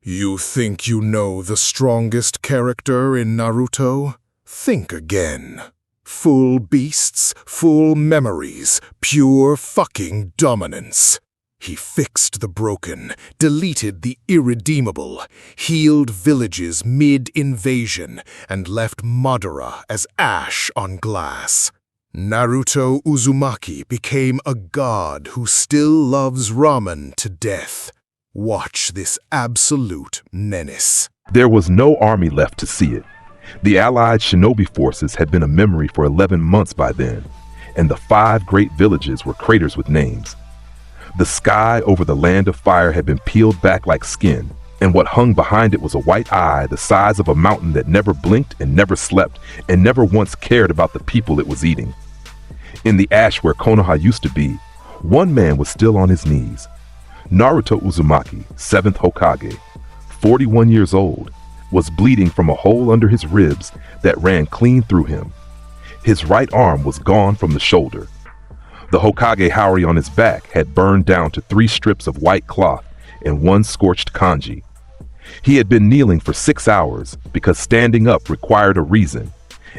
You think you know the strongest character in Naruto? Think again. Full beasts, full memories, pure fucking dominance. He fixed the broken, deleted the irredeemable, healed villages mid-invasion, and left Madara as ash on glass. Naruto Uzumaki became a god who still loves ramen to death. Watch this absolute menace. There was no army left to see it. The allied shinobi forces had been a memory for 11 months by then, and the 5 great villages were craters with names. The sky over the land of fire had been peeled back like skin, and what hung behind it was a white eye the size of a mountain that never blinked and never slept and never once cared about the people it was eating. In the ash where Konoha used to be, one man was still on his knees. Naruto Uzumaki, 7th Hokage, 41 years old, was bleeding from a hole under his ribs that ran clean through him. His right arm was gone from the shoulder. The Hokage Haori on his back had burned down to 3 strips of white cloth and 1 scorched kanji. He had been kneeling for 6 hours because standing up required a reason,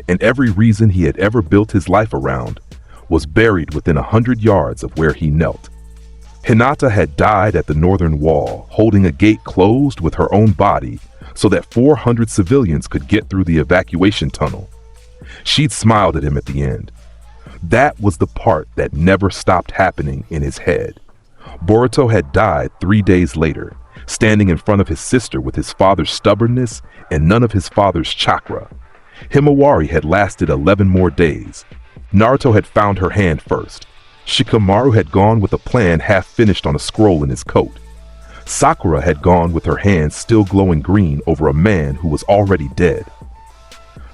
and every reason he had ever built his life around was buried within 100 yards of where he knelt. Hinata had died at the northern wall, holding a gate closed with her own body so that 400 civilians could get through the evacuation tunnel. She'd smiled at him at the end. That was the part that never stopped happening in his head. Boruto had died 3 days later, standing in front of his sister with his father's stubbornness and none of his father's chakra. Himawari had lasted 11 more days. Naruto had found her hand first. Shikamaru had gone with a plan half finished on a scroll in his coat. Sakura had gone with her hands still glowing green over a man who was already dead.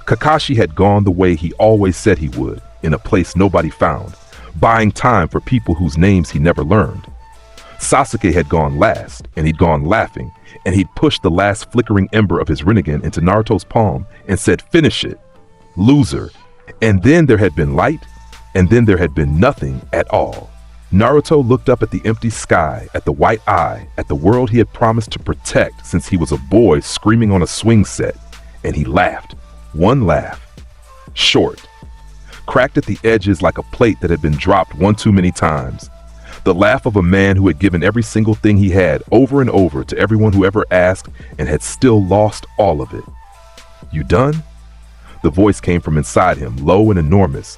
Kakashi had gone the way he always said he would, in a place nobody found, buying time for people whose names he never learned. Sasuke had gone last, and he'd gone laughing, and he'd pushed the last flickering ember of his Rinnegan into Naruto's palm and said, "Finish it, loser." And then there had been light, and then there had been nothing at all. Naruto looked up at the empty sky, at the white eye, at the world he had promised to protect since he was a boy screaming on a swing set, and he laughed. One laugh. Short. Cracked at the edges like a plate that had been dropped one too many times. The laugh of a man who had given every single thing he had over and over to everyone who ever asked and had still lost all of it. "You done?" The voice came from inside him, low and enormous,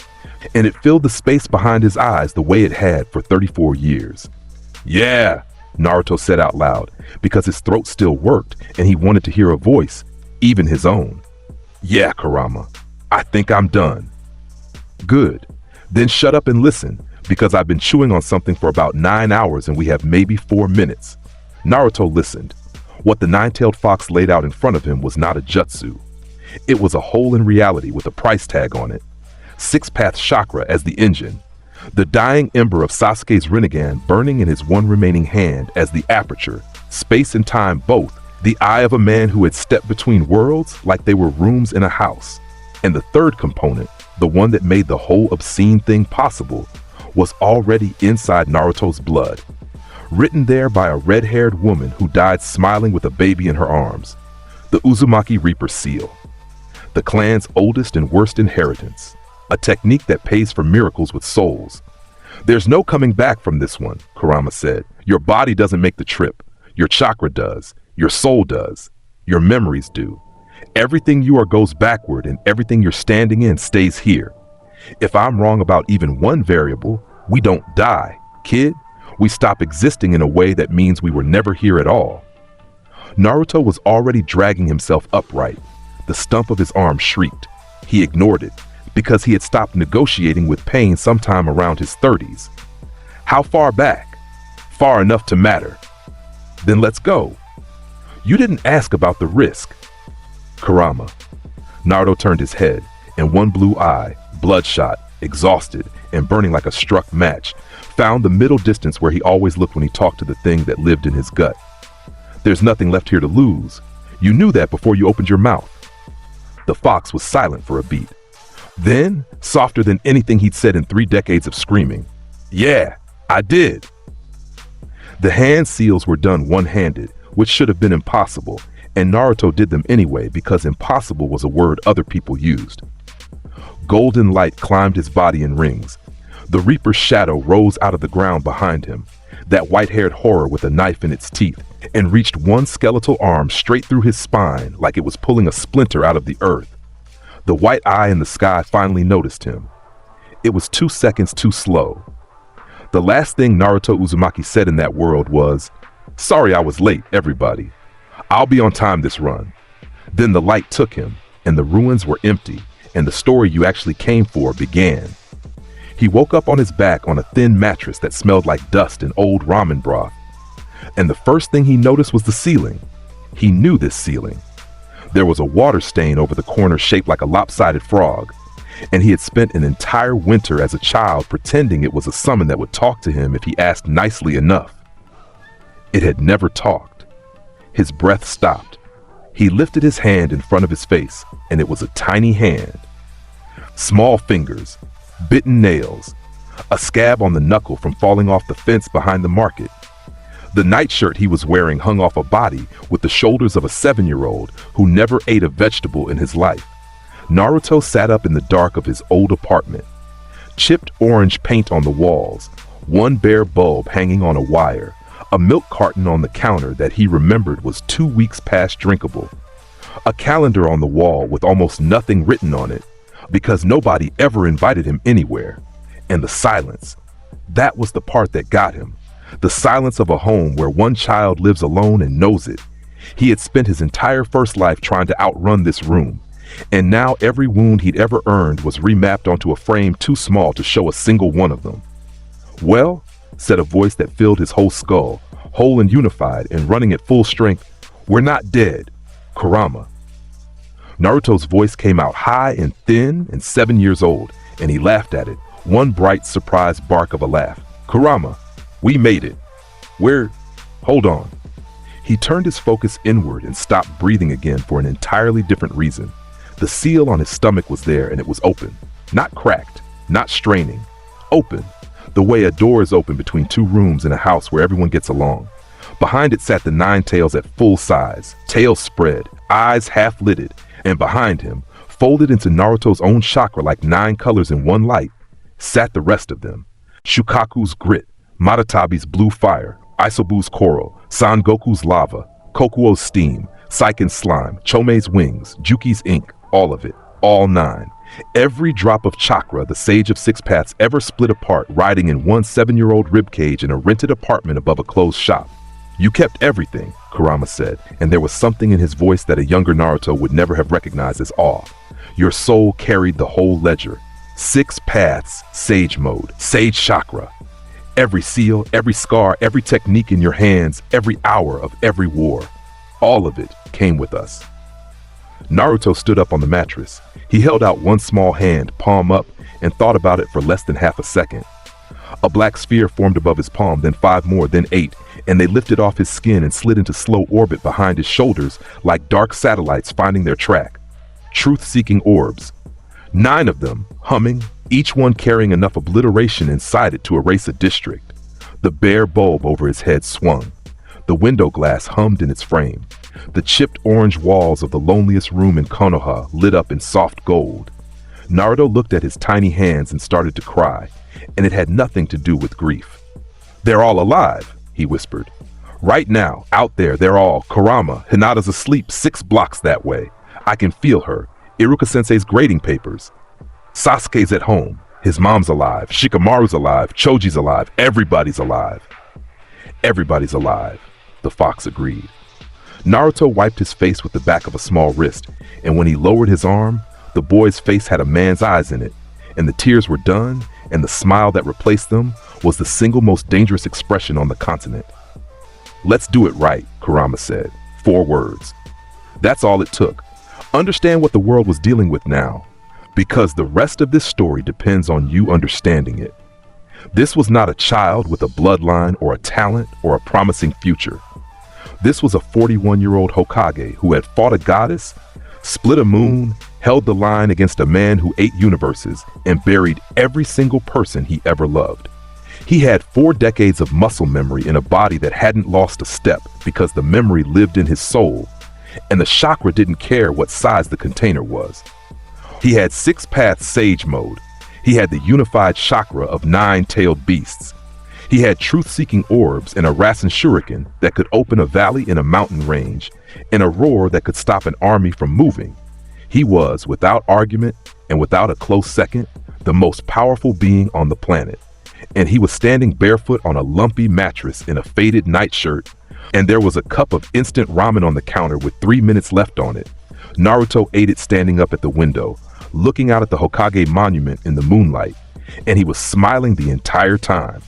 and it filled the space behind his eyes the way it had for 34 years. "Yeah," Naruto said out loud, because his throat still worked and he wanted to hear a voice, even his own. "Yeah, Kurama, I think I'm done." "Good. Then shut up and listen, because I've been chewing on something for about 9 hours and we have maybe 4 minutes. Naruto listened. What the nine-tailed fox laid out in front of him was not a jutsu. It was a hole in reality with a price tag on it. 6-path chakra as the engine. The dying ember of Sasuke's Rinnegan burning in his one remaining hand as the aperture, space and time both, the eye of a man who had stepped between worlds like they were rooms in a house. And the third component, the one that made the whole obscene thing possible, was already inside Naruto's blood. Written there by a red-haired woman who died smiling with a baby in her arms. The Uzumaki Reaper seal. The clan's oldest and worst inheritance. A technique that pays for miracles with souls. "There's no coming back from this one," Kurama said. "Your body doesn't make the trip. Your chakra does. Your soul does. Your memories do. Everything you are goes backward and everything you're standing in stays here. If I'm wrong about even one variable, we don't die, kid. We stop existing in a way that means we were never here at all." Naruto was already dragging himself upright. The stump of his arm shrieked. He ignored it, because he had stopped negotiating with pain sometime around his 30s. "How far back?" "Far enough to matter." "Then let's go." "You didn't ask about the risk." "Kurama." Naruto turned his head, and one blue eye, bloodshot, exhausted, and burning like a struck match, found the middle distance where he always looked when he talked to the thing that lived in his gut. "There's nothing left here to lose. You knew that before you opened your mouth." The fox was silent for a beat. Then, softer than anything he'd said in 3 decades of screaming, "Yeah, I did." The hand seals were done one-handed, which should have been impossible, and Naruto did them anyway because impossible was a word other people used. Golden light climbed his body in rings. The Reaper's shadow rose out of the ground behind him, that white-haired horror with a knife in its teeth, and reached one skeletal arm straight through his spine like it was pulling a splinter out of the earth. The white eye in the sky finally noticed him. It was 2 seconds too slow. The last thing Naruto Uzumaki said in that world was, "Sorry I was late, everybody. I'll be on time this run." Then the light took him, and the ruins were empty, and the story you actually came for began. He woke up on his back on a thin mattress that smelled like dust and old ramen broth. And the first thing he noticed was the ceiling. He knew this ceiling. There was a water stain over the corner shaped like a lopsided frog, and he had spent an entire winter as a child pretending it was a summon that would talk to him if he asked nicely enough. It had never talked. His breath stopped. He lifted his hand in front of his face, and it was a tiny hand. Small fingers, bitten nails, a scab on the knuckle from falling off the fence behind the market. The nightshirt he was wearing hung off a body with the shoulders of a 7-year-old who never ate a vegetable in his life. Naruto sat up in the dark of his old apartment. Chipped orange paint on the walls, one bare bulb hanging on a wire, a milk carton on the counter that he remembered was 2 weeks past drinkable, a calendar on the wall with almost nothing written on it, because nobody ever invited him anywhere, and the silence. That was the part that got him. The silence of a home where one child lives alone and knows it. He had spent his entire first life trying to outrun this room, and now every wound he'd ever earned was remapped onto a frame too small to show a single one of them. "Well," said a voice that filled his whole skull, whole and unified and running at full strength, "we're not dead, Kurama." Naruto's voice came out high and thin and 7 years old, and he laughed at it, one bright surprised bark of a laugh. "Kurama, we made it. Hold on." He turned his focus inward and stopped breathing again for an entirely different reason. The seal on his stomach was there, and it was open. Not cracked, not straining. Open, the way a door is open between 2 rooms in a house where everyone gets along. Behind it sat the 9 tails at full size, tails spread, eyes half-lidded, and behind him, folded into Naruto's own chakra like 9 colors in one light, sat the rest of them. Shukaku's grit, Madatabi's blue fire, Isobu's coral, Sangoku's lava, Kokuo's steam, Saiken's slime, Chomei's wings, Juki's ink, all of it, all 9. Every drop of chakra the Sage of Six Paths ever split apart riding in one 7-year-old ribcage in a rented apartment above a closed shop. "You kept everything," Kurama said, and there was something in his voice that a younger Naruto would never have recognized as awe. "Your soul carried the whole ledger. 6 paths, sage mode, sage chakra. Every seal, every scar, every technique in your hands, every hour of every war. All of it came with us." Naruto stood up on the mattress. He held out one small hand, palm up, and thought about it for less than half a second. A black sphere formed above his palm, then 5 more, then 8, and they lifted off his skin and slid into slow orbit behind his shoulders like dark satellites finding their track. Truth-seeking orbs. 9 of them, humming, each one carrying enough obliteration inside it to erase a district. The bare bulb over his head swung. The window glass hummed in its frame. The chipped orange walls of the loneliest room in Konoha lit up in soft gold. Naruto looked at his tiny hands and started to cry, and it had nothing to do with grief. "They're all alive," he whispered. "Right now, out there, they're all. Kurama, Hinata's asleep 6 blocks that way. I can feel her. Iruka-sensei's grading papers. Sasuke's at home. His mom's alive. Shikamaru's alive. Choji's alive. Everybody's alive." "Everybody's alive," the fox agreed. Naruto wiped his face with the back of a small wrist, and when he lowered his arm, the boy's face had a man's eyes in it, and the tears were done, and the smile that replaced them was the single most dangerous expression on the continent. "Let's do it right," Kurama said. 4 words. That's all it took. Understand what the world was dealing with now, because the rest of this story depends on you understanding it. This was not a child with a bloodline or a talent or a promising future. This was a 41-year-old Hokage who had fought a goddess, split a moon, held the line against a man who ate universes, and buried every single person he ever loved. He had 4 decades of muscle memory in a body that hadn't lost a step because the memory lived in his soul, and the chakra didn't care what size the container was. He had 6-path sage mode. He had the unified chakra of 9-tailed beasts. He had truth-seeking orbs and a Rasen shuriken that could open a valley in a mountain range, and a roar that could stop an army from moving. He was, without argument and without a close second, the most powerful being on the planet. And he was standing barefoot on a lumpy mattress in a faded nightshirt, and there was a cup of instant ramen on the counter with 3 minutes left on it. Naruto ate it standing up at the window, looking out at the Hokage monument in the moonlight, and he was smiling the entire time.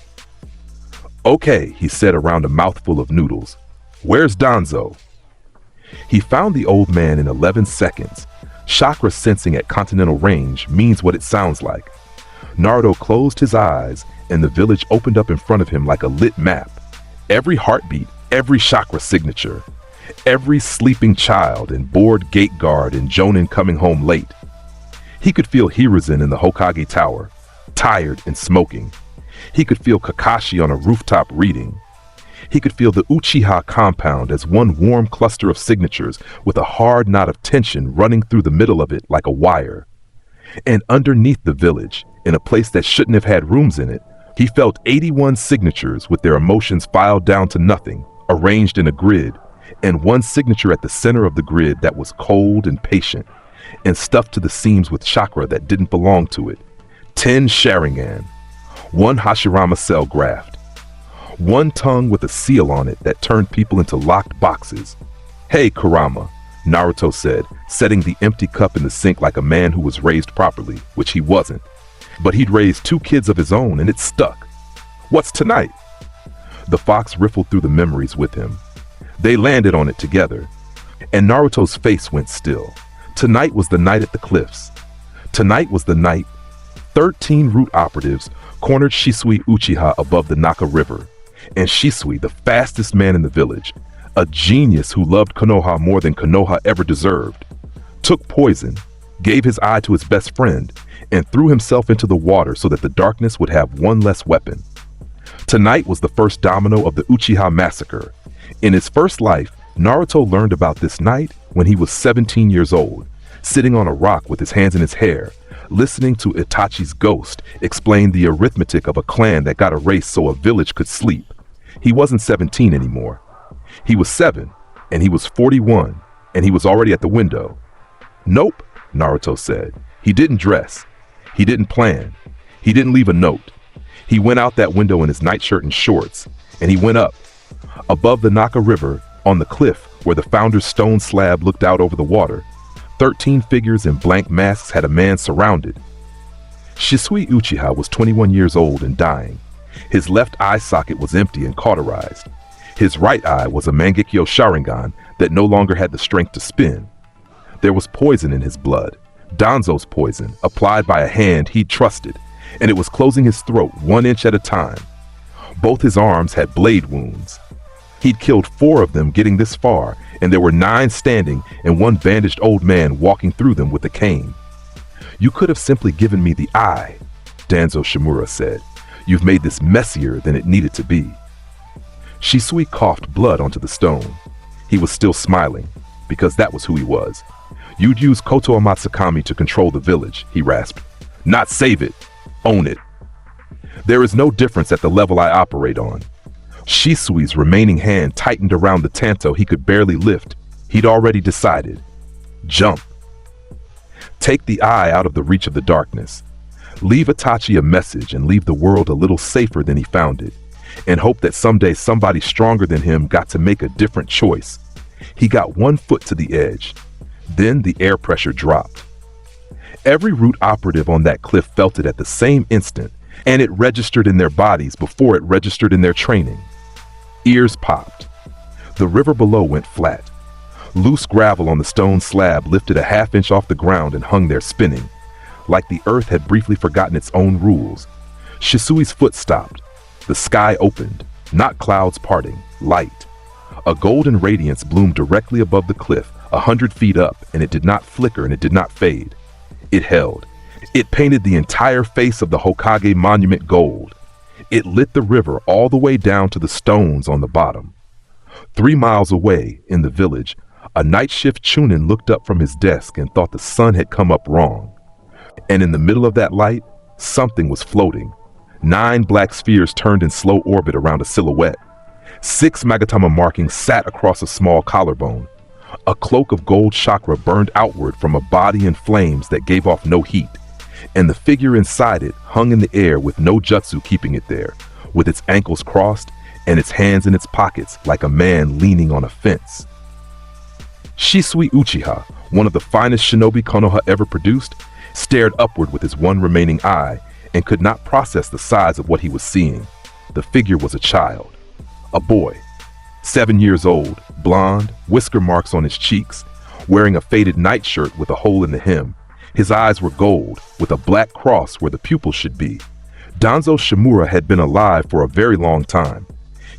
"Okay," he said around a mouthful of noodles. "Where's Danzo?" He found the old man in 11 seconds. Chakra sensing at continental range means what it sounds like. Naruto closed his eyes, and the village opened up in front of him like a lit map. Every heartbeat, every chakra signature, every sleeping child and bored gate guard and Jonin coming home late. He could feel Hiruzen in the Hokage Tower, tired and smoking. He could feel Kakashi on a rooftop reading. He could feel the Uchiha compound as one warm cluster of signatures with a hard knot of tension running through the middle of it like a wire. And underneath the village, in a place that shouldn't have had rooms in it, he felt 81 signatures with their emotions filed down to nothing, arranged in a grid, and one signature at the center of the grid that was cold and patient, and stuffed to the seams with chakra that didn't belong to it. 10 Sharingan, 1 Hashirama cell graft, 1 tongue with a seal on it that turned people into locked boxes. "Hey, Kurama," Naruto said, setting the empty cup in the sink like a man who was raised properly, which he wasn't. But he'd raised 2 kids of his own and it stuck. "What's tonight?" The fox riffled through the memories with him. They landed on it together, and Naruto's face went still. Tonight was the night at the cliffs. Tonight was the night 13 root operatives cornered Shisui Uchiha above the Naka River, and Shisui, the fastest man in the village, a genius who loved Konoha more than Konoha ever deserved, took poison, gave his eye to his best friend, and threw himself into the water so that the darkness would have one less weapon. Tonight was the first domino of the Uchiha massacre. In his first life, Naruto learned about this night when he was 17 years old, sitting on a rock with his hands in his hair, listening to Itachi's ghost explain the arithmetic of a clan that got erased so a village could sleep. He wasn't 17 anymore. He was 7, and he was 41, and he was already at the window. "Nope," Naruto said. He didn't dress. He didn't plan. He didn't leave a note. He went out that window in his nightshirt and shorts, and he went up. Above the Naka River, on the cliff where the founder's stone slab looked out over the water, 13 figures in blank masks had a man surrounded. Shisui Uchiha was 21 years old and dying. His left eye socket was empty and cauterized. His right eye was a Mangekyo Sharingan that no longer had the strength to spin. There was poison in his blood, Danzo's poison, applied by a hand he'd trusted, and it was closing his throat 1 inch at a time. Both his arms had blade wounds. He'd killed 4 of them getting this far, and there were 9 standing and 1 bandaged old man walking through them with a cane. "You could have simply given me the eye," Danzo Shimura said. "You've made this messier than it needed to be." Shisui coughed blood onto the stone. He was still smiling, because that was who he was. "You'd use Koto Amatsukami to control the village," he rasped. "Not save it. Own it. There is no difference at the level I operate on." Shisui's remaining hand tightened around the tanto he could barely lift. He'd already decided. Jump. Take the eye out of the reach of the darkness. Leave Itachi a message and leave the world a little safer than he found it, and hope that someday somebody stronger than him got to make a different choice. He got 1 foot to the edge. Then the air pressure dropped. Every root operative on that cliff felt it at the same instant, and it registered in their bodies before it registered in their training. Ears popped. The river below went flat. Loose gravel on the stone slab lifted a half-inch off the ground and hung there spinning, like the earth had briefly forgotten its own rules. Shisui's foot stopped. The sky opened, not clouds parting, light. A golden radiance bloomed directly above the cliff, 100 feet up, and it did not flicker and it did not fade. It held. It painted the entire face of the Hokage monument gold. It lit the river all the way down to the stones on the bottom. 3 miles away, in the village, a night shift chunin looked up from his desk and thought the sun had come up wrong. And in the middle of that light, something was floating. 9 black spheres turned in slow orbit around a silhouette. 6 Magatama markings sat across a small collarbone. A cloak of gold chakra burned outward from a body in flames that gave off no heat, and the figure inside it hung in the air with no jutsu keeping it there, with its ankles crossed and its hands in its pockets like a man leaning on a fence. Shisui Uchiha, one of the finest shinobi Konoha ever produced, stared upward with his one remaining eye and could not process the size of what he was seeing. The figure was a child, a boy, 7 years old, blonde, whisker marks on his cheeks, wearing a faded nightshirt with a hole in the hem. His eyes were gold, with a black cross where the pupils should be. Danzo Shimura had been alive for a very long time.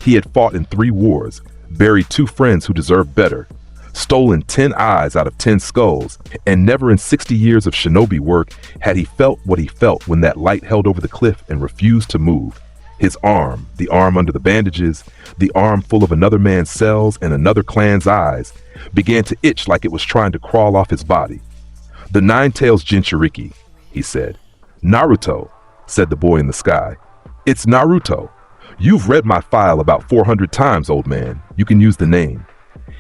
He had fought in 3 wars, buried 2 friends who deserved better, stolen 10 eyes out of 10 skulls, and never in 60 years of shinobi work had he felt what he felt when that light held over the cliff and refused to move. His arm, the arm under the bandages, the arm full of another man's cells and another clan's eyes, began to itch like it was trying to crawl off his body. "The Nine-Tails Jinchuriki," he said. "Naruto," said the boy in the sky. "It's Naruto. You've read my file about 400 times, old man. You can use the name."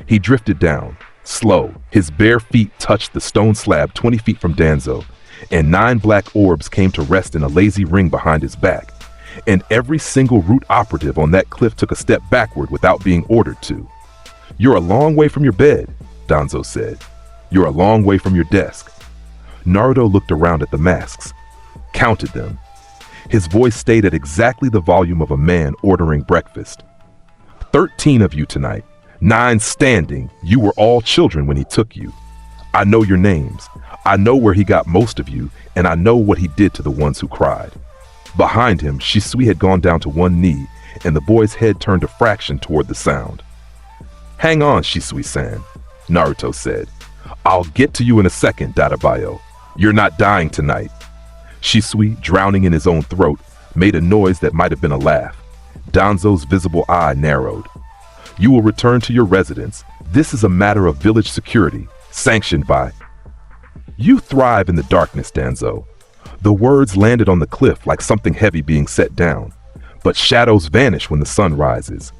He drifted down, slow. His bare feet touched the stone slab 20 feet from Danzo, and 9 black orbs came to rest in a lazy ring behind his back. And every single root operative on that cliff took a step backward without being ordered to. "You're a long way from your bed," Danzo said. "You're a long way from your desk." Naruto looked around at the masks, counted them. His voice stayed at exactly the volume of a man ordering breakfast. 13 of you tonight, 9 standing. You were all children when he took you. I know your names. I know where he got most of you, and I know what he did to the ones who cried." Behind him, Shisui had gone down to one knee, and the boy's head turned a fraction toward the sound. "Hang on, Shisui-san," Naruto said. "I'll get to you in a second, Dadabayo. You're not dying tonight." Shisui, drowning in his own throat, made a noise that might have been a laugh. Danzo's visible eye narrowed. "You will return to your residence. This is a matter of village security, sanctioned by—" "You thrive in the darkness, Danzo." The words landed on the cliff like something heavy being set down, but shadows vanish when the sun rises.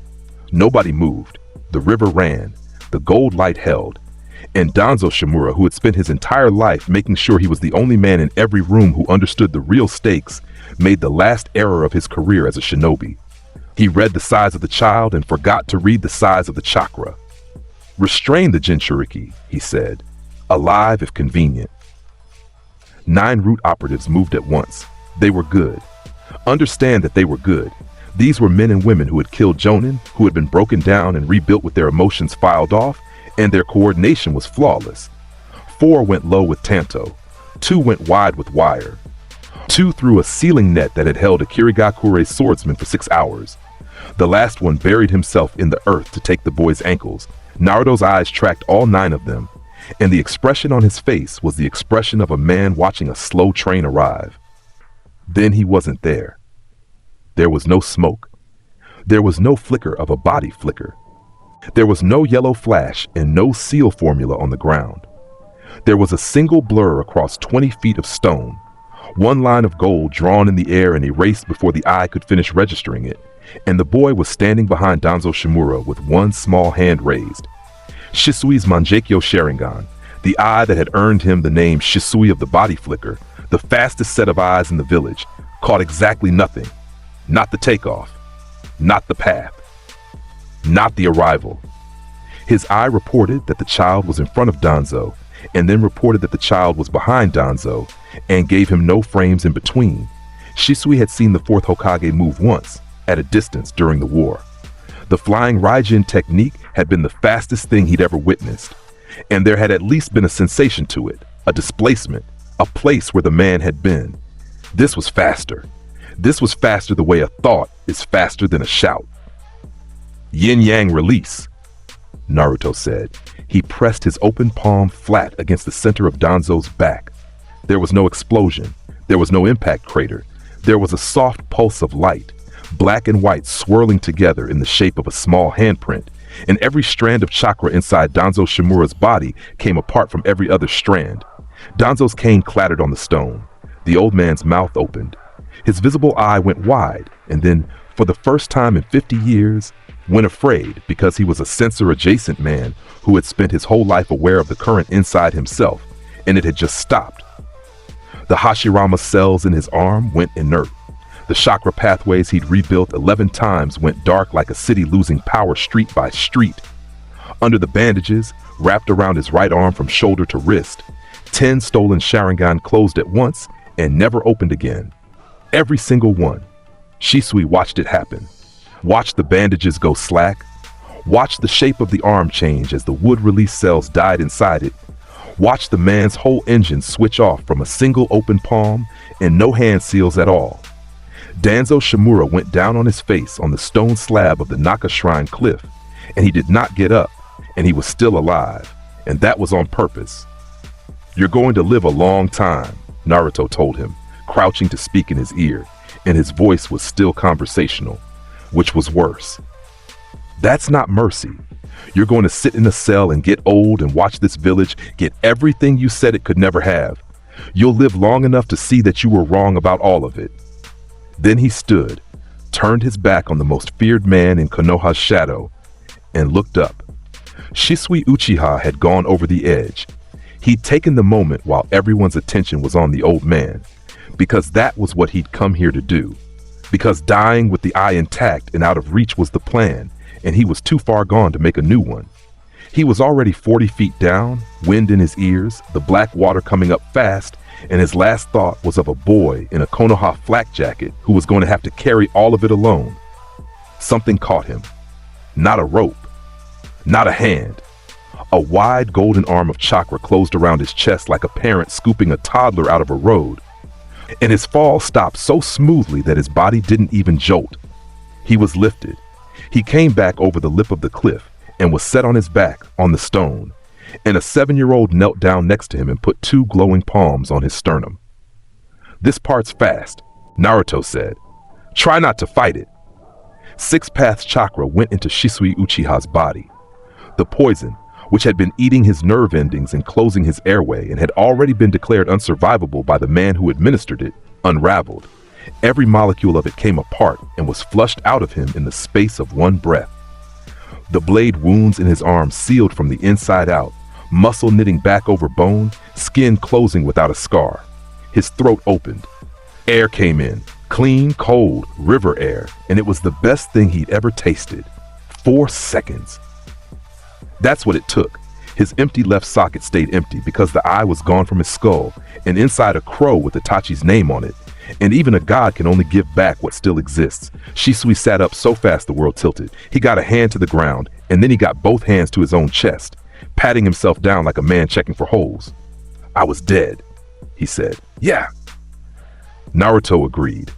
Nobody moved. The river ran. The gold light held. And Danzo Shimura, who had spent his entire life making sure he was the only man in every room who understood the real stakes, made the last error of his career as a shinobi. He read the size of the child and forgot to read the size of the chakra. "Restrain the Jinchuriki," he said. "Alive if convenient." 9 root operatives moved at once. They were good. Understand that they were good. These were men and women who had killed Jonin, who had been broken down and rebuilt with their emotions filed off, and their coordination was flawless. 4 went low with Tanto. 2 went wide with wire. 2 threw a ceiling net that had held a Kirigakure swordsman for 6 hours. The last one buried himself in the earth to take the boy's ankles. Naruto's eyes tracked all 9 of them, and the expression on his face was the expression of a man watching a slow train arrive. Then he wasn't there. There was no smoke. There was no flicker of a body flicker. There was no yellow flash and no seal formula on the ground. There was a single blur across 20 feet of stone, one line of gold drawn in the air and erased before the eye could finish registering it, and the boy was standing behind Danzo Shimura with one small hand raised. Shisui's Mangekyo Sharingan, the eye that had earned him the name Shisui of the Body Flicker, the fastest set of eyes in the village, caught exactly nothing. Not the takeoff, not the path, not the arrival. His eye reported that the child was in front of Danzo, and then reported that the child was behind Danzo, and gave him no frames in between. Shisui had seen the 4th Hokage move once, at a distance during the war. The flying Raijin technique had been the fastest thing he'd ever witnessed, and there had at least been a sensation to it, a displacement, a place where the man had been. This was faster. This was faster the way a thought is faster than a shout. "Yin-yang release," Naruto said. He pressed his open palm flat against the center of Danzo's back. There was no explosion. There was no impact crater. There was a soft pulse of light. black and white swirling together in the shape of a small handprint, and every strand of chakra inside Danzo Shimura's body came apart from every other strand. Danzo's cane clattered on the stone. The old man's mouth opened. His visible eye went wide, and then, for the first time in 50 years, went afraid because he was a sensor-adjacent man who had spent his whole life aware of the current inside himself, and it had just stopped. The Hashirama cells in his arm went inert. The chakra pathways he'd rebuilt 11 times went dark like a city losing power street by street. Under the bandages, wrapped around his right arm from shoulder to wrist, 10 stolen Sharingan closed at once and never opened again. Every single one. Shisui watched it happen. Watched the bandages go slack. Watched the shape of the arm change as the wood release cells died inside it. Watched the man's whole engine switch off from a single open palm and no hand seals at all. Danzo Shimura went down on his face on the stone slab of the Naka Shrine cliff, and he did not get up, and he was still alive, and that was on purpose. "You're going to live a long time," Naruto told him, crouching to speak in his ear, and his voice was still conversational, which was worse. "That's not mercy. You're going to sit in a cell and get old and watch this village get everything you said it could never have. You'll live long enough to see that you were wrong about all of it." Then he stood, turned his back on the most feared man in Konoha's shadow, and looked up. Shisui Uchiha had gone over the edge. He'd taken the moment while everyone's attention was on the old man, because that was what he'd come here to do. Because dying with the eye intact and out of reach was the plan, and he was too far gone to make a new one. He was already 40 feet down, wind in his ears, the black water coming up fast, and his last thought was of a boy in a Konoha flak jacket who was going to have to carry all of it alone. Something caught him. Not a rope. Not a hand. A wide golden arm of chakra closed around his chest like a parent scooping a toddler out of a road. And his fall stopped so smoothly that his body didn't even jolt. He was lifted. He came back over the lip of the cliff and was set on his back on the stone, and a 7-year-old knelt down next to him and put 2 glowing palms on his sternum. "This part's fast," Naruto said. "Try not to fight it." 6 paths chakra went into Shisui Uchiha's body. The poison, which had been eating his nerve endings and closing his airway and had already been declared unsurvivable by the man who administered it, unraveled. Every molecule of it came apart and was flushed out of him in the space of one breath. The blade wounds in his arm sealed from the inside out, muscle knitting back over bone, skin closing without a scar. His throat opened. Air came in, clean, cold, river air, and it was the best thing he'd ever tasted. 4 seconds. That's what it took. His empty left socket stayed empty because the eye was gone from his skull, and inside a crow with Itachi's name on it. And even a god can only give back what still exists. Shisui sat up so fast the world tilted. He got a hand to the ground, and then he got both hands to his own chest, patting himself down like a man checking for holes. "I was dead," he said. "Yeah." Naruto agreed.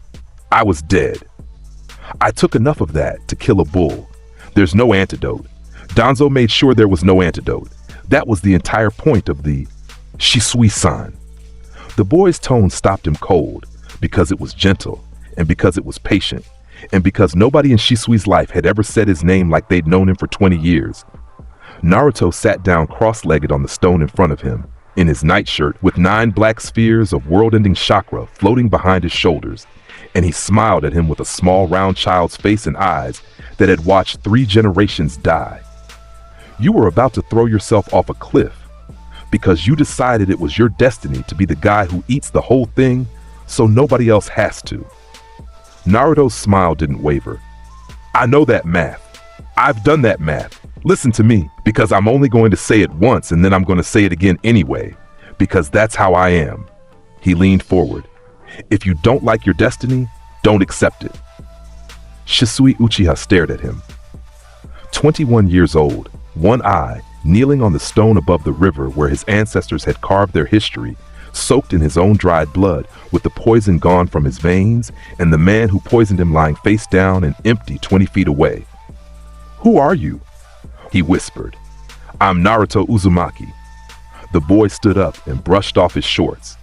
"I was dead. I took enough of that to kill a bull. There's no antidote. Danzo made sure there was no antidote. That was the entire point of the Shisui-san." The boy's tone stopped him cold, because it was gentle, and because it was patient, and because nobody in Shisui's life had ever said his name like they'd known him for 20 years. Naruto sat down cross-legged on the stone in front of him, in his nightshirt with 9 black spheres of world-ending chakra floating behind his shoulders, and he smiled at him with a small round child's face and eyes that had watched 3 generations die. "You were about to throw yourself off a cliff, because you decided it was your destiny to be the guy who eats the whole thing, so nobody else has to." Naruto's smile didn't waver. "I know that math. I've done that math. Listen to me, because I'm only going to say it once and then I'm going to say it again anyway, because that's how I am." He leaned forward. "If you don't like your destiny, don't accept it." Shisui Uchiha stared at him. 21 years old, one eye, kneeling on the stone above the river where his ancestors had carved their history, soaked in his own dried blood, with the poison gone from his veins, and the man who poisoned him lying face down and empty 20 feet away. "Who are you?" he whispered. "I'm Naruto Uzumaki." The boy stood up and brushed off his shorts.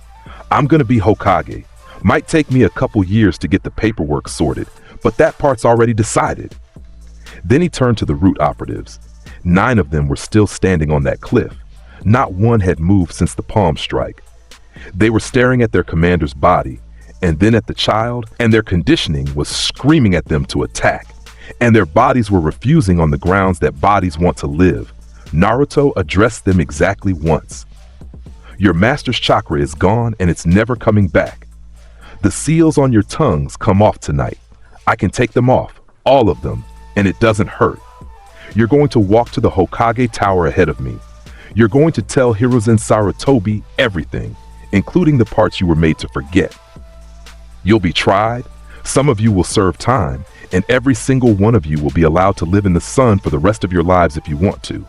"I'm gonna be Hokage. Might take me a couple years to get the paperwork sorted, but that part's already decided. Then he turned to the root operatives. 9 of them were still standing on that cliff. Not one had moved since the palm strike. They were staring at their commander's body, and then at the child, and their conditioning was screaming at them to attack, and their bodies were refusing on the grounds that bodies want to live. Naruto addressed them exactly once. Your master's chakra is gone and it's never coming back. The seals on your tongues come off tonight. I can take them off, all of them, and it doesn't hurt. You're going to walk to the Hokage Tower ahead of me. You're going to tell Hiruzen Sarutobi everything, including the parts you were made to forget. You'll be tried, some of you will serve time, and every single one of you will be allowed to live in the sun for the rest of your lives if you want to.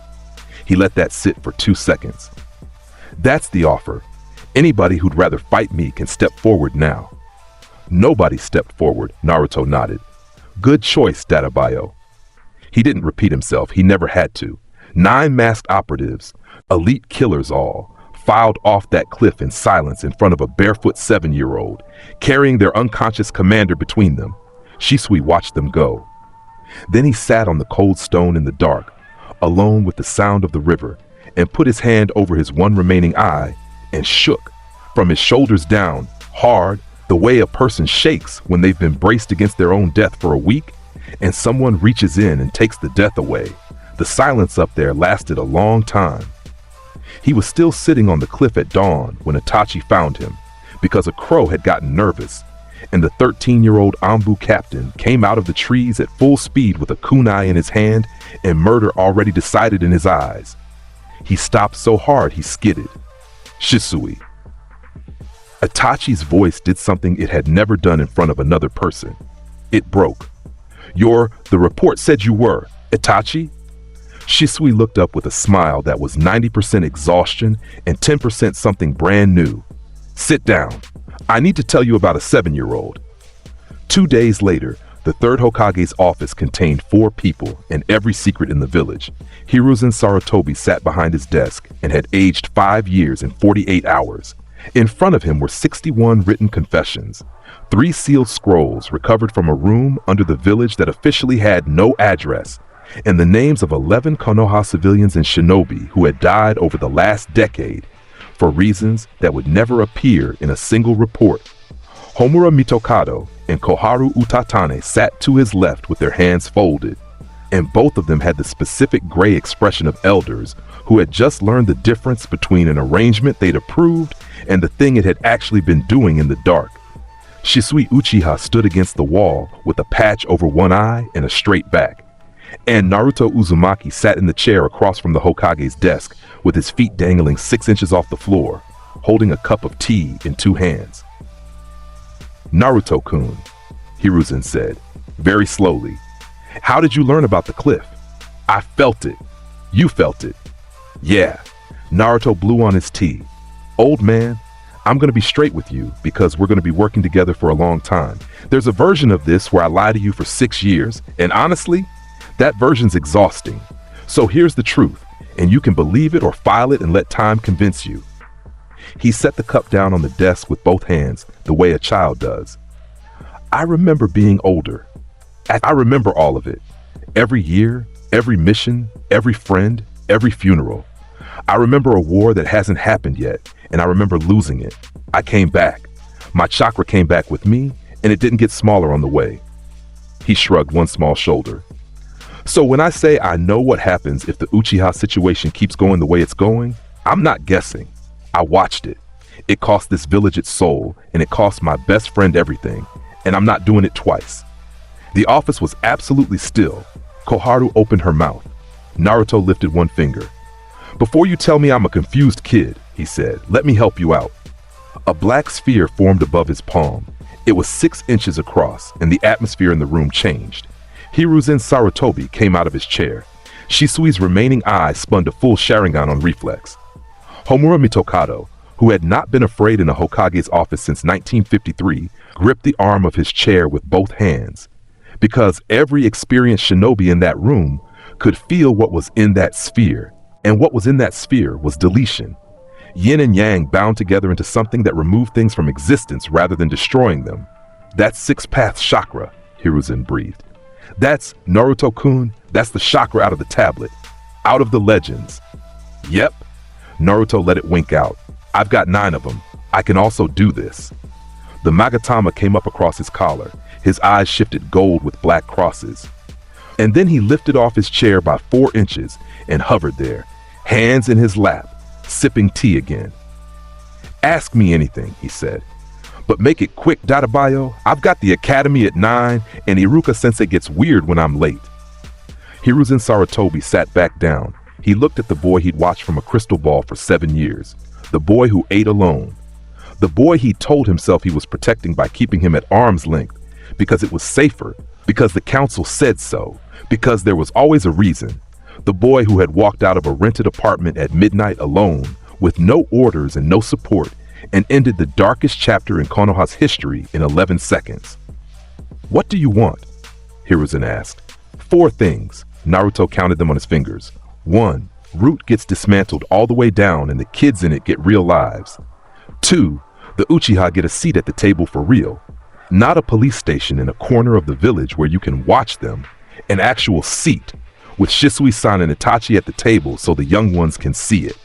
He let that sit for 2 seconds. That's the offer. Anybody who'd rather fight me can step forward now. Nobody stepped forward, Naruto nodded. Good choice, Databayo. He didn't repeat himself, he never had to. 9 masked operatives, elite killers all, filed off that cliff in silence in front of a barefoot 7-year-old, carrying their unconscious commander between them. Shisui watched them go. Then he sat on the cold stone in the dark, alone with the sound of the river, and put his hand over his one remaining eye and shook, from his shoulders down, hard, the way a person shakes when they've been braced against their own death for a week, and someone reaches in and takes the death away. The silence up there lasted a long time. He was still sitting on the cliff at dawn when Itachi found him, because a crow had gotten nervous, and the 13-year-old Anbu captain came out of the trees at full speed with a kunai in his hand and murder already decided in his eyes. He stopped so hard he skidded. Shisui. Itachi's voice did something it had never done in front of another person. It broke. The report said you were, Itachi? Shisui looked up with a smile that was 90% exhaustion and 10% something brand new. Sit down. I need to tell you about a 7-year-old. 2 days later, the 3rd Hokage's office contained 4 people and every secret in the village. Hiruzen Sarutobi sat behind his desk and had aged 5 years and 48 hours. In front of him were 61 written confessions, 3 sealed scrolls recovered from a room under the village that officially had no address, and the names of 11 Konoha civilians and shinobi who had died over the last decade for reasons that would never appear in a single report. Homura Mitokado and Koharu Utatane sat to his left with their hands folded, and both of them had the specific gray expression of elders who had just learned the difference between an arrangement they'd approved and the thing it had actually been doing in the dark. Shisui Uchiha stood against the wall with a patch over one eye and a straight back, and Naruto Uzumaki sat in the chair across from the Hokage's desk with his feet dangling 6 inches off the floor, holding a cup of tea in 2 hands. Naruto-kun, Hiruzen said, very slowly. How did you learn about the cliff? I felt it. You felt it. Yeah. Naruto blew on his tea. Old man, I'm going to be straight with you because we're going to be working together for a long time. There's a version of this where I lie to you for 6 years, and honestly, that version's exhausting. So here's the truth, and you can believe it or file it and let time convince you. He set the cup down on the desk with both hands, the way a child does. I remember being older. I remember all of it. Every year, every mission, every friend, every funeral. I remember a war that hasn't happened yet, and I remember losing it. I came back. My chakra came back with me, and it didn't get smaller on the way. He shrugged one small shoulder. So when I say I know what happens if the Uchiha situation keeps going the way it's going, I'm not guessing. I watched it. It cost this village its soul, and it cost my best friend everything, and I'm not doing it twice. The office was absolutely still. Koharu opened her mouth. Naruto lifted one finger. Before you tell me I'm a confused kid, he said, let me help you out. A black sphere formed above his palm. It was 6 inches across, and the atmosphere in the room changed. Hiruzen Sarutobi came out of his chair. Shisui's remaining eye spun to full Sharingan on reflex. Homura Mitokado, who had not been afraid in a Hokage's office since 1953, gripped the arm of his chair with both hands, because every experienced shinobi in that room could feel what was in that sphere, and what was in that sphere was deletion. Yin and yang bound together into something that removed things from existence rather than destroying them. That's 6th path chakra, Hiruzen breathed. That's Naruto-kun, that's the chakra out of the tablet. Out of the legends. Yep. Naruto let it wink out. I've got 9 of them. I can also do this. The Magatama came up across his collar. His eyes shifted gold with black crosses. And then he lifted off his chair by 4 inches and hovered there, hands in his lap, sipping tea again. Ask me anything, he said. But make it quick, Dadabayo. I've got the academy at 9, and Iruka-sensei gets weird when I'm late. Hiruzen Sarutobi sat back down. He looked at the boy he'd watched from a crystal ball for 7 years. The boy who ate alone. The boy he told himself he was protecting by keeping him at arm's length, because it was safer, because the council said so, because there was always a reason. The boy who had walked out of a rented apartment at midnight alone, with no orders and no support, and ended the darkest chapter in Konoha's history in 11 seconds. What do you want? Hiruzen asked. 4 things. Naruto counted them on his fingers. 1. Root gets dismantled all the way down and the kids in it get real lives. 2. The Uchiha get a seat at the table for real. Not a police station in a corner of the village where you can watch them. An actual seat, with Shisui-san and Itachi at the table so the young ones can see it.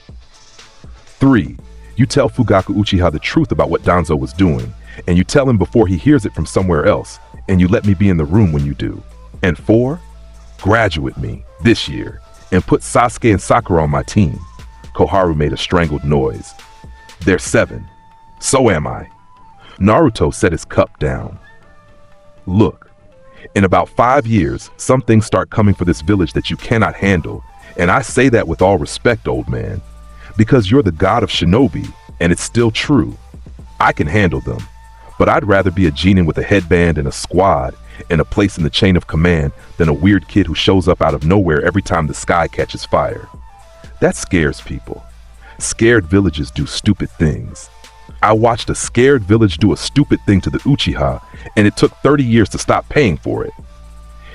3. You tell Fugaku Uchiha the truth about what Danzo was doing, and you tell him before he hears it from somewhere else, and you let me be in the room when you do. And 4. Graduate me, this year, and put Sasuke and Sakura on my team. Koharu made a strangled noise. They're 7. So am I. Naruto set his cup down. Look, in about 5 years, some things start coming for this village that you cannot handle, and I say that with all respect, old man, because you're the god of shinobi, and it's still true. I can handle them, but I'd rather be a genin with a headband and a squad and a place in the chain of command than a weird kid who shows up out of nowhere every time the sky catches fire. That scares people. Scared villages do stupid things. I watched a scared village do a stupid thing to the Uchiha, and it took 30 years to stop paying for it.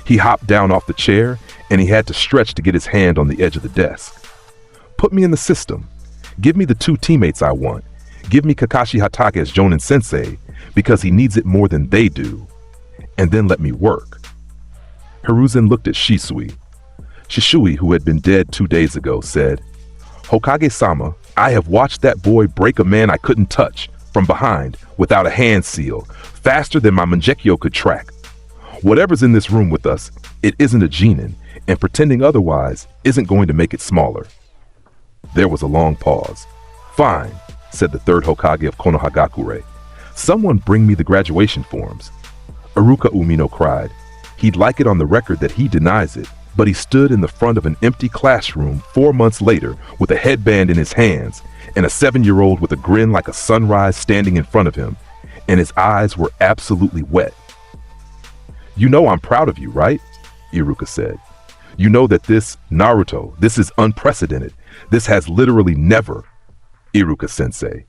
He hopped down off the chair, and he had to stretch to get his hand on the edge of the desk. Put me in the system. Give me the 2 teammates I want. Give me Kakashi Hatake as Jonin Sensei, because he needs it more than they do. And then let me work. Hiruzen looked at Shisui. Shisui, who had been dead 2 days ago, said, Hokage-sama, I have watched that boy break a man I couldn't touch, from behind, without a hand seal, faster than my Mangekyo could track. Whatever's in this room with us, it isn't a genin, and pretending otherwise isn't going to make it smaller. There was a long pause. Fine, said the 3rd Hokage of Konohagakure. Someone bring me the graduation forms. Iruka Umino cried. He'd like it on the record that he denies it, but he stood in the front of an empty classroom 4 months later with a headband in his hands and a 7-year-old with a grin like a sunrise standing in front of him, and his eyes were absolutely wet. You know I'm proud of you, right? Iruka said. You know that this, Naruto, this is unprecedented. This has literally never. Iruka-sensei.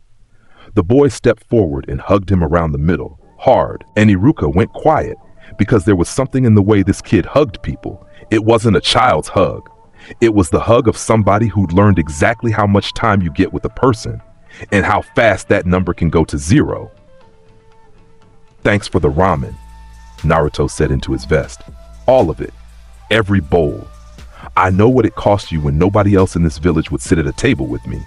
The boy stepped forward and hugged him around the middle, hard, and Iruka went quiet because there was something in the way this kid hugged people. It wasn't a child's hug. It was the hug of somebody who'd learned exactly how much time you get with a person and how fast that number can go to 0. Thanks for the ramen, Naruto said into his vest. All of it. Every bowl. I know what it cost you when nobody else in this village would sit at a table with me.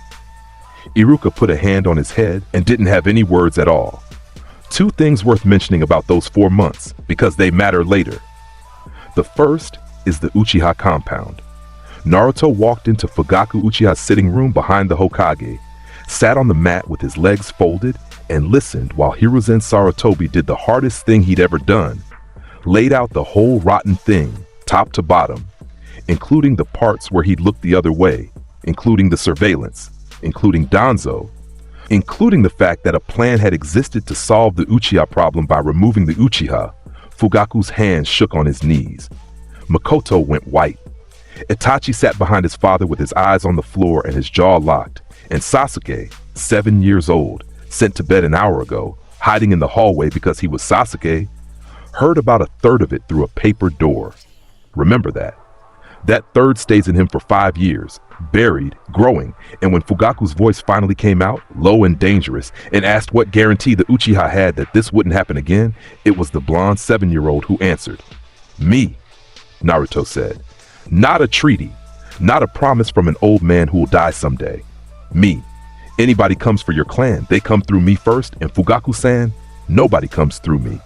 Iruka put a hand on his head and didn't have any words at all. 2 things worth mentioning about those 4 months, because they matter later. The first is the Uchiha compound. Naruto walked into Fugaku Uchiha's sitting room behind the Hokage, sat on the mat with his legs folded, and listened while Hiruzen Sarutobi did the hardest thing he'd ever done, laid out the whole rotten thing, top to bottom, including the parts where he'd looked the other way, including the surveillance, including Danzo, including the fact that a plan had existed to solve the Uchiha problem by removing the Uchiha. Fugaku's hands shook on his knees. Makoto went white. Itachi sat behind his father with his eyes on the floor and his jaw locked, and Sasuke, 7 years old, sent to bed an hour ago, hiding in the hallway because he was Sasuke, heard about a third of it through a paper door. Remember that. That third stays in him for 5 years, buried, growing, and when Fugaku's voice finally came out, low and dangerous, and asked what guarantee the Uchiha had that this wouldn't happen again, it was the blonde 7-year-old who answered. Me, Naruto said. Not a treaty, not a promise from an old man who will die someday. Me. Anybody comes for your clan, they come through me first, and Fugaku-san, nobody comes through me.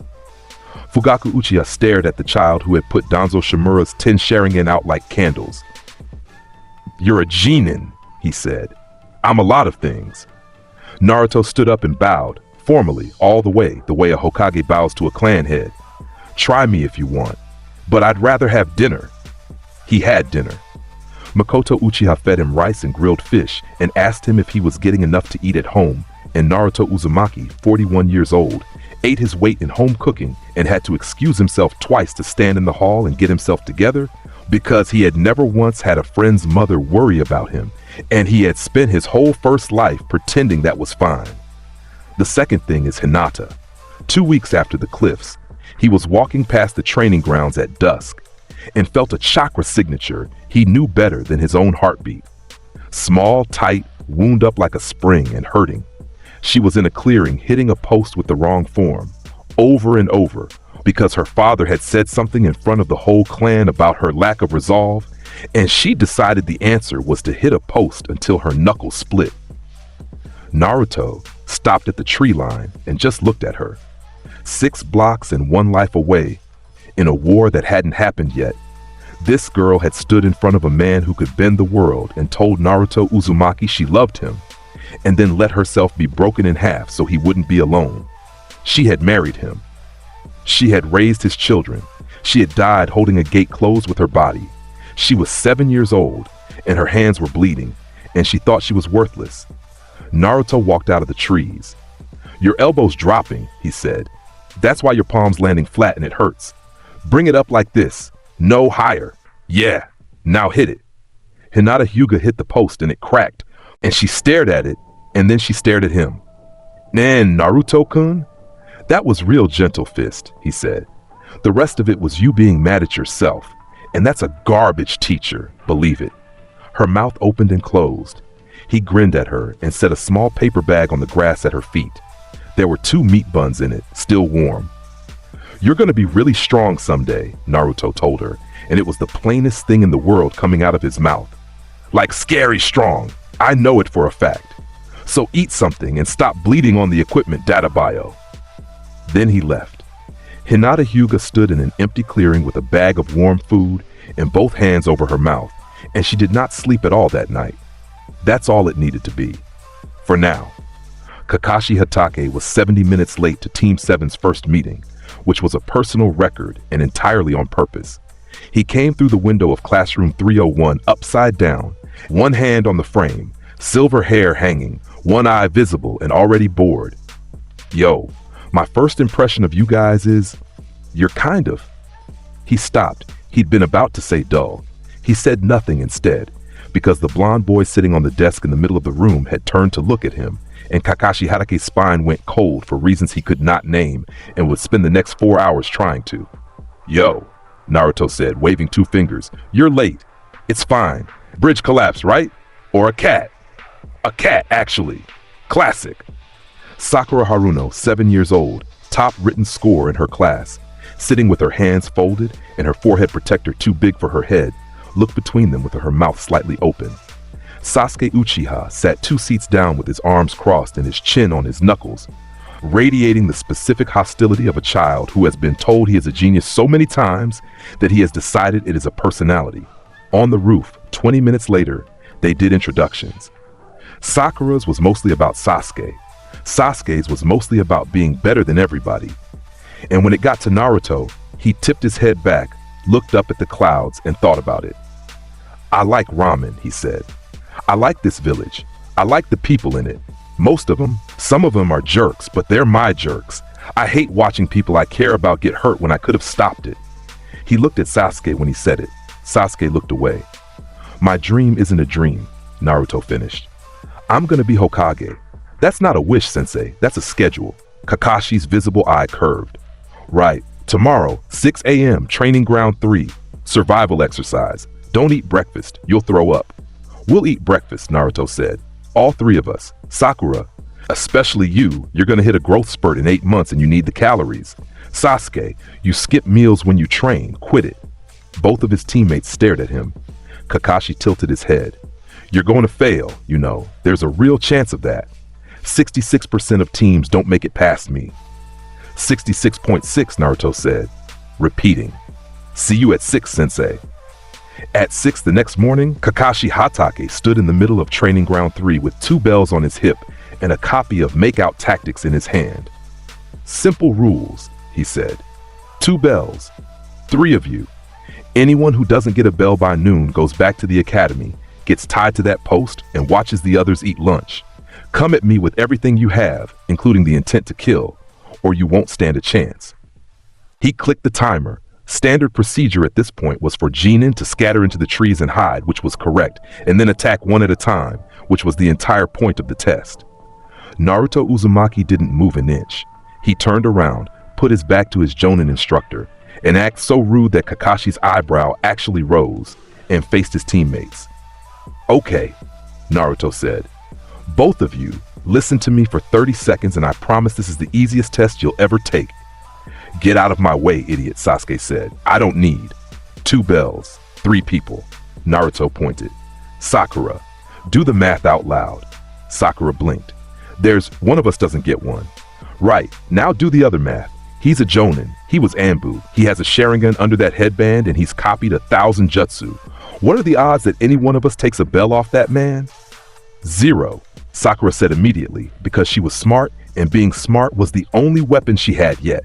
Fugaku Uchiha stared at the child who had put Danzo Shimura's 10 Sharingan out like candles. You're a genin, he said. I'm a lot of things. Naruto stood up and bowed, formally, all the way a Hokage bows to a clan head. Try me if you want, but I'd rather have dinner. He had dinner. Makoto Uchiha fed him rice and grilled fish and asked him if he was getting enough to eat at home, and Naruto Uzumaki, 41 years old, ate his weight in home cooking and had to excuse himself twice to stand in the hall and get himself together because he had never once had a friend's mother worry about him, and he had spent his whole first life pretending that was fine. The second thing is Hinata. 2 weeks after the cliffs, he was walking past the training grounds at dusk and felt a chakra signature he knew better than his own heartbeat. Small, tight, wound up like a spring and hurting. She was in a clearing hitting a post with the wrong form, over and over, because her father had said something in front of the whole clan about her lack of resolve, and she decided the answer was to hit a post until her knuckles split. Naruto stopped at the tree line and just looked at her. 6 blocks and 1 life away, in a war that hadn't happened yet, this girl had stood in front of a man who could bend the world and told Naruto Uzumaki she loved him, and then let herself be broken in half so he wouldn't be alone. She had married him. She had raised his children. She had died holding a gate closed with her body. She was 7 years old, and her hands were bleeding, and she thought she was worthless. Naruto walked out of the trees. Your elbow's dropping, he said. That's why your palm's landing flat and it hurts. Bring it up like this. No, higher. Yeah, now hit it. Hinata Hyuga hit the post and it cracked, and she stared at it, and then she stared at him. And Naruto-kun? That was real gentle fist, he said. The rest of it was you being mad at yourself, and that's a garbage teacher, believe it. Her mouth opened and closed. He grinned at her and set a small paper bag on the grass at her feet. There were 2 meat buns in it, still warm. You're gonna be really strong someday, Naruto told her, and it was the plainest thing in the world coming out of his mouth. Like scary strong, I know it for a fact. So eat something and stop bleeding on the equipment data bio. Then he left. Hinata Hyuga stood in an empty clearing with a bag of warm food and both hands over her mouth, and she did not sleep at all that night. That's all it needed to be. For now. Kakashi Hatake was 70 minutes late to Team 7's first meeting, which was a personal record and entirely on purpose. He came through the window of classroom 301 upside down, one hand on the frame, silver hair hanging, one eye visible and already bored. Yo, my first impression of you guys is, you're kind of. He stopped. He'd been about to say dull. He said nothing instead, because the blonde boy sitting on the desk in the middle of the room had turned to look at him, and Kakashi Hatake's spine went cold for reasons he could not name and would spend the next 4 hours trying to. Yo, Naruto said, waving 2 fingers. You're late. It's fine. Bridge collapsed, right? Or a cat. A cat, actually. Classic. Sakura Haruno, 7 years old, top written score in her class, sitting with her hands folded and her forehead protector too big for her head, looked between them with her mouth slightly open. Sasuke Uchiha sat 2 seats down with his arms crossed and his chin on his knuckles, radiating the specific hostility of a child who has been told he is a genius so many times that he has decided it is a personality. On the roof, 20 minutes later, they did introductions. Sakura's was mostly about Sasuke. Sasuke's was mostly about being better than everybody. And when it got to Naruto, he tipped his head back, looked up at the clouds, and thought about it. I like ramen, he said. I like this village. I like the people in it. Most of them. Some of them are jerks, but they're my jerks. I hate watching people I care about get hurt when I could have stopped it. He looked at Sasuke when he said it. Sasuke looked away. My dream isn't a dream, Naruto finished. I'm gonna be Hokage. That's not a wish, sensei. That's a schedule. Kakashi's visible eye curved. Right. Tomorrow, 6 a.m., training ground 3. Survival exercise. Don't eat breakfast, you'll throw up. We'll eat breakfast, Naruto said. All three of us. Sakura, especially you, you're gonna hit a growth spurt in 8 months and you need the calories. Sasuke, you skip meals when you train, quit it. Both of his teammates stared at him. Kakashi tilted his head. You're going to fail, you know. There's a real chance of that. 66% of teams don't make it past me. 66.6, Naruto said, repeating. See you at 6, Sensei. At 6 the next morning, Kakashi Hatake stood in the middle of Training Ground 3 with 2 bells on his hip and a copy of Make-Out Tactics in his hand. Simple rules, he said. 2 bells. 3 of you. Anyone who doesn't get a bell by noon goes back to the academy, gets tied to that post, and watches the others eat lunch. Come at me with everything you have, including the intent to kill, or you won't stand a chance. He clicked the timer. Standard procedure at this point was for Genin to scatter into the trees and hide, which was correct, and then attack one at a time, which was the entire point of the test. Naruto Uzumaki didn't move an inch. He turned around, put his back to his Jonin instructor, and acted so rude that Kakashi's eyebrow actually rose, and faced his teammates. Okay, Naruto said. Both of you, listen to me for 30 seconds and I promise this is the easiest test you'll ever take. Get out of my way, idiot, Sasuke said. I don't need. 2 bells, 3 people. Naruto pointed. Sakura, do the math out loud. Sakura blinked. There's one of us doesn't get one. Right, now do the other math. He's a Jonin. He was Anbu. He has a Sharingan under that headband and he's copied 1,000 jutsu. What are the odds that any one of us takes a bell off that man? 0, Sakura said immediately, because she was smart and being smart was the only weapon she had yet.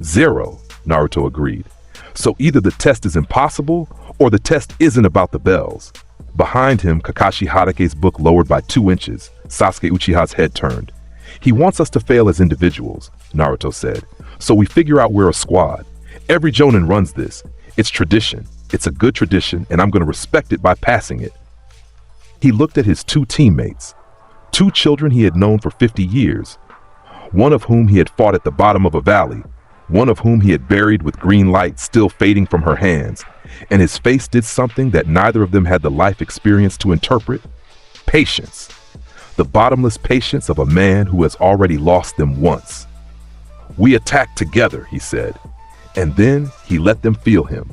0, Naruto agreed. So either the test is impossible or the test isn't about the bells. Behind him, Kakashi Hatake's book lowered by 2 inches. Sasuke Uchiha's head turned. He wants us to fail as individuals, Naruto said. So we figure out we're a squad. Every Jonin runs this. It's tradition. It's a good tradition and I'm going to respect it by passing it. He looked at his 2 teammates. 2 children he had known for 50 years. One of whom he had fought at the bottom of a valley. One of whom he had buried with green light still fading from her hands. And his face did something that neither of them had the life experience to interpret. Patience. The bottomless patience of a man who has already lost them once. We attacked together, he said. And then he let them feel him.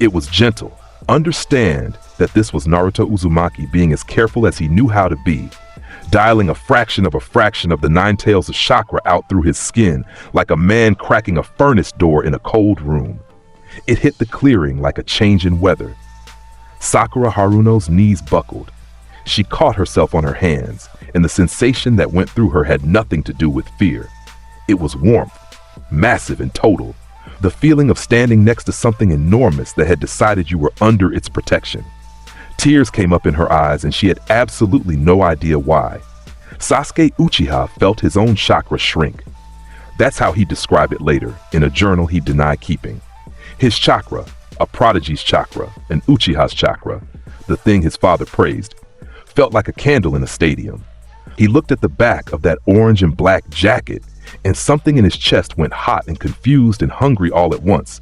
It was gentle. Understand that this was Naruto Uzumaki being as careful as he knew how to be, dialing a fraction of the 9 tails of chakra out through his skin like a man cracking a furnace door in a cold room. It hit the clearing like a change in weather. Sakura Haruno's knees buckled. She caught herself on her hands, and the sensation that went through her had nothing to do with fear. It was warmth, massive and total. The feeling of standing next to something enormous that had decided you were under its protection. Tears came up in her eyes and she had absolutely no idea why. Sasuke Uchiha felt his own chakra shrink. That's how he'd describe it later, in a journal he'd deny keeping. His chakra, a prodigy's chakra, an Uchiha's chakra, the thing his father praised, felt like a candle in a stadium. He looked at the back of that orange and black jacket and something in his chest went hot and confused and hungry all at once.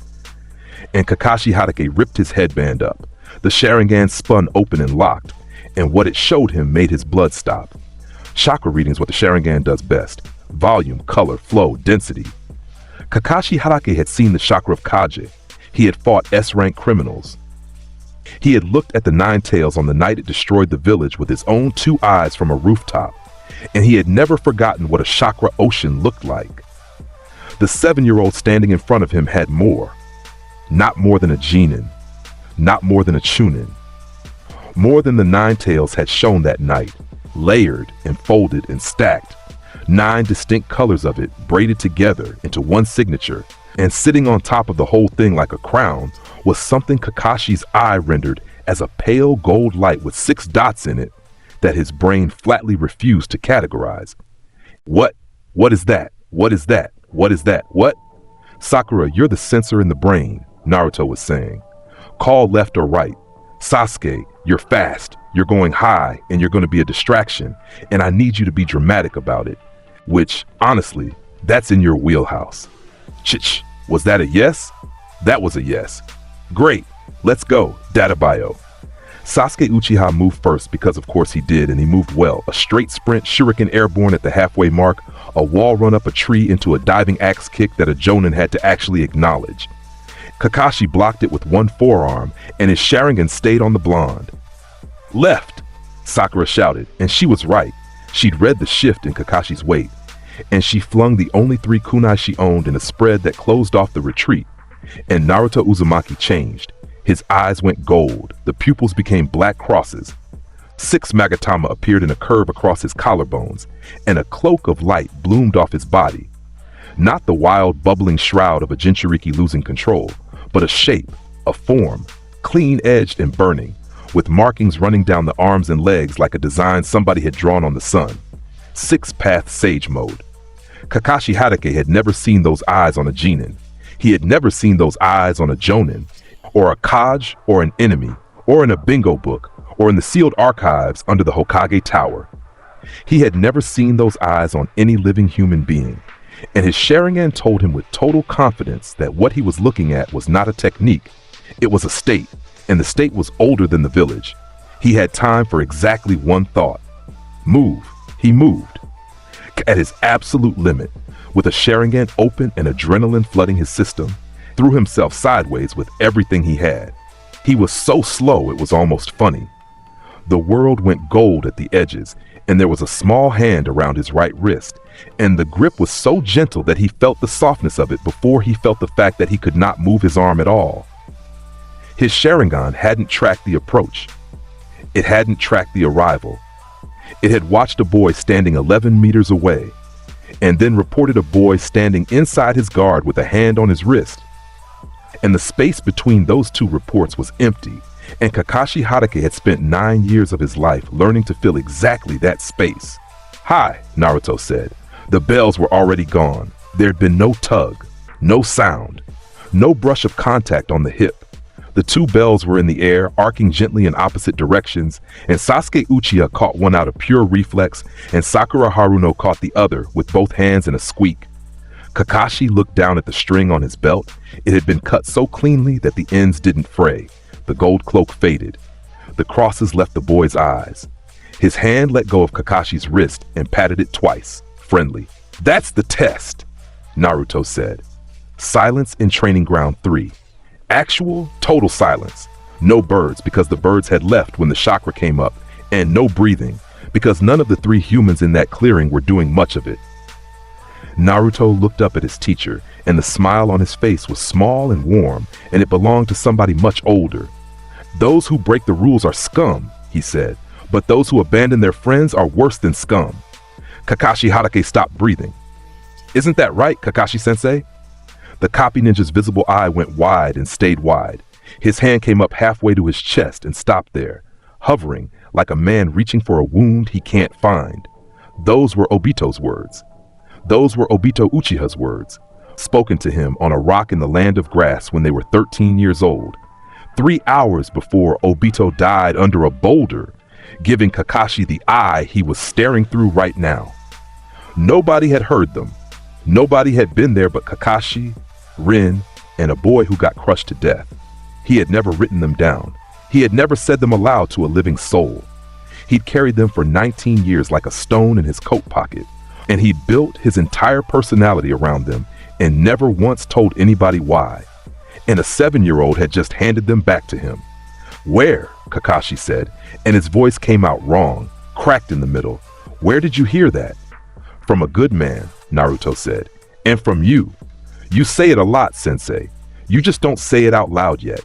And Kakashi Hatake ripped his headband up. The Sharingan spun open and locked, and what it showed him made his blood stop. Chakra reading is what the Sharingan does best. Volume, color, flow, density. Kakashi Hatake had seen the chakra of Kage. He had fought S-rank criminals. He had looked at the 9 tails on the night it destroyed the village with his own 2 eyes from a rooftop. And he had never forgotten what a chakra ocean looked like. The 7-year-old standing in front of him had more. Not more than a Genin. Not more than a Chunin. More than the 9 tails had shown that night, layered and folded and stacked. 9 distinct colors of it braided together into one signature, and sitting on top of the whole thing like a crown was something Kakashi's eye rendered as a pale gold light with 6 dots in it that his brain flatly refused to categorize. What? What is that? What is that? What is that? What? Sakura, you're the sensor in the brain, Naruto was saying. Call left or right. Sasuke, you're fast, you're going high, and you're going to be a distraction, and I need you to be dramatic about it. Which, honestly, that's in your wheelhouse. Chich, was that a yes? That was a yes. Great, Let's go, data bio. Sasuke Uchiha moved first because of course he did, and he moved well. A straight sprint, shuriken airborne at the halfway mark, a wall run up a tree into a diving axe kick that a jonin had to actually acknowledge. Kakashi blocked it with one forearm, and his Sharingan stayed on the blonde. Left, Sakura shouted, and she was right. She'd read the shift in Kakashi's weight, and she flung the only 3 kunai she owned in a spread that closed off the retreat. And Naruto Uzumaki changed. His eyes went gold, the pupils became black crosses. 6 Magatama appeared in a curve across his collarbones, and a cloak of light bloomed off his body. Not the wild, bubbling shroud of a Jinchuriki losing control, but a shape, a form, clean-edged and burning, with markings running down the arms and legs like a design somebody had drawn on the sun. 6-path Sage Mode. Kakashi Hatake had never seen those eyes on a genin. He had never seen those eyes on a jonin, or a Kaj, or an enemy, or in a bingo book, or in the sealed archives under the Hokage Tower. He had never seen those eyes on any living human being, and his Sharingan told him with total confidence that what he was looking at was not a technique, it was a state, and the state was older than the village. He had time for exactly one thought. Move. He moved. At his absolute limit, with a Sharingan open and adrenaline flooding his system, threw himself sideways with everything he had. He was so slow it was almost funny. The world went gold at the edges, and there was a small hand around his right wrist, and the grip was so gentle that he felt the softness of it before he felt the fact that he could not move his arm at all. His Sharingan hadn't tracked the approach. It hadn't tracked the arrival. It had watched a boy standing 11 meters away, and then reported a boy standing inside his guard with a hand on his wrist. And the space between those 2 reports was empty, and Kakashi Hatake had spent 9 years of his life learning to fill exactly that space. "Hi," Naruto said. The bells were already gone. There had been no tug, no sound, no brush of contact on the hip. The 2 bells were in the air, arcing gently in opposite directions, and Sasuke Uchiha caught one out of pure reflex, and Sakura Haruno caught the other with both hands in a squeak. Kakashi looked down at the string on his belt. It had been cut so cleanly that the ends didn't fray. The gold cloak faded. The crosses left the boy's eyes. His hand let go of Kakashi's wrist and patted it twice, friendly. "That's the test," Naruto said. Silence in Training Ground 3. Actual, total silence. No birds because the birds had left when the chakra came up, and no breathing because none of the 3 humans in that clearing were doing much of it. Naruto looked up at his teacher, and the smile on his face was small and warm, and it belonged to somebody much older. "Those who break the rules are scum," he said, "but those who abandon their friends are worse than scum." Kakashi Hatake stopped breathing. "Isn't that right, Kakashi-sensei?" The copy ninja's visible eye went wide and stayed wide. His hand came up halfway to his chest and stopped there, hovering like a man reaching for a wound he can't find. Those were Obito's words. Those were Obito Uchiha's words, spoken to him on a rock in the land of grass when they were 13 years old, 3 hours before Obito died under a boulder, giving Kakashi the eye he was staring through right now. Nobody had heard them. Nobody had been there but Kakashi, Rin, and a boy who got crushed to death. He had never written them down. He had never said them aloud to a living soul. He'd carried them for 19 years like a stone in his coat pocket, and he'd built his entire personality around them and never once told anybody why. And a 7-year-old had just handed them back to him. "Where?" Kakashi said, and his voice came out wrong, cracked in the middle. "Where did you hear that?" "From a good man," Naruto said. "And from you. You say it a lot, sensei. You just don't say it out loud yet."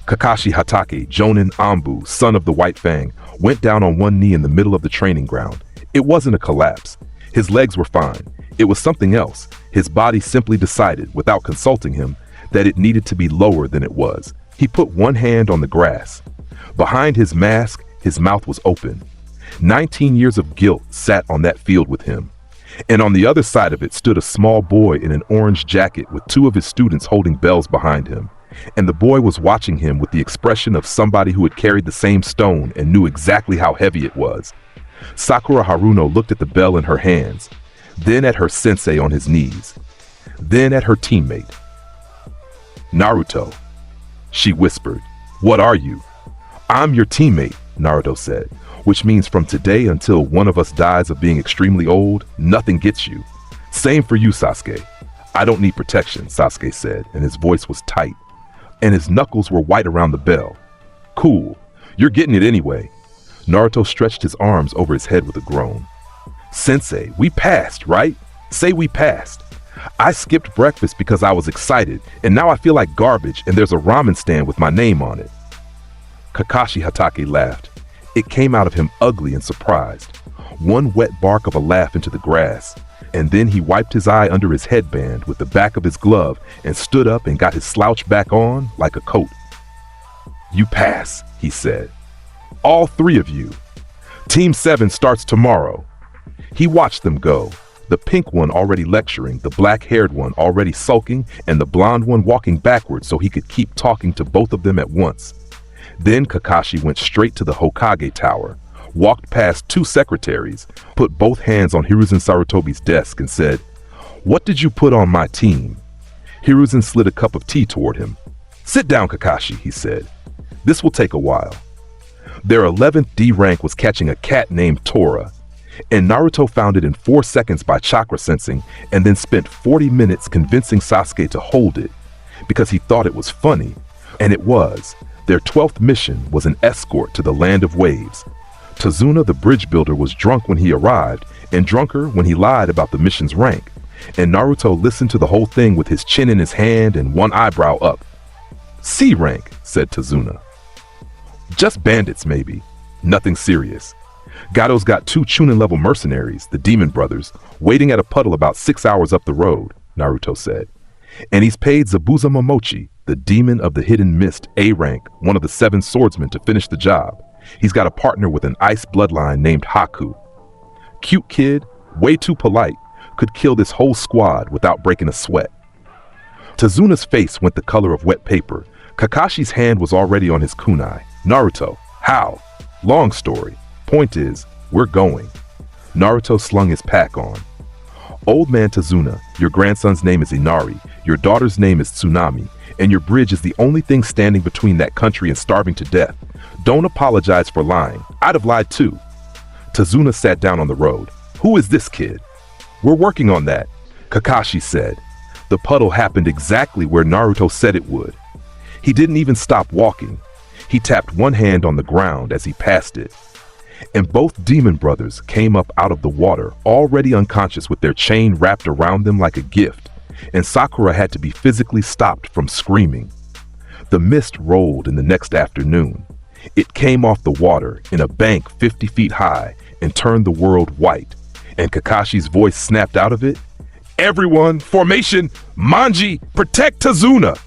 Kakashi Hatake, Jonin Anbu, son of the White Fang, went down on one knee in the middle of the training ground. It wasn't a collapse. His legs were fine. It was something else. His body simply decided, without consulting him, that it needed to be lower than it was. He put one hand on the grass. Behind his mask, his mouth was open. 19 years of guilt sat on that field with him. And on the other side of it stood a small boy in an orange jacket with 2 of his students holding bells behind him. And the boy was watching him with the expression of somebody who had carried the same stone and knew exactly how heavy it was. Sakura Haruno looked at the bell in her hands, then at her sensei on his knees, then at her teammate. "Naruto." She whispered. What are you? I'm your teammate, Naruto said, which means from today until one of us dies of being extremely old, nothing gets you. Same for you, Sasuke. I don't need protection, Sasuke said, and his voice was tight, and his knuckles were white around the bell. Cool. You're getting it anyway. Naruto stretched his arms over his head with a groan. Sensei, we passed, right? Say we passed. I skipped breakfast because I was excited, and now I feel like garbage and there's a ramen stand with my name on it. Kakashi Hatake laughed. It came out of him ugly and surprised. One wet bark of a laugh into the grass, and then he wiped his eye under his headband with the back of his glove and stood up and got his slouch back on like a coat. You pass, he said. All three of you. Team 7 starts tomorrow. He watched them go. The pink one already lecturing, the black-haired one already sulking, and the blonde one walking backwards so he could keep talking to both of them at once. Then Kakashi went straight to the Hokage Tower, walked past two secretaries, put both hands on Hiruzen Sarutobi's desk and said, What did you put on my team? Hiruzen slid a cup of tea toward him. Sit down, Kakashi, he said. This will take a while. Their 11th D rank was catching a cat named Tora, and Naruto found it in 4 seconds by chakra sensing and then spent 40 minutes convincing Sasuke to hold it because he thought it was funny, and it was. Their 12th mission was an escort to the Land of Waves. Tazuna the bridge builder was drunk when he arrived and drunker when he lied about the mission's rank, and Naruto listened to the whole thing with his chin in his hand and one eyebrow up. C rank, said Tazuna. Just bandits maybe. Nothing serious. Gato's got 2 Chunin-level mercenaries, the Demon Brothers, waiting at a puddle about 6 hours up the road, Naruto said. And he's paid Zabuza Momochi, the Demon of the Hidden Mist A rank, one of the 7 swordsmen, to finish the job. He's got a partner with an ice bloodline named Haku. Cute kid, way too polite, could kill this whole squad without breaking a sweat. Tazuna's face went the color of wet paper. Kakashi's hand was already on his kunai. Naruto, how? Long story. Point is, we're going. Naruto slung his pack on. Old man Tazuna, your grandson's name is Inari, your daughter's name is Tsunami, and your bridge is the only thing standing between that country and starving to death. Don't apologize for lying. I'd have lied too. Tazuna sat down on the road. Who is this kid? We're working on that, Kakashi said. The puddle happened exactly where Naruto said it would. He didn't even stop walking. He tapped one hand on the ground as he passed it. And both Demon Brothers came up out of the water, already unconscious with their chain wrapped around them like a gift, and Sakura had to be physically stopped from screaming. The mist rolled in the next afternoon. It came off the water in a bank 50 feet high and turned the world white, and Kakashi's voice snapped out of it. Everyone, formation, Manji, protect Tazuna!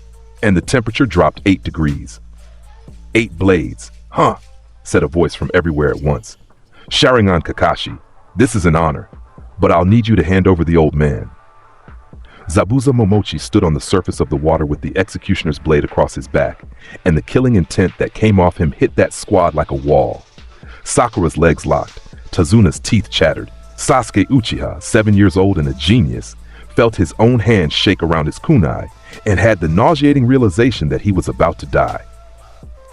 And the temperature dropped 8 degrees. 8 blades, huh? Said a voice from everywhere at once. Sharingan Kakashi, this is an honor, but I'll need you to hand over the old man. Zabuza Momochi stood on the surface of the water with the executioner's blade across his back, and the killing intent that came off him hit that squad like a wall. Sakura's legs locked, Tazuna's teeth chattered. Sasuke Uchiha, 7 years old and a genius, felt his own hand shake around his kunai and had the nauseating realization that he was about to die.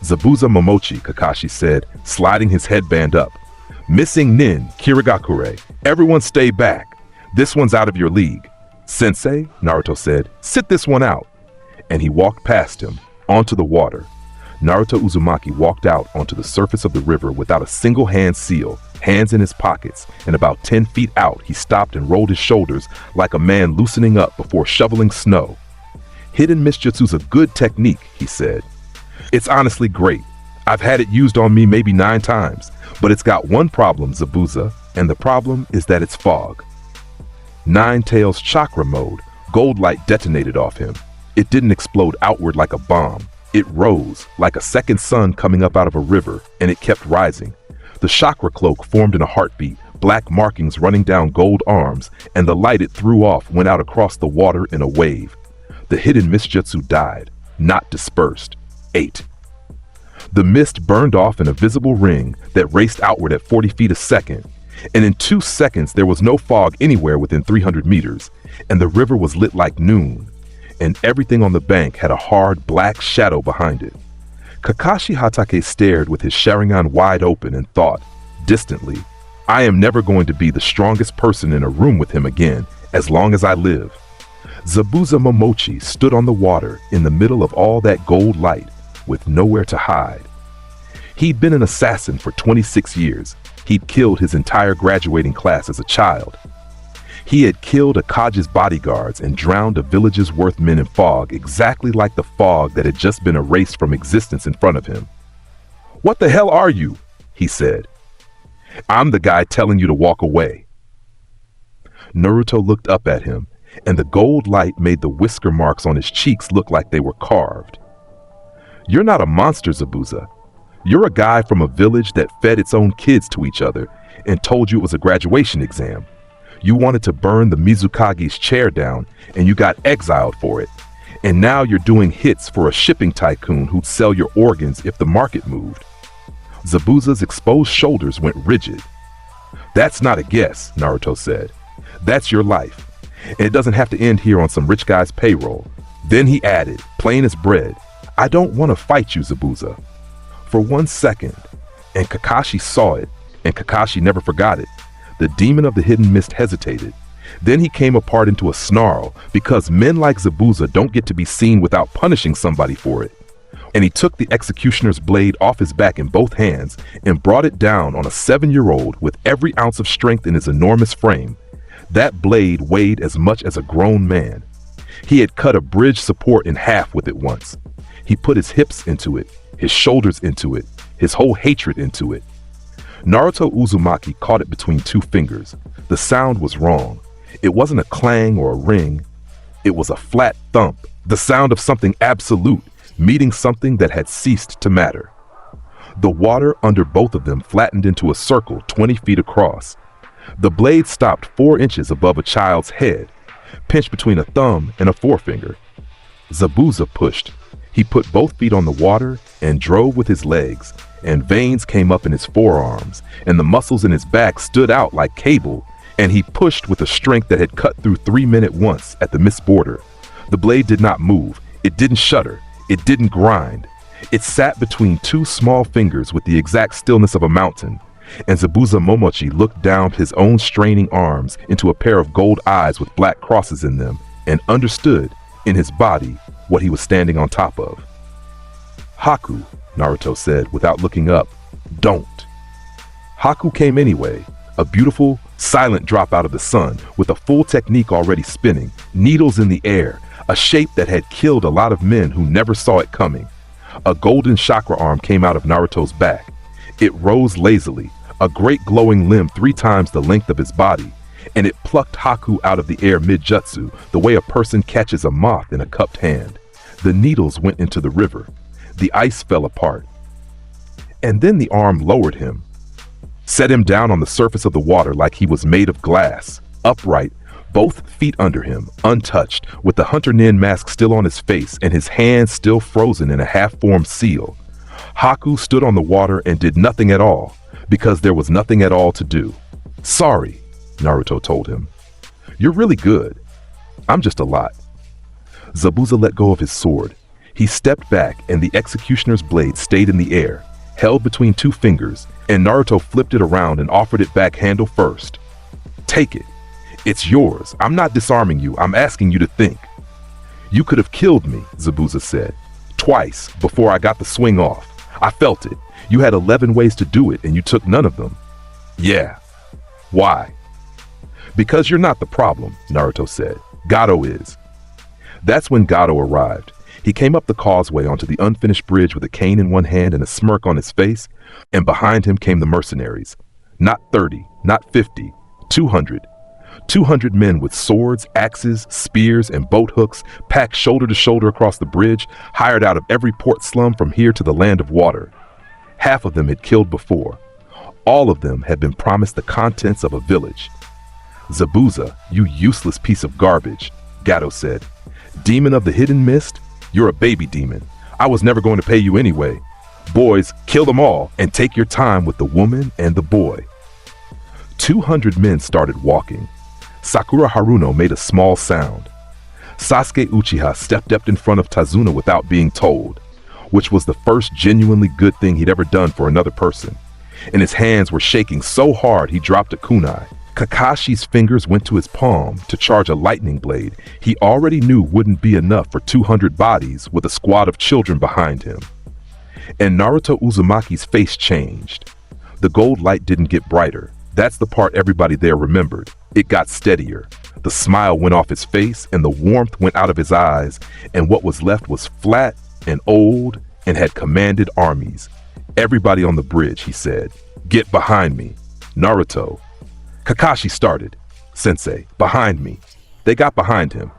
Zabuza Momochi, Kakashi said, sliding his headband up. Missing Nin, Kirigakure, everyone stay back. This one's out of your league. Sensei, Naruto said, sit this one out. And he walked past him, onto the water. Naruto Uzumaki walked out onto the surface of the river without a single hand seal, hands in his pockets, and about 10 feet out he stopped and rolled his shoulders like a man loosening up before shoveling snow. Hidden Mishjutsu's a good technique, he said. It's honestly great. I've had it used on me maybe 9 times, but it's got one problem, Zabuza, and the problem is that it's fog. Nine Tails chakra mode, gold light detonated off him. It didn't explode outward like a bomb. It rose like a second sun coming up out of a river, and it kept rising. The chakra cloak formed in a heartbeat, black markings running down gold arms, and the light it threw off went out across the water in a wave. The hidden Mishjutsu died, not dispersed. 8. The mist burned off in a visible ring that raced outward at 40 feet a second, and in 2 seconds there was no fog anywhere within 300 meters, and the river was lit like noon. and everything on the bank had a hard black shadow behind it. Kakashi Hatake stared with his Sharingan wide open and thought, distantly, I am never going to be the strongest person in a room with him again, as long as I live. Zabuza Momochi stood on the water in the middle of all that gold light, with nowhere to hide. He'd been an assassin for 26 years. He'd killed his entire graduating class as a child. He had killed Akage's bodyguards and drowned a village's worth men in fog exactly like the fog that had just been erased from existence in front of him. "What the hell are you?" he said. "I'm the guy telling you to walk away." Naruto looked up at him, and the gold light made the whisker marks on his cheeks look like they were carved. "You're not a monster, Zabuza. You're a guy from a village that fed its own kids to each other and told you it was a graduation exam. You wanted to burn the Mizukage's chair down, and you got exiled for it. And now you're doing hits for a shipping tycoon who'd sell your organs if the market moved." Zabuza's exposed shoulders went rigid. "That's not a guess," Naruto said. "That's your life. And it doesn't have to end here on some rich guy's payroll." Then he added, plain as bread, "I don't want to fight you, Zabuza." For 1 second, and Kakashi saw it, and Kakashi never forgot it, the demon of the hidden mist hesitated. Then he came apart into a snarl, because men like Zabuza don't get to be seen without punishing somebody for it. And he took the executioner's blade off his back in both hands and brought it down on a 7-year-old with every ounce of strength in his enormous frame. That blade weighed as much as a grown man. He had cut a bridge support in half with it once. He put his hips into it, his shoulders into it, his whole hatred into it. Naruto Uzumaki caught it between 2 fingers. The sound was wrong. It wasn't a clang or a ring. It was a flat thump, the sound of something absolute, meeting something that had ceased to matter. The water under both of them flattened into a circle 20 feet across. The blade stopped 4 inches above a child's head, pinched between a thumb and a forefinger. Zabuza pushed. He put both feet on the water and drove with his legs, and veins came up in his forearms, and the muscles in his back stood out like cable, and he pushed with a strength that had cut through 3 men at once at the mist border. The blade did not move. It didn't shudder. It didn't grind. It sat between 2 small fingers with the exact stillness of a mountain, and Zabuza Momochi looked down his own straining arms into a pair of gold eyes with black crosses in them, and understood, in his body, what he was standing on top of. "Haku," Naruto said without looking up. "Don't." Haku came anyway, a beautiful, silent drop out of the sun with a full technique already spinning, needles in the air, a shape that had killed a lot of men who never saw it coming. A golden chakra arm came out of Naruto's back. It rose lazily, a great glowing limb 3 times the length of his body, and it plucked Haku out of the air mid-jutsu, the way a person catches a moth in a cupped hand. The needles went into the river. The ice fell apart. And then the arm lowered him, set him down on the surface of the water like he was made of glass, upright, both feet under him, untouched, with the Hunter Nin mask still on his face and his hands still frozen in a half-formed seal. Haku stood on the water and did nothing at all, because there was nothing at all to do. "Sorry," Naruto told him. "You're really good. I'm just a lot." Zabuza let go of his sword. He stepped back, and the executioner's blade stayed in the air, held between 2 fingers, and Naruto flipped it around and offered it back handle first. "Take it. It's yours. I'm not disarming you. I'm asking you to think." "You could have killed me," Zabuza said. "Twice, before I got the swing off. I felt it. You had 11 ways to do it, and you took none of them." "Yeah. Why?" "Because you're not the problem," Naruto said. "Gato is." That's when Gato arrived. He came up the causeway onto the unfinished bridge with a cane in one hand and a smirk on his face, and behind him came the mercenaries. Not 30, not 50, 200. 200 men with swords, axes, spears, and boat hooks packed shoulder to shoulder across the bridge, hired out of every port slum from here to the land of water. Half of them had killed before. All of them had been promised the contents of a village. "Zabuza, you useless piece of garbage," Gato said. "Demon of the hidden mist? You're a baby demon. I was never going to pay you anyway. Boys, kill them all and take your time with the woman and the boy." 200 men started walking. Sakura Haruno made a small sound. Sasuke Uchiha stepped up in front of Tazuna without being told, which was the first genuinely good thing he'd ever done for another person, and his hands were shaking so hard he dropped a kunai. Kakashi's fingers went to his palm to charge a lightning blade he already knew wouldn't be enough for 200 bodies with a squad of children behind him. And Naruto Uzumaki's face changed. The gold light didn't get brighter. That's the part everybody there remembered. It got steadier. The smile went off his face and the warmth went out of his eyes, and what was left was flat and old and had commanded armies. "Everybody on the bridge," he said. "Get behind me." Naruto. Kakashi started. "Sensei, behind me." They got behind him.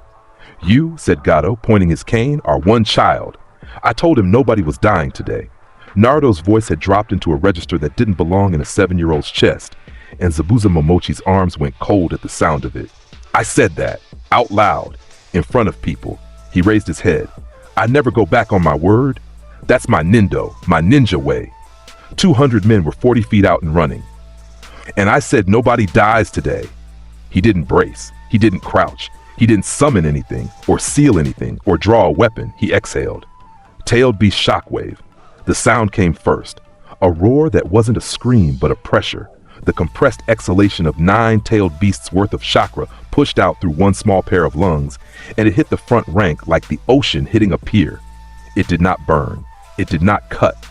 "You," said Gato, pointing his cane, "are one child. I told him nobody was dying today." Naruto's voice had dropped into a register that didn't belong in a 7-year-old's chest, and Zabuza Momochi's arms went cold at the sound of it. "I said that, out loud, in front of people." He raised his head. "I never go back on my word. That's my nindo, my ninja way." 200 men were 40 feet out and running. "And I said nobody dies today." He didn't brace. He didn't crouch. He didn't summon anything, or seal anything, or draw a weapon. He exhaled. Tailed beast shockwave. The sound came first. A roar that wasn't a scream, but a pressure. The compressed exhalation of 9-tailed beasts' worth of chakra pushed out through one small pair of lungs, and it hit the front rank like the ocean hitting a pier. It did not burn. It did not cut.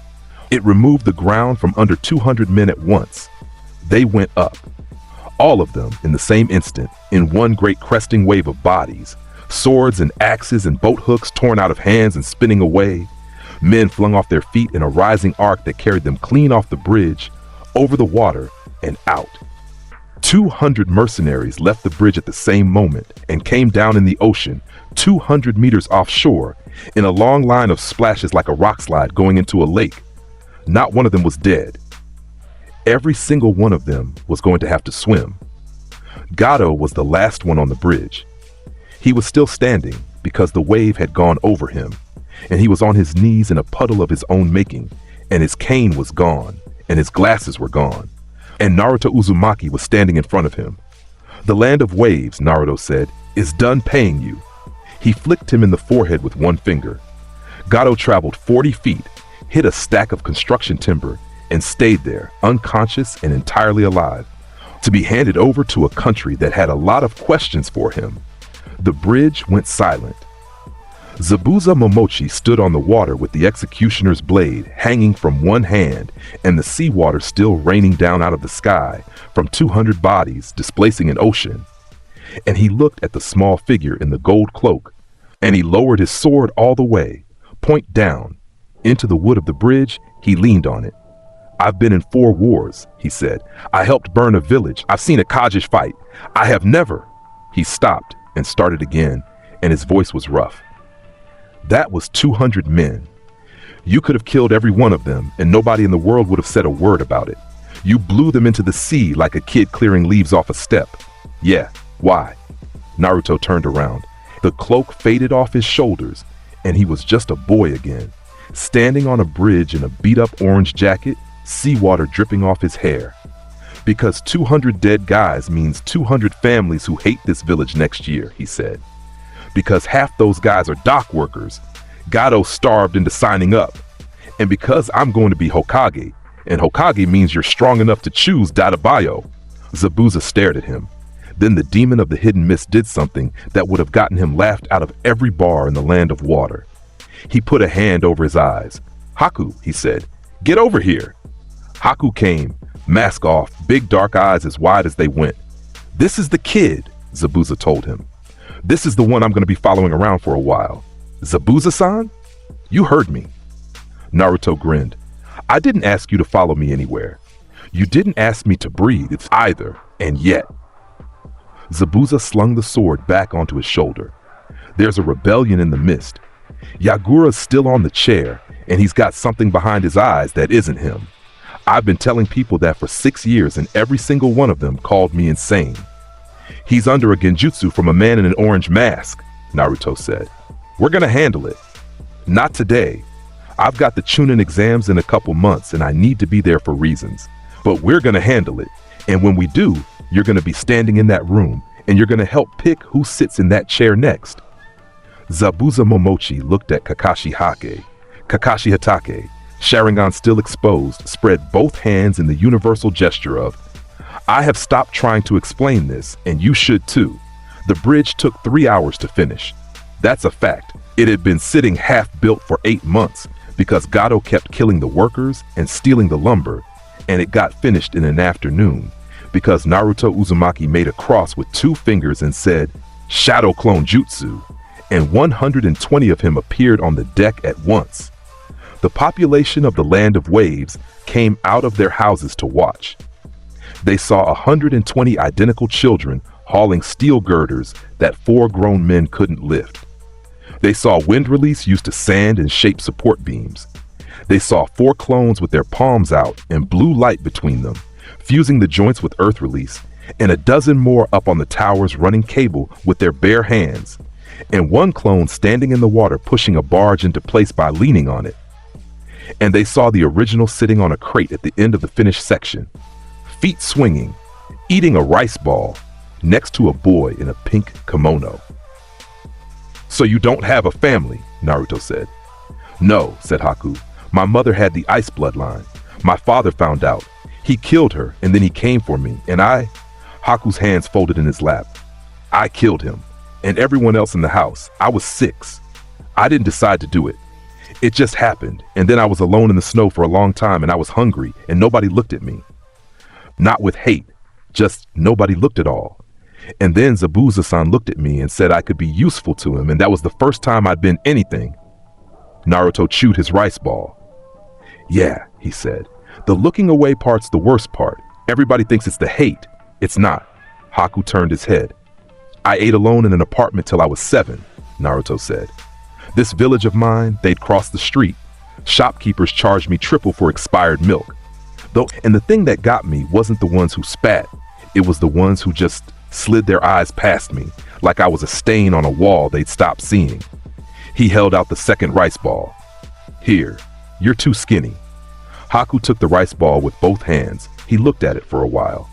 It removed the ground from under 200 men at once. They went up. All of them in the same instant, in one great cresting wave of bodies. Swords and axes and boat hooks torn out of hands and spinning away. Men flung off their feet in a rising arc that carried them clean off the bridge, over the water, and out. 200 mercenaries left the bridge at the same moment and came down in the ocean, 200 meters offshore, in a long line of splashes like a rock slide going into a lake. Not one of them was dead. Every single one of them was going to have to swim. Gato was the last one on the bridge. He was still standing because the wave had gone over him, and he was on his knees in a puddle of his own making, and his cane was gone, and his glasses were gone, and Naruto Uzumaki was standing in front of him. "The land of waves," Naruto said, "is done paying you." He flicked him in the forehead with one finger. Gato traveled 40 feet, hit a stack of construction timber, and stayed there, unconscious and entirely alive, to be handed over to a country that had a lot of questions for him. The bridge went silent. Zabuza Momochi stood on the water with the executioner's blade hanging from one hand and the seawater still raining down out of the sky from 200 bodies displacing an ocean. And he looked at the small figure in the gold cloak, and he lowered his sword all the way, point down. Into the wood of the bridge, he leaned on it. "I've been in 4 wars, he said. "I helped burn a village. I've seen a Kajish fight. I have never—" He stopped and started again, and his voice was rough. "That was 200 men. You could have killed every one of them, and nobody in the world would have said a word about it. You blew them into the sea like a kid clearing leaves off a step." "Yeah, why?" Naruto turned around. The cloak faded off his shoulders, and he was just a boy again, standing on a bridge in a beat-up orange jacket, seawater dripping off his hair. "Because 200 dead guys means 200 families who hate this village next year," he said. "Because half those guys are dock workers. Gato starved into signing up. And because I'm going to be Hokage, and Hokage means you're strong enough to choose Dadabayo." Zabuza stared at him. Then the demon of the hidden mist did something that would have gotten him laughed out of every bar in the land of water. He put a hand over his eyes. "Haku," he said, "get over here." Haku came, mask off, big dark eyes as wide as they went. "This is the kid," Zabuza told him. "This is the one I'm going to be following around for a while." "Zabuza-san? You heard me." Naruto grinned. "I didn't ask you to follow me anywhere. You didn't ask me to breathe either, and yet." Zabuza slung the sword back onto his shoulder. There's a rebellion in the mist. Yagura's still on the chair, and he's got something behind his eyes that isn't him. I've been telling people that for 6 years, and every single one of them called me insane. "He's under a genjutsu from a man in an orange mask," Naruto said. "We're gonna handle it." "Not today. I've got the Chunin exams in a couple months, and I need to be there for reasons. But we're gonna handle it, and when we do, you're gonna be standing in that room, and you're gonna help pick who sits in that chair next." Zabuza Momochi looked at Kakashi Hake. Kakashi Hatake, Sharingan still exposed, spread both hands in the universal gesture of, I have stopped trying to explain this, and you should too. The bridge took 3 hours to finish. That's a fact. It had been sitting half-built for 8 months because Gato kept killing the workers and stealing the lumber, and it got finished in an afternoon because Naruto Uzumaki made a cross with 2 fingers and said, Shadow Clone Jutsu, and 120 of him appeared on the deck at once. The population of the Land of Waves came out of their houses to watch. They saw 120 identical children hauling steel girders that 4 grown men couldn't lift. They saw wind release used to sand and shape support beams. They saw 4 clones with their palms out and blue light between them, fusing the joints with earth release, and a dozen more up on the towers running cable with their bare hands, and 1 clone standing in the water pushing a barge into place by leaning on it. And they saw the original sitting on a crate at the end of the finished section, feet swinging, eating a rice ball, next to a boy in a pink kimono. So you don't have a family, Naruto said. No, said Haku. My mother had the ice bloodline. My father found out. He killed her, and then he came for me, and Haku's hands folded in his lap. I killed him, and everyone else in the house. I was 6. I didn't decide to do it. It just happened, and then I was alone in the snow for a long time, and I was hungry, and nobody looked at me. Not with hate, just nobody looked at all. And then Zabuza-san looked at me and said I could be useful to him, and that was the first time I'd been anything. Naruto chewed his rice ball. Yeah, he said. The looking away part's the worst part. Everybody thinks it's the hate. It's not. Haku turned his head. I ate alone in an apartment till I was 7, Naruto said. This village of mine, they'd cross the street. Shopkeepers charged me triple for expired milk. And the thing that got me wasn't the ones who spat. It was the ones who just slid their eyes past me, like I was a stain on a wall they'd stopped seeing. He held out the second rice ball. Here, you're too skinny. Haku took the rice ball with both hands. He looked at it for a while.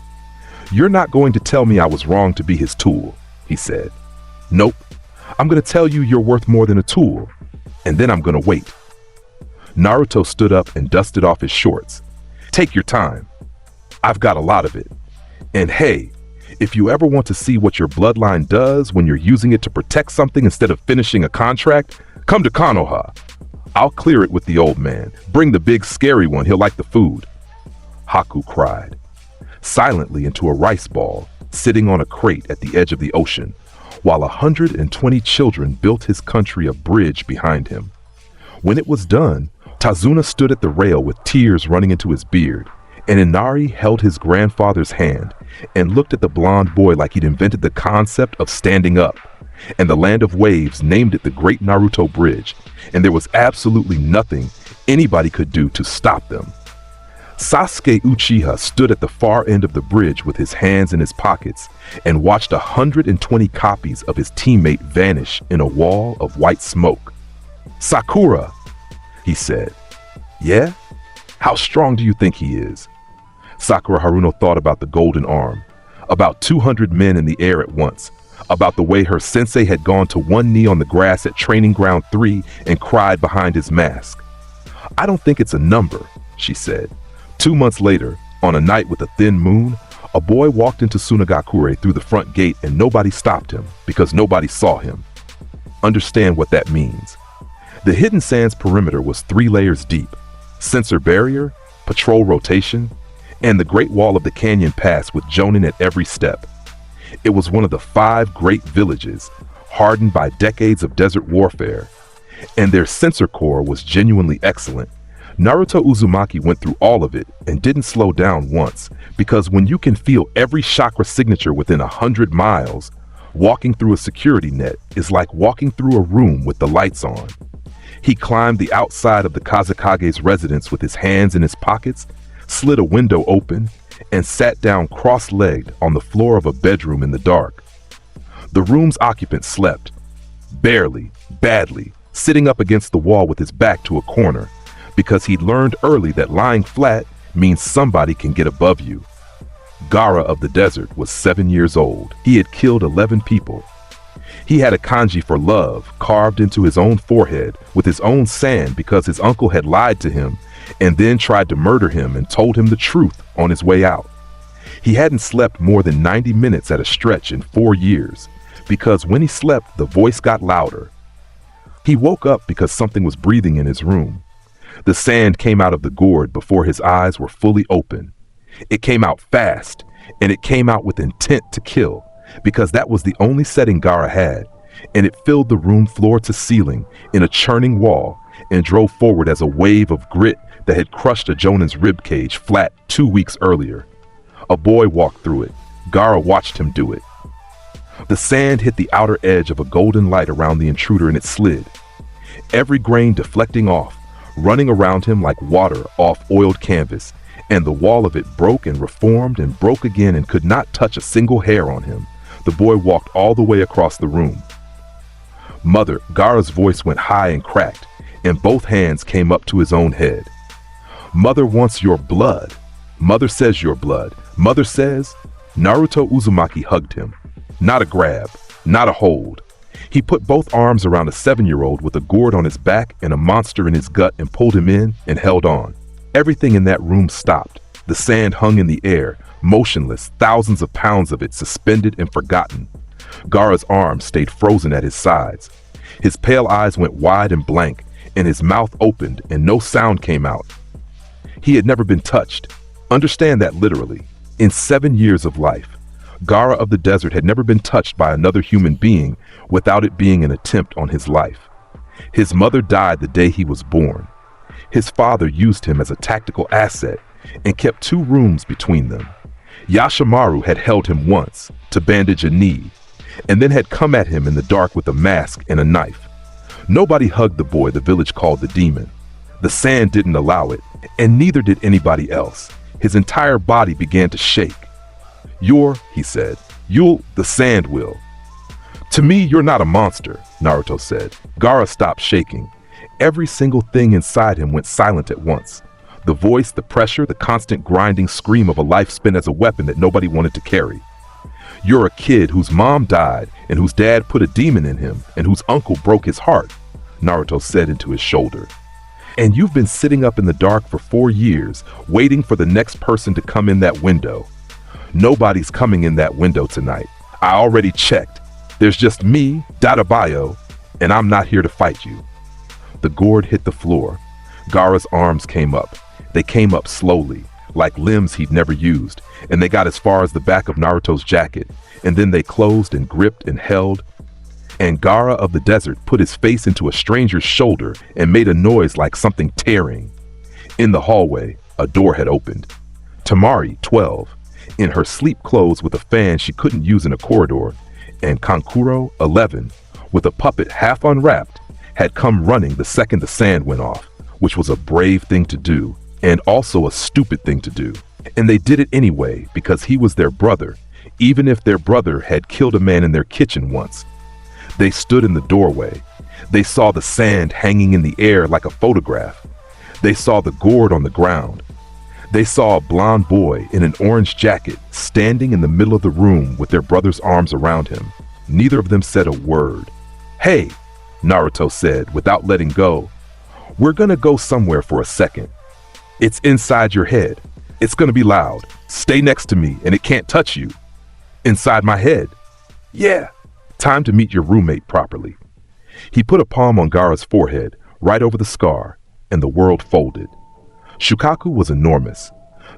You're not going to tell me I was wrong to be his tool, he said. Nope. I'm going to tell you you're worth more than a tool, and then I'm going to wait. Naruto stood up and dusted off his shorts. Take your time. I've got a lot of it. And hey, if you ever want to see what your bloodline does when you're using it to protect something instead of finishing a contract, come to Konoha. I'll clear it with the old man. Bring the big scary one, he'll like the food. Haku cried, silently into a rice ball, sitting on a crate at the edge of the ocean, while 120 children built his country a bridge behind him. When it was done, Tazuna stood at the rail with tears running into his beard, and Inari held his grandfather's hand and looked at the blonde boy like he'd invented the concept of standing up, and the Land of Waves named it the Great Naruto Bridge, and there was absolutely nothing anybody could do to stop them. Sasuke Uchiha stood at the far end of the bridge with his hands in his pockets and watched 120 copies of his teammate vanish in a wall of white smoke. Sakura, he said. Yeah? How strong do you think he is? Sakura Haruno thought about the golden arm, about 200 men in the air at once, about the way her sensei had gone to one knee on the grass at Training Ground 3 and cried behind his mask. I don't think it's a number, she said. 2 months later, on a night with a thin moon, a boy walked into Sunagakure through the front gate and nobody stopped him because nobody saw him. Understand what that means. The Hidden Sands perimeter was 3 layers deep: sensor barrier, patrol rotation, and the Great Wall of the Canyon Pass with Jonin at every step. It was one of the 5 great villages, hardened by decades of desert warfare, and their sensor core was genuinely excellent. Naruto Uzumaki went through all of it and didn't slow down once, because when you can feel every chakra signature within 100 miles, walking through a security net is like walking through a room with the lights on. He climbed the outside of the Kazekage's residence with his hands in his pockets, slid a window open, and sat down cross-legged on the floor of a bedroom in the dark. The room's occupant slept, barely, badly, sitting up against the wall with his back to a corner, because he'd learned early that lying flat means somebody can get above you. Gaara of the desert was 7 years old. He had killed 11 people. He had a kanji for love carved into his own forehead with his own sand because his uncle had lied to him and then tried to murder him and told him the truth on his way out. He hadn't slept more than 90 minutes at a stretch in 4 years because when he slept, the voice got louder. He woke up because something was breathing in his room. The sand came out of the gourd before his eyes were fully open. It came out fast, and it came out with intent to kill, because that was the only setting Gaara had, and it filled the room floor to ceiling in a churning wall and drove forward as a wave of grit that had crushed a Jonin's ribcage flat 2 weeks earlier. A boy walked through it. Gaara watched him do it. The sand hit the outer edge of a golden light around the intruder and it slid, every grain deflecting off, running around him like water off oiled canvas, and the wall of it broke and reformed and broke again and could not touch a single hair on him. The boy walked all the way across the room. Mother, Gaara's voice went high and cracked, and both hands came up to his own head. Mother wants your blood. Mother says your blood. Mother says... Naruto Uzumaki hugged him. Not a grab, not a hold. He put both arms around a 7-year-old with a gourd on his back and a monster in his gut and pulled him in and held on. Everything in that room stopped. The sand hung in the air, motionless, thousands of pounds of it suspended and forgotten. Gaara's arms stayed frozen at his sides. His pale eyes went wide and blank, and his mouth opened and no sound came out. He had never been touched. Understand that literally. In 7 years of life, Gaara of the desert had never been touched by another human being without it being an attempt on his life. His mother died the day he was born. His father used him as a tactical asset and kept 2 rooms between them. Yashimaru had held him once to bandage a knee, and then had come at him in the dark with a mask and a knife. Nobody hugged the boy the village called the demon. The sand didn't allow it, and neither did anybody else. His entire body began to shake. He said, the sand will. To me, you're not a monster, Naruto said. Gaara stopped shaking. Every single thing inside him went silent at once. The voice, the pressure, the constant grinding scream of a life spent as a weapon that nobody wanted to carry. You're a kid whose mom died and whose dad put a demon in him and whose uncle broke his heart, Naruto said into his shoulder. And you've been sitting up in the dark for 4 years, waiting for the next person to come in that window. Nobody's coming in that window tonight. I already checked. There's just me, Dadabayo, and I'm not here to fight you. The gourd hit the floor. Gaara's arms came up. They came up slowly, like limbs he'd never used, and they got as far as the back of Naruto's jacket, and then they closed and gripped and held. And Gaara of the desert put his face into a stranger's shoulder and made a noise like something tearing. In the hallway, a door had opened. Tamari, 12, in her sleep clothes with a fan she couldn't use in a corridor, and Kankuro, 11, with a puppet half unwrapped, had come running the second the sand went off, which was a brave thing to do, and also a stupid thing to do. And they did it anyway because he was their brother, even if their brother had killed a man in their kitchen once. They stood in the doorway. They saw the sand hanging in the air like a photograph. They saw the gourd on the ground. They saw a blond boy in an orange jacket standing in the middle of the room with their brother's arms around him. Neither of them said a word. Hey, Naruto said without letting go, we're gonna go somewhere for a second. It's inside your head. It's gonna be loud. Stay next to me and it can't touch you. Inside my head. Yeah. Time to meet your roommate properly. He put a palm on Gaara's forehead, right over the scar, and the world folded. Shukaku was enormous.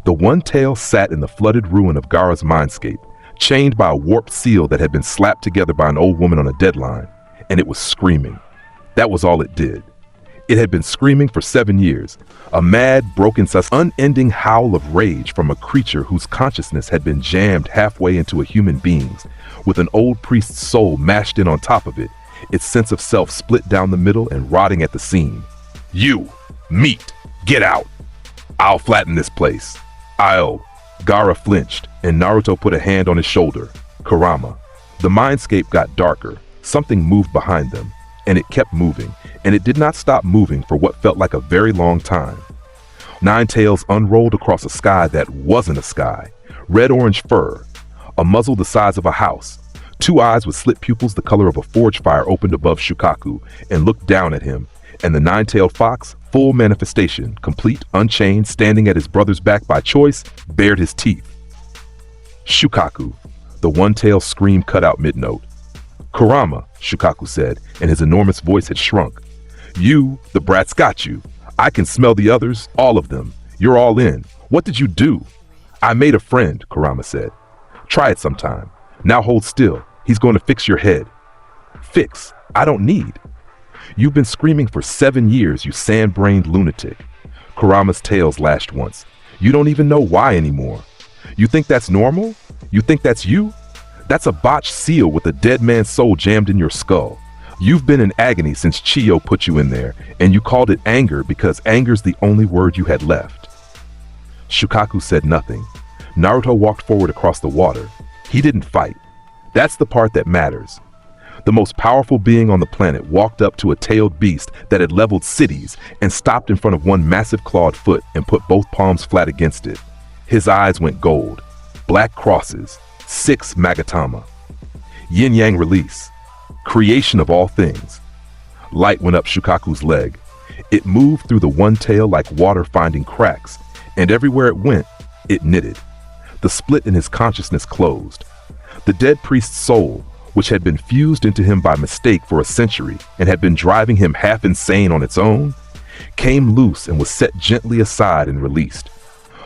The one tail sat in the flooded ruin of Gaara's mindscape, chained by a warped seal that had been slapped together by an old woman on a deadline, and it was screaming. That was all it did. It had been screaming for 7 years, a mad, broken, unending howl of rage from a creature whose consciousness had been jammed halfway into a human being's, with an old priest's soul mashed in on top of it, its sense of self split down the middle and rotting at the seam. You, meat, get out. I'll flatten this place. Gaara flinched, and Naruto put a hand on his shoulder. Kurama. The mindscape got darker. Something moved behind them, and it kept moving, and it did not stop moving for what felt like a very long time. 9 tails unrolled across a sky that wasn't a sky. Red-orange fur, a muzzle the size of a house, Two eyes with slit pupils the color of a forge fire opened above Shukaku and looked down at him, and the nine-tailed fox, full manifestation, complete, unchained, standing at his brother's back by choice, bared his teeth. Shukaku, the one-tailed scream cut out mid-note. Kurama, Shukaku said, and his enormous voice had shrunk. You, the brat's got you. I can smell the others, all of them. You're all in. What did you do? I made a friend, Kurama said. Try it sometime. Now hold still. He's going to fix your head. Fix? I don't need. You've been screaming for 7 years, you sand-brained lunatic. Kurama's tails lashed once. You don't even know why anymore. You think that's normal? You think that's you? That's a botched seal with a dead man's soul jammed in your skull. You've been in agony since Chiyo put you in there, and you called it anger because anger's the only word you had left. Shukaku said nothing. Naruto walked forward across the water. He didn't fight. That's the part that matters. The most powerful being on the planet walked up to a tailed beast that had leveled cities and stopped in front of one massive clawed foot and put both palms flat against it. His eyes went gold. Black crosses. 6 Magatama. Yin-yang release. Creation of all things. Light went up Shukaku's leg. It moved through the one tail like water finding cracks, and everywhere it went, it knitted. The split in his consciousness closed. The dead priest's soul, which had been fused into him by mistake for a century and had been driving him half insane on its own, came loose and was set gently aside and released.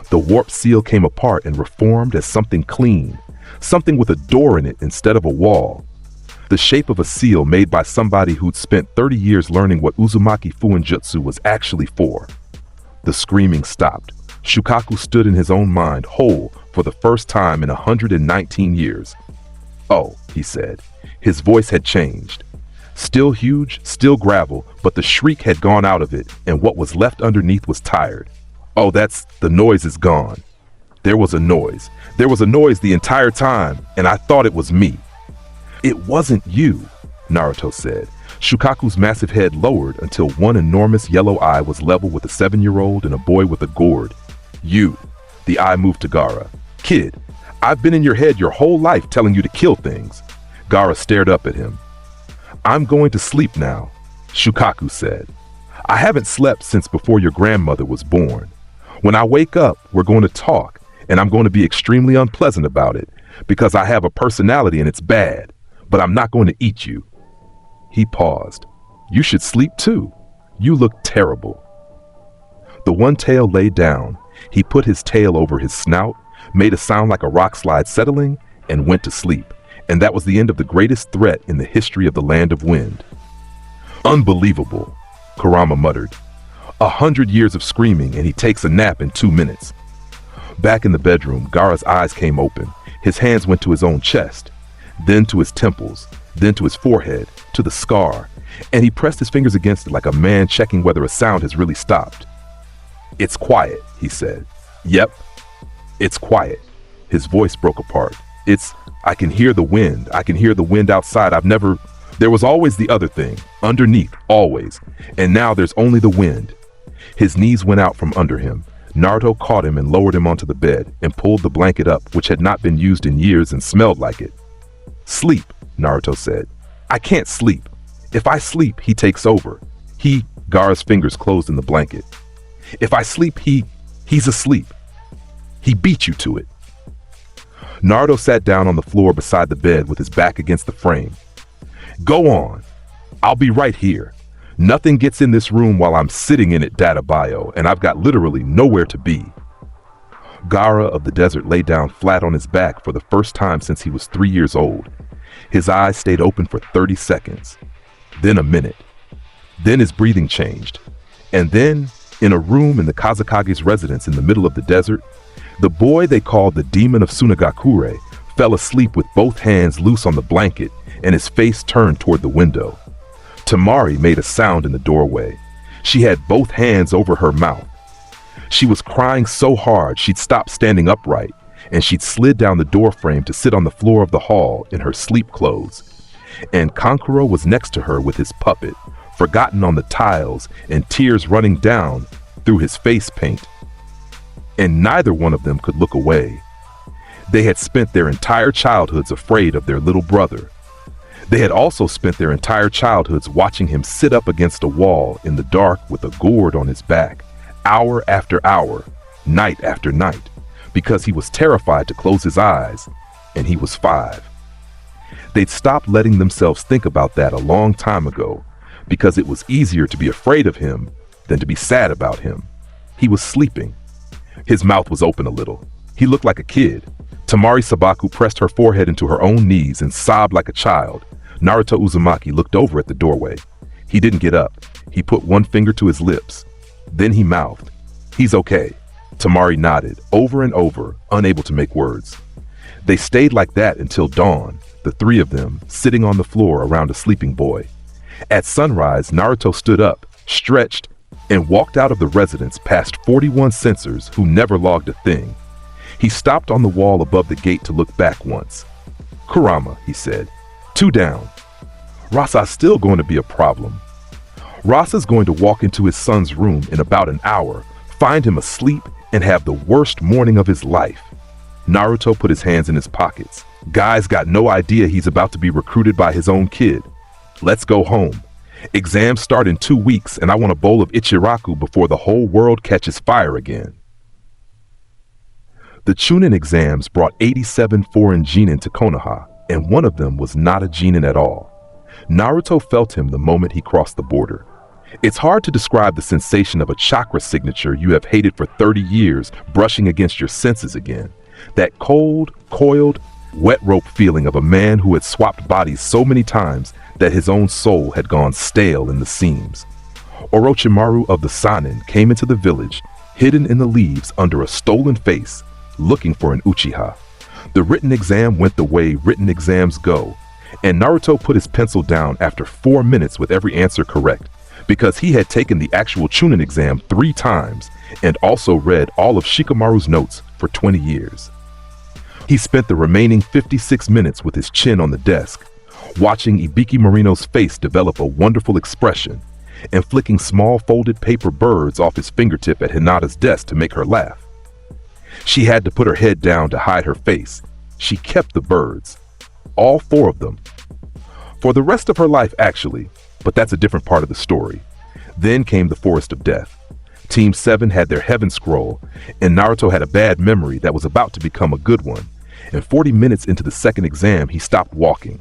The warp seal came apart and reformed as something clean, something with a door in it instead of a wall. The shape of a seal made by somebody who'd spent 30 years learning what Uzumaki Fuinjutsu was actually for. The screaming stopped. Shukaku stood in his own mind, whole, for the first time in 119 years. Oh, he said. His voice had changed. Still huge, still gravel, but the shriek had gone out of it, and what was left underneath was tired. Oh, the noise is gone. There was a noise. There was a noise the entire time, and I thought it was me. It wasn't you, Naruto said. Shukaku's massive head lowered until one enormous yellow eye was level with a 7-year-old and a boy with a gourd. You. The eye moved to Gaara. Kid, I've been in your head your whole life telling you to kill things. Gaara stared up at him. I'm going to sleep now, Shukaku said. I haven't slept since before your grandmother was born. When I wake up, we're going to talk, and I'm going to be extremely unpleasant about it, because I have a personality and it's bad, but I'm not going to eat you. He paused. You should sleep too. You look terrible. The one tail lay down. He put his tail over his snout, made a sound like a rock slide settling, and went to sleep. And that was the end of the greatest threat in the history of the Land of Wind. Unbelievable, Kurama muttered. 100 years of screaming, and he takes a nap in 2 minutes. Back in the bedroom, Gaara's eyes came open. His hands went to his own chest, then to his temples, then to his forehead, to the scar, and he pressed his fingers against it like a man checking whether a sound has really stopped. It's quiet, he said. Yep, it's quiet. His voice broke apart. I can hear the wind. I can hear the wind outside. There was always the other thing, underneath, always, and now there's only the wind. His knees went out from under him. Naruto caught him and lowered him onto the bed and pulled the blanket up, which had not been used in years and smelled like it. Sleep, Naruto said. I can't sleep. If I sleep, he takes over. Gaara's fingers closed in the blanket. If I sleep, he's asleep. He beat you to it. Naruto sat down on the floor beside the bed with his back against the frame. Go on. I'll be right here. Nothing gets in this room while I'm sitting in it, Data Bio, and I've got literally nowhere to be. Gaara of the desert lay down flat on his back for the first time since he was 3 years old. His eyes stayed open for 30 seconds, then a minute. Then his breathing changed. And then, in a room in the Kazakage's residence in the middle of the desert, the boy they called the Demon of Sunagakure fell asleep with both hands loose on the blanket and his face turned toward the window. Tamari made a sound in the doorway. She had both hands over her mouth. She was crying so hard she'd stopped standing upright, and she'd slid down the doorframe to sit on the floor of the hall in her sleep clothes. And Kankuro was next to her with his puppet, forgotten on the tiles and tears running down through his face paint. And neither one of them could look away. They had spent their entire childhoods afraid of their little brother. They had also spent their entire childhoods watching him sit up against a wall in the dark with a gourd on his back, hour after hour, night after night, because he was terrified to close his eyes, and he was 5. They'd stopped letting themselves think about that a long time ago, because it was easier to be afraid of him than to be sad about him. He was sleeping. His mouth was open a little. He looked like a kid. Tamari Sabaku pressed her forehead into her own knees and sobbed like a child. Naruto Uzumaki looked over at the doorway. He didn't get up. He put one finger to his lips. Then he mouthed, "He's okay." Tamari nodded, over and over, unable to make words. They stayed like that until dawn, the 3 of them, sitting on the floor around a sleeping boy. At sunrise, Naruto stood up, stretched, and walked out of the residence past 41 censors who never logged a thing. He stopped on the wall above the gate to look back once. "Kurama," he said. 2 down. Rasa's still going to be a problem. Rasa's going to walk into his son's room in about an hour, find him asleep, and have the worst morning of his life. Naruto put his hands in his pockets. Guy's got no idea he's about to be recruited by his own kid. Let's go home. Exams start in 2 weeks, and I want a bowl of Ichiraku before the whole world catches fire again. The Chunin exams brought 87 foreign genin to Konoha, and one of them was not a genin at all. Naruto felt him the moment he crossed the border. It's hard to describe the sensation of a chakra signature you have hated for 30 years brushing against your senses again. That cold, coiled, wet rope feeling of a man who had swapped bodies so many times that his own soul had gone stale in the seams. Orochimaru of the Sannin came into the village, hidden in the leaves under a stolen face, looking for an Uchiha. The written exam went the way written exams go, and Naruto put his pencil down after 4 minutes with every answer correct, because he had taken the actual Chunin exam 3 times and also read all of Shikamaru's notes for 20 years. He spent the remaining 56 minutes with his chin on the desk, watching Ibiki Marino's face develop a wonderful expression, and flicking small folded paper birds off his fingertip at Hinata's desk to make her laugh. She had to put her head down to hide her face. She kept the birds. All 4 of them. For the rest of her life, actually, but that's a different part of the story. Then came the Forest of Death. Team 7 had their heaven scroll, and Naruto had a bad memory that was about to become a good one, and 40 minutes into the second exam, he stopped walking.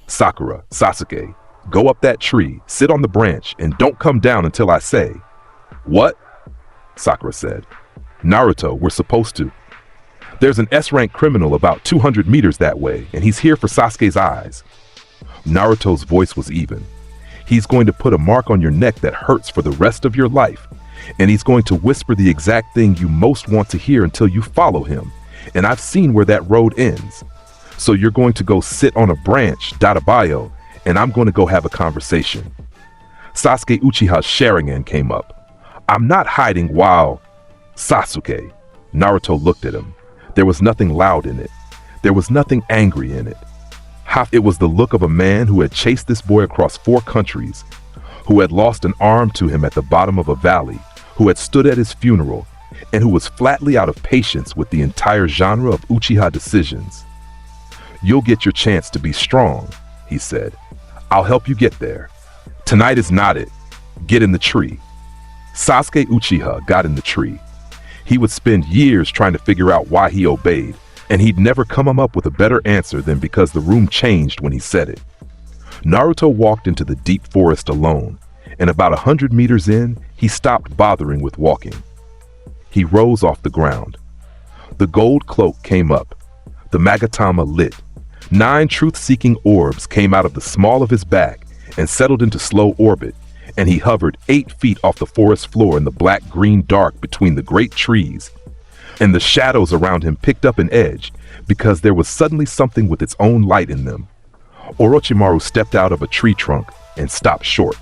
"Sakura, Sasuke, go up that tree, sit on the branch, and don't come down until I say." "What?" Sakura said. "Naruto, we're supposed to. There's an S-rank criminal about 200 meters that way, and he's here for Sasuke's eyes." Naruto's voice was even. "He's going to put a mark on your neck that hurts for the rest of your life, and he's going to whisper the exact thing you most want to hear until you follow him, and I've seen where that road ends. So you're going to go sit on a branch, Dadabayo, and I'm going to go have a conversation." Sasuke Uchiha's Sharingan came up. "I'm not hiding while..." "Sasuke." Naruto looked at him. There was nothing loud in it. There was nothing angry in it. It was the look of a man who had chased this boy across 4 countries, who had lost an arm to him at the bottom of a valley, who had stood at his funeral, and who was flatly out of patience with the entire genre of Uchiha decisions. "You'll get your chance to be strong," he said. "I'll help you get there. Tonight is not it. Get in the tree." Sasuke Uchiha got in the tree. He would spend years trying to figure out why he obeyed, and he'd never come up with a better answer than because the room changed when he said it. Naruto walked into the deep forest alone, and about 100 meters in, he stopped bothering with walking. He rose off the ground. The gold cloak came up. The Magatama lit. 9 truth-seeking orbs came out of the small of his back and settled into slow orbit, and he hovered 8 feet off the forest floor in the black-green dark between the great trees. And the shadows around him picked up an edge because there was suddenly something with its own light in them. Orochimaru stepped out of a tree trunk and stopped short.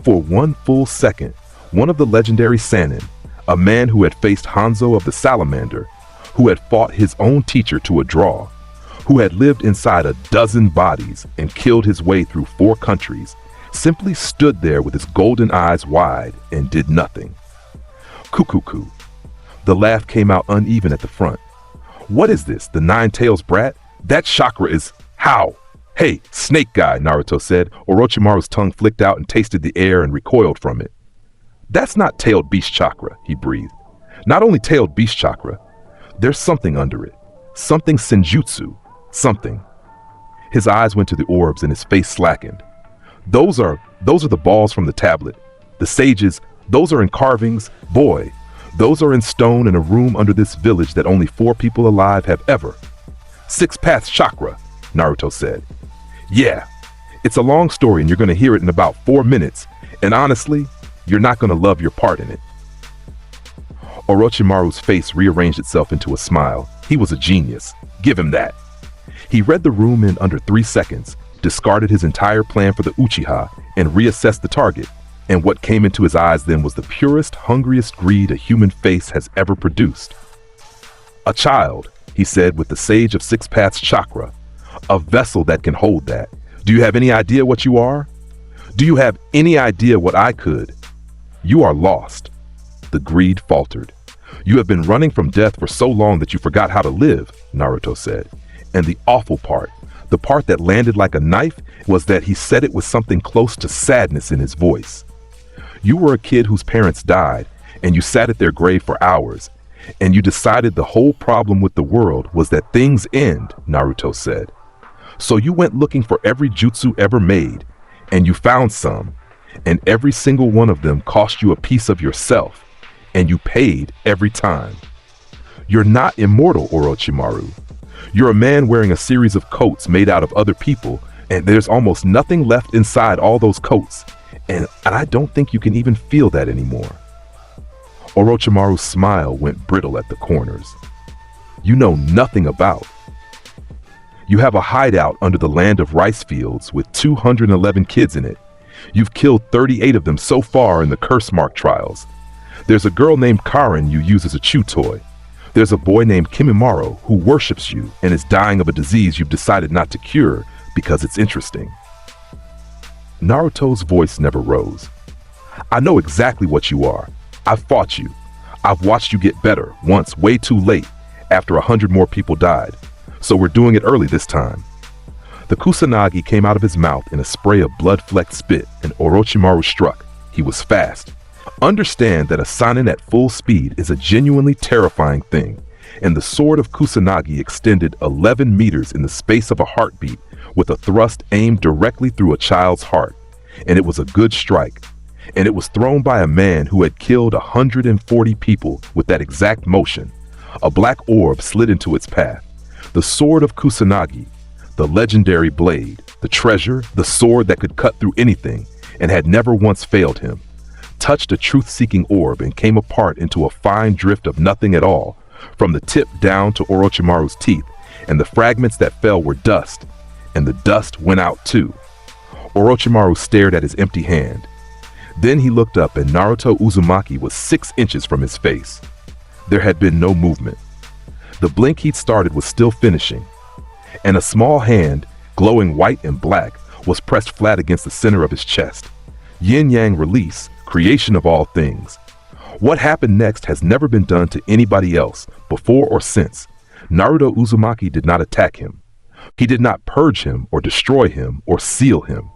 For 1 full second, one of the legendary Sannin, a man who had faced Hanzo of the Salamander, who had fought his own teacher to a draw, who had lived inside a dozen bodies and killed his way through 4 countries, simply stood there with his golden eyes wide and did nothing. Kukuku. The laugh came out uneven at the front. What is this, the Nine-Tails brat? That chakra is... How? Hey, snake guy, Naruto said. Orochimaru's tongue flicked out and tasted the air and recoiled from it. That's not tailed beast chakra, he breathed. Not only tailed beast chakra, there's something under it. Something senjutsu. Something. His eyes went to the orbs and his face slackened. Those are the balls from the tablet. The sages, those are in carvings. Boy, those are in stone in a room under this village that only 4 people alive have ever. Six Paths chakra, Naruto said. Yeah, it's a long story and you're going to hear it in about 4 minutes. And honestly, you're not going to love your part in it. Orochimaru's face rearranged itself into a smile. He was a genius. Give him that. He read the room in under 3 seconds, discarded his entire plan for the Uchiha, and reassessed the target. And what came into his eyes then was the purest, hungriest greed a human face has ever produced. A child, he said with the Sage of Six Paths chakra. A vessel that can hold that. Do you have any idea what you are? Do you have any idea what I could? You are lost. The greed faltered. You have been running from death for so long that you forgot how to live, Naruto said. And the awful part, the part that landed like a knife, was that he said it with something close to sadness in his voice. You were a kid whose parents died, and you sat at their grave for hours, and you decided the whole problem with the world was that things end, Naruto said. So you went looking for every jutsu ever made, and you found some, and every single one of them cost you a piece of yourself, and you paid every time. You're not immortal, Orochimaru. You're a man wearing a series of coats made out of other people, and there's almost nothing left inside all those coats, and I don't think you can even feel that anymore. Orochimaru's smile went brittle at the corners. You know nothing about. You have a hideout under the land of rice fields with 211 kids in it. You've killed 38 of them so far in the curse mark trials. There's a girl named Karen you use as a chew toy. There's a boy named Kimimaro who worships you and is dying of a disease you've decided not to cure because it's interesting. Naruto's voice never rose. I know exactly what you are. I've fought you. I've watched you get better once, way too late, after 100 more people died. So we're doing it early this time. The Kusanagi came out of his mouth in a spray of blood-flecked spit, and Orochimaru struck. He was fast. Understand that a Sannin at full speed is a genuinely terrifying thing, and the sword of Kusanagi extended 11 meters in the space of a heartbeat with a thrust aimed directly through a child's heart. And it was a good strike. And it was thrown by a man who had killed 140 people with that exact motion. A black orb slid into its path. The sword of Kusanagi, the legendary blade, the treasure, the sword that could cut through anything and had never once failed him, touched a truth-seeking orb and came apart into a fine drift of nothing at all, from the tip down to Orochimaru's teeth, and the fragments that fell were dust, and the dust went out too. Orochimaru stared at his empty hand. Then he looked up and Naruto Uzumaki was 6 inches from his face. There had been no movement. The blink he'd started was still finishing, and a small hand, glowing white and black, was pressed flat against the center of his chest. Yin-yang release, creation of all things. What happened next has never been done to anybody else, before or since. Naruto Uzumaki did not attack him. He did not purge him or destroy him or seal him.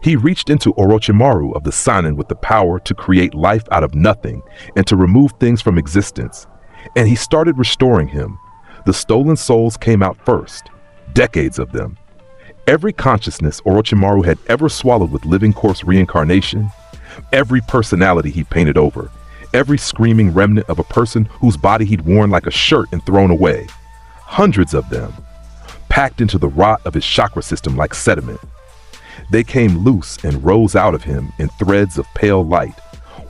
He reached into Orochimaru of the Sannin with the power to create life out of nothing and to remove things from existence. And he started restoring him. The stolen souls came out first, decades of them. Every consciousness Orochimaru had ever swallowed with living corpse reincarnation, every personality he painted over, every screaming remnant of a person whose body he'd worn like a shirt and thrown away. Hundreds of them, packed into the rot of his chakra system like sediment. They came loose and rose out of him in threads of pale light,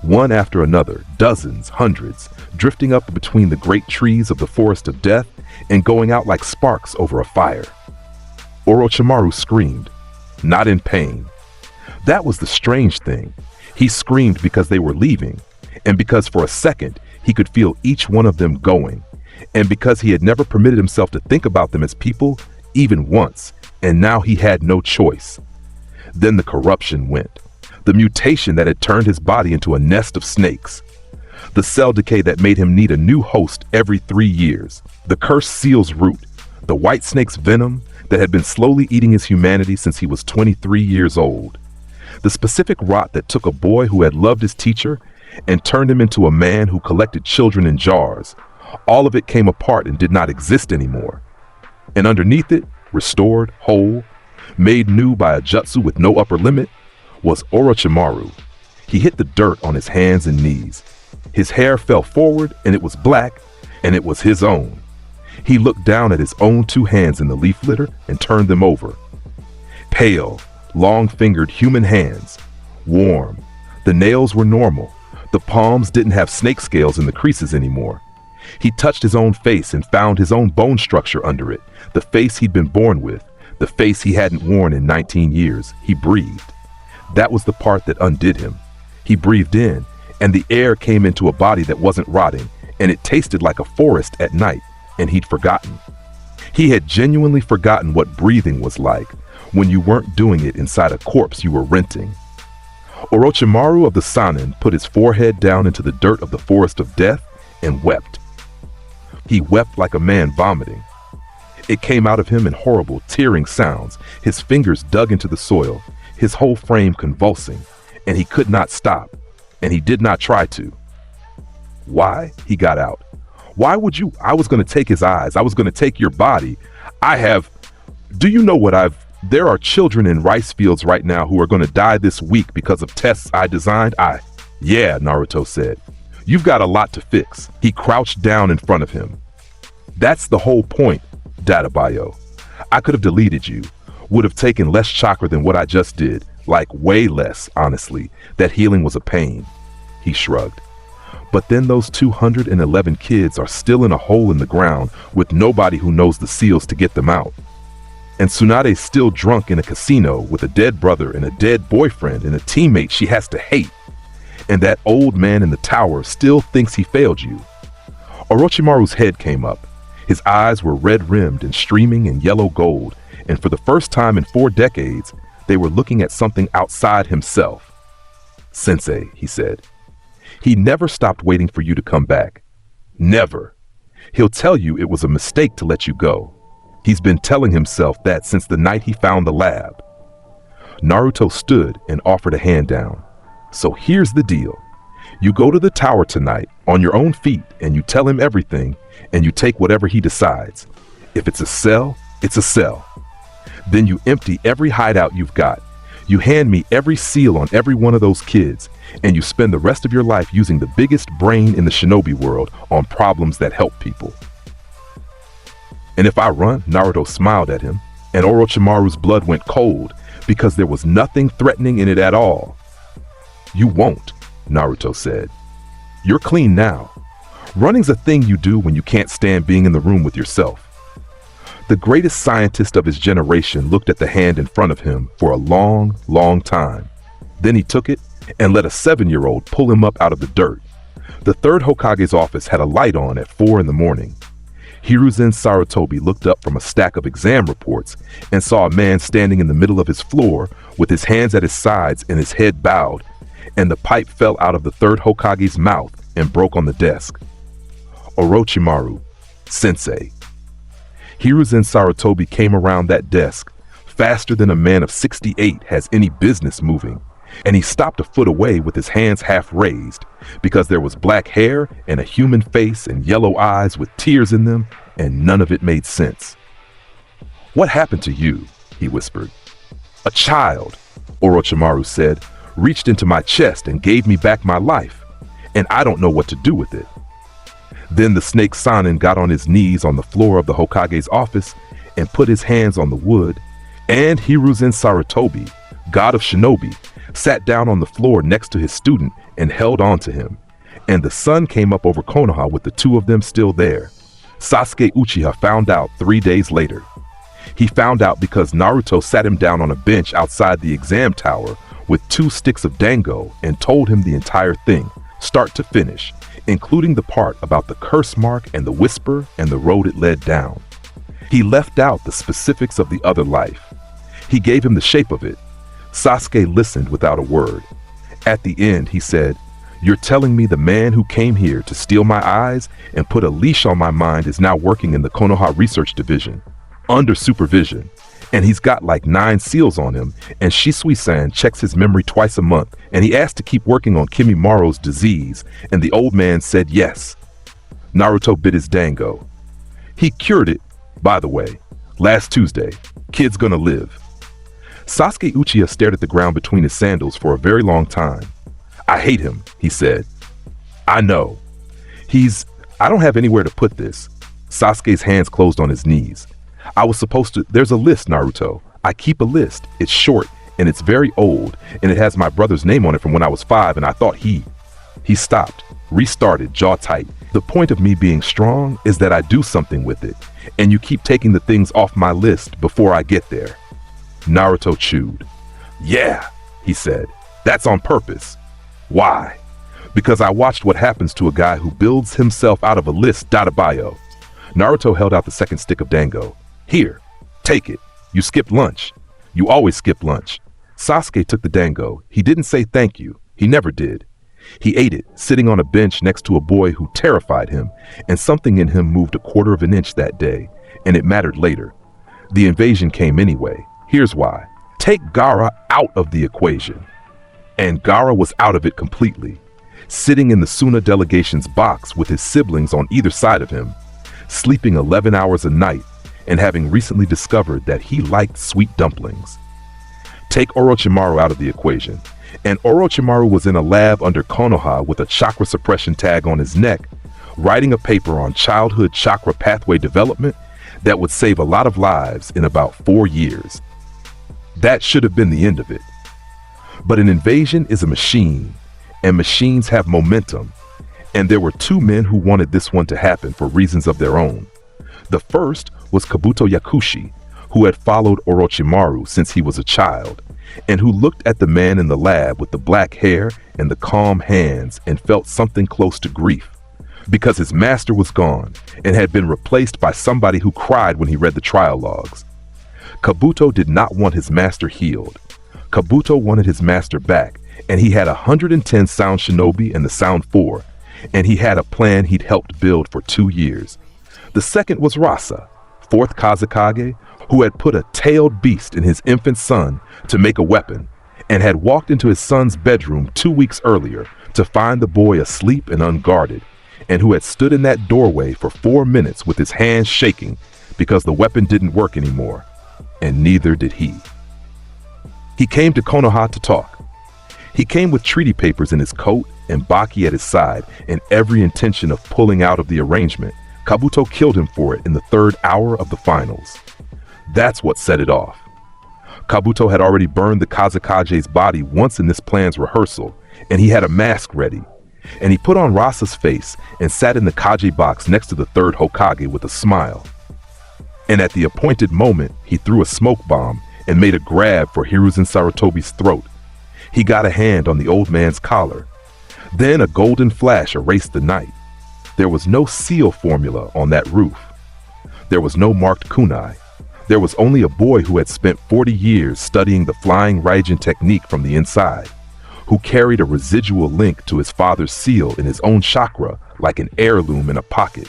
one after another, dozens, hundreds, drifting up between the great trees of the forest of death and going out like sparks over a fire. Orochimaru screamed, not in pain. That was the strange thing. He screamed because they were leaving, and because for a second he could feel each one of them going, and because he had never permitted himself to think about them as people, even once, and now he had no choice. Then the corruption went, the mutation that had turned his body into a nest of snakes. The cell decay that made him need a new host every 3 years. The cursed seal's root. The white snake's venom that had been slowly eating his humanity since he was 23 years old. The specific rot that took a boy who had loved his teacher and turned him into a man who collected children in jars. All of it came apart and did not exist anymore. And underneath it, restored, whole, made new by a jutsu with no upper limit, was Orochimaru. He hit the dirt on his hands and knees. His hair fell forward and it was black, and it was his own. He looked down at his own 2 hands in the leaf litter and turned them over. Pale, long-fingered human hands. Warm. The nails were normal. The palms didn't have snake scales in the creases anymore. He touched his own face and found his own bone structure under it, the face he'd been born with, the face he hadn't worn in 19 years. He breathed. That was the part that undid him. He breathed in, and the air came into a body that wasn't rotting, and it tasted like a forest at night, and he'd forgotten. He had genuinely forgotten what breathing was like when you weren't doing it inside a corpse you were renting. Orochimaru of the Sannin put his forehead down into the dirt of the forest of death and wept. He wept like a man vomiting. It came out of him in horrible, tearing sounds. His fingers dug into the soil, his whole frame convulsing, and he could not stop, and he did not try to. Why? He got out. Why would you? I was going to take his eyes. I was going to take your body. Do you know what there are children in rice fields right now who are going to die this week because of tests I designed. Yeah, Naruto said. You've got a lot to fix. He crouched down in front of him. That's the whole point, Dadabayo. I could have deleted you, would have taken less chakra than what I just did, like way less, honestly. That healing was a pain. He shrugged. But then those 211 kids are still in a hole in the ground with nobody who knows the seals to get them out. And Tsunade's still drunk in a casino with a dead brother and a dead boyfriend and a teammate she has to hate. And that old man in the tower still thinks he failed you. Orochimaru's head came up. His eyes were red-rimmed and streaming in yellow gold, and for the first time in 4 decades, they were looking at something outside himself. Sensei, he said. He never stopped waiting for you to come back. Never. He'll tell you it was a mistake to let you go. He's been telling himself that since the night he found the lab. Naruto stood and offered a hand down. So here's the deal. You go to the tower tonight on your own feet and you tell him everything and you take whatever he decides. If it's a cell, it's a cell. Then you empty every hideout you've got. You hand me every seal on every one of those kids, and you spend the rest of your life using the biggest brain in the shinobi world on problems that help people. And if I run, Naruto smiled at him, and Orochimaru's blood went cold because there was nothing threatening in it at all. You won't, Naruto said. You're clean now. Running's a thing you do when you can't stand being in the room with yourself. The greatest scientist of his generation looked at the hand in front of him for a long, long time. Then he took it and let a 7-year-old pull him up out of the dirt. The third Hokage's office had a light on at 4 in the morning. Hiruzen Sarutobi looked up from a stack of exam reports and saw a man standing in the middle of his floor with his hands at his sides and his head bowed, and the pipe fell out of the third Hokage's mouth and broke on the desk. Orochimaru, Sensei. Hiruzen Sarutobi came around that desk faster than a man of 68 has any business moving, and he stopped a foot away with his hands half raised because there was black hair and a human face and yellow eyes with tears in them, and none of it made sense. What happened to you? He whispered. A child, Orochimaru said, reached into my chest and gave me back my life, and I don't know what to do with it. Then the snake Sannin got on his knees on the floor of the Hokage's office and put his hands on the wood, and Hiruzen Sarutobi, god of shinobi, sat down on the floor next to his student and held on to him, and the sun came up over Konoha with the 2 of them still there. Sasuke Uchiha found out 3 days later. He found out because Naruto sat him down on a bench outside the exam tower with 2 sticks of dango and told him the entire thing, start to finish, including the part about the curse mark and the whisper and the road it led down. He left out the specifics of the other life. He gave him the shape of it. Sasuke listened without a word. At the end, he said, You're telling me the man who came here to steal my eyes and put a leash on my mind is now working in the Konoha Research Division, under supervision, and he's got like 9 seals on him, and Shisui-san checks his memory twice a month, and he asked to keep working on Kimimaro's disease, and the old man said yes. Naruto bit his dango. He cured it, by the way, last Tuesday. Kid's gonna live. Sasuke Uchiha stared at the ground between his sandals for a very long time. I hate him, he said. I know. I don't have anywhere to put this. Sasuke's hands closed on his knees. I was supposed to, there's a list, Naruto. I keep a list. It's short, and it's very old, and it has my brother's name on it from when I was 5, and I thought he stopped, restarted, jaw tight. The point of me being strong is that I do something with it, and you keep taking the things off my list before I get there. Naruto chewed. Yeah, he said. That's on purpose. Why? Because I watched what happens to a guy who builds himself out of a list, Dadabayo. Naruto held out the second stick of dango. Here, take it. You skipped lunch. You always skip lunch. Sasuke took the dango. He didn't say thank you. He never did. He ate it, sitting on a bench next to a boy who terrified him, and something in him moved a quarter of an inch that day, and it mattered later. The invasion came anyway. Here's why. Take Gaara out of the equation. And Gaara was out of it completely, sitting in the Suna delegation's box with his siblings on either side of him, sleeping 11 hours a night, and having recently discovered that he liked sweet dumplings. Take Orochimaru out of the equation, and Orochimaru was in a lab under Konoha with a chakra suppression tag on his neck, writing a paper on childhood chakra pathway development that would save a lot of lives in about 4 years. That should have been the end of it. But an invasion is a machine, and machines have momentum, and there were 2 men who wanted this one to happen for reasons of their own. The first was Kabuto Yakushi, who had followed Orochimaru since he was a child, and who looked at the man in the lab with the black hair and the calm hands and felt something close to grief, because his master was gone and had been replaced by somebody who cried when he read the trial logs. Kabuto did not want his master healed. Kabuto wanted his master back, and he had 110 sound shinobi and the sound 4, and he had a plan he'd helped build for 2 years. The second was Rasa, 4th Kazekage, who had put a tailed beast in his infant son to make a weapon, and had walked into his son's bedroom 2 weeks earlier to find the boy asleep and unguarded, and who had stood in that doorway for 4 minutes with his hands shaking because the weapon didn't work anymore, and neither did he. He came to Konoha to talk. He came with treaty papers in his coat and Baki at his side, and every intention of pulling out of the arrangement. Kabuto killed him for it in the 3rd hour of the finals. That's what set it off. Kabuto had already burned the Kazekage's body once in this plan's rehearsal, and he had a mask ready. And he put on Rasa's face and sat in the Kage box next to the 3rd Hokage with a smile. And at the appointed moment, he threw a smoke bomb and made a grab for Hiruzen Sarutobi's throat. He got a hand on the old man's collar. Then a golden flash erased the night. There was no seal formula on that roof. There was no marked kunai. There was only a boy who had spent 40 years studying the flying Raijin technique from the inside, who carried a residual link to his father's seal in his own chakra like an heirloom in a pocket,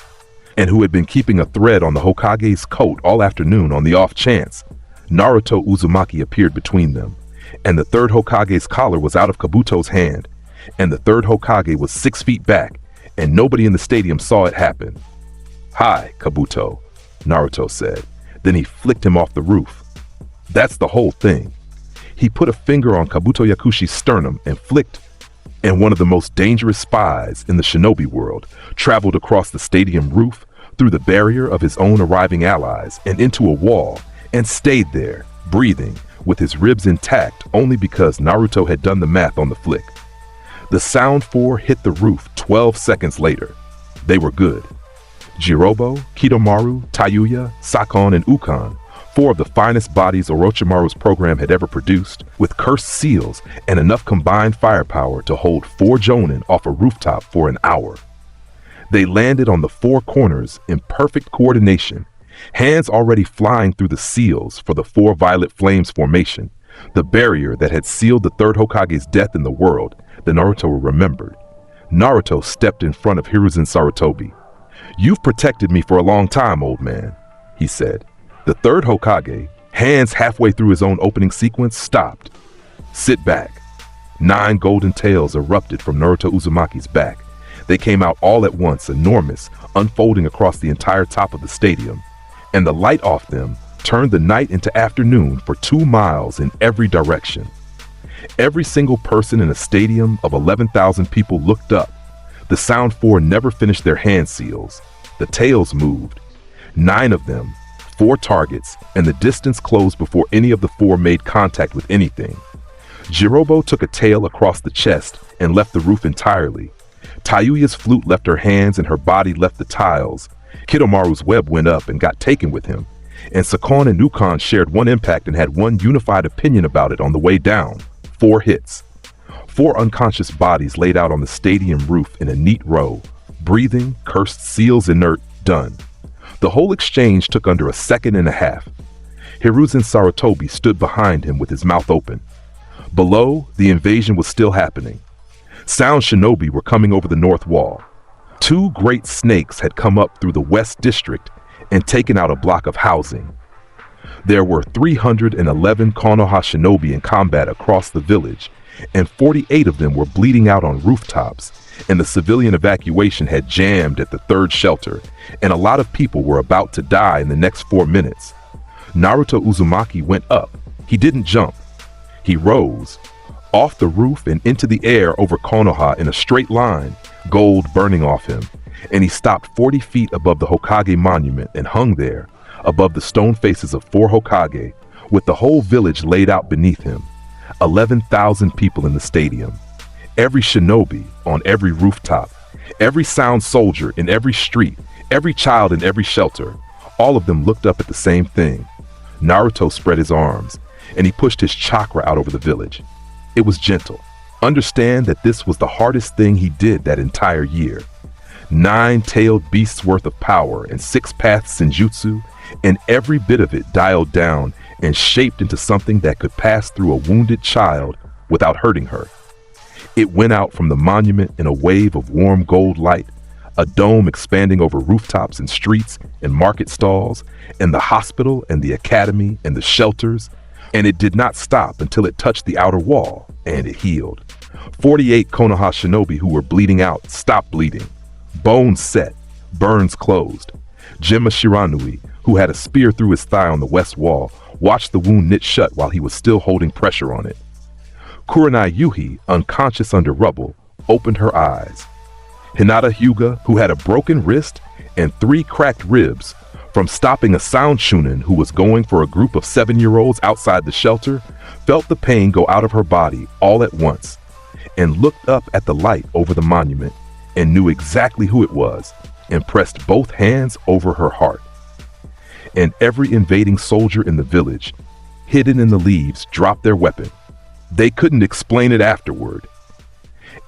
and who had been keeping a thread on the Hokage's coat all afternoon on the off chance. Naruto Uzumaki appeared between them, and the 3rd Hokage's collar was out of Kabuto's hand, and the 3rd Hokage was 6 feet back, and nobody in the stadium saw it happen. "Hi, Kabuto," Naruto said. Then he flicked him off the roof. That's the whole thing. He put a finger on Kabuto Yakushi's sternum and flicked, and one of the most dangerous spies in the shinobi world traveled across the stadium roof, through the barrier of his own arriving allies, and into a wall, and stayed there, breathing, with his ribs intact only because Naruto had done the math on the flick. The sound 4 hit the roof 12 seconds later. They were good. Jirobo, Kidomaru, Tayuya, Sakon, and Ukon, 4 of the finest bodies Orochimaru's program had ever produced, with cursed seals and enough combined firepower to hold 4 jonin off a rooftop for an hour. They landed on the 4 corners in perfect coordination, hands already flying through the seals for the 4 violet flames formation, the barrier that had sealed the 3rd Hokage's death in the world that Naruto remembered. Naruto stepped in front of Hiruzen Sarutobi. "You've protected me for a long time, old man," he said. The third Hokage, hands halfway through his own opening sequence, stopped. "Sit back." 9 golden tails erupted from Naruto Uzumaki's back. They came out all at once, enormous, unfolding across the entire top of the stadium. And the light off them turned the night into afternoon for 2 miles in every direction. Every single person in a stadium of 11,000 people looked up. The Sound Four never finished their hand seals. The tails moved. 9 of them, 4 targets, and the distance closed before any of the 4 made contact with anything. Jirobo took a tail across the chest and left the roof entirely. Tayuya's flute left her hands and her body left the tiles. Kidomaru's web went up and got taken with him. And Sakon and Nukon shared one impact and had one unified opinion about it on the way down. 4 hits. 4 unconscious bodies laid out on the stadium roof in a neat row. Breathing, cursed seals inert, done. The whole exchange took under a second and a half. Hiruzen Sarutobi stood behind him with his mouth open. Below, the invasion was still happening. Sound shinobi were coming over the north wall. 2 great snakes had come up through the west district and taken out a block of housing. There were 311 Konoha shinobi in combat across the village, and 48 of them were bleeding out on rooftops, and the civilian evacuation had jammed at the 3rd shelter, and a lot of people were about to die in the next 4 minutes. Naruto Uzumaki went up. He didn't jump. He rose, off the roof and into the air over Konoha in a straight line, gold burning off him, and he stopped 40 feet above the Hokage monument and hung there, above the stone faces of 4 Hokage, with the whole village laid out beneath him. 11,000 people in the stadium. Every shinobi on every rooftop, every sound soldier in every street, every child in every shelter. All of them looked up at the same thing. Naruto spread his arms, and he pushed his chakra out over the village. It was gentle. Understand that this was the hardest thing he did that entire year. 9-tailed beasts worth of power and 6-path senjutsu, and every bit of it dialed down and shaped into something that could pass through a wounded child without hurting her. It went out from the monument in a wave of warm gold light, a dome expanding over rooftops and streets and market stalls, and the hospital and the academy and the shelters, and it did not stop until it touched the outer wall, and it healed. 48 Konoha shinobi who were bleeding out stopped bleeding. Bones set, burns closed. Gemma Shiranui, who had a spear through his thigh on the west wall, watched the wound knit shut while he was still holding pressure on it. Kurenai Yuhi, unconscious under rubble, opened her eyes. Hinata Hyuga, who had a broken wrist and 3 cracked ribs from stopping a sound shunin who was going for a group of 7-year-olds outside the shelter, felt the pain go out of her body all at once and looked up at the light over the monument and knew exactly who it was and pressed both hands over her heart. And every invading soldier in the village, hidden in the leaves, dropped their weapon. They couldn't explain it afterward.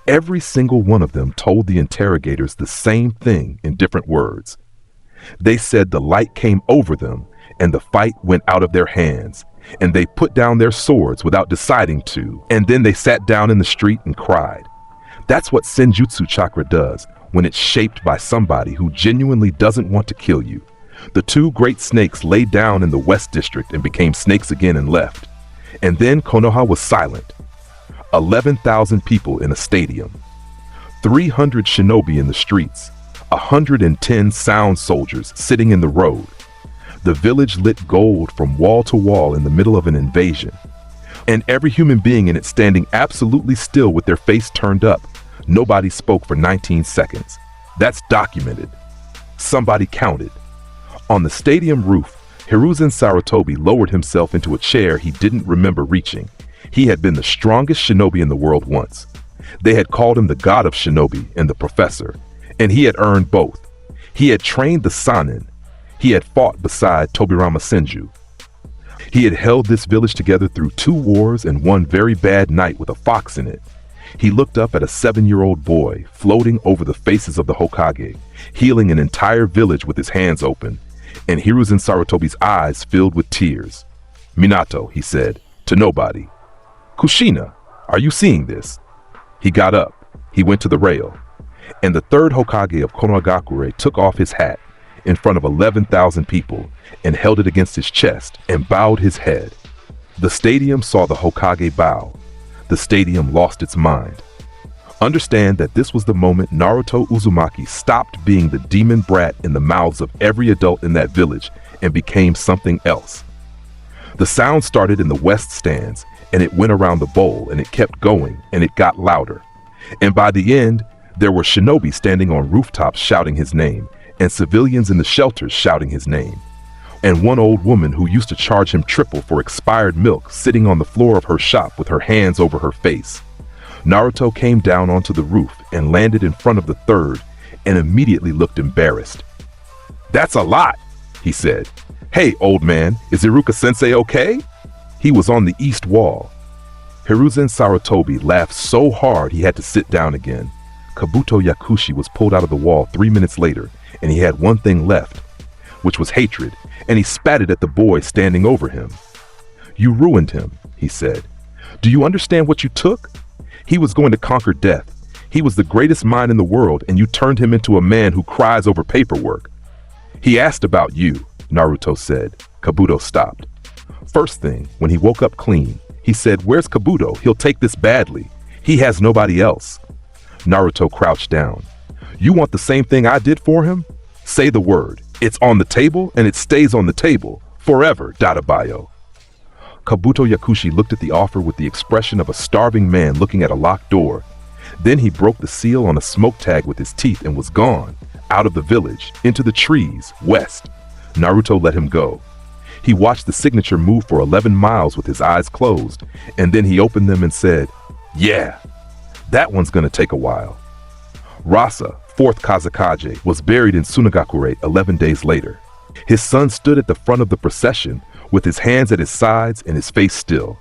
Every single one of them told the interrogators the same thing in different words. They said the light came over them and the fight went out of their hands, and they put down their swords without deciding to, and then they sat down in the street and cried. That's what Senjutsu chakra does when it's shaped by somebody who genuinely doesn't want to kill you. The 2 great snakes laid down in the West District and became snakes again and left. And then Konoha was silent. 11,000 people in a stadium. 300 shinobi in the streets. 110 sound soldiers sitting in the road. The village lit gold from wall to wall in the middle of an invasion. And every human being in it standing absolutely still with their face turned up. Nobody spoke for 19 seconds. That's documented. Somebody counted. On the stadium roof, Hiruzen Sarutobi lowered himself into a chair he didn't remember reaching. He had been the strongest shinobi in the world once. They had called him the god of shinobi and the professor, and he had earned both. He had trained the Sanin. He had fought beside Tobirama Senju. He had held this village together through 2 wars and one very bad night with a fox in it. He looked up at a 7-year-old boy floating over the faces of the Hokage, healing an entire village with his hands open, and Hiruzen Sarutobi's eyes filled with tears. "Minato," he said, to nobody. "Kushina, are you seeing this?" He got up. He went to the rail. and the third Hokage of Konohagakure took off his hat in front of 11,000 people and held it against his chest and bowed his head. The stadium saw the Hokage bow. The stadium lost its mind. Understand that this was the moment Naruto Uzumaki stopped being the demon brat in the mouths of every adult in that village and became something else. The sound started in the west stands, and it went around the bowl, and it kept going, and it got louder. And by the end, there were shinobi standing on rooftops shouting his name, and civilians in the shelters shouting his name. And one old woman who used to charge him triple for expired milk sitting on the floor of her shop with her hands over her face. Naruto came down onto the roof and landed in front of the third and immediately looked embarrassed. "That's a lot," he said. "Hey, old man, is Iruka-sensei okay?" He was on the east wall. Hiruzen Sarutobi laughed so hard he had to sit down again. Kabuto Yakushi was pulled out of the wall 3 minutes later, and he had one thing left, which was hatred, and he spat it at the boy standing over him. "You ruined him," he said. "Do you understand what you took? He was going to conquer death. He was the greatest mind in the world, and you turned him into a man who cries over paperwork." "He asked about you," Naruto said. Kabuto stopped. First thing, when he woke up clean, he said, "Where's Kabuto? He'll take this badly. He has nobody else." Naruto crouched down. "You want the same thing I did for him? Say the word. It's on the table, and it stays on the table. Forever, Dadabayo." Kabuto Yakushi looked at the offer with the expression of a starving man looking at a locked door. Then he broke the seal on a smoke tag with his teeth and was gone, out of the village, into the trees, west. Naruto let him go. He watched the signature move for 11 miles with his eyes closed, and then he opened them and said, "Yeah, that one's gonna take a while." Rasa, 4th Kazekage, was buried in Sunagakure 11 days later. His son stood at the front of the procession with his hands at his sides and his face still.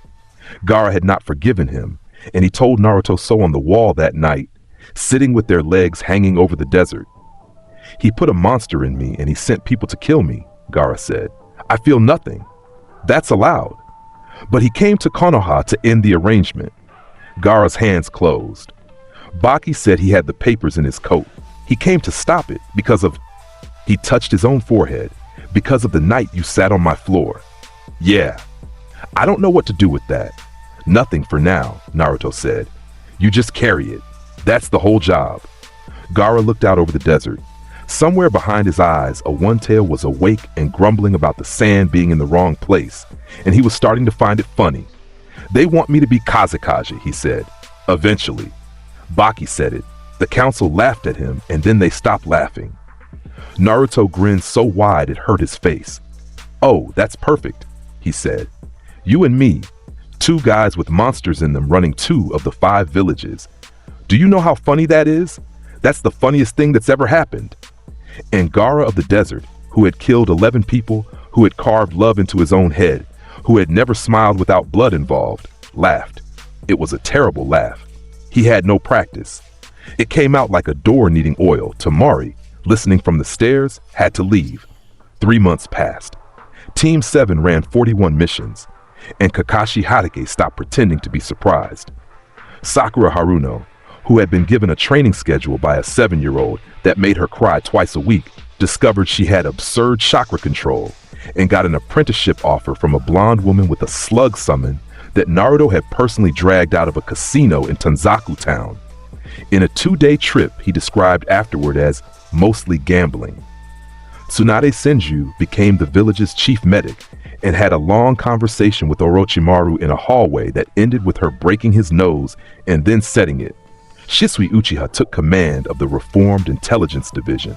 Gaara had not forgiven him, and he told Naruto so on the wall that night, sitting with their legs hanging over the desert. "He put a monster in me and he sent people to kill me," Gaara said. "I feel nothing. That's allowed. But he came to Konoha to end the arrangement." Gaara's hands closed. Baki said he had the papers in his coat. "He came to stop it because of..." He touched his own forehead. "Because of the night you sat on my floor." "Yeah. I don't know what to do with that." "Nothing for now," Naruto said. "You just carry it. That's the whole job." Gaara looked out over the desert. Somewhere behind his eyes, a one-tail was awake and grumbling about the sand being in the wrong place, and he was starting to find it funny. "They want me to be Kazekage," he said. "Eventually." Baki said it. The council laughed at him, and then they stopped laughing. Naruto grinned so wide it hurt his face. "Oh, that's perfect," he said. "You and me, 2 guys with monsters in them running 2 of the 5 villages. Do you know how funny that is? That's the funniest thing that's ever happened." And Gaara of the desert, who had killed 11 people, who had carved love into his own head, who had never smiled without blood involved, laughed. It was a terrible laugh. He had no practice. It came out like a door needing oil. Tamari, listening from the stairs, had to leave. 3 months passed. Team 7 ran 41 missions, and Kakashi Hatake stopped pretending to be surprised. Sakura Haruno, who had been given a training schedule by a 7-year-old that made her cry twice a week, discovered she had absurd chakra control and got an apprenticeship offer from a blonde woman with a slug summon that Naruto had personally dragged out of a casino in Tanzaku town. In a 2-day trip he described afterward as mostly gambling. Tsunade Senju became the village's chief medic and had a long conversation with Orochimaru in a hallway that ended with her breaking his nose and then setting it. Shisui Uchiha took command of the reformed intelligence division.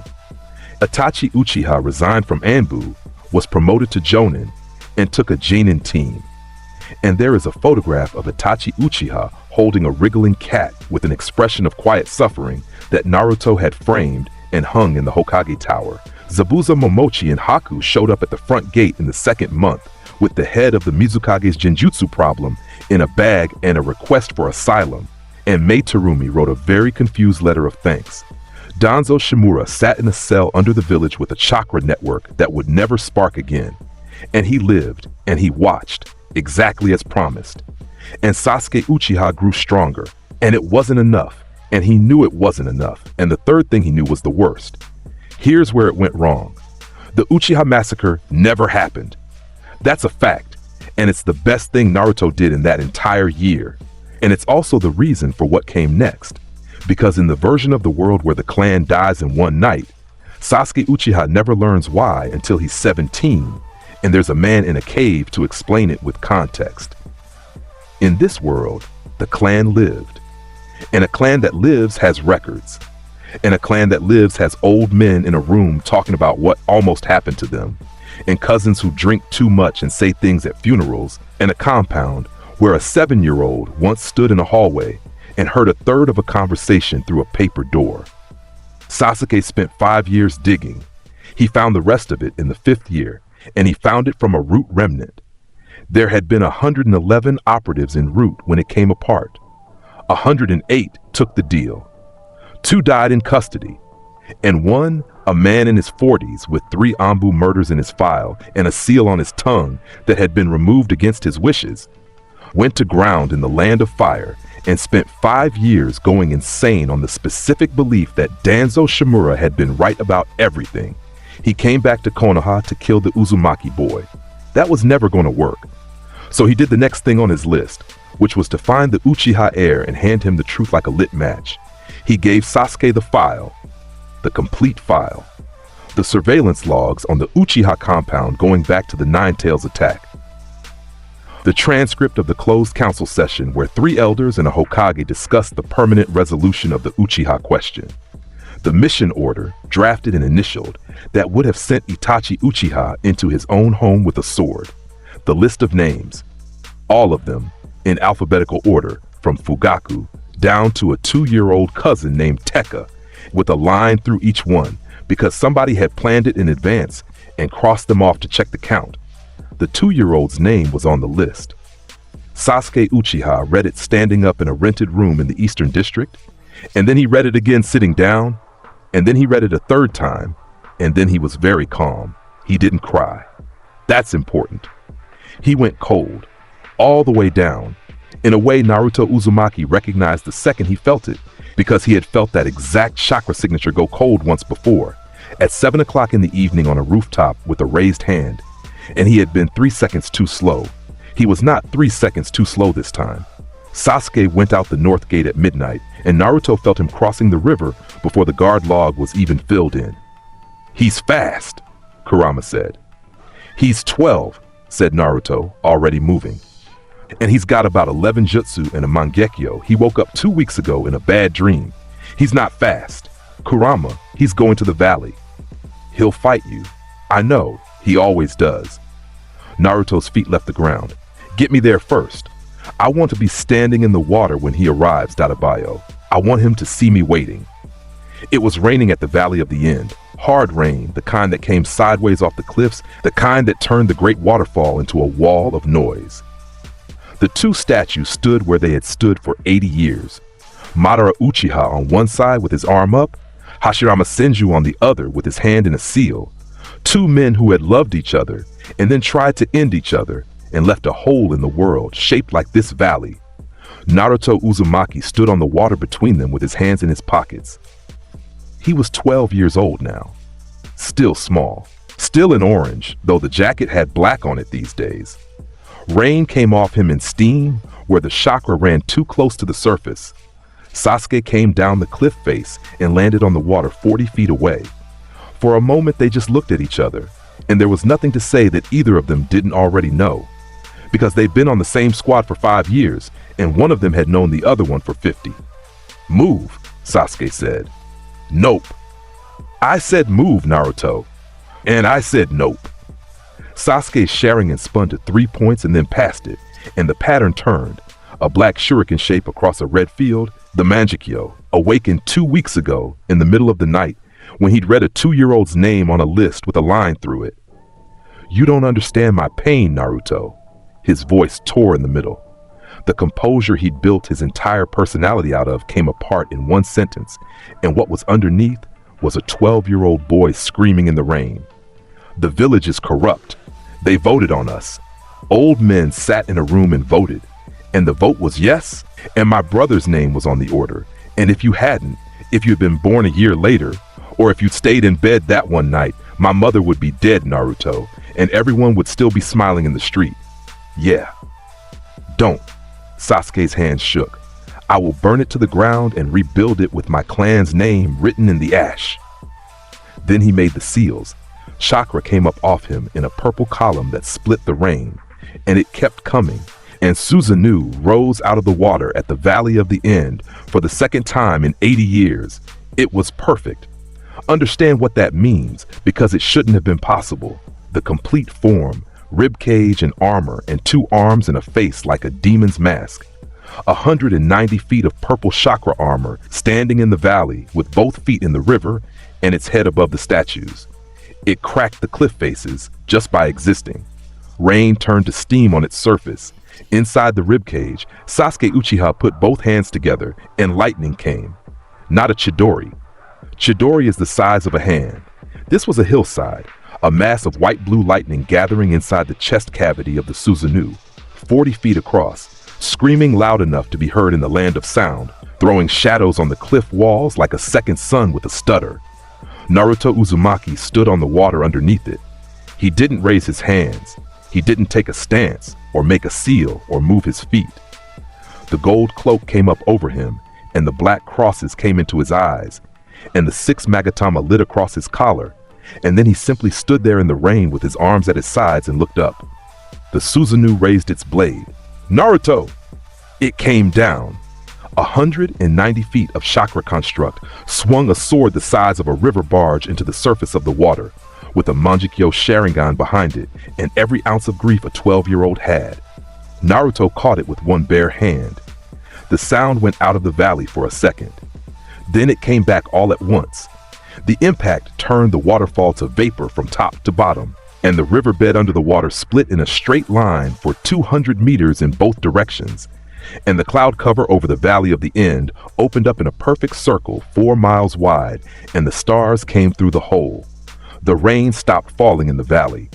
Itachi Uchiha resigned from Anbu, was promoted to Jonin, and took a Genin team. And there is a photograph of Itachi Uchiha holding a wriggling cat with an expression of quiet suffering that Naruto had framed and hung in the Hokage Tower. Zabuza Momochi and Haku showed up at the front gate in the 2nd month with the head of the Mizukage's Genjutsu problem in a bag and a request for asylum, and Mei Terumi wrote a very confused letter of thanks. Danzo Shimura sat in a cell under the village with a chakra network that would never spark again, and he lived and he watched, exactly as promised. And Sasuke Uchiha grew stronger, and it wasn't enough, And he knew it wasn't enough, and the third thing he knew was the worst. Here's where it went wrong. The Uchiha massacre never happened. That's a fact, and it's the best thing Naruto did in that entire year. And it's also the reason for what came next. Because in the version of the world where the clan dies in one night, Sasuke Uchiha never learns why until he's 17, and there's a man in a cave to explain it with context. In this world, the clan lived. And a clan that lives has records. And a clan that lives has old men in a room talking about what almost happened to them, and cousins who drink too much and say things at funerals, and a compound where a 7-year-old once stood in a hallway and heard a third of a conversation through a paper door. Sasuke spent 5 years digging. He found the rest of it in the 5th year, and he found it from a root remnant. There had been 111 operatives en route when it came apart. 108 took the deal. 2 died in custody, and one, a man in his 40s with 3 Anbu murders in his file and a seal on his tongue that had been removed against his wishes, went to ground in the land of fire and spent 5 years going insane on the specific belief that Danzo Shimura had been right about everything. He came back to Konoha to kill the Uzumaki boy. That was never going to work. So he did the next thing on his list, which was to find the Uchiha heir and hand him the truth like a lit match. He gave Sasuke the file, the complete file, the surveillance logs on the Uchiha compound going back to the Nine Tails attack, the transcript of the closed council session where 3 elders and a Hokage discussed the permanent resolution of the Uchiha question, the mission order, drafted and initialed, that would have sent Itachi Uchiha into his own home with a sword, the list of names, all of them in alphabetical order from Fugaku down to a 2-year-old cousin named Tekka, with a line through each one because somebody had planned it in advance and crossed them off to check the count. The 2-year-old's name was on the list. Sasuke Uchiha read it standing up in a rented room in the Eastern District, and then he read it again sitting down, and then he read it a 3rd time, and then he was very calm. He didn't cry. That's important. He went cold, all the way down, in a way Naruto Uzumaki recognized the second he felt it, because he had felt that exact chakra signature go cold once before, at 7 o'clock in the evening on a rooftop with a raised hand, and he had been 3 seconds too slow. He was not 3 seconds too slow this time. Sasuke went out the north gate at midnight, and Naruto felt him crossing the river before the guard log was even filled in. "He's fast," Kurama said. "He's 12, said Naruto, already moving. "And he's got about 11 jutsu and a mangekyo. He woke up 2 weeks ago in a bad dream. He's not fast. Kurama, he's going to the valley. He'll fight you. I know, he always does." Naruto's feet left the ground. "Get me there first. I want to be standing in the water when he arrives, Dadabayo. I want him to see me waiting." It was raining at the Valley of the End. Hard rain, the kind that came sideways off the cliffs, the kind that turned the great waterfall into a wall of noise. The 2 statues stood where they had stood for 80 years. Madara Uchiha on one side with his arm up, Hashirama Senju on the other with his hand in a seal. 2 men who had loved each other and then tried to end each other and left a hole in the world shaped like this valley. Naruto Uzumaki stood on the water between them with his hands in his pockets. He was 12 years old now. Still small. Still in orange, though the jacket had black on it these days. Rain came off him in steam where the chakra ran too close to the surface. Sasuke came down the cliff face and landed on the water 40 feet away. For a moment they just looked at each other, and there was nothing to say that either of them didn't already know, because they'd been on the same squad for 5 years, and one of them had known the other one for 50. "Move," Sasuke said. "Nope." "I said move, Naruto." "And I said nope." Sasuke's Sharingan spun to 3 points and then passed it, and the pattern turned, a black shuriken shape across a red field. The Mangekyo, awakened 2 weeks ago in the middle of the night when he'd read a 2-year-old's name on a list with a line through it. "You don't understand my pain, Naruto." His voice tore in the middle. The composure he'd built his entire personality out of came apart in one sentence, and what was underneath was a 12-year-old boy screaming in the rain. "The village is corrupt. They voted on us. Old men sat in a room and voted. And the vote was yes, and my brother's name was on the order, And if you hadn't, if you had been born a year later, or if you'd stayed in bed that one night, my mother would be dead, Naruto, and everyone would still be smiling in the street. Yeah. Don't. Sasuke's hands shook. I will burn it to the ground and rebuild it with my clan's name written in the ash. Then he made the seals. Chakra came up off him in a purple column that split the rain, and it kept coming, and Susanoo rose out of the water at the Valley of the End for the second time in 80 years. It was perfect. Understand what that means, because it shouldn't have been possible. The complete form, rib cage and armor, and 2 arms and a face like a demon's mask. 190 feet of purple chakra armor standing in the valley with both feet in the river and its head above the statues. It cracked the cliff faces just by existing. Rain turned to steam on its surface. Inside the ribcage, Sasuke Uchiha put both hands together and lightning came. Not a Chidori. Chidori is the size of a hand. This was a hillside, a mass of white-blue lightning gathering inside the chest cavity of the Susanoo, 40 feet across, screaming loud enough to be heard in the land of sound, throwing shadows on the cliff walls like a second sun with a stutter. Naruto Uzumaki stood on the water underneath it. He didn't raise his hands. He didn't take a stance, or make a seal, or move his feet. The gold cloak came up over him, and the black crosses came into his eyes, and the 6 Magatama lit across his collar, and then he simply stood there in the rain with his arms at his sides and looked up. The Susanoo raised its blade. Naruto! It came down. 190 feet of chakra construct swung a sword the size of a river barge into the surface of the water, with a Manjikyo Sharingan behind it, and every ounce of grief a 12-year-old had. Naruto caught it with one bare hand. The sound went out of the valley for a second. Then it came back all at once. The impact turned the waterfall to vapor from top to bottom, and the riverbed under the water split in a straight line for 200 meters in both directions, and the cloud cover over the Valley of the End opened up in a perfect circle 4 miles wide, and the stars came through the hole. The rain stopped falling in the valley.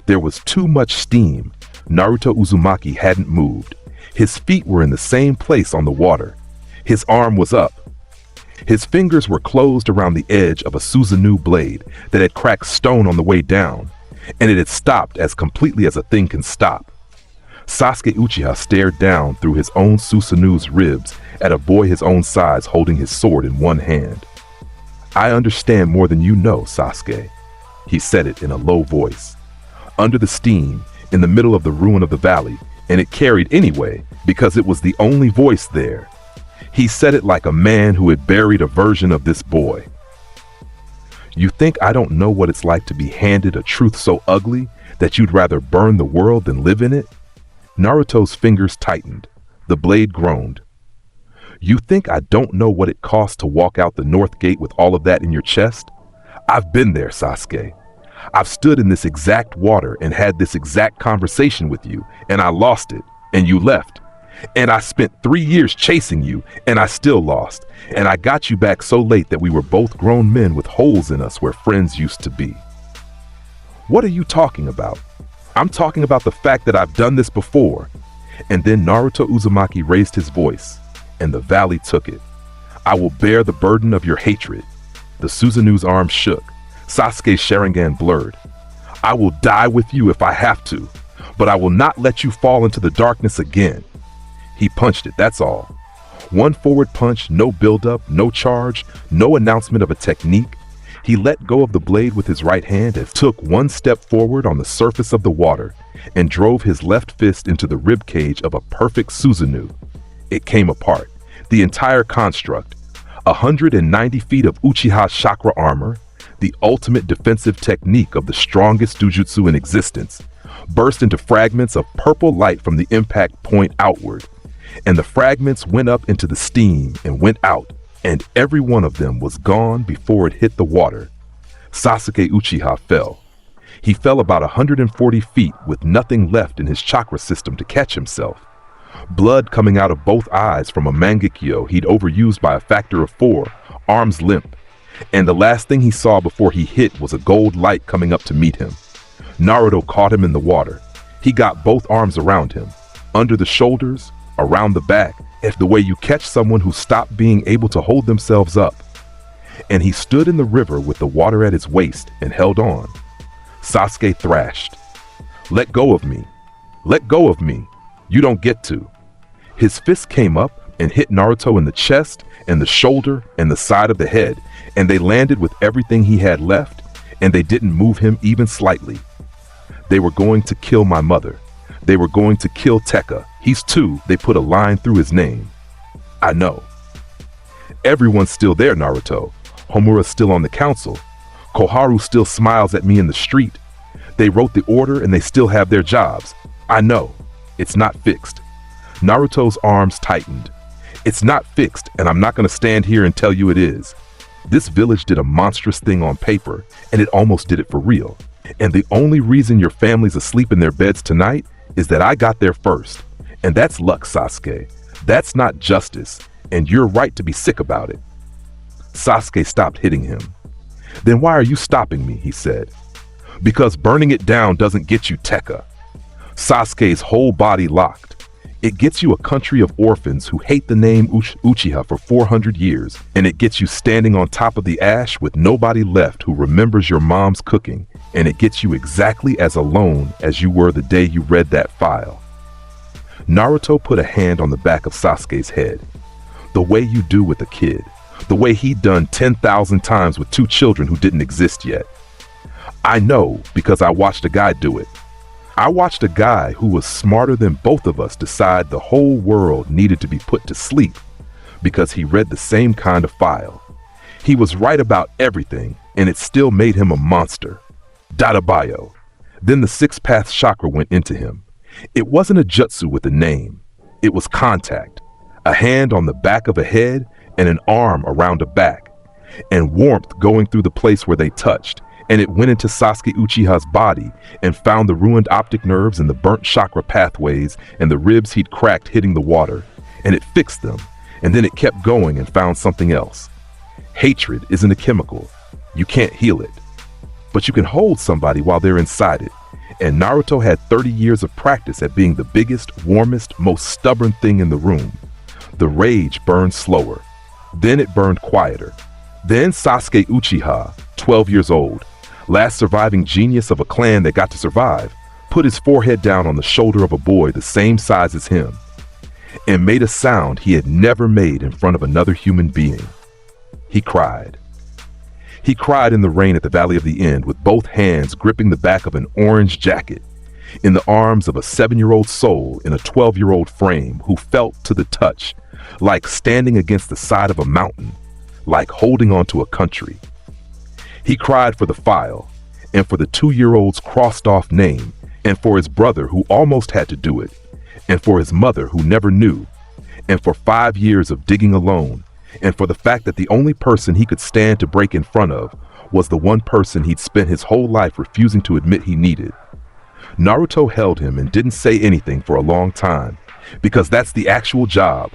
There was too much steam. Naruto Uzumaki hadn't moved. His feet were in the same place on the water. His arm was up. His fingers were closed around the edge of a Susanoo blade that had cracked stone on the way down, and it had stopped as completely as a thing can stop. Sasuke Uchiha stared down through his own Susanoo's ribs at a boy his own size holding his sword in one hand. I understand more than you know, Sasuke. He said it in a low voice. Under the steam, in the middle of the ruin of the valley, and it carried anyway because it was the only voice there. He said it like a man who had buried a version of this boy. You think I don't know what it's like to be handed a truth so ugly that you'd rather burn the world than live in it? Naruto's fingers tightened. The blade groaned. You think I don't know what it costs to walk out the North Gate with all of that in your chest? I've been there, Sasuke. I've stood in this exact water and had this exact conversation with you, and I lost it, and you left. And I spent 3 years chasing you, and I still lost. And I got you back so late that we were both grown men with holes in us where friends used to be. What are you talking about? I'm talking about the fact that I've done this before. And then Naruto Uzumaki raised his voice, and the valley took it. I will bear the burden of your hatred. The Susanoo's arm shook. Sasuke's Sharingan blurred. I will die with you if I have to, but I will not let you fall into the darkness again. He punched it, that's all. One forward punch, no buildup, no charge, no announcement of a technique. He let go of the blade with his right hand and took one step forward on the surface of the water and drove his left fist into the rib cage of a perfect Susanoo. It came apart, the entire construct. 190 feet of Uchiha chakra armor, the ultimate defensive technique of the strongest Jujutsu in existence, burst into fragments of purple light from the impact point outward. And the fragments went up into the steam and went out, and every one of them was gone before it hit the water. Sasuke Uchiha fell. He fell about 140 feet with nothing left in his chakra system to catch himself. Blood coming out of both eyes from a Mangekyo he'd overused by a factor of 4, arms limp. And the last thing he saw before he hit was a gold light coming up to meet him. Naruto caught him in the water. He got both arms around him, under the shoulders, around the back, If the way you catch someone who stopped being able to hold themselves up. And he stood in the river with the water at his waist and held on. Sasuke thrashed. Let go of me. Let go of me. You don't get to. His fist came up and hit Naruto in the chest and the shoulder and the side of the head, and they landed with everything he had left, and they didn't move him even slightly. They were going to kill my mother. They were going to kill Tekka. He's two. They put a line through his name. I know. Everyone's still there, Naruto. Homura's still on the council. Koharu still smiles at me in the street. They wrote the order and they still have their jobs. I know. It's not fixed. Naruto's arms tightened. It's not fixed, and I'm not going to stand here and tell you it is. This village did a monstrous thing on paper, and it almost did it for real. And the only reason your family's asleep in their beds tonight is that I got there first. And that's luck, Sasuke. That's not justice, and you're right to be sick about it. Sasuke stopped hitting him. Then why are you stopping me, he said. Because burning it down doesn't get you Tekka. Sasuke's whole body locked. It gets you a country of orphans who hate the name Uchiha for 400 years, and it gets you standing on top of the ash with nobody left who remembers your mom's cooking, and it gets you exactly as alone as you were the day you read that file. Naruto put a hand on the back of Sasuke's head. The way you do with a kid. The way he'd done 10,000 times with two children who didn't exist yet. I know because I watched a guy do it. I watched a guy who was smarter than both of us decide the whole world needed to be put to sleep because he read the same kind of file. He was right about everything, and it still made him a monster. Dadabayo. Then the sixth path chakra went into him. It wasn't a jutsu with a name. It was contact. A hand on the back of a head and an arm around a back, and warmth going through the place where they touched, and it went into Sasuke Uchiha's body and found the ruined optic nerves and the burnt chakra pathways and the ribs he'd cracked hitting the water, and it fixed them, and then it kept going and found something else. Hatred isn't a chemical. You can't heal it. But you can hold somebody while they're inside it, and Naruto had 30 years of practice at being the biggest, warmest, most stubborn thing in the room. The rage burned slower. Then it burned quieter. Then Sasuke Uchiha, 12 years old, last surviving genius of a clan that got to survive, put his forehead down on the shoulder of a boy the same size as him, and made a sound he had never made in front of another human being. He cried. He cried in the rain at the Valley of the End with both hands gripping the back of an orange jacket, in the arms of a 7-year-old soul in a 12-year-old frame who felt to the touch like standing against the side of a mountain, like holding onto a country. He cried for the file, and for the 2-year-old's crossed-off name, and for his brother who almost had to do it, and for his mother who never knew, and for 5 years of digging alone, and for the fact that the only person he could stand to break in front of was the one person he'd spent his whole life refusing to admit he needed. Naruto held him and didn't say anything for a long time, because that's the actual job,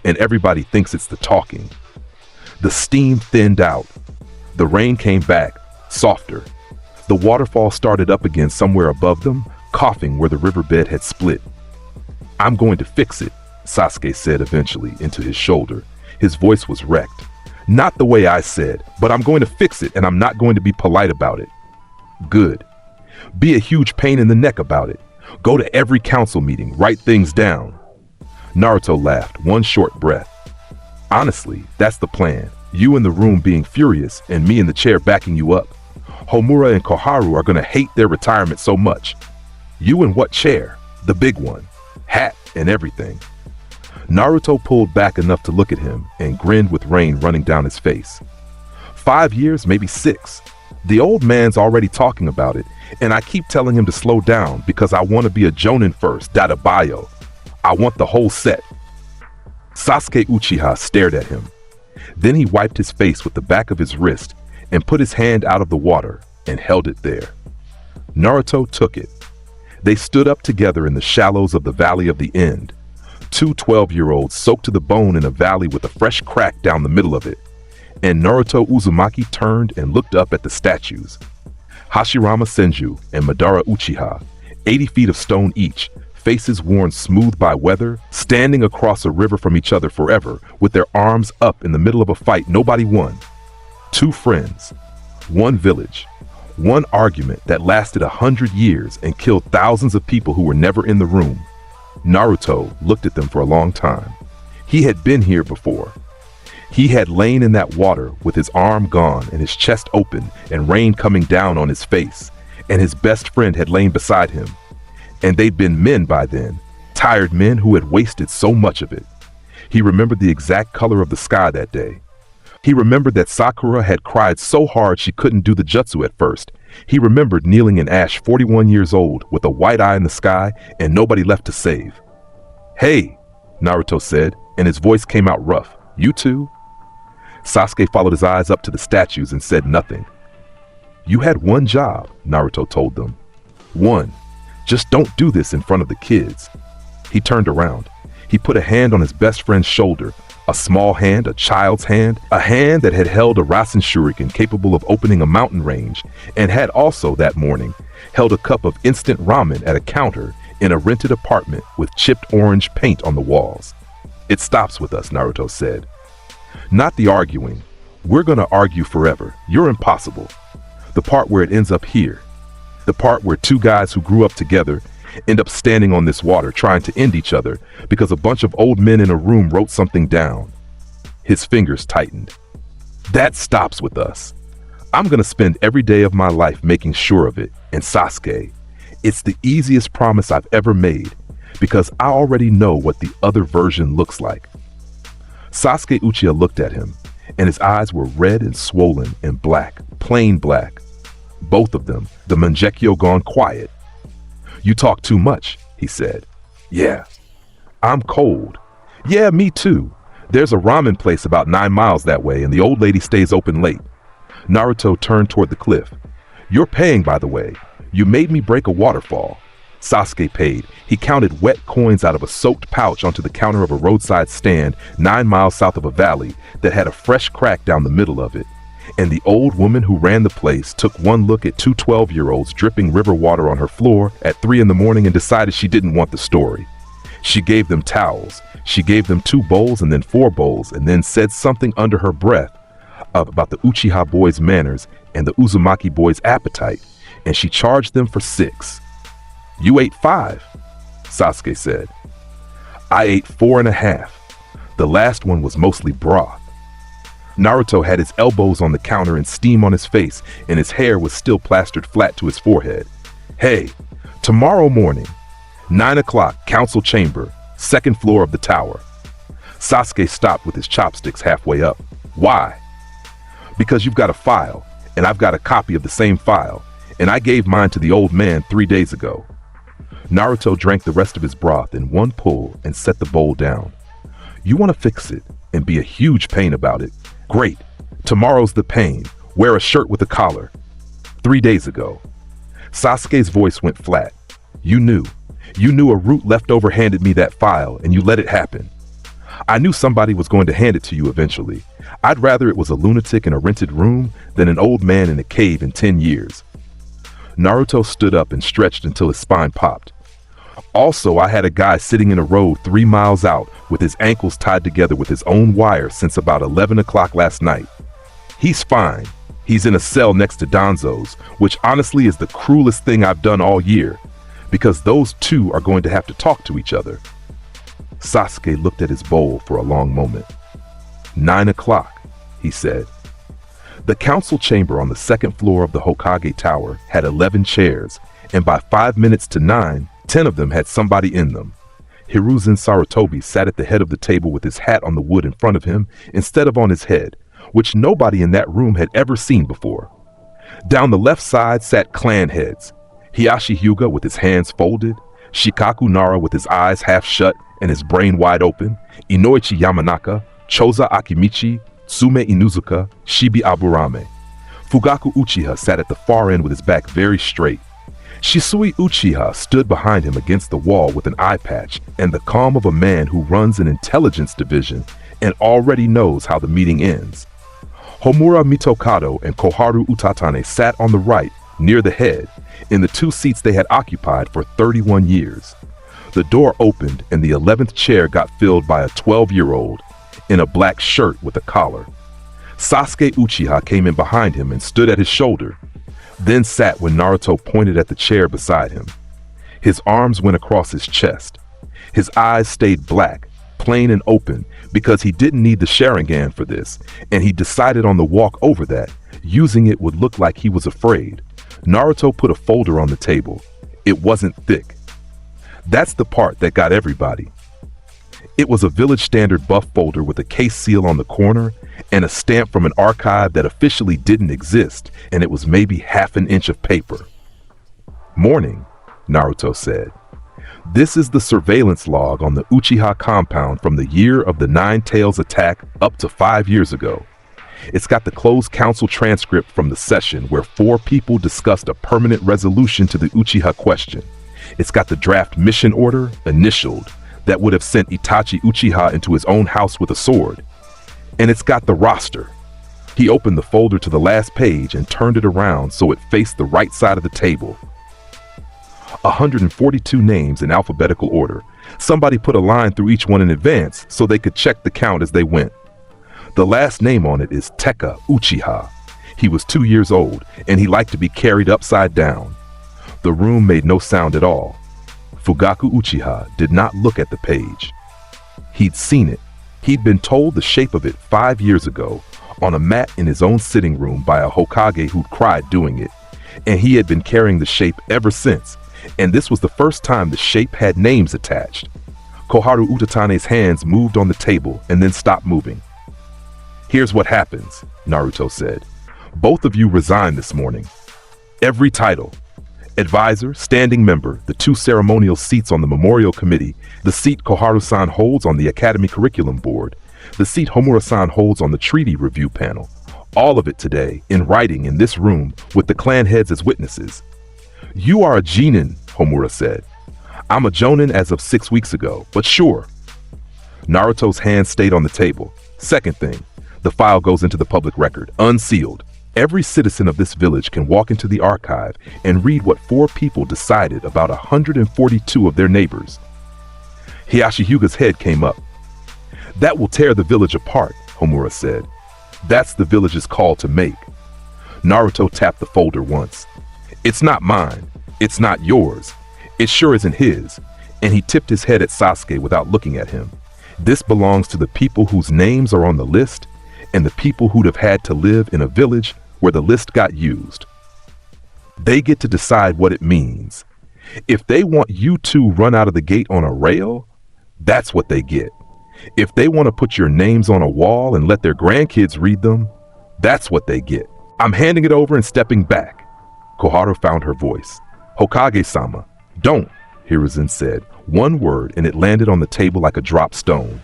and everybody thinks it's the talking. The steam thinned out. The rain came back, softer. The waterfall started up again somewhere above them, coughing where the riverbed had split. I'm going to fix it, Sasuke said eventually into his shoulder. His voice was wrecked. Not the way I said, but I'm going to fix it and I'm not going to be polite about it. Good. Be a huge pain in the neck about it. Go to every council meeting, write things down. Naruto laughed, one short breath. Honestly, that's the plan. You in the room being furious and me in the chair backing you up. Homura and Koharu are going to hate their retirement so much. You in what chair? The big one. Hat and everything. Naruto pulled back enough to look at him and grinned with rain running down his face. 5 years, maybe 6. The old man's already talking about it, and I keep telling him to slow down because I want to be a Jonin first, Dadabayo. I want the whole set. Sasuke Uchiha stared at him. Then he wiped his face with the back of his wrist and put his hand out of the water and held it there. Naruto took it. They stood up together in the shallows of the Valley of the End. 2 12-year-olds soaked to the bone in a valley with a fresh crack down the middle of it. And Naruto Uzumaki turned and looked up at the statues. Hashirama Senju and Madara Uchiha, 80 feet of stone each, faces worn smooth by weather, standing across a river from each other forever, with their arms up in the middle of a fight nobody won. Two friends, one village, one argument that lasted 100 years and killed thousands of people who were never in the room. Naruto looked at them for a long time. He had been here before. He had lain in that water with his arm gone and his chest open and rain coming down on his face, and his best friend had lain beside him. And they'd been men by then, tired men who had wasted so much of it. He remembered the exact color of the sky that day. He remembered that Sakura had cried so hard she couldn't do the jutsu at first. He remembered kneeling in ash 41 years old with a white eye in the sky and nobody left to save. "Hey," Naruto said, and his voice came out rough. "You too?" Sasuke followed his eyes up to the statues and said nothing. "You had one job," Naruto told them. "One. Just don't do this in front of the kids." He turned around. He put a hand on his best friend's shoulder, a small hand, a child's hand, a hand that had held a Rasen Shuriken capable of opening a mountain range, and had also that morning held a cup of instant ramen at a counter in a rented apartment with chipped orange paint on the walls. "It stops with us," Naruto said. "Not the arguing. We're gonna argue forever. You're impossible. The part where it ends up here. The part where two guys who grew up together end up standing on this water trying to end each other because a bunch of old men in a room wrote something down." His fingers tightened. "That stops with us. I'm gonna spend every day of my life making sure of it. And Sasuke, it's the easiest promise I've ever made because I already know what the other version looks like." Sasuke Uchiha looked at him, and his eyes were red and swollen and black, plain black. Both of them, the Mangekyo gone quiet. "You talk too much," he said. "Yeah. I'm cold." "Yeah, me too. There's a ramen place about 9 miles that way, and the old lady stays open late." Naruto turned toward the cliff. "You're paying, by the way. You made me break a waterfall." Sasuke paid. He counted wet coins out of a soaked pouch onto the counter of a roadside stand 9 miles south of a valley that had a fresh crack down the middle of it. And the old woman who ran the place took one look at two 12-year-olds dripping river water on her floor at 3 in the morning and decided she didn't want the story. She gave them towels. She gave them 2 bowls and then 4 bowls, and then said something under her breath about the Uchiha boys' manners and the Uzumaki boys' appetite, and she charged them for 6. "You ate 5, Sasuke said. "I ate 4.5. The last one was mostly broth." Naruto had his elbows on the counter and steam on his face, and his hair was still plastered flat to his forehead. "Hey, tomorrow morning, 9 o'clock, council chamber, 2nd floor of the tower." Sasuke stopped with his chopsticks halfway up. "Why?" "Because you've got a file, and I've got a copy of the same file, and I gave mine to the old man 3 days ago." Naruto drank the rest of his broth in one pull and set the bowl down. "You want to fix it and be a huge pain about it? Great. Tomorrow's the pain. Wear a shirt with a collar. 3 days ago." Sasuke's voice went flat. You knew a root leftover handed me that file, and you let it happen. I knew somebody was going to hand it to you eventually. I'd rather it was a lunatic in a rented room than an old man in a cave in 10 years. Naruto stood up and stretched until his spine popped. "Also, I had a guy sitting in a road 3 miles out with his ankles tied together with his own wire since about 11 o'clock last night. He's fine. He's in a cell next to Danzo's, which honestly is the cruelest thing I've done all year, because those two are going to have to talk to each other." Sasuke looked at his bowl for a long moment. 9 o'clock, he said. The council chamber on the 2nd floor of the Hokage Tower had 11 chairs, and by 5 minutes to 9, 10 of them had somebody in them. Hiruzen Sarutobi sat at the head of the table with his hat on the wood in front of him instead of on his head, which nobody in that room had ever seen before. Down the left side sat clan heads: Hiyashi Hyuga with his hands folded, Shikaku Nara with his eyes half shut and his brain wide open, Inoichi Yamanaka, Choza Akimichi, Tsume Inuzuka, Shibi Aburame. Fugaku Uchiha sat at the far end with his back very straight. Shisui Uchiha stood behind him against the wall with an eye patch and the calm of a man who runs an intelligence division and already knows how the meeting ends. Homura Mitokado and Koharu Utatane sat on the right, near the head, in the 2 seats they had occupied for 31 years. The door opened and the 11th chair got filled by a 12-year-old in a black shirt with a collar. Sasuke Uchiha came in behind him and stood at his shoulder, then sat when Naruto pointed at the chair beside him. His arms went across his chest. His eyes stayed black, plain and open, because he didn't need the Sharingan for this, and he decided on the walk over that, using it would look like he was afraid. Naruto put a folder on the table. It wasn't thick. That's the part that got everybody. It was a village standard buff folder with a case seal on the corner and a stamp from an archive that officially didn't exist, and it was maybe half an inch of paper. "Morning," Naruto said. "This is the surveillance log on the Uchiha compound from the year of the Nine Tails attack up to 5 years ago. It's got the closed council transcript from the session where 4 people discussed a permanent resolution to the Uchiha question. It's got the draft mission order, initialed, that would have sent Itachi Uchiha into his own house with a sword. And it's got the roster." He opened the folder to the last page and turned it around so it faced the right side of the table. 142 names in alphabetical order. Somebody put a line through each one in advance so they could check the count as they went. The last name on it is Teka Uchiha. He was 2 years old, and he liked to be carried upside down. The room made no sound at all. Fugaku Uchiha did not look at the page. He'd seen it. He'd been told the shape of it 5 years ago, on a mat in his own sitting room by a Hokage who'd cried doing it, and he had been carrying the shape ever since, and this was the first time the shape had names attached. Koharu Utatane's hands moved on the table and then stopped moving. "Here's what happens," Naruto said. "Both of you resigned this morning. Every title. Advisor, standing member, the 2 ceremonial seats on the memorial committee, the seat Koharu-san holds on the academy curriculum board, the seat Homura-san holds on the treaty review panel. All of it today, in writing in this room, with the clan heads as witnesses." "You are a Genin," Homura said. "I'm a Jonin as of 6 weeks ago, but sure." Naruto's hand stayed on the table. "Second thing, the file goes into the public record, unsealed. Every citizen of this village can walk into the archive and read what 4 people decided about 142 of their neighbors." Hiyashi Hyuga's head came up. "That will tear the village apart," Homura said. "That's the village's call to make." Naruto tapped the folder once. "It's not mine. It's not yours. It sure isn't his." And he tipped his head at Sasuke without looking at him. "This belongs to the people whose names are on the list and the people who'd have had to live in a village where the list got used. They get to decide what it means. If they want you to run out of the gate on a rail, that's what they get. If they want to put your names on a wall and let their grandkids read them, that's what they get. I'm handing it over and stepping back." Koharu found her voice. "Hokage-sama." "Don't," Hiruzen said. One word, and it landed on the table like a dropped stone.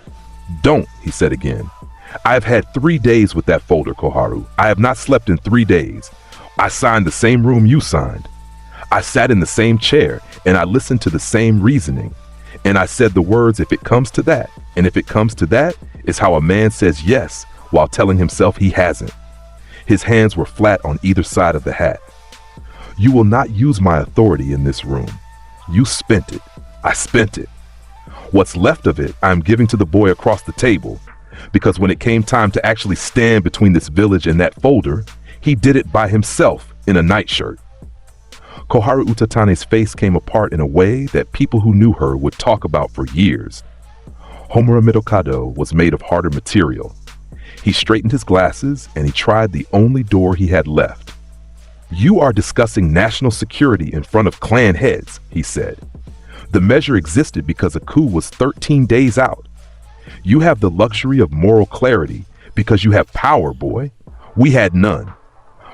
"Don't," he said again. "I have had 3 days with that folder, Koharu. I have not slept in 3 days. I signed the same room you signed. I sat in the same chair, and I listened to the same reasoning. And I said the words, if it comes to that, and if it comes to that, is how a man says yes while telling himself he hasn't." His hands were flat on either side of the hat. "You will not use my authority in this room. You spent it. I spent it. What's left of it, I'm giving to the boy across the table, because when it came time to actually stand between this village and that folder, he did it by himself in a nightshirt." Koharu Utatane's face came apart in a way that people who knew her would talk about for years. Homura Midokado was made of harder material. He straightened his glasses and he tried the only door he had left. "You are discussing national security in front of clan heads," he said. "The measure existed because a coup was 13 days out. You have the luxury of moral clarity because you have power, boy. We had none.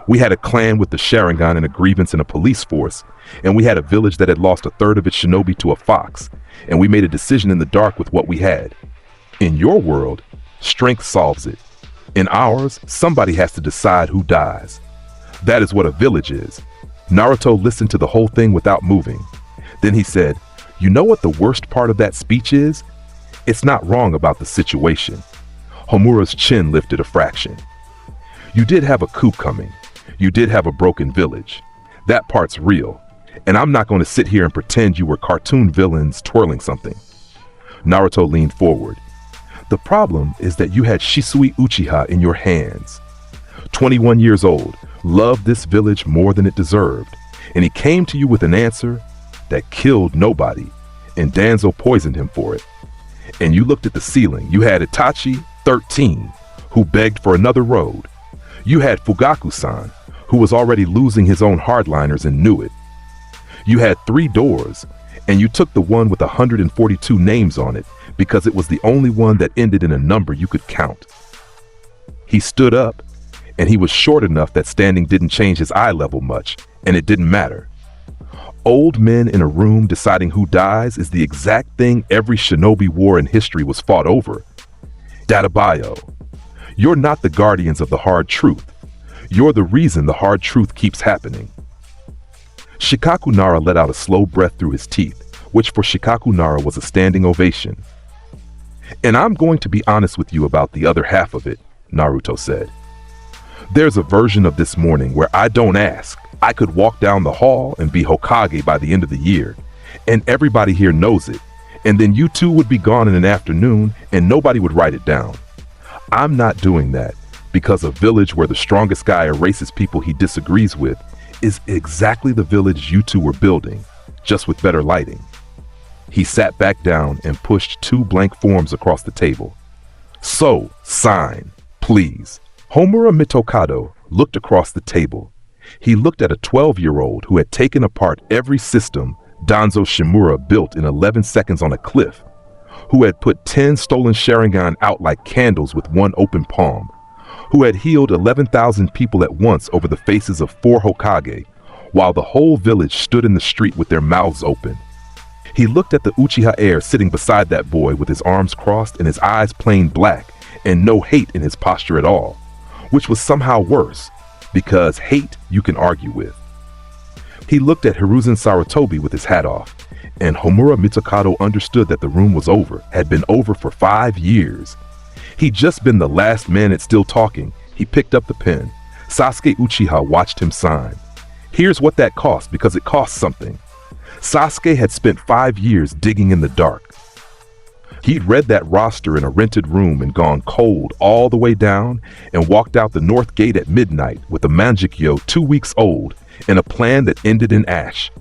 We had a clan with the Sharingan and a grievance and a police force, and we had a village that had lost a third of its shinobi to a fox, and we made a decision in the dark with what we had. In your world, strength solves it. In ours, somebody has to decide who dies. That is what a village is." Naruto listened to the whole thing without moving. Then he said, "You know what the worst part of that speech is? It's not wrong about the situation." Homura's chin lifted a fraction. "You did have a coup coming. You did have a broken village. That part's real. And I'm not going to sit here and pretend you were cartoon villains twirling something. Naruto leaned forward. The problem is that you had Shisui Uchiha in your hands. 21 years old, loved this village more than it deserved, and he came to you with an answer that killed nobody, and Danzo poisoned him for it. And you looked at the ceiling. You had Itachi, 13, who begged for another road. You had Fugaku-san, who was already losing his own hardliners and knew it. You had 3 doors, and you took the one with 142 names on it because it was the only one that ended in a number you could count. He stood up, and he was short enough that standing didn't change his eye level much, and it didn't matter. Old men in a room deciding who dies is the exact thing every shinobi war in history was fought over. Databayo, you're not the guardians of the hard truth. You're the reason the hard truth keeps happening. Shikaku Nara let out a slow breath through his teeth, which for Shikaku Nara was a standing ovation. And I'm going to be honest with you about the other half of it, Naruto said. There's a version of this morning where I don't ask. I could walk down the hall and be Hokage by the end of the year, and everybody here knows it, and then you two would be gone in an afternoon and nobody would write it down. I'm not doing that because a village where the strongest guy erases people he disagrees with is exactly the village you two were building, just with better lighting. He sat back down and pushed 2 blank forms across the table. So, sign, please. Homura Mitokado looked across the table. He looked at a 12-year-old who had taken apart every system Danzo Shimura built in 11 seconds on a cliff, who had put 10 stolen Sharingan out like candles with 1 open palm, who had healed 11,000 people at once over the faces of 4 Hokage, while the whole village stood in the street with their mouths open. He looked at the Uchiha heir sitting beside that boy with his arms crossed and his eyes plain black and no hate in his posture at all, which was somehow worse, because hate you can argue with. He looked at Hiruzen Sarutobi with his hat off, and Homura Mitokado understood that the room was over, had been over for 5 years. He'd just been the last man at Still Talking. He picked up the pen. Sasuke Uchiha watched him sign. Here's what that cost, because it cost something. Sasuke had spent 5 years digging in the dark. He'd read that roster in a rented room and gone cold all the way down and walked out the north gate at midnight with a Manjikyo 2 weeks old and a plan that ended in ash.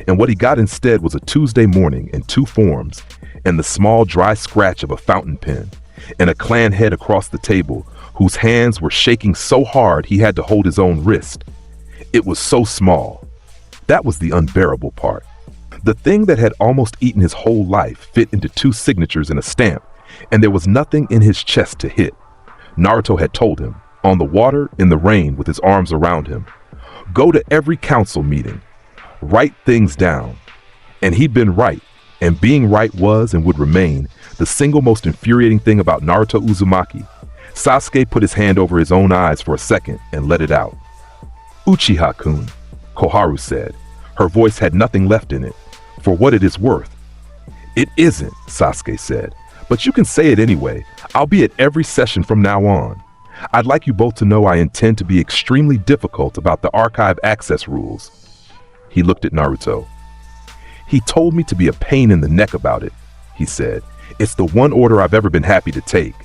And what he got instead was a Tuesday morning in 2 forms and the small dry scratch of a fountain pen and a clan head across the table whose hands were shaking so hard he had to hold his own wrist. It was so small. That was the unbearable part. The thing that had almost eaten his whole life fit into 2 signatures and a stamp, and there was nothing in his chest to hit. Naruto had told him, on the water, in the rain, with his arms around him, go to every council meeting, write things down. And he'd been right, and being right was and would remain the single most infuriating thing about Naruto Uzumaki. Sasuke put his hand over his own eyes for a second and let it out. Uchiha-kun, Koharu said. Her voice had nothing left in it. For what it is worth. It isn't, Sasuke said, but you can say it anyway. I'll be at every session from now on. I'd like you both to know I intend to be extremely difficult about the archive access rules. He looked at Naruto. He told me to be a pain in the neck about it, he said. It's the one order I've ever been happy to take.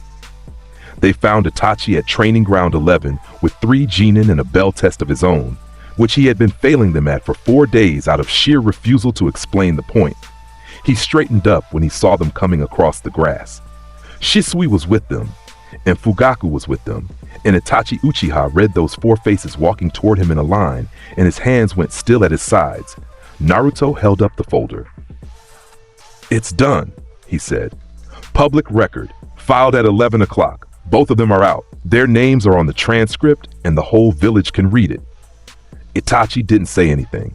They found Itachi at Training Ground 11 with 3 genin and a bell test of his own, which he had been failing them at for 4 days out of sheer refusal to explain the point. He straightened up when he saw them coming across the grass. Shisui was with them, and Fugaku was with them, and Itachi Uchiha read those 4 faces walking toward him in a line, and his hands went still at his sides. Naruto held up the folder. It's done, he said. Public record, filed at 11 o'clock. Both of them are out. Their names are on the transcript, and the whole village can read it. Itachi didn't say anything.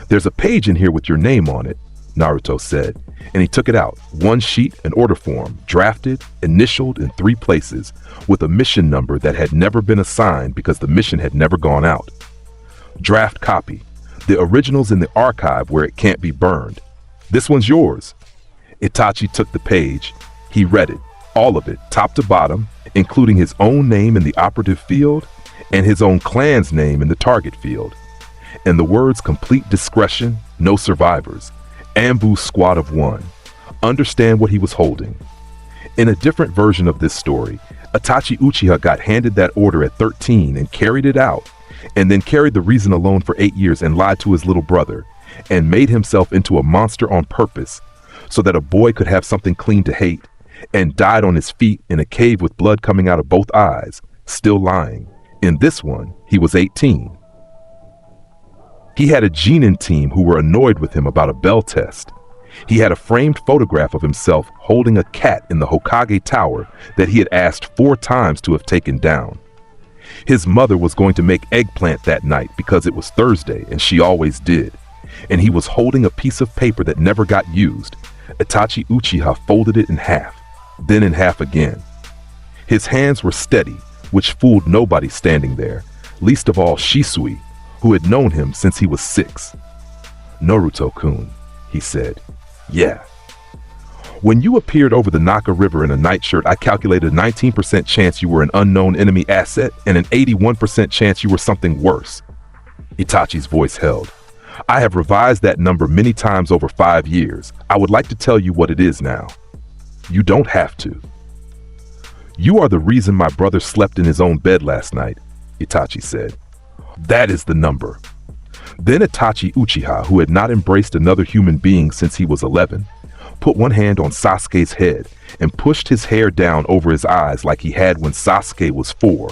There's a page in here with your name on it, Naruto said, and he took it out. 1 sheet, an order form, drafted, initialed in 3 places, with a mission number that had never been assigned because the mission had never gone out. Draft copy. The original's in the archive where it can't be burned. This one's yours. Itachi took the page. He read it, all of it, top to bottom, including his own name in the operative field and his own clan's name in the target field. and the words complete discretion, no survivors, ambush squad of one. Understand what he was holding. In a different version of this story, Itachi Uchiha got handed that order at 13 and carried it out, and then carried the reason alone for 8 years and lied to his little brother, and made himself into a monster on purpose, so that a boy could have something clean to hate, and died on his feet in a cave with blood coming out of both eyes, still lying. In this one, he was 18. He had a genin team who were annoyed with him about a bell test. He had a framed photograph of himself holding a cat in the Hokage Tower that he had asked 4 times to have taken down. His mother was going to make eggplant that night because it was Thursday and she always did, and he was holding a piece of paper that never got used. Itachi Uchiha folded it in half, then in half again. His hands were steady, which fooled nobody standing there, least of all Shisui, who had known him since he was 6. "Naruto-kun," he said. "Yeah. When you appeared over the Naka River in a nightshirt, I calculated a 19% chance you were an unknown enemy asset and an 81% chance you were something worse." Itachi's voice held. "I have revised that number many times over 5 years. I would like to tell you what it is now." "You don't have to." "You are the reason my brother slept in his own bed last night," Itachi said. "That is the number." Then Itachi Uchiha, who had not embraced another human being since he was 11, put one hand on Sasuke's head and pushed his hair down over his eyes like he had when Sasuke was 4.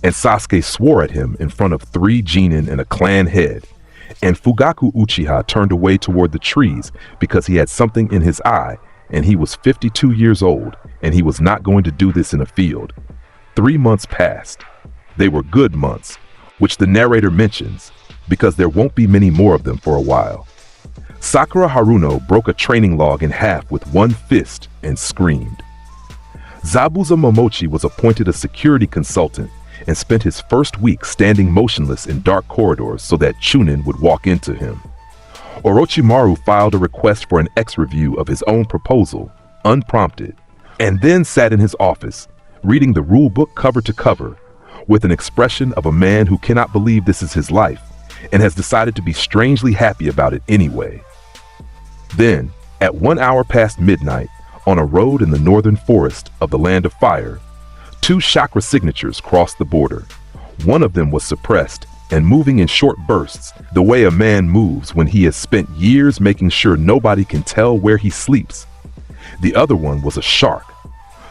And Sasuke swore at him in front of 3 genin and a clan head. And Fugaku Uchiha turned away toward the trees because he had something in his eye, and he was 52 years old, and he was not going to do this in a field. 3 months passed. They were good months, which the narrator mentions, because there won't be many more of them for a while. Sakura Haruno broke a training log in half with one fist and screamed. Zabuza Momochi was appointed a security consultant and spent his first week standing motionless in dark corridors so that Chunin would walk into him. Orochimaru filed a request for an X-review of his own proposal, unprompted, and then sat in his office, reading the rule book cover to cover, with an expression of a man who cannot believe this is his life and has decided to be strangely happy about it anyway. Then, at 1 hour past midnight, on a road in the northern forest of the Land of Fire, 2 chakra signatures crossed the border. One of them was suppressed and moving in short bursts, the way a man moves when he has spent years making sure nobody can tell where he sleeps. The other one was a shark.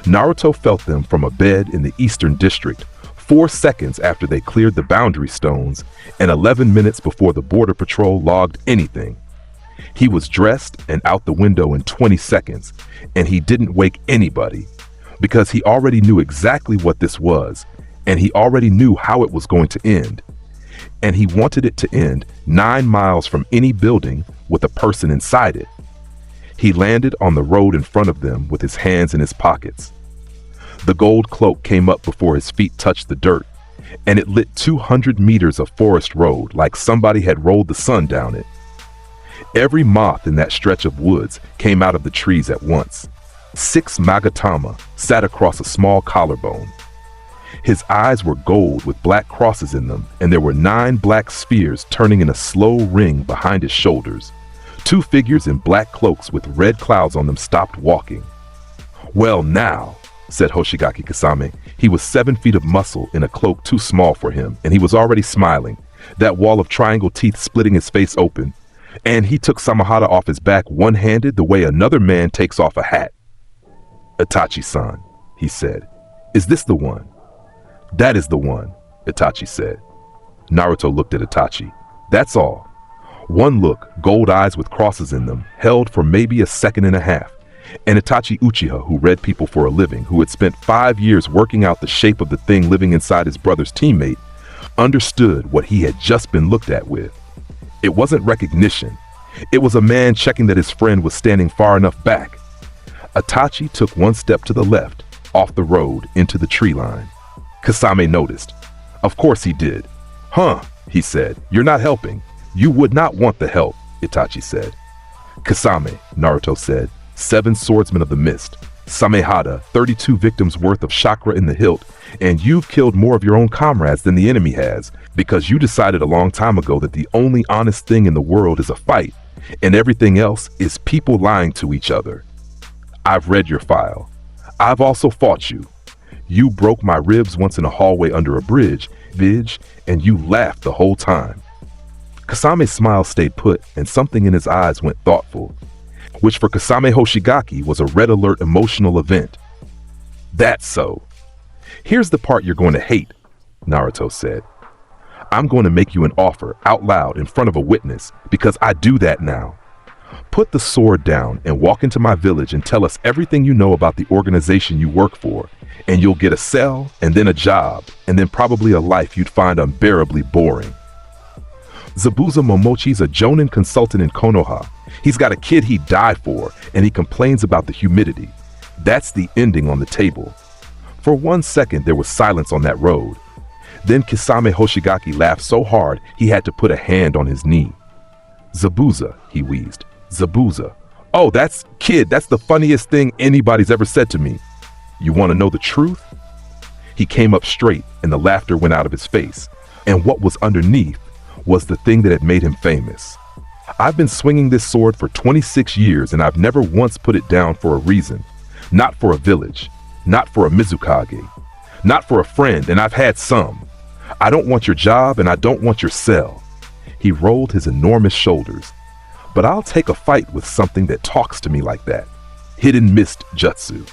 Naruto felt them from a bed in the Eastern District, 4 seconds after they cleared the boundary stones and 11 minutes before the Border Patrol logged anything. He was dressed and out the window in 20 seconds, and he didn't wake anybody, because he already knew exactly what this was, and he already knew how it was going to end. And he wanted it to end 9 miles from any building with a person inside it. He landed on the road in front of them with his hands in his pockets. The gold cloak came up before his feet touched the dirt, and it lit 200 meters of forest road like somebody had rolled the sun down it. Every moth in that stretch of woods came out of the trees at once. 6 Magatama sat across a small collarbone. His eyes were gold with black crosses in them, and there were 9 black spheres turning in a slow ring behind his shoulders. 2 figures in black cloaks with red clouds on them stopped walking. "Well now," said Hoshigaki Kasame. He was 7 feet of muscle in a cloak too small for him, and he was already smiling, that wall of triangle teeth splitting his face open. And he took Samahata off his back one-handed the way another man takes off a hat. "Itachi-san," he said. "Is this the one?" "That is the one," Itachi said. Naruto looked at Itachi. That's all. One look, gold eyes with crosses in them, held for maybe a second and a half. And Itachi Uchiha, who read people for a living, who had spent 5 years working out the shape of the thing living inside his brother's teammate, understood what he had just been looked at with. It wasn't recognition. It was a man checking that his friend was standing far enough back. Itachi took 1 step to the left, off the road, into the tree line. Kasame noticed. Of course he did. "Huh," he said. "You're not helping. You would not want the help," Itachi said. "Kasame," Naruto said. 7 swordsmen of the mist. Samehada, 32 victims worth of chakra in the hilt, and you've killed more of your own comrades than the enemy has, because you decided a long time ago that the only honest thing in the world is a fight, and everything else is people lying to each other. I've read your file. I've also fought you. You broke my ribs once in a hallway under a bridge, and you laughed the whole time. Kasame's smile stayed put, and something in his eyes went thoughtful, which for Kasame Hoshigaki was a red alert emotional event. That's so. Here's the part you're going to hate, Naruto said. I'm going to make you an offer out loud in front of a witness, because I do that now. Put the sword down and walk into my village and tell us everything you know about the organization you work for, and you'll get a cell, and then a job, and then probably a life you'd find unbearably boring. Zabuza Momochi's a jonin consultant in Konoha. He's got a kid he died for, and he complains about the humidity. That's the ending on the table. For 1 second, there was silence on that road. Then Kisame Hoshigaki laughed so hard he had to put a hand on his knee. Zabuza, he wheezed. Zabuza. Oh, that's the funniest thing anybody's ever said to me. You want to know the truth? He came up straight, and the laughter went out of his face. And what was underneath was the thing that had made him famous. I've been swinging this sword for 26 years, and I've never once put it down for a reason. Not for a village. Not for a Mizukage. Not for a friend, and I've had some. I don't want your job, and I don't want your cell. He rolled his enormous shoulders. But I'll take a fight with something that talks to me like that. Hidden mist jutsu.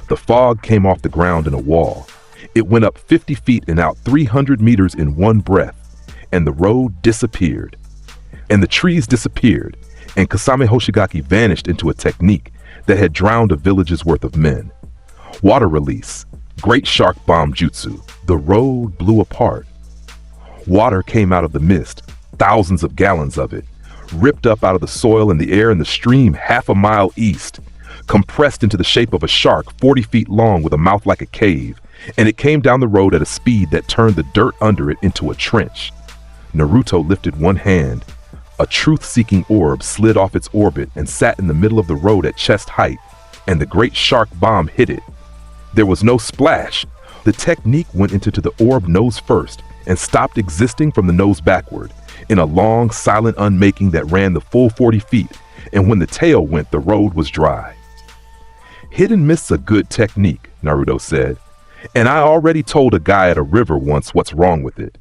The fog came off the ground in a wall. It went up 50 feet and out 300 meters in one breath, and the road disappeared. And the trees disappeared, and Kasame Hoshigaki vanished into a technique that had drowned a village's worth of men. Water release, great shark bomb jutsu. The road blew apart. Water came out of the mist, thousands of gallons of it, ripped up out of the soil and the air in the stream half a mile east, compressed into the shape of a shark 40 feet long with a mouth like a cave, and it came down the road at a speed that turned the dirt under it into a trench. Naruto lifted one hand. A truth-seeking orb slid off its orbit and sat in the middle of the road at chest height, and the great shark bomb hit it. There was no splash. The technique went into the orb nose first and stopped existing from the nose backward, in a long, silent unmaking that ran the full 40 feet, and when the tail went, the road was dry. Hidden mist's a good technique, Naruto said, and I already told a guy at a river once what's wrong with it.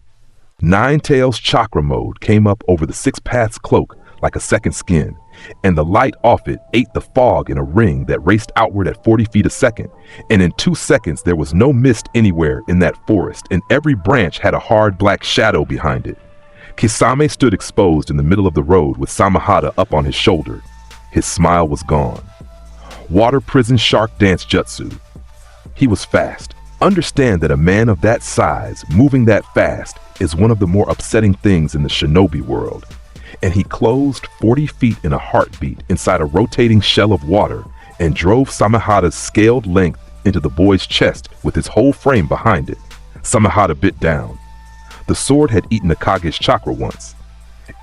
Nine Tails chakra mode came up over the Six Paths cloak like a second skin, and the light off it ate the fog in a ring that raced outward at 40 feet a second, and in 2 seconds there was no mist anywhere in that forest, and every branch had a hard black shadow behind it. Kisame stood exposed in the middle of the road with Samehada up on his shoulder. His smile was gone. Water prison shark dance jutsu. He was fast. Understand that a man of that size, moving that fast, is one of the more upsetting things in the shinobi world. And he closed 40 feet in a heartbeat inside a rotating shell of water and drove Samehada's scaled length into the boy's chest with his whole frame behind it. Samehada bit down. The sword had eaten a Kage's chakra once.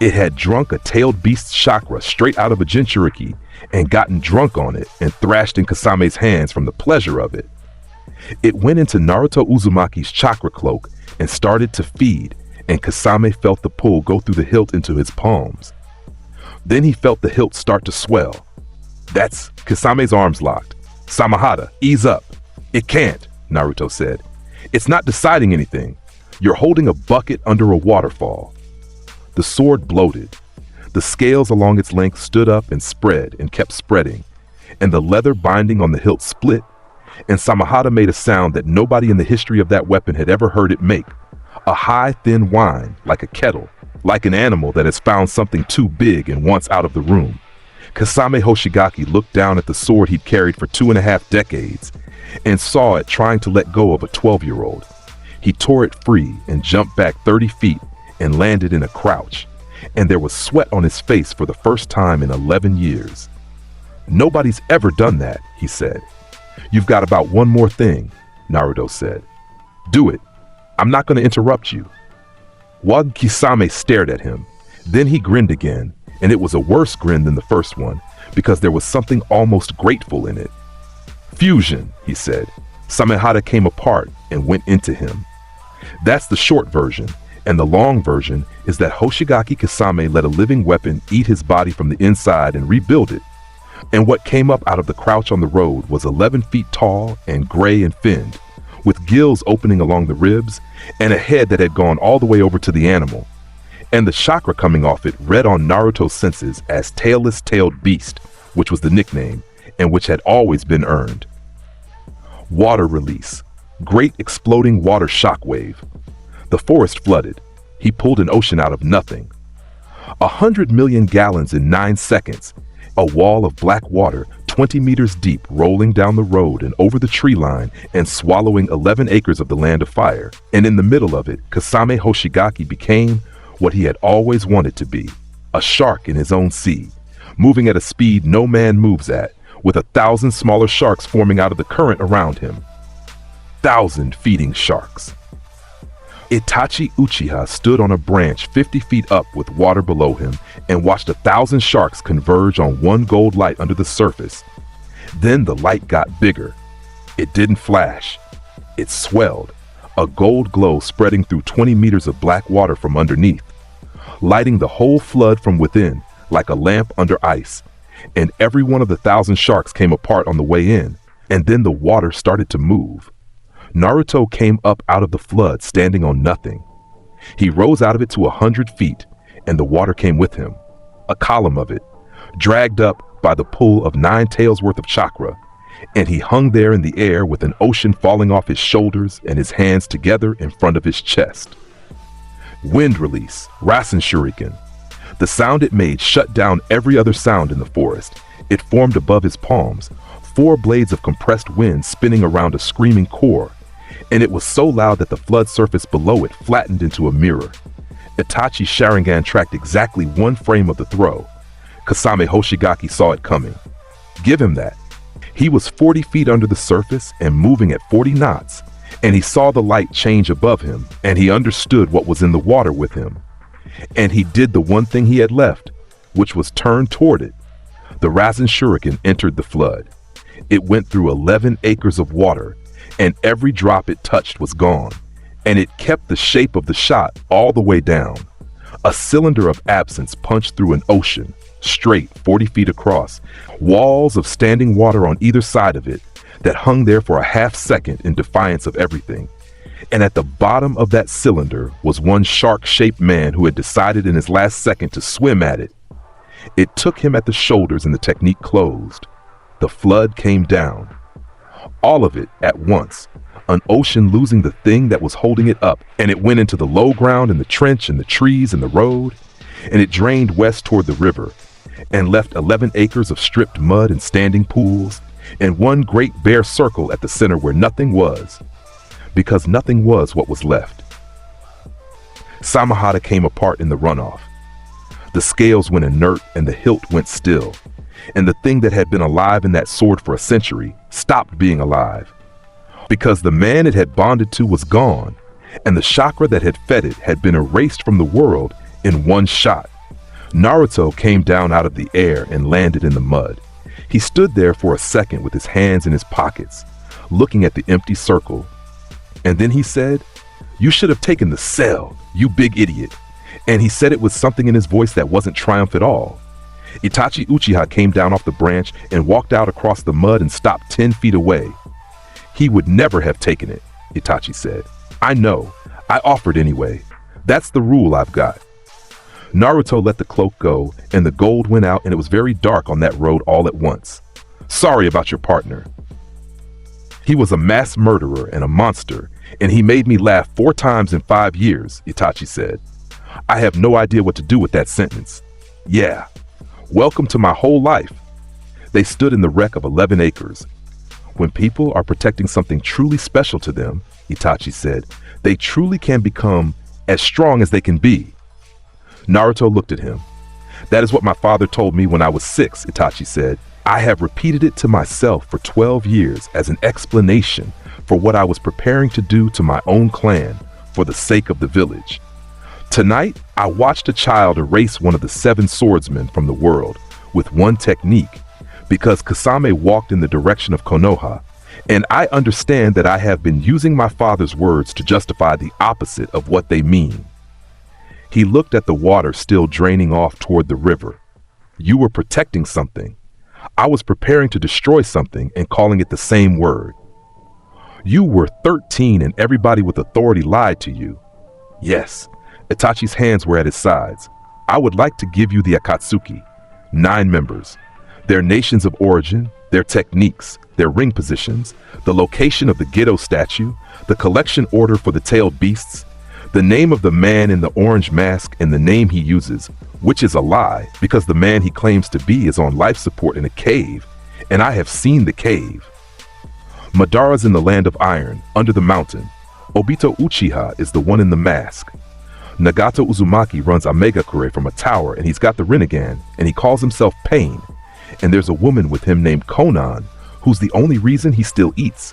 It had drunk a tailed beast's chakra straight out of a Jinchuriki and gotten drunk on it and thrashed in Kasame's hands from the pleasure of it. It went into Naruto Uzumaki's chakra cloak and started to feed, and Kasame felt the pull go through the hilt into his palms. Then he felt the hilt start to swell. That's Kasame's arms locked. Samehada, ease up. It can't, Naruto said. It's not deciding anything. You're holding a bucket under a waterfall. The sword bloated. The scales along its length stood up and spread and kept spreading, and the leather binding on the hilt split, and Samehada made a sound that nobody in the history of that weapon had ever heard it make. A high, thin whine, like a kettle, like an animal that has found something too big and wants out of the room. Kasame Hoshigaki looked down at the sword he'd carried for 2.5 decades and saw it trying to let go of a 12-year-old. He tore it free and jumped back 30 feet and landed in a crouch, and there was sweat on his face for the first time in 11 years. Nobody's ever done that, he said. You've got about one more thing, Naruto said. Do it. I'm not going to interrupt you. Wag Kisame stared at him. Then he grinned again, and it was a worse grin than the first one, because there was something almost grateful in it. Fusion, he said. Samehada came apart and went into him. That's the short version, and the long version is that Hoshigaki Kasame let a living weapon eat his body from the inside and rebuild it. And what came up out of the crouch on the road was 11 feet tall and gray and finned, with gills opening along the ribs and a head that had gone all the way over to the animal, and the chakra coming off it read on Naruto's senses as tailless-tailed beast, which was the nickname, and which had always been earned. Water release. Great exploding water shockwave. The forest flooded. He pulled an ocean out of nothing. 100 million gallons in 9 seconds. A wall of black water 20 meters deep rolling down the road and over the tree line and swallowing 11 acres of the land of fire. And in the middle of it, Kasame Hoshigaki became what he had always wanted to be, a shark in his own sea, moving at a speed no man moves at, with 1,000 smaller sharks forming out of the current around him. 1,000 feeding sharks. Itachi Uchiha stood on a branch 50 feet up with water below him and watched 1,000 sharks converge on one gold light under the surface. Then the light got bigger. It didn't flash. It swelled, a gold glow spreading through 20 meters of black water from underneath, lighting the whole flood from within like a lamp under ice. And every one of the 1,000 sharks came apart on the way in, and then the water started to move. Naruto came up out of the flood standing on nothing. He rose out of it to 100 feet, and the water came with him, a column of it, dragged up by the pull of 9 tails worth of chakra, and he hung there in the air with an ocean falling off his shoulders and his hands together in front of his chest. Wind release, Rasen Shuriken. The sound it made shut down every other sound in the forest. It formed above his palms, 4 blades of compressed wind spinning around a screaming core, and it was so loud that the flood surface below it flattened into a mirror. Itachi's Sharingan tracked exactly 1 frame of the throw. Kasame Hoshigaki saw it coming. Give him that. He was 40 feet under the surface and moving at 40 knots, and he saw the light change above him, and he understood what was in the water with him. And he did the one thing he had left, which was turn toward it. The Rasen Shuriken entered the flood. It went through 11 acres of water, and every drop it touched was gone, and it kept the shape of the shot all the way down. A cylinder of absence punched through an ocean, straight 40 feet across, walls of standing water on either side of it that hung there for a half second in defiance of everything. And at the bottom of that cylinder was one shark-shaped man who had decided in his last second to swim at it. It took him at the shoulders and the technique closed. The flood came down. All of it at once, an ocean losing the thing that was holding it up, and it went into the low ground and the trench and the trees and the road, and it drained west toward the river, and left 11 acres of stripped mud and standing pools, and one great bare circle at the center where nothing was, because nothing was what was left. Samehada came apart in the runoff. The scales went inert and the hilt went still, and the thing that had been alive in that sword for a century stopped being alive, because the man it had bonded to was gone, and the chakra that had fed it had been erased from the world in one shot. Naruto came down out of the air and landed in the mud. He stood there for a second with his hands in his pockets, looking at the empty circle. And then he said, "You should have taken the cell, you big idiot." And he said it with something in his voice that wasn't triumph at all. Itachi Uchiha came down off the branch and walked out across the mud and stopped 10 feet away. "He would never have taken it," Itachi said. "I know. I offered anyway. That's the rule I've got." Naruto let the cloak go, and the gold went out, and it was very dark on that road all at once. "Sorry about your partner. He was a mass murderer and a monster, and he made me laugh 4 times in 5 years, Itachi said. "I have no idea what to do with that sentence. Yeah. Welcome to my whole life." They stood in the wreck of 11 acres. "When people are protecting something truly special to them," Itachi said, "they truly can become as strong as they can be." Naruto looked at him. "That is what my father told me when I was 6, Itachi said. "I have repeated it to myself for 12 years as an explanation for what I was preparing to do to my own clan for the sake of the village. Tonight, I watched a child erase one of the 7 swordsmen from the world with one technique, because Kasame walked in the direction of Konoha And I understand that I have been using my father's words to justify the opposite of what they mean. He looked at the water still draining off toward the river. You were protecting something. I was preparing to destroy something and calling it the same word. You were 13 and everybody with authority lied to you. Yes, Itachi's hands were at his sides. I would like to give you the Akatsuki, 9 members, their nations of origin, their techniques, their ring positions, the location of the Gedo statue, the collection order for the tailed beasts, the name of the man in the orange mask and the name he uses, which is a lie because the man he claims to be is on life support in a cave, and I have seen the cave. Madara's in the land of iron, under the mountain. Obito Uchiha is the one in the mask. Nagato Uzumaki runs Amegakure from a tower and he's got the Rinnegan and he calls himself Pain. And there's a woman with him named Konan, who's the only reason he still eats.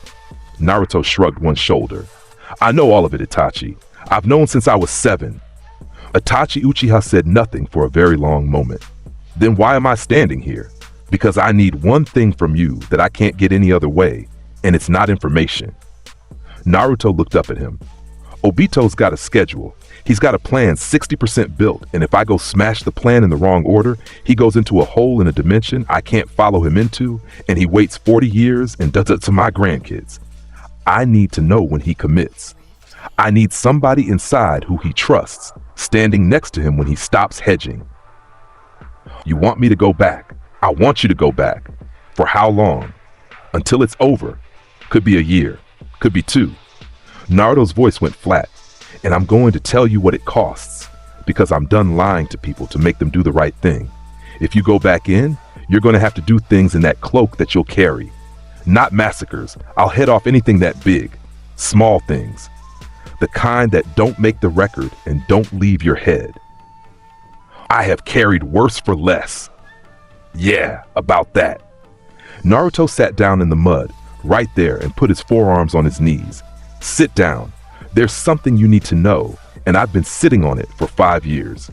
Naruto shrugged one shoulder. I know all of it, Itachi. I've known since I was 7. Itachi Uchiha said nothing for a very long moment. Then why am I standing here? Because I need one thing from you that I can't get any other way, and it's not information. Naruto looked up at him. Obito's got a schedule. He's got a plan 60% built, and if I go smash the plan in the wrong order, he goes into a hole in a dimension I can't follow him into, and he waits 40 years and does it to my grandkids. I need to know when he commits. I need somebody inside who he trusts, standing next to him when he stops hedging. You want me to go back? I want you to go back. For how long? Until it's over. Could be a year. Could be 2. Naruto's voice went flat. And I'm going to tell you what it costs, because I'm done lying to people to make them do the right thing. If you go back in, you're going to have to do things in that cloak that you'll carry. Not massacres. I'll head off anything that big. Small things. The kind that don't make the record and don't leave your head. I have carried worse for less. Yeah, about that. Naruto sat down in the mud, right there, and put his forearms on his knees. Sit down. There's something you need to know, and I've been sitting on it for 5 years.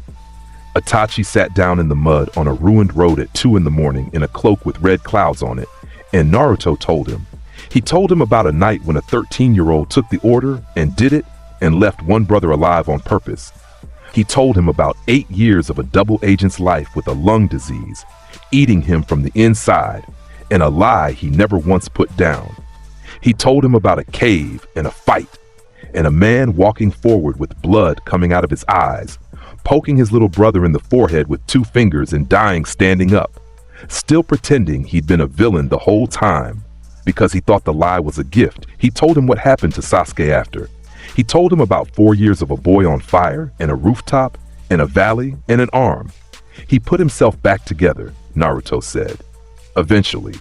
Itachi sat down in the mud on a ruined road at 2 in the morning in a cloak with red clouds on it, and Naruto told him. He told him about a night when a 13-year-old took the order and did it and left one brother alive on purpose. He told him about 8 years of a double agent's life with a lung disease, eating him from the inside, and a lie he never once put down. He told him about a cave and a fight, and a man walking forward with blood coming out of his eyes, poking his little brother in the forehead with 2 fingers and dying standing up, still pretending he'd been a villain the whole time because he thought the lie was a gift. He told him what happened to Sasuke after. He told him about 4 years of a boy on fire and a rooftop and a valley and an arm. He put himself back together, Naruto said. Eventually.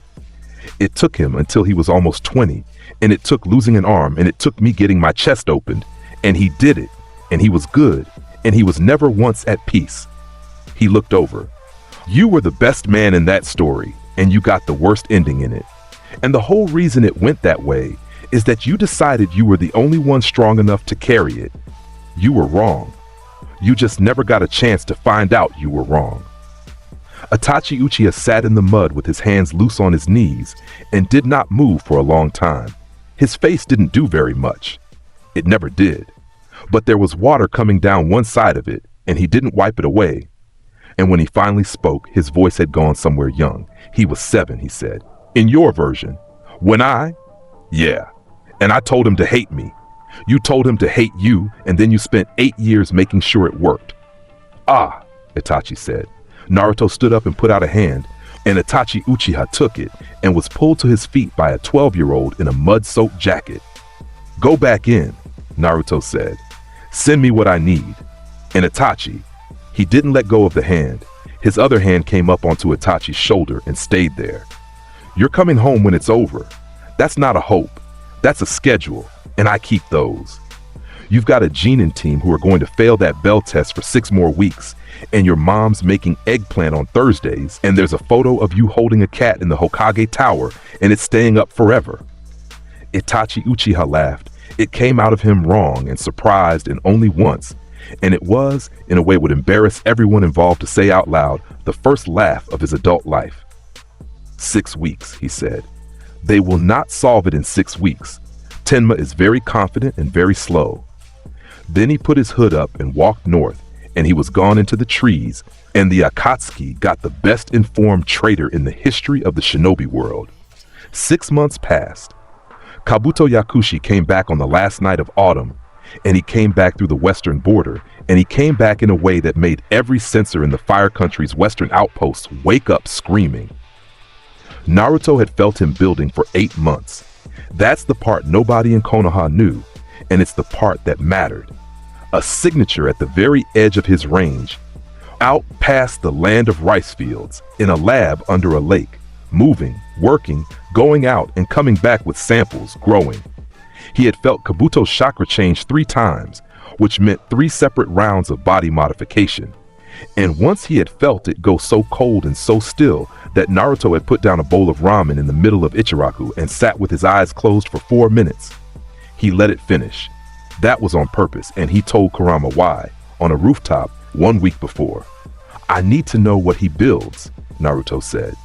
It took him until he was almost 20, and it took losing an arm, and it took me getting my chest opened, and he did it, and he was good, and he was never once at peace. He looked over. You were the best man in that story, and you got the worst ending in it. And the whole reason it went that way is that you decided you were the only one strong enough to carry it. You were wrong. You just never got a chance to find out you were wrong. Itachi Uchiha sat in the mud with his hands loose on his knees and did not move for a long time. His face didn't do very much. It never did. But there was water coming down one side of it, and he didn't wipe it away. And when he finally spoke, his voice had gone somewhere young. He was 7, he said. In your version. When I? Yeah. And I told him to hate me. You told him to hate you, and then you spent 8 years making sure it worked. Ah, Itachi said. Naruto stood up and put out a hand, and Itachi Uchiha took it and was pulled to his feet by a 12-year-old in a mud-soaked jacket. Go back in, Naruto said. Send me what I need. And Itachi, he didn't let go of the hand. His other hand came up onto Itachi's shoulder and stayed there. You're coming home when it's over. That's not a hope. That's a schedule, and I keep those. You've got a Genin team who are going to fail that bell test for 6 more weeks, and your mom's making eggplant on Thursdays, and there's a photo of you holding a cat in the Hokage Tower, and it's staying up forever. Itachi Uchiha laughed. It came out of him wrong and surprised and only once, and it was, in a way would embarrass everyone involved to say out loud, the first laugh of his adult life. 6 weeks, he said. They will not solve it in 6 weeks. Tenma is very confident and very slow. Then he put his hood up and walked north, and he was gone into the trees, and the Akatsuki got the best informed traitor in the history of the shinobi world. 6 months passed. Kabuto Yakushi came back on the last night of autumn, and he came back through the western border, and he came back in a way that made every sensor in the Fire Country's western outposts wake up screaming. Naruto had felt him building for 8 months. That's the part nobody in Konoha knew, and it's the part that mattered. A signature at the very edge of his range, out past the land of rice fields, in a lab under a lake, moving, working, going out and coming back with samples, growing. He had felt Kabuto's chakra change 3 times, which meant 3 separate rounds of body modification. And once he had felt it go so cold and so still that Naruto had put down a bowl of ramen in the middle of Ichiraku and sat with his eyes closed for 4 minutes. He let it finish. That was on purpose, and he told Kurama why, on a rooftop 1 week before. "I need to know what he builds," Naruto said.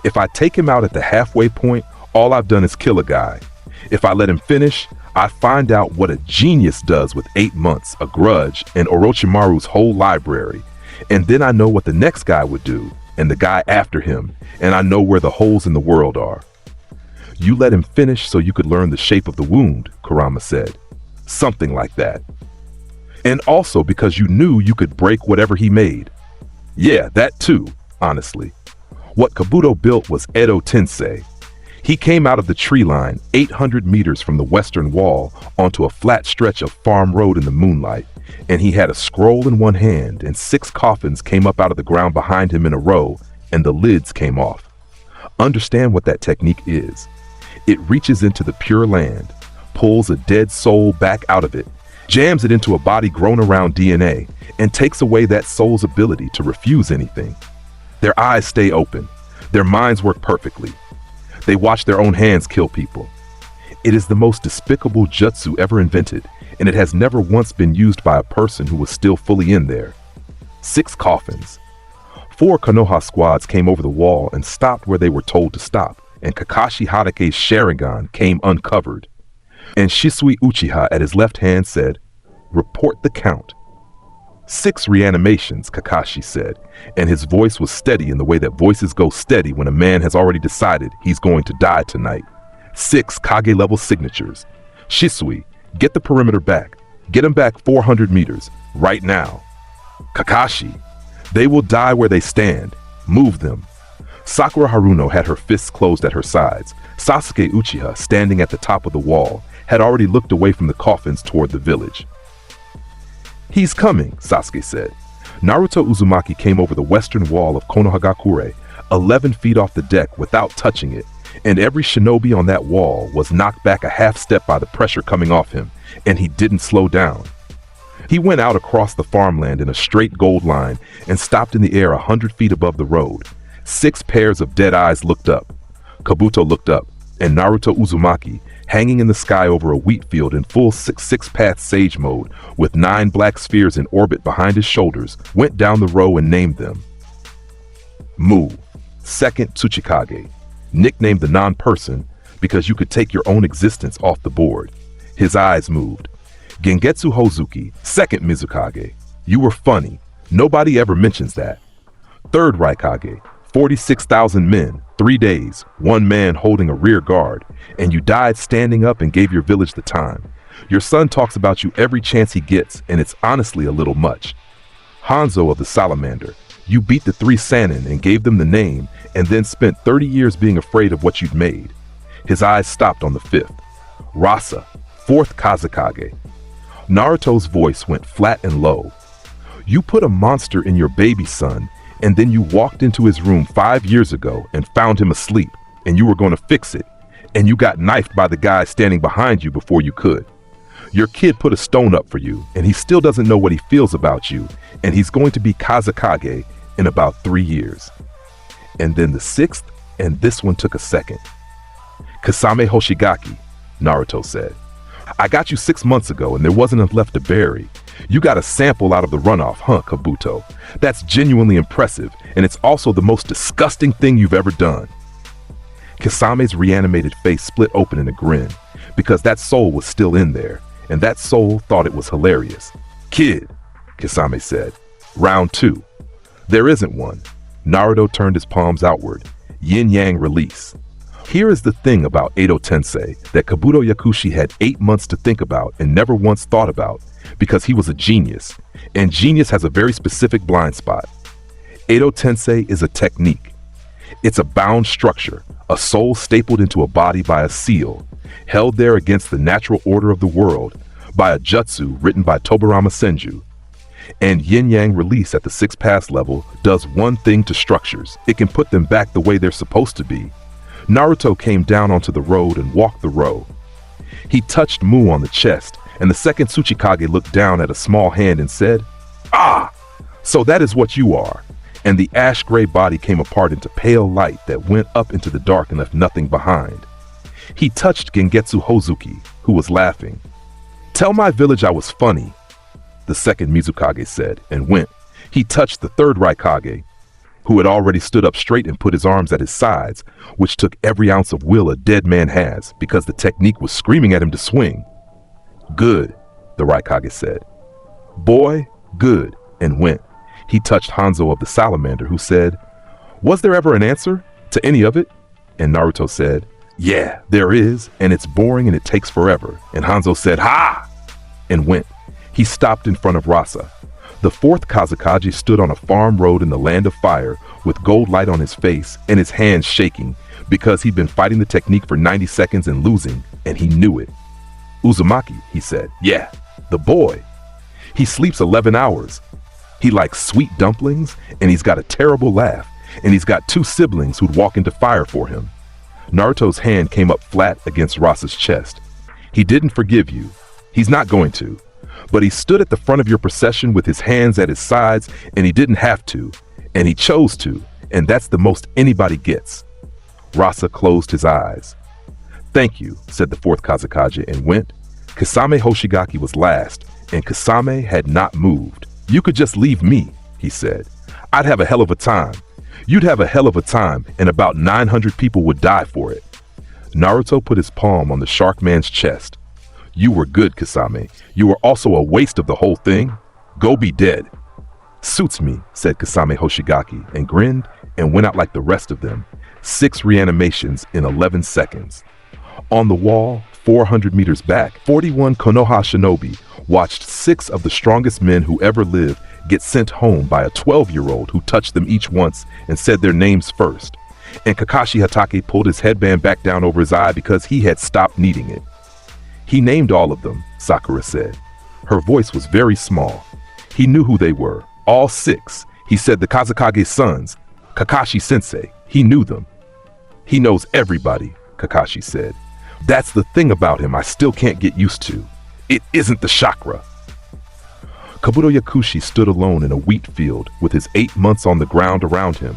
"If I take him out at the halfway point, all I've done is kill a guy. If I let him finish, I find out what a genius does with 8 months, a grudge, and Orochimaru's whole library. And then I know what the next guy would do, and the guy after him, and I know where the holes in the world are." "You let him finish so you could learn the shape of the wound," Kurama said. "Something like that. And also because you knew you could break whatever he made." "Yeah, that too, honestly. What Kabuto built was Edo Tensei. He came out of the tree line 800 meters from the western wall onto a flat stretch of farm road in the moonlight, and he had a scroll in one hand, and 6 coffins came up out of the ground behind him in a row, and the lids came off. Understand what that technique is. It reaches into the pure land, pulls a dead soul back out of it, jams it into a body grown around DNA, and takes away that soul's ability to refuse anything. Their eyes stay open. Their minds work perfectly. They watch their own hands kill people. It is the most despicable jutsu ever invented, and it has never once been used by a person who was still fully in there. 6 coffins. 4 Konoha squads came over the wall and stopped where they were told to stop, and Kakashi Harake's Sharingan came uncovered. And Shisui Uchiha at his left hand said, "Report the count." 6 reanimations, Kakashi said, and his voice was steady in the way that voices go steady when a man has already decided he's going to die tonight. 6 Kage-level signatures. "Shisui, get the perimeter back. Get him back 400 meters, right now." "Kakashi, they will die where they stand. Move them." Sakura Haruno had her fists closed at her sides. Sasuke Uchiha, standing at the top of the wall, had already looked away from the coffins toward the village. "He's coming," Sasuke said. Naruto Uzumaki came over the western wall of Konohagakure, 11 feet off the deck without touching it, and every shinobi on that wall was knocked back a half step by the pressure coming off him, and he didn't slow down. He went out across the farmland in a straight gold line and stopped in the air 100 feet above the road. 6 pairs of dead eyes looked up. Kabuto looked up, and Naruto Uzumaki, hanging in the sky over a wheat field in full six-path sage mode, with 9 black spheres in orbit behind his shoulders, went down the row and named them. Mu, 2nd Tsuchikage, nicknamed the non-person because you could take your own existence off the board. His eyes moved. Gengetsu Hozuki, 2nd Mizukage. You were funny. Nobody ever mentions that. 3rd Raikage, 46,000 men, 3 days, 1 man holding a rear guard, and you died standing up and gave your village the time. Your son talks about you every chance he gets, and it's honestly a little much. Hanzo of the Salamander, you beat the 3 Sannin and gave them the name, and then spent 30 years being afraid of what you'd made. His eyes stopped on the 5th. Rasa, 4th Kazekage. Naruto's voice went flat and low. You put a monster in your baby son, and then you walked into his room 5 years ago and found him asleep, and you were going to fix it, and you got knifed by the guy standing behind you before you could. Your kid put a stone up for you, and he still doesn't know what he feels about you, and he's going to be Kazekage in about 3 years. And then the 6th, and this one took a second. Kasame Hoshigaki, Naruto said. I got you 6 months ago, and there wasn't enough left to bury. You got a sample out of the runoff, huh, Kabuto? That's genuinely impressive, and it's also the most disgusting thing you've ever done. Kasame's reanimated face split open in a grin, because that soul was still in there, and that soul thought it was hilarious. "Kid," Kasame said. "Round 2. There isn't one." Naruto turned his palms outward. Yin-yang release. Here is the thing about Edo Tensei that Kabuto Yakushi had 8 months to think about and never once thought about, because he was a genius, and genius has a very specific blind spot. Edo Tensei is a technique. It's a bound structure, a soul stapled into a body by a seal, held there against the natural order of the world, by a jutsu written by Tobarama Senju. And yin-yang release at the 6th pass level does one thing to structures. It can put them back the way they're supposed to be. Naruto came down onto the road and walked the row. He touched Mu on the chest, and the second Tsuchikage looked down at a small hand and said, "Ah, so that is what you are." And the ash-gray body came apart into pale light that went up into the dark and left nothing behind. He touched Gengetsu Hozuki, who was laughing. "Tell my village I was funny," the second Mizukage said, and went. He touched the third Raikage, who had already stood up straight and put his arms at his sides, which took every ounce of will a dead man has, because the technique was screaming at him to swing. "Good," the Raikage said. "Boy, good," and went. He touched Hanzo of the Salamander, who said, "Was there ever an answer to any of it?" And Naruto said, "Yeah, there is, and it's boring and it takes forever." And Hanzo said, "Ha!" and went. He stopped in front of Rasa. The fourth Kazakage stood on a farm road in the land of fire with gold light on his face and his hands shaking because he'd been fighting the technique for 90 seconds and losing, and he knew it. "Uzumaki," he said. "Yeah, the boy. He sleeps 11 hours. He likes sweet dumplings, and he's got a terrible laugh, and he's got 2 siblings who'd walk into fire for him." Naruto's hand came up flat against Rasa's chest. "He didn't forgive you. He's not going to. But he stood at the front of your procession with his hands at his sides, and he didn't have to, and he chose to, and that's the most anybody gets." Rasa closed his eyes. "Thank you," said the fourth Kazakage, and went. Kasame Hoshigaki was last, and Kasame had not moved. "You could just leave me," he said. "I'd have a hell of a time. You'd have a hell of a time, and about 900 people would die for it." Naruto put his palm on the shark man's chest. "You were good, Kasame. You were also a waste of the whole thing. Go be dead." "Suits me," said Kasame Hoshigaki, and grinned and went out like the rest of them. 6 reanimations in 11 seconds. On the wall, 400 meters back, 41 Konoha shinobi watched 6 of the strongest men who ever lived get sent home by a 12-year-old who touched them each once and said their names first. And Kakashi Hatake pulled his headband back down over his eye because he had stopped needing it. "He named all of them," Sakura said. Her voice was very small. He knew who they were, all 6. He said the Kazakage's sons, Kakashi-sensei. He knew them. "He knows everybody," Kakashi said. "That's the thing about him I still can't get used to. It isn't the chakra." Kabuto Yakushi stood alone in a wheat field with his 8 months on the ground around him.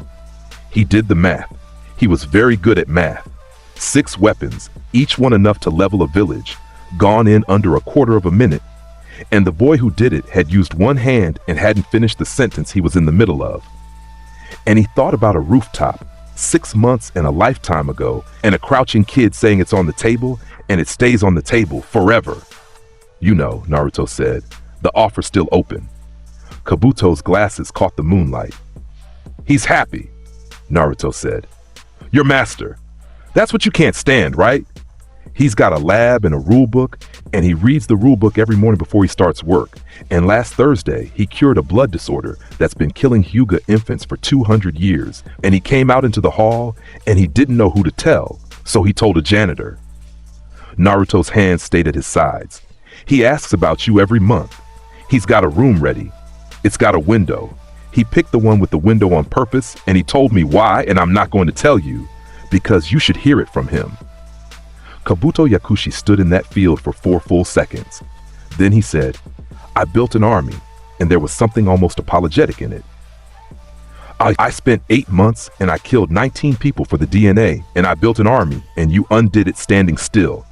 He did the math. He was very good at math. 6 weapons, each one enough to level a village, gone in under a quarter of a minute, and the boy who did it had used one hand and hadn't finished the sentence he was in the middle of. And he thought about a rooftop, 6 months and a lifetime ago, and a crouching kid saying it's on the table, and it stays on the table forever. "You know," Naruto said, "the offer's still open." Kabuto's glasses caught the moonlight. "He's happy," Naruto said. "Your master. That's what you can't stand, right? He's got a lab and a rule book, and he reads the rule book every morning before he starts work. And last Thursday, he cured a blood disorder that's been killing Hyuga infants for 200 years. And he came out into the hall, and he didn't know who to tell, so he told a janitor." Naruto's hands stayed at his sides. "He asks about you every month. He's got a room ready. It's got a window. He picked the one with the window on purpose, and he told me why, and I'm not going to tell you, because you should hear it from him." Kabuto Yakushi stood in that field for 4 full seconds. Then he said, "I built an army, and there was something almost apologetic in it. I spent 8 months, and I killed 19 people for the DNA, and I built an army, and you undid it standing still.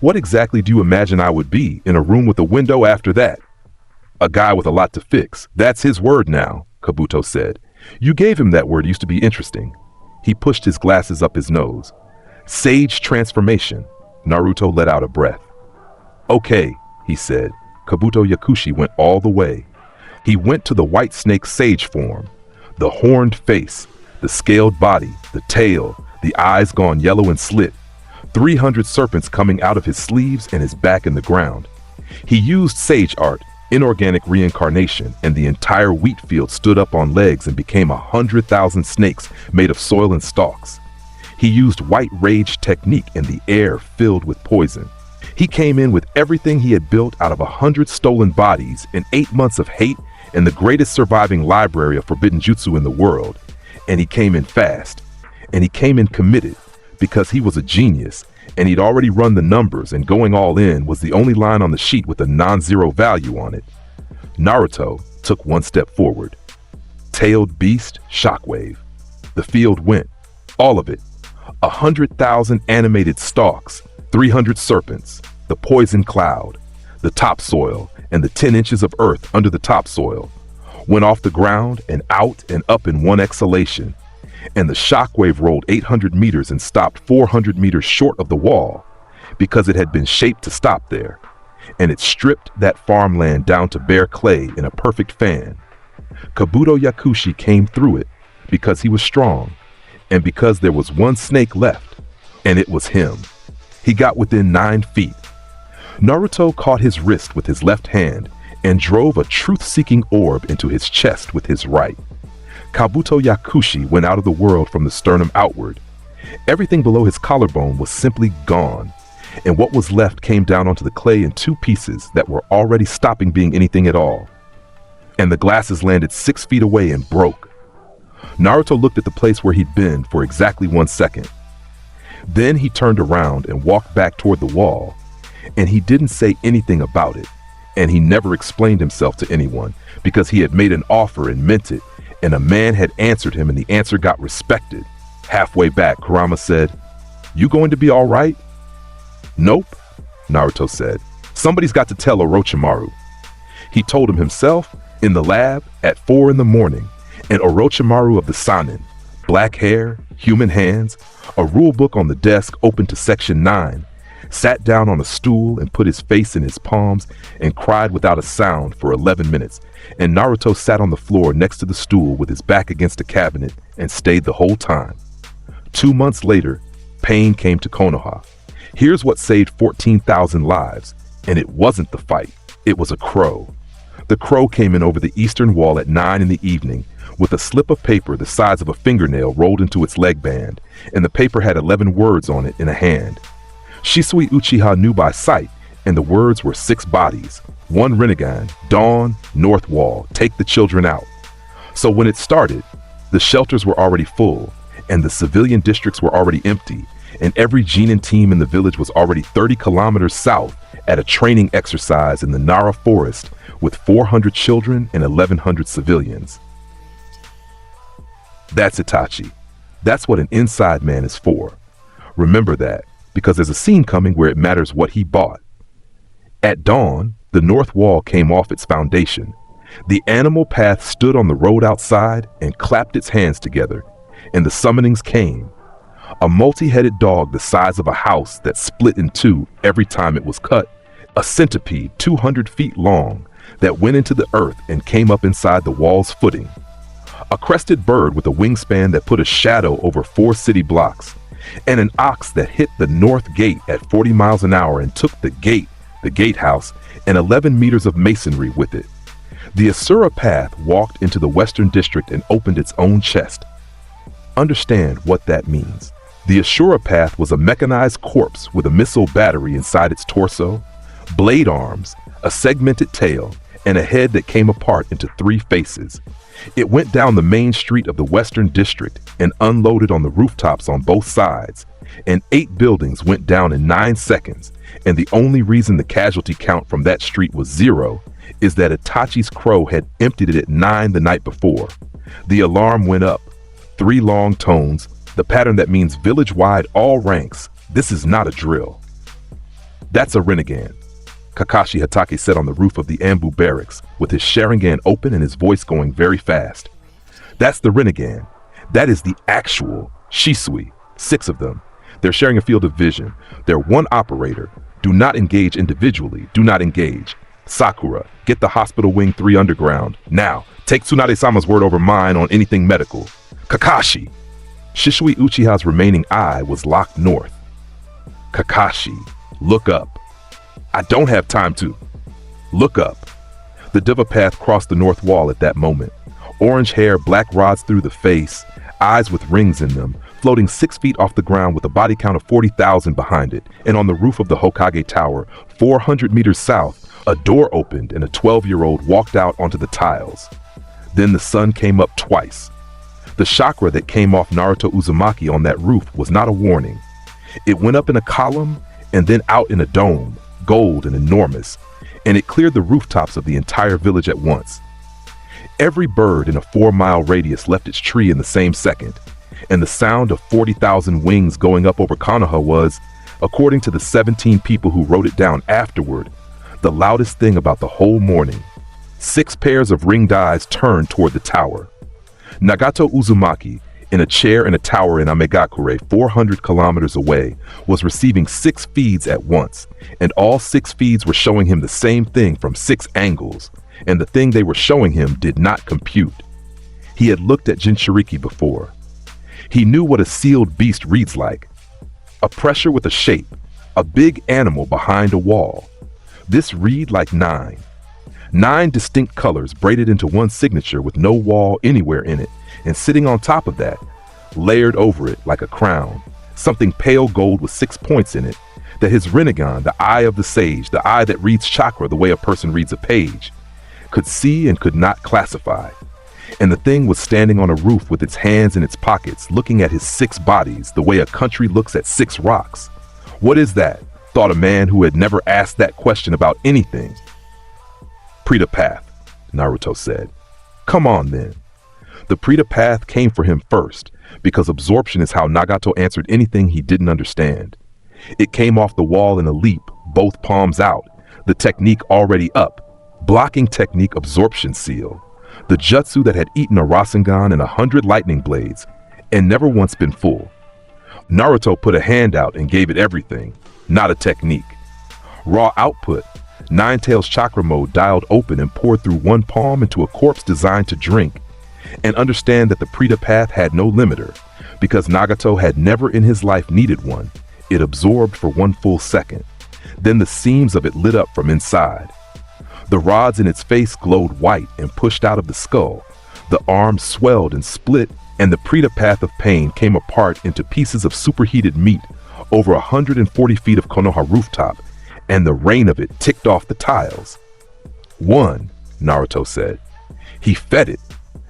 What exactly do you imagine I would be in a room with a window after that?" "A guy with a lot to fix. That's his word now," Kabuto said. "You gave him that word. It used to be interesting." He pushed his glasses up his nose. Sage transformation. Naruto let out a breath. Okay, he said. Kabuto Yakushi went all the way. He went to the white snake sage form. The horned face, the scaled body, the tail, the eyes gone yellow and slit. 300 serpents coming out of his sleeves and his back in the ground. He used sage art, inorganic reincarnation, and the entire wheat field stood up on legs and became 100,000 snakes made of soil and stalks. He used white rage technique and the air filled with poison. He came in with everything he had built out of 100 stolen bodies and 8 months of hate and the greatest surviving library of forbidden jutsu in the world. And he came in fast. And he came in committed because he was a genius and he'd already run the numbers, and going all in was the only line on the sheet with a non-zero value on it. Naruto took one step forward. Tailed beast, shockwave. The field went. All of it. 100,000 animated stalks, 300 serpents, the poison cloud, the topsoil, and the 10 inches of earth under the topsoil went off the ground and out and up in one exhalation. And the shockwave rolled 800 meters and stopped 400 meters short of the wall because it had been shaped to stop there. And it stripped that farmland down to bare clay in a perfect fan. Kabuto Yakushi came through it because he was strong and because there was one snake left, and it was him. He got within 9 feet. Naruto caught his wrist with his left hand and drove a truth-seeking orb into his chest with his right. Kabuto Yakushi went out of the world from the sternum outward. Everything below his collarbone was simply gone, and what was left came down onto the clay in 2 pieces that were already stopping being anything at all. And the glasses landed 6 feet away and broke. Naruto looked at the place where he'd been for exactly 1 second. Then he turned around and walked back toward the wall, and he didn't say anything about it, and he never explained himself to anyone because he had made an offer and meant it, and a man had answered him and the answer got respected. Halfway back, Kurama said, "You going to be all right?" "Nope," Naruto said. "Somebody's got to tell Orochimaru." He told him himself in the lab at 4 in the morning, and Orochimaru of the Sannin, black hair, human hands, a rule book on the desk open to section 9, sat down on a stool and put his face in his palms and cried without a sound for 11 minutes, and Naruto sat on the floor next to the stool with his back against a cabinet and stayed the whole time. 2 months later, Pain came to Konoha. Here's what saved 14,000 lives, and it wasn't the fight, it was a crow. The crow came in over the eastern wall at 9 in the evening with a slip of paper the size of a fingernail rolled into its leg band, and the paper had 11 words on it in a hand. Shisui Uchiha knew by sight, and the words were 6 bodies, 1 Rinnegan, Dawn, North Wall, take the children out. So when it started, the shelters were already full, and the civilian districts were already empty, and every Genin team in the village was already 30 kilometers south at a training exercise in the Nara forest with 400 children and 1,100 civilians. That's Itachi. That's what an inside man is for. Remember that, because there's a scene coming where it matters what he bought. At dawn, the north wall came off its foundation. The animal path stood on the road outside and clapped its hands together, and the summonings came. A multi-headed dog the size of a house that split in 2 every time it was cut, a centipede 200 feet long that went into the earth and came up inside the wall's footing, a crested bird with a wingspan that put a shadow over 4 city blocks, and an ox that hit the north gate at 40 miles an hour and took the gatehouse, and 11 meters of masonry with it. The Asura path walked into the western district and opened its own chest. Understand what that means. The Ashura path was a mechanized corpse with a missile battery inside its torso, blade arms, a segmented tail, and a head that came apart into 3 faces. It went down the main street of the western district and unloaded on the rooftops on both sides, and 8 buildings went down in 9 seconds, and the only reason the casualty count from that street was 0 is that Itachi's crow had emptied it at 9 the night before. The alarm went up, 3 long tones, the pattern that means village-wide all ranks. This is not a drill. That's a Rinnegan, Kakashi Hatake said on the roof of the Ambu barracks, with his Sharingan open and his voice going very fast. That's the Rinnegan. That is the actual Shisui, 6 of them. They're sharing a field of vision. They're one operator. Do not engage individually. Do not engage. Sakura, get the Hospital Wing 3 underground. Now, take Tsunade-sama's word over mine on anything medical. Kakashi. Shisui Uchiha's remaining eye was locked north. Kakashi, look up. I don't have time to. Look up. The Diva path crossed the north wall at that moment. Orange hair, black rods through the face, eyes with rings in them, floating 6 feet off the ground with a body count of 40,000 behind it. And on the roof of the Hokage Tower, 400 meters south, a door opened and a 12-year-old walked out onto the tiles. Then the sun came up twice. The chakra that came off Naruto Uzumaki on that roof was not a warning. It went up in a column and then out in a dome, gold and enormous, and it cleared the rooftops of the entire village at once. Every bird in a 4-mile radius left its tree in the same second, and the sound of 40,000 wings going up over Konoha was, according to the 17 people who wrote it down afterward, the loudest thing about the whole morning. 6 pairs of ringed eyes turned toward the tower. Nagato Uzumaki, in a chair in a tower in Amegakure 400 kilometers away, was receiving 6 feeds at once, and all 6 feeds were showing him the same thing from 6 angles, and the thing they were showing him did not compute. He had looked at Jinchuriki before. He knew what a sealed beast reads like. A pressure with a shape, a big animal behind a wall. This read like 9. 9 distinct colors braided into one signature with no wall anywhere in it, and sitting on top of that, layered over it like a crown, something pale gold with 6 points in it, that his Rinnegan, the eye of the sage, the eye that reads chakra the way a person reads a page, could see and could not classify. And the thing was standing on a roof with its hands in its pockets, looking at his 6 bodies the way a country looks at 6 rocks. What is that? Thought a man who had never asked that question about anything. Prita Path, Naruto said. Come on then. The Prita Path came for him first, because absorption is how Nagato answered anything he didn't understand. It came off the wall in a leap, both palms out, the technique already up, blocking technique absorption seal, the jutsu that had eaten a Rasengan and 100 lightning blades, and never once been full. Naruto put a hand out and gave it everything, not a technique. Raw output, Nine-Tails chakra mode dialed open and poured through one palm into a corpse designed to drink, and understand that the Prita Path had no limiter, because Nagato had never in his life needed one. It absorbed for 1 full second. Then the seams of it lit up from inside. The rods in its face glowed white and pushed out of the skull. The arms swelled and split, and the Prita Path of pain came apart into pieces of superheated meat over 140 feet of Konoha rooftop, and the rain of it ticked off the tiles. 1, Naruto said. He fed it,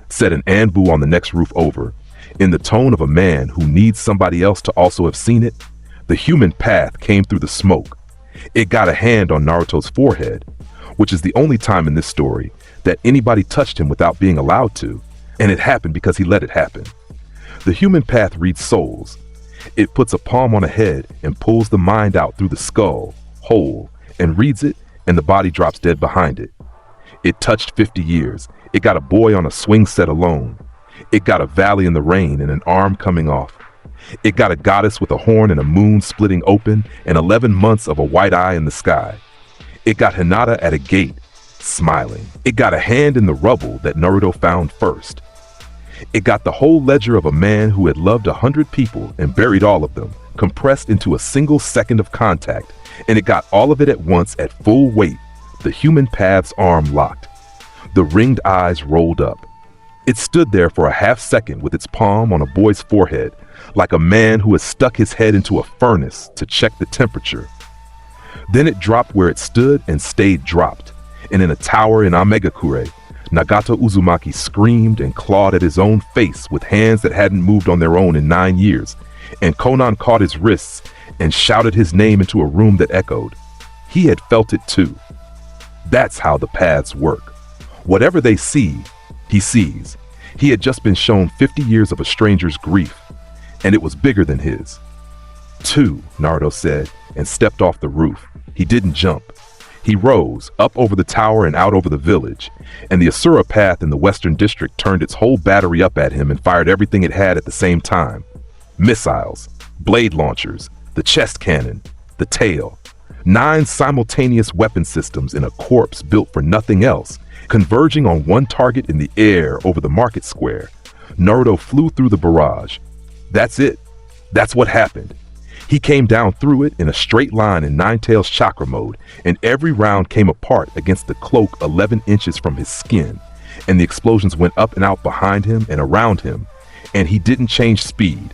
said an Anbu on the next roof over, in the tone of a man who needs somebody else to also have seen it. The human path came through the smoke. It got a hand on Naruto's forehead, which is the only time in this story that anybody touched him without being allowed to, and it happened because he let it happen. The human path reads souls. It puts a palm on a head and pulls the mind out through the skull, whole, and reads it, and the body drops dead behind it. It touched 50 years. It got a boy on a swing set alone. It got a valley in the rain and an arm coming off. It got a goddess with a horn and a moon splitting open and 11 months of a white eye in the sky. It got Hinata at a gate, smiling. It got a hand in the rubble that Naruto found first. It got the whole ledger of a man who had loved 100 people and buried all of them, compressed into a single second of contact, and it got all of it at once at full weight. The human path's arm locked. The ringed eyes rolled up. It stood there for a half second with its palm on a boy's forehead, like a man who has stuck his head into a furnace to check the temperature. Then it dropped where it stood and stayed dropped, and in a tower in Amegakure, Nagato Uzumaki screamed and clawed at his own face with hands that hadn't moved on their own in 9 years, and Konan caught his wrists and shouted his name into a room that echoed. He had felt it too. That's how the paths work. Whatever they see, he sees. He had just been shown 50 years of a stranger's grief, and it was bigger than his. 2, Naruto said, and stepped off the roof. He didn't jump. He rose, up over the tower and out over the village, and the Asura path in the western district turned its whole battery up at him and fired everything it had at the same time. Missiles. blade launchers, the chest cannon, the tail. 9 simultaneous weapon systems in a corpse built for nothing else, converging on one target in the air over the market square. Naruto flew through the barrage. That's it. That's what happened. He came down through it in a straight line in Nine-Tails chakra mode, and every round came apart against the cloak 11 inches from his skin, and the explosions went up and out behind him and around him, and he didn't change speed.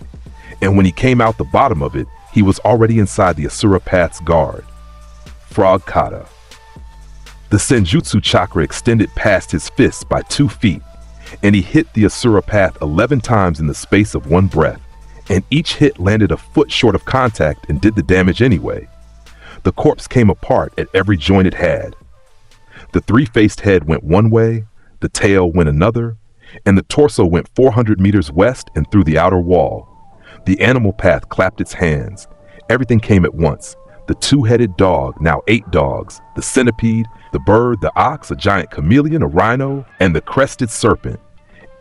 And when he came out the bottom of it, he was already inside the Asura Path's guard. Frog Kata. The Senjutsu chakra extended past his fists by 2 feet, and he hit the Asura Path 11 times in the space of one breath, and each hit landed a foot short of contact and did the damage anyway. The corpse came apart at every joint it had. The 3-faced head went one way, the tail went another, and the torso went 400 meters west and through the outer wall. The animal path clapped its hands. Everything came at once. The 2-headed dog, now 8 dogs, the centipede, the bird, the ox, a giant chameleon, a rhino, and the crested serpent.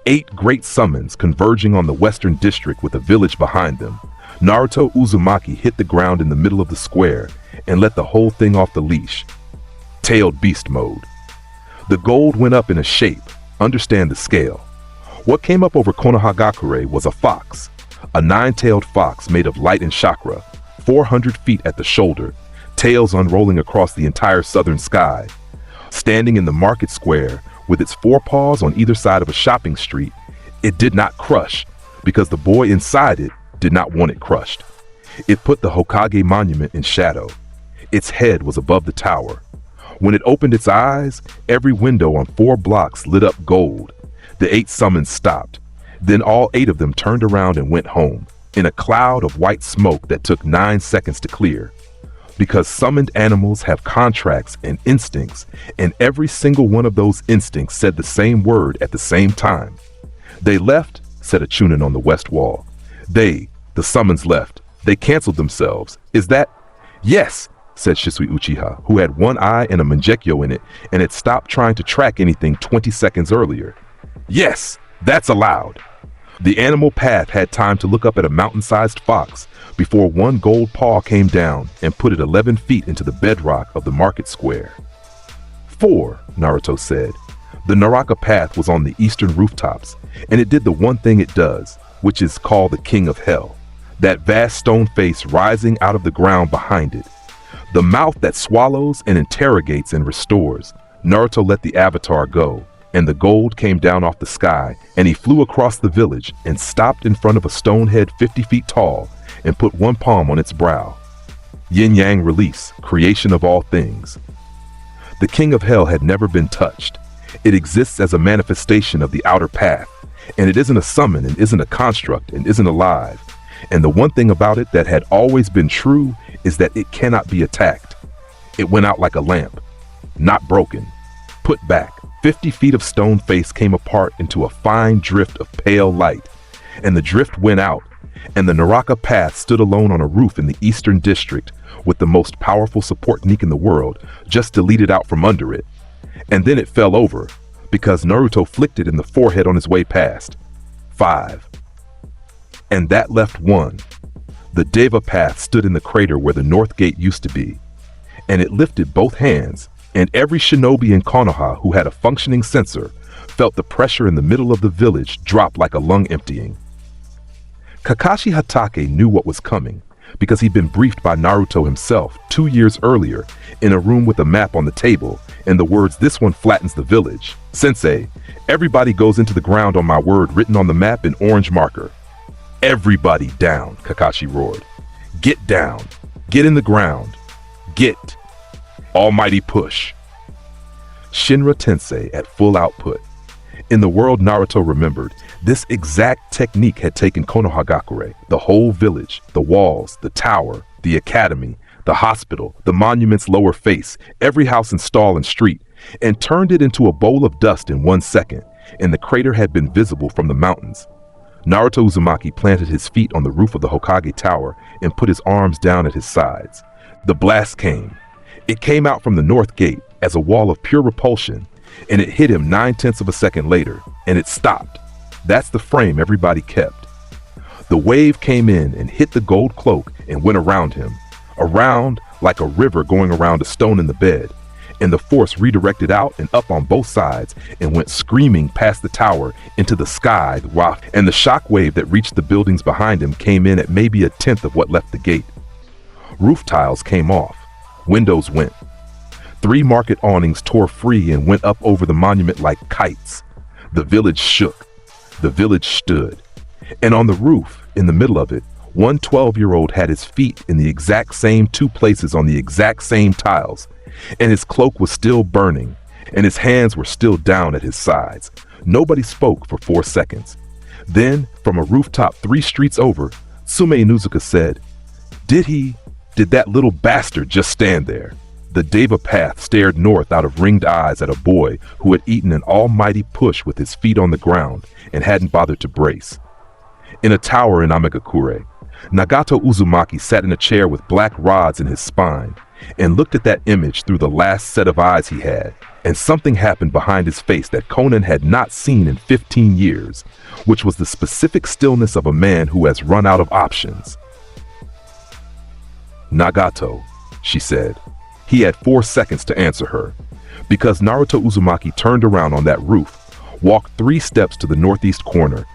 8 great summons converging on the western district with a village behind them. Naruto Uzumaki hit the ground in the middle of the square and let the whole thing off the leash. Tailed beast mode. The gold went up in a shape. Understand the scale. What came up over Konohagakure was a fox. A 9-tailed fox made of light and chakra, 400 feet at the shoulder, tails unrolling across the entire southern sky. Standing in the market square, with its 4 paws on either side of a shopping street, it did not crush, because the boy inside it did not want it crushed. It put the Hokage monument in shadow. Its head was above the tower. When it opened its eyes, every window on 4 blocks lit up gold. The 8 summons stopped. Then all 8 of them turned around and went home, in a cloud of white smoke that took 9 seconds to clear. Because summoned animals have contracts and instincts, and every single one of those instincts said the same word at the same time. They left, said a chunin on the west wall. The summons left. They canceled themselves. Is that? Yes, said Shisui Uchiha, who had 1 eye and a mangekyou in it, and had stopped trying to track anything 20 seconds earlier. Yes, that's allowed. The animal path had time to look up at a mountain-sized fox before 1 gold paw came down and put it 11 feet into the bedrock of the market square. 4, Naruto said. The Naraka path was on the eastern rooftops, and it did the one thing it does, which is called the King of Hell, that vast stone face rising out of the ground behind it. The mouth that swallows and interrogates and restores. Naruto let the avatar go, and the gold came down off the sky, and he flew across the village and stopped in front of a stone head 50 feet tall and put 1 palm on its brow. Yin-yang release, creation of all things. The King of Hell had never been touched. It exists as a manifestation of the outer path, and it isn't a summon and isn't a construct and isn't alive. And the one thing about it that had always been true is that it cannot be attacked. It went out like a lamp, not broken, put back. 50 feet of stone face came apart into a fine drift of pale light, and the drift went out, and the Naraka path stood alone on a roof in the eastern district with the most powerful support Nik in the world just deleted out from under it. And then it fell over, because Naruto flicked it in the forehead on his way past. 5. And that left 1. The Deva path stood in the crater where the north gate used to be, and it lifted both hands, and every shinobi in Konoha who had a functioning sensor felt the pressure in the middle of the village drop like a lung emptying. Kakashi Hatake knew what was coming because he'd been briefed by Naruto himself 2 years earlier in a room with a map on the table and the words, "This one flattens the village. Sensei, everybody goes into the ground on my word written on the map in orange marker." "Everybody down," Kakashi roared. "Get down. Get in the ground. Get." Almighty push. Shinra Tensei at full output. In the world Naruto remembered, this exact technique had taken Konohagakure, the whole village, the walls, the tower, the academy, the hospital, the monument's lower face, every house and stall and street, and turned it into a bowl of dust in 1 second, and the crater had been visible from the mountains. Naruto Uzumaki planted his feet on the roof of the Hokage tower and put his arms down at his sides. The blast came. It came out from the north gate as a wall of pure repulsion, and it hit him 9/10 of a second later, and it stopped. That's the frame everybody kept. The wave came in and hit the gold cloak and went around him, around like a river going around a stone in the bed, and the force redirected out and up on both sides and went screaming past the tower into the sky, and the shock wave that reached the buildings behind him came in at maybe a tenth of what left the gate. Roof tiles came off, windows went. 3 market awnings tore free and went up over the monument like kites. The village shook, the village stood, and on the roof, in the middle of it, one 12-year-old had his feet in the exact same 2 places on the exact same tiles, and his cloak was still burning, and his hands were still down at his sides. Nobody spoke for 4 seconds. Then, from a rooftop 3 streets over, Sume Inuzuka said, Did that little bastard just stand there? The Deva Path stared north out of ringed eyes at a boy who had eaten an almighty push with his feet on the ground and hadn't bothered to brace. In a tower in Amegakure, Nagato Uzumaki sat in a chair with black rods in his spine and looked at that image through the last set of eyes he had, and something happened behind his face that Conan had not seen in 15 years, which was the specific stillness of a man who has run out of options. Nagato, she said. He had 4 seconds to answer her, because Naruto Uzumaki turned around on that roof, walked 3 steps to the northeast corner,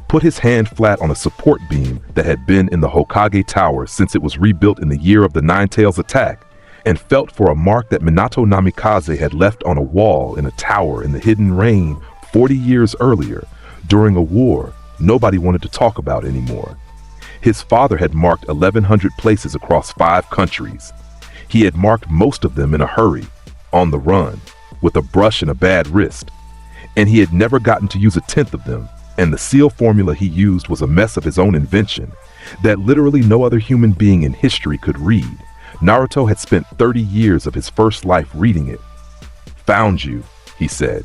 put his hand flat on a support beam that had been in the Hokage Tower since it was rebuilt in the year of the Nine-Tails attack, and felt for a mark that Minato Namikaze had left on a wall in a tower in the Hidden Rain 40 years earlier, during a war nobody wanted to talk about anymore. His father had marked 1,100 places across 5 countries. He had marked most of them in a hurry, on the run, with a brush and a bad wrist, and he had never gotten to use a tenth of them, and the seal formula he used was a mess of his own invention that literally no other human being in history could read. Naruto had spent 30 years of his first life reading it. Found you, he said.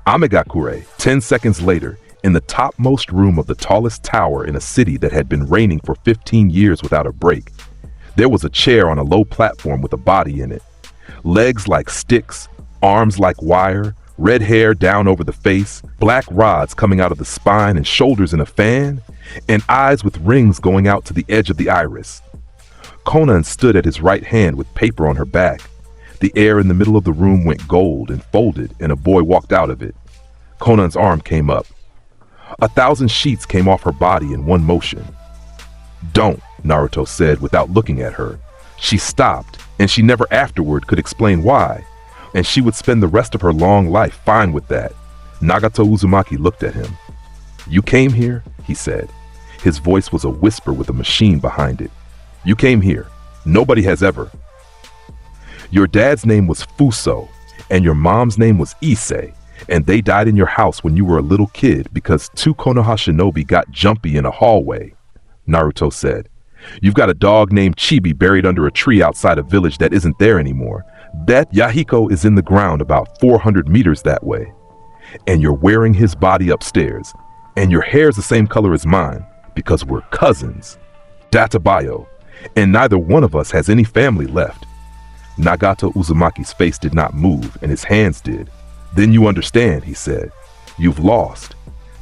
Amegakure, 10 seconds later, in the topmost room of the tallest tower in a city that had been raining for 15 years without a break. There was a chair on a low platform with a body in it. Legs like sticks, arms like wire, red hair down over the face, black rods coming out of the spine and shoulders in a fan, and eyes with rings going out to the edge of the iris. Conan stood at his right hand with paper on her back. The air in the middle of the room went gold and folded, and a boy walked out of it. Conan's arm came up. 1,000 sheets came off her body in one motion. Don't, Naruto said without looking at her. She stopped, and she never afterward could explain why, and she would spend the rest of her long life fine with that. Nagato Uzumaki looked at him. You came here, he said. His voice was a whisper with a machine behind it. You came here. Nobody has ever. Your dad's name was Fuso, and your mom's name was Issei, and they died in your house when you were a little kid because 2 Konoha shinobi got jumpy in a hallway, Naruto said. You've got a dog named Chibi buried under a tree outside a village that isn't there anymore. That Yahiko is in the ground about 400 meters that way. And you're wearing his body upstairs. And your hair's the same color as mine, because we're cousins. Databayo. And neither one of us has any family left. Nagato Uzumaki's face did not move, and his hands did. Then you understand, he said. You've lost.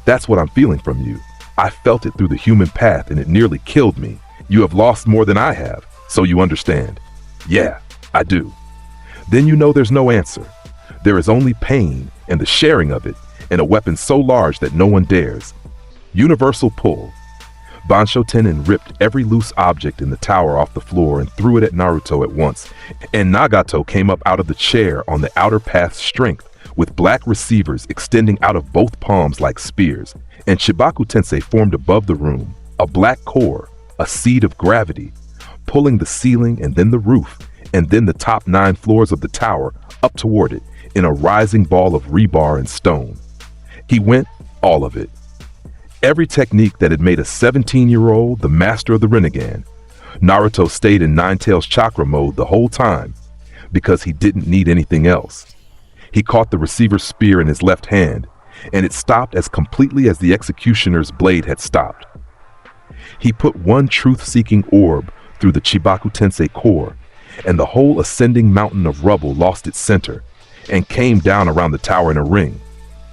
That's what I'm feeling from you. I felt it through the human path, and it nearly killed me. You have lost more than I have, so you understand. Yeah, I do. Then you know there's no answer. There is only pain and the sharing of it, and a weapon so large that no one dares. Universal pull. Bansho Tenin ripped every loose object in the tower off the floor and threw it at Naruto at once, and Nagato came up out of the chair on the outer path's strength, with black receivers extending out of both palms like spears, and Chibaku Tensei formed above the room, a black core, a seed of gravity, pulling the ceiling and then the roof, and then the top 9 floors of the tower up toward it in a rising ball of rebar and stone. He went, all of it. Every technique that had made a 17-year-old the master of the Rinnegan. Naruto stayed in Nine-Tails chakra mode the whole time, because he didn't need anything else. He caught the receiver's spear in his left hand, and it stopped as completely as the executioner's blade had stopped. He put one truth-seeking orb through the Chibaku Tensei core, and the whole ascending mountain of rubble lost its center, and came down around the tower in a ring,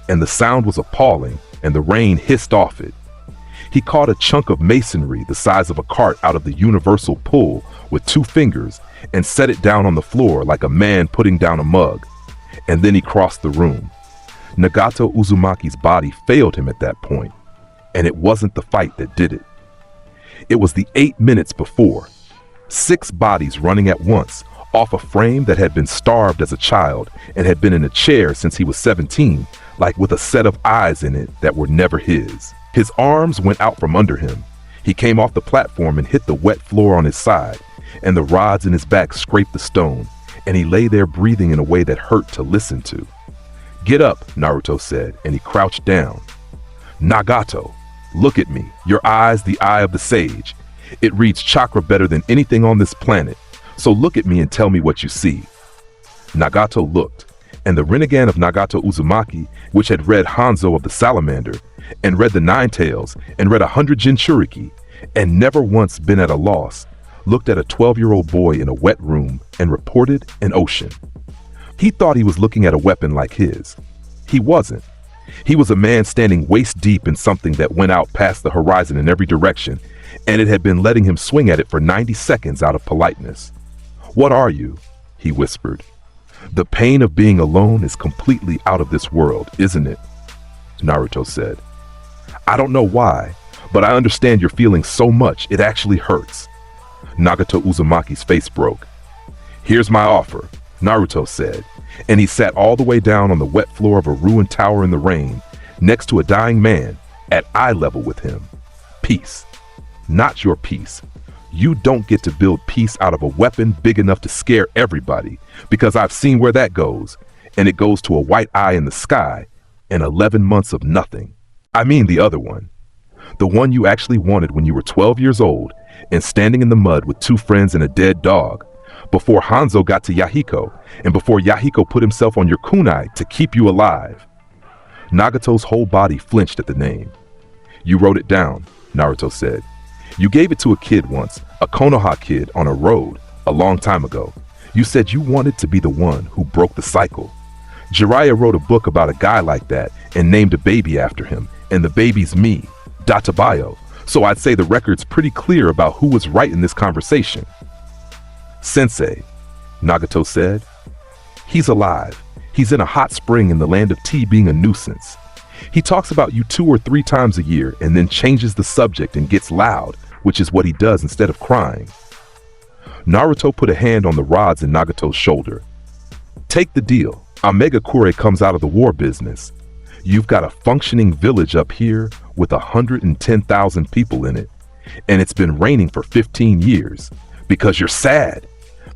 and the sound was appalling, and the rain hissed off it. He caught a chunk of masonry the size of a cart out of the universal pull with 2 fingers and set it down on the floor like a man putting down a mug. And then he crossed the room. Nagato Uzumaki's body failed him at that point, and it wasn't the fight that did it. It was the 8 minutes before. 6 bodies running at once, off a frame that had been starved as a child and had been in a chair since he was 17, like with a set of eyes in it that were never his. His arms went out from under him. He came off the platform and hit the wet floor on his side, and the rods in his back scraped the stone, and he lay there breathing in a way that hurt to listen to. "Get up," Naruto said, and he crouched down. "Nagato, look at me, your eyes the eye of the sage. It reads chakra better than anything on this planet, so look at me and tell me what you see." Nagato looked, and the Rinnegan of Nagato Uzumaki, which had read Hanzo of the Salamander, and read the Nine Tails, and read 100 Jinchuriki, and never once been at a loss, looked at a 12-year-old boy in a wet room and reported an ocean. He thought he was looking at a weapon like his. He wasn't. He was a man standing waist deep in something that went out past the horizon in every direction, and it had been letting him swing at it for 90 seconds out of politeness. "What are you?" he whispered. "The pain of being alone is completely out of this world, isn't it?" Naruto said. "I don't know why, but I understand you're feeling so much it actually hurts." Nagato Uzumaki's face broke. "Here's my offer," Naruto said, and he sat all the way down on the wet floor of a ruined tower in the rain, next to a dying man, at eye level with him. "Peace. Not your peace. You don't get to build peace out of a weapon big enough to scare everybody, because I've seen where that goes, and it goes to a white eye in the sky and 11 months of nothing. I mean the other one. The one you actually wanted when you were 12 years old and standing in the mud with 2 friends and a dead dog, before Hanzo got to Yahiko, and before Yahiko put himself on your kunai to keep you alive." Nagato's whole body flinched at the name. "You wrote it down," Naruto said. "You gave it to a kid once, a Konoha kid on a road, a long time ago. You said you wanted to be the one who broke the cycle. Jiraiya wrote a book about a guy like that and named a baby after him, and the baby's me, Databayo, so I'd say the record's pretty clear about who was right in this conversation." "Sensei," Nagato said. "He's alive. He's in a hot spring in the land of tea being a nuisance. He talks about you 2 or 3 times a year and then changes the subject and gets loud, which is what he does instead of crying." Naruto put a hand on the rods in Nagato's shoulder. "Take the deal. Omegakure comes out of the war business. You've got a functioning village up here with 110,000 people in it, and it's been raining for 15 years because you're sad.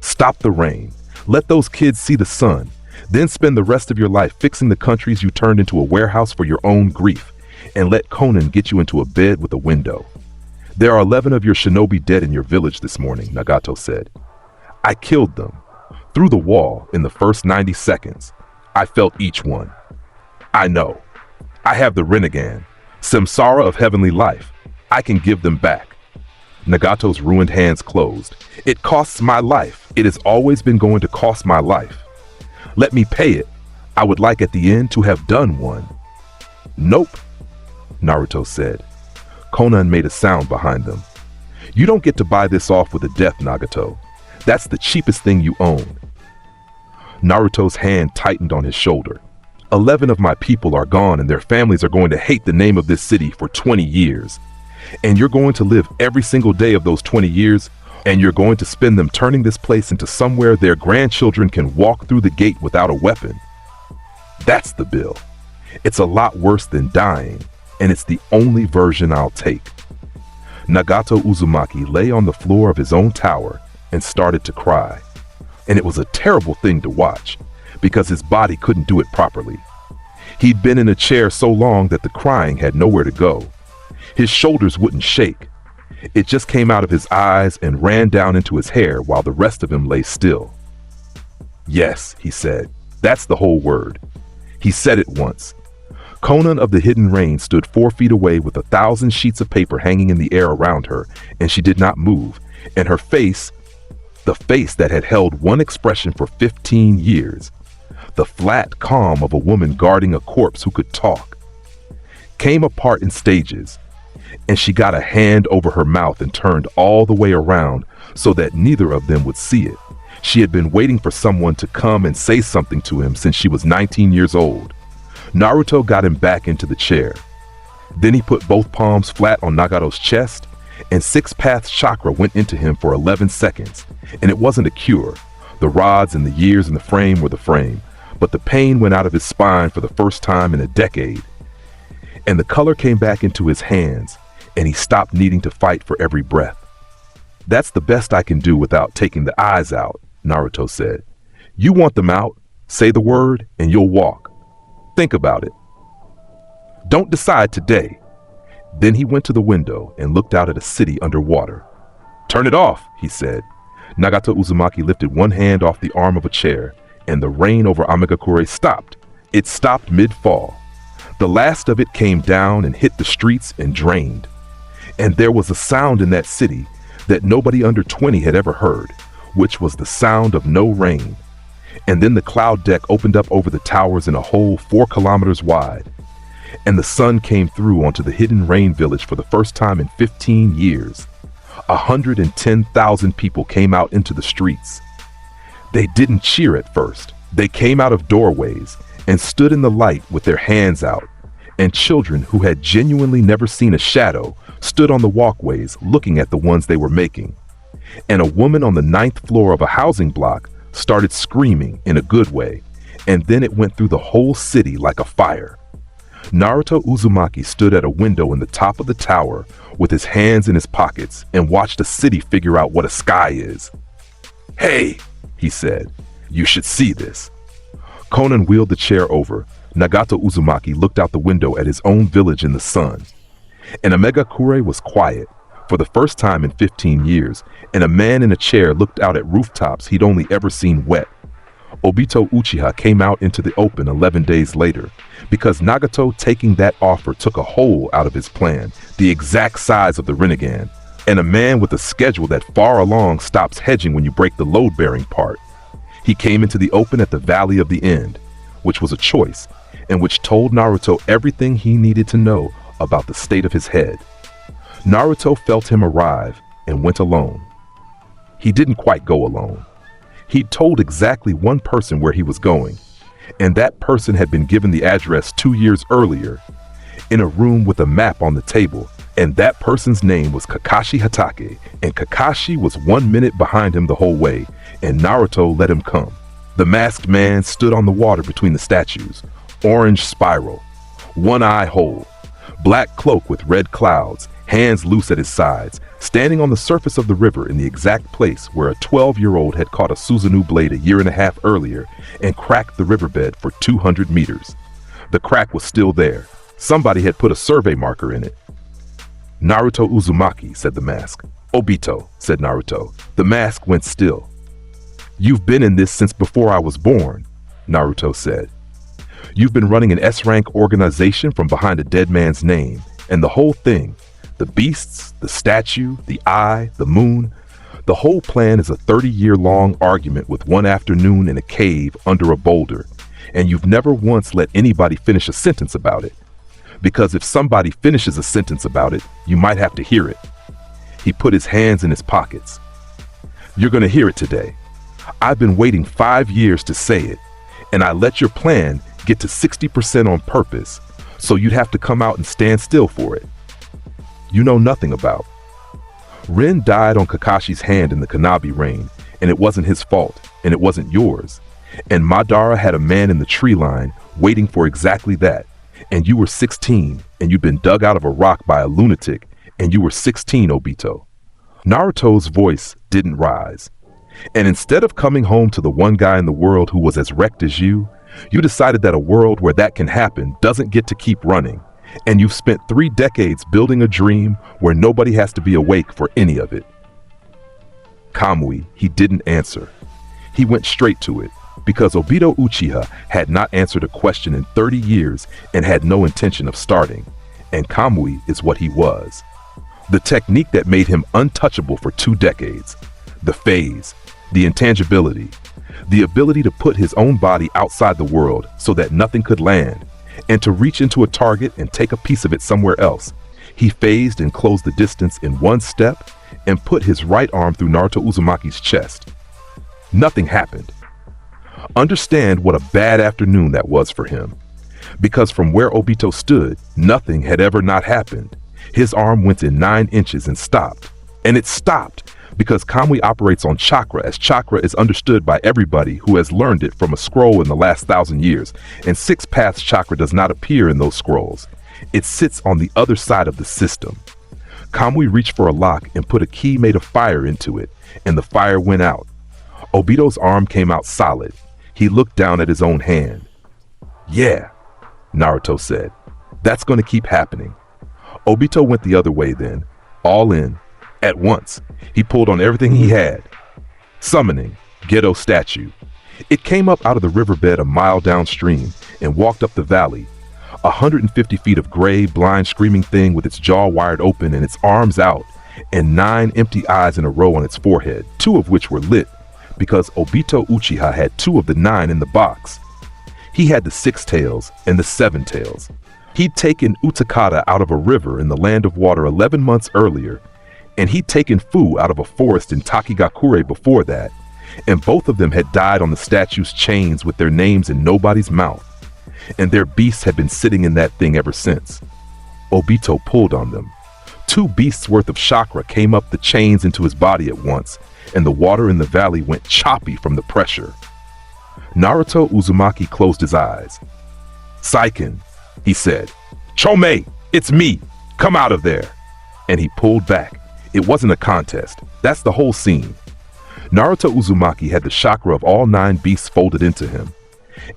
Stop the rain. Let those kids see the sun. Then spend the rest of your life fixing the countries you turned into a warehouse for your own grief, and let Conan get you into a bed with a window. There are 11 of your shinobi dead in your village this morning," Nagato said. "I killed them. Through the wall in the first 90 seconds. I felt each one. I know. I have the Rinnegan, Samsara of heavenly life. I can give them back." Nagato's ruined hands closed. "It costs my life. It has always been going to cost my life. Let me pay it. I would like at the end to have done one." "Nope," Naruto said. Conan made a sound behind them. "You don't get to buy this off with a death, Nagato. That's the cheapest thing you own." Naruto's hand tightened on his shoulder. 11 of my people are gone and their families are going to hate the name of this city for 20 years. And you're going to live every single day of those 20 years, and you're going to spend them turning this place into somewhere their grandchildren can walk through the gate without a weapon. That's the bill. It's a lot worse than dying, and it's the only version I'll take." Nagato Uzumaki lay on the floor of his own tower and started to cry. And it was a terrible thing to watch, because his body couldn't do it properly. He'd been in a chair so long that the crying had nowhere to go. His shoulders wouldn't shake. It just came out of his eyes and ran down into his hair while the rest of him lay still. "Yes," he said, "that's the whole word." He said it once. Conan of the Hidden Rain stood 4 feet away with 1,000 sheets of paper hanging in the air around her, and she did not move, and her face, the face that had held one expression for 15 years, the flat calm of a woman guarding a corpse who could talk, came apart in stages, and she got a hand over her mouth and turned all the way around so that neither of them would see it. She had been waiting for someone to come and say something to him since she was 19 years old. Naruto got him back into the chair. Then he put both palms flat on Nagato's chest, and Six Paths chakra went into him for 11 seconds. And it wasn't a cure. The rods and the years in the frame were the frame, but the pain went out of his spine for the first time in a decade. And the color came back into his hands, and he stopped needing to fight for every breath. "That's the best I can do without taking the eyes out," Naruto said. "You want them out, say the word, and you'll walk. Think about it. Don't decide today." Then he went to the window and looked out at a city underwater. "Turn it off," he said. Nagato Uzumaki lifted one hand off the arm of a chair, and the rain over Amigakure stopped. It stopped mid-fall. The last of it came down and hit the streets and drained. And there was a sound in that city that nobody under 20 had ever heard, which was the sound of no rain. And then the cloud deck opened up over the towers in a hole 4 kilometers wide. And the sun came through onto the hidden rain village for the first time in 15 years. 110,000 people came out into the streets. They didn't cheer at first. They came out of doorways and stood in the light with their hands out. And children who had genuinely never seen a shadow stood on the walkways looking at the ones they were making. And a woman on the 9th floor of a housing block started screaming in a good way, and then it went through the whole city like a fire. Naruto Uzumaki stood at a window in the top of the tower with his hands in his pockets and watched a city figure out what a sky is. "Hey," he said, "you should see this." Conan wheeled the chair over. Nagato Uzumaki looked out the window at his own village in the sun. And Amigakure was quiet for the first time in 15 years, and a man in a chair looked out at rooftops he'd only ever seen wet. Obito Uchiha came out into the open 11 days later, because Nagato taking that offer took a hole out of his plan, the exact size of the Rinnegan, and a man with a schedule that far along stops hedging when you break the load-bearing part. He came into the open at the Valley of the End, which was a choice, and which told Naruto everything he needed to know about the state of his head. Naruto felt him arrive and went alone. He didn't quite go alone. He'd told exactly one person where he was going, and that person had been given the address 2 years earlier in a room with a map on the table, and that person's name was Kakashi Hatake, and Kakashi was 1 minute behind him the whole way, and Naruto let him come. The masked man stood on the water between the statues, orange spiral, one eye whole, black cloak with red clouds, hands loose at his sides, standing on the surface of the river in the exact place where a 12-year-old had caught a Susanoo blade a year and a half earlier and cracked the riverbed for 200 meters. The crack was still there. Somebody had put a survey marker in it. "Naruto Uzumaki," said the mask. "Obito," said Naruto. The mask went still. "You've been in this since before I was born," Naruto said. "You've been running an S-rank organization from behind a dead man's name, and the whole thing, the beasts, the statue, the eye, the moon, the whole plan is a 30-year-long argument with one afternoon in a cave under a boulder, and you've never once let anybody finish a sentence about it. Because if somebody finishes a sentence about it, you might have to hear it." He put his hands in his pockets. "You're going to hear it today. I've been waiting 5 years to say it, and I let your plan get to 60% on purpose, so you'd have to come out and stand still for it. You know nothing about. Rin died on Kakashi's hand in the Kanabi rain, and it wasn't his fault, and it wasn't yours. And Madara had a man in the tree line waiting for exactly that, and you were 16, and you'd been dug out of a rock by a lunatic, and you were 16, Obito." Naruto's voice didn't rise. "And instead of coming home to the one guy in the world who was as wrecked as you decided that a world where that can happen doesn't get to keep running. And you've spent 3 decades building a dream where nobody has to be awake for any of it." Kamui, he didn't answer. He went straight to it, because Obito Uchiha had not answered a question in 30 years and had no intention of starting. And Kamui is what he was. The technique that made him untouchable for 2 decades. The phase, the intangibility, the ability to put his own body outside the world so that nothing could land, and to reach into a target and take a piece of it somewhere else. He phased and closed the distance in one step and put his right arm through Naruto Uzumaki's chest. Nothing happened. Understand what a bad afternoon that was for him. Because from where Obito stood, nothing had ever not happened. His arm went in 9 inches and stopped. And it stopped because Kamui operates on chakra, as chakra is understood by everybody who has learned it from a scroll in the last 1,000 years. And 6 paths chakra does not appear in those scrolls. It sits on the other side of the system. Kamui reached for a lock and put a key made of fire into it, and the fire went out. Obito's arm came out solid. He looked down at his own hand. "Yeah," Naruto said. "That's going to keep happening." Obito went the other way then, all in, at once. He pulled on everything he had. Summoning, Gedo statue. It came up out of the riverbed a mile downstream and walked up the valley. 150 feet of gray, blind, screaming thing with its jaw wired open and its arms out, and 9 empty eyes in a row on its forehead, 2 of which were lit, because Obito Uchiha had 2 of the 9 in the box. He had the 6 tails and the 7 tails. He'd taken Utakata out of a river in the land of water 11 months earlier, and he'd taken Fu out of a forest in Takigakure before that, and both of them had died on the statue's chains with their names in nobody's mouth, and their beasts had been sitting in that thing ever since. Obito pulled on them. 2 beasts worth of chakra came up the chains into his body at once, and the water in the valley went choppy from the pressure. Naruto Uzumaki closed his eyes. "Saiken," he said. "Chome, it's me. Come out of there." And he pulled back. It wasn't a contest. That's the whole scene. Naruto Uzumaki had the chakra of all 9 beasts folded into him,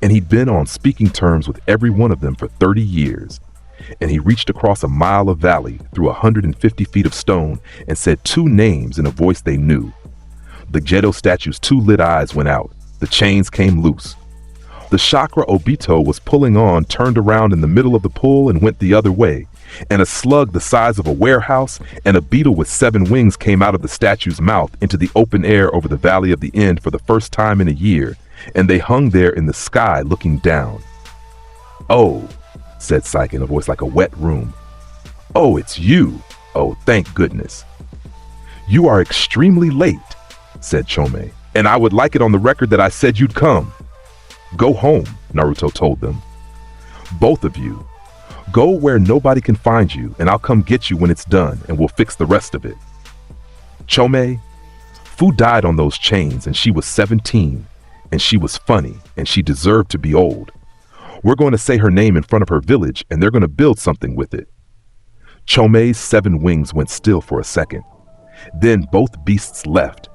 and he'd been on speaking terms with every one of them for 30 years. And he reached across a mile of valley through 150 feet of stone and said 2 names in a voice they knew. The Gedo statue's 2 lit eyes went out. The chains came loose. The chakra Obito was pulling on turned around in the middle of the pull and went the other way, and a slug the size of a warehouse and a beetle with 7 wings came out of the statue's mouth into the open air over the Valley of the End for the first time in a year, and they hung there in the sky looking down. "Oh," said Psyche in a voice like a wet room. "Oh, it's you. Oh, thank goodness." "You are extremely late," said Chome, "and I would like it on the record that I said you'd come." "Go home," Naruto told them. "Both of you. Go where nobody can find you, and I'll come get you when it's done, and we'll fix the rest of it." "Chome, Fu died on those chains, and she was 17, and she was funny, and she deserved to be old. We're going to say her name in front of her village, and they're going to build something with it." Chome's 7 wings went still for a second. Then both beasts left,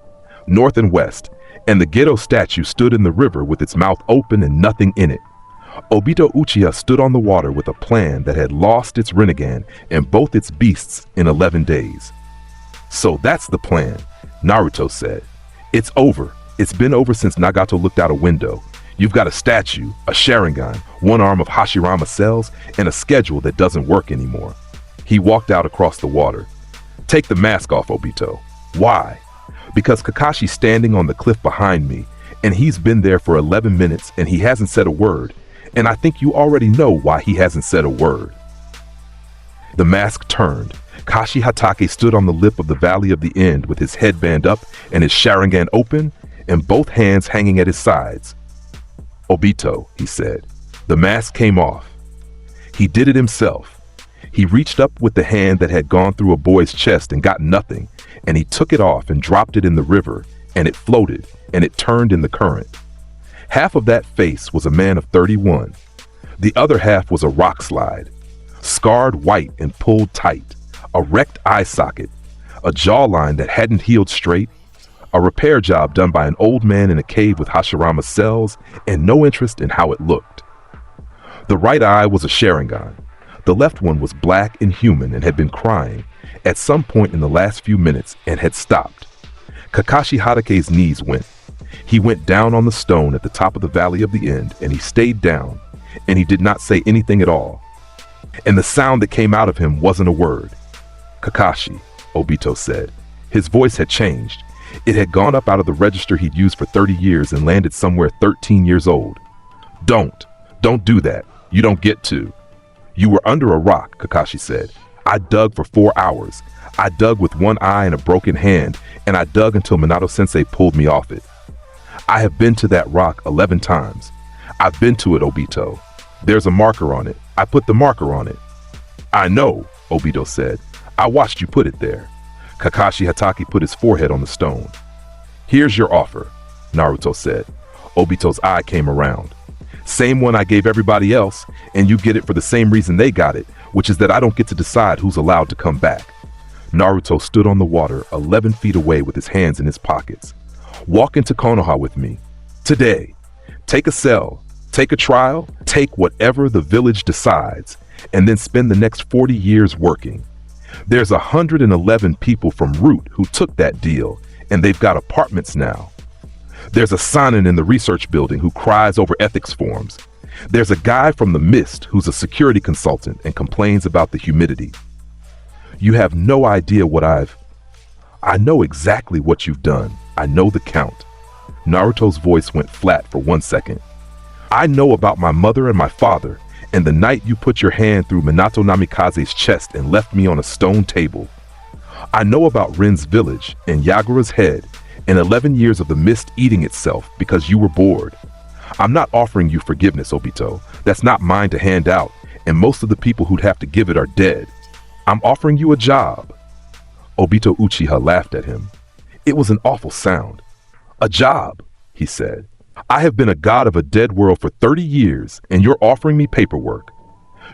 north and west, and the Gedo statue stood in the river with its mouth open and nothing in it. Obito Uchiha stood on the water with a plan that had lost its Rinnegan and both its beasts in 11 days. "So that's the plan," Naruto said. "It's over. It's been over since Nagato looked out a window. You've got a statue, a Sharingan, 1 arm of Hashirama cells, and a schedule that doesn't work anymore." He walked out across the water. "Take the mask off, Obito." "Why?" "Because Kakashi's standing on the cliff behind me, and he's been there for 11 minutes and he hasn't said a word, and I think you already know why he hasn't said a word." The mask turned. Kashi Hatake stood on the lip of the Valley of the End with his headband up and his Sharingan open and both hands hanging at his sides. "Obito," he said. The mask came off. He did it himself. He reached up with the hand that had gone through a boy's chest and got nothing, and he took it off and dropped it in the river, and it floated, and it turned in the current. Half of that face was a man of 31. The other half was a rock slide, scarred white and pulled tight, a wrecked eye socket, a jawline that hadn't healed straight, a repair job done by an old man in a cave with Hashirama cells, and no interest in how it looked. The right eye was a Sharingan. The left one was black and human and had been crying at some point in the last few minutes and had stopped. Kakashi Hatake's knees went. He went down on the stone at the top of the Valley of the End, and he stayed down, and he did not say anything at all. And the sound that came out of him wasn't a word. "Kakashi," Obito said. His voice had changed. It had gone up out of the register he'd used for 30 years and landed somewhere 13 years old. Don't do that. You don't get to." "You were under a rock," Kakashi said. I dug for 4 hours. I dug with one eye and a broken hand, and I dug until Minato-sensei pulled me off it. I have been to that rock 11 times. I've been to it, Obito. There's a marker on it. I put the marker on it. I know, Obito said. I watched you put it there. Kakashi Hatake put his forehead on the stone. Here's your offer, Naruto said. Obito's eye came around. Same one I gave everybody else, and you get it for the same reason they got it, which is that I don't get to decide who's allowed to come back. Naruto stood on the water 11 feet away with his hands in his pockets. Walk into Konoha with me. Today. Take a cell. Take a trial. Take whatever the village decides, and then spend the next 40 years working. There's 111 people from Root who took that deal, and they've got apartments now. There's a Sanin in the research building who cries over ethics forms. There's a guy from the Mist who's a security consultant and complains about the humidity. You have no idea what I know exactly what you've done. I know the count. Naruto's voice went flat for 1 second. I know about my mother and my father, and the night you put your hand through Minato Namikaze's chest and left me on a stone table. I know about Ren's village and Yagura's head, and 11 years of the mist eating itself because you were bored. I'm not offering you forgiveness, Obito. That's not mine to hand out, and most of the people who'd have to give it are dead. I'm offering you a job. Obito Uchiha laughed at him. It was an awful sound. A job, he said. I have been a god of a dead world for 30 years, and you're offering me paperwork.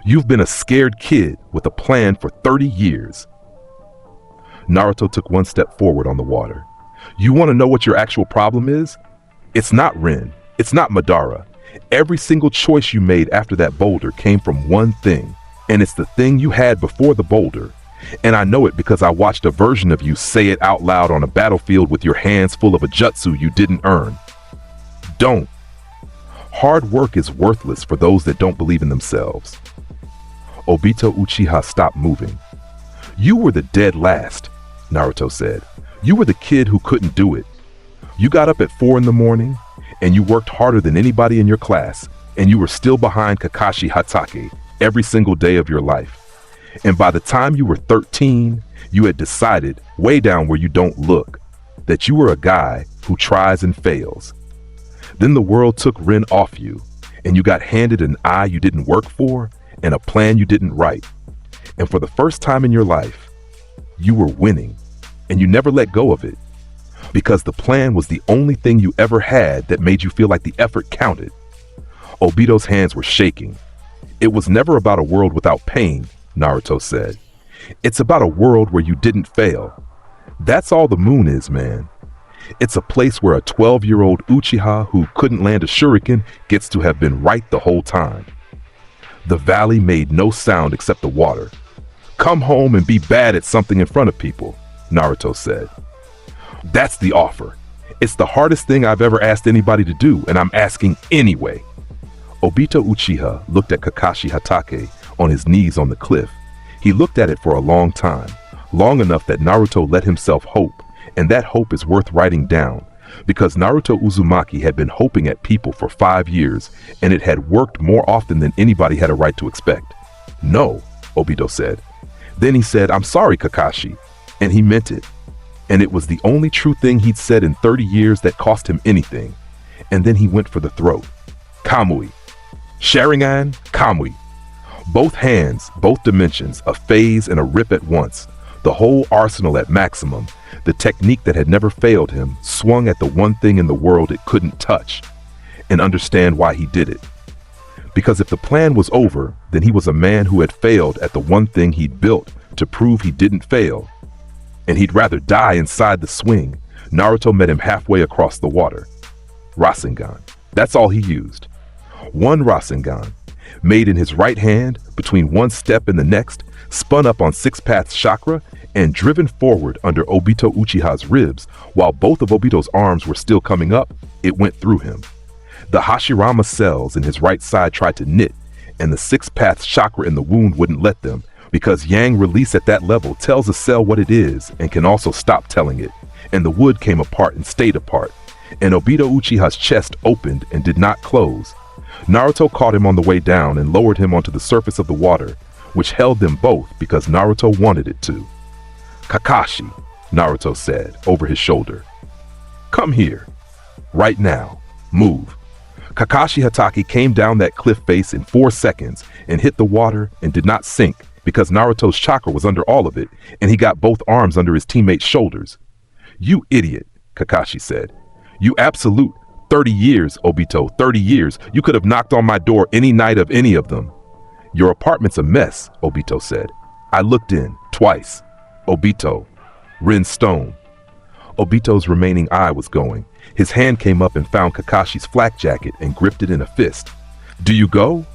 You've been a scared kid with a plan for 30 years. Naruto took 1 step forward on the water. You want to know what your actual problem is? It's not Ren. It's not Madara. Every single choice you made after that boulder came from one thing, and it's the thing you had before the boulder. And I know it because I watched a version of you say it out loud on a battlefield with your hands full of a jutsu you didn't earn. Don't. Hard work is worthless for those that don't believe in themselves. Obito Uchiha stopped moving. You were the dead last, Naruto said. You were the kid who couldn't do it. You got up at 4 in the morning, and you worked harder than anybody in your class, and you were still behind Kakashi Hatake every single day of your life. And by the time you were 13, you had decided, way down where you don't look, that you were a guy who tries and fails. Then the world took Ren off you, and you got handed an eye you didn't work for and a plan you didn't write. And for the first time in your life, you were winning, and you never let go of it, because the plan was the only thing you ever had that made you feel like the effort counted. Obito's hands were shaking. It was never about a world without pain, Naruto said. It's about a world where you didn't fail. That's all the moon is, man. It's a place where a 12-year-old Uchiha who couldn't land a shuriken gets to have been right the whole time. The valley made no sound except the water. Come home and be bad at something in front of people, Naruto said. That's the offer. It's the hardest thing I've ever asked anybody to do, and I'm asking anyway. Obito Uchiha looked at Kakashi Hatake on his knees on the cliff. He looked at it for a long time, long enough that Naruto let himself hope, and that hope is worth writing down, because Naruto Uzumaki had been hoping at people for 5 years, and it had worked more often than anybody had a right to expect. No, Obito said. Then he said, I'm sorry, Kakashi, and he meant it. And it was the only true thing he'd said in 30 years that cost him anything. And then he went for the throat. Kamui. Sharingan, Kamui. Both hands, both dimensions, a phase and a rip at once. The whole arsenal at maximum. The technique that had never failed him, swung at the one thing in the world it couldn't touch. And understand why he did it. Because if the plan was over, then he was a man who had failed at the one thing he'd built to prove he didn't fail. And he'd rather die inside the swing. Naruto met him halfway across the water. Rasengan. That's all he used. One Rasengan, made in his right hand, between one step and the next, spun up on Six Paths chakra, and driven forward under Obito Uchiha's ribs, while both of Obito's arms were still coming up, it went through him. The Hashirama cells in his right side tried to knit, and the Six Paths chakra in the wound wouldn't let them, because yang release at that level tells a cell what it is and can also stop telling it, and the wood came apart and stayed apart, and Obito Uchiha's chest opened and did not close. Naruto caught him on the way down and lowered him onto the surface of the water, which held them both because Naruto wanted it to. "Kakashi," Naruto said over his shoulder. "Come here. Right now. Move." Kakashi Hatake came down that cliff face in 4 seconds and hit the water and did not sink because Naruto's chakra was under all of it and he got both arms under his teammate's shoulders. "You idiot," Kakashi said. "You absolute 30 years, Obito, 30 years. You could have knocked on my door any night of any of them." "Your apartment's a mess," Obito said. "I looked in, twice." Obito. Rin Stone. Obito's remaining eye was going. His hand came up and found Kakashi's flak jacket and gripped it in a fist. "Do you go?"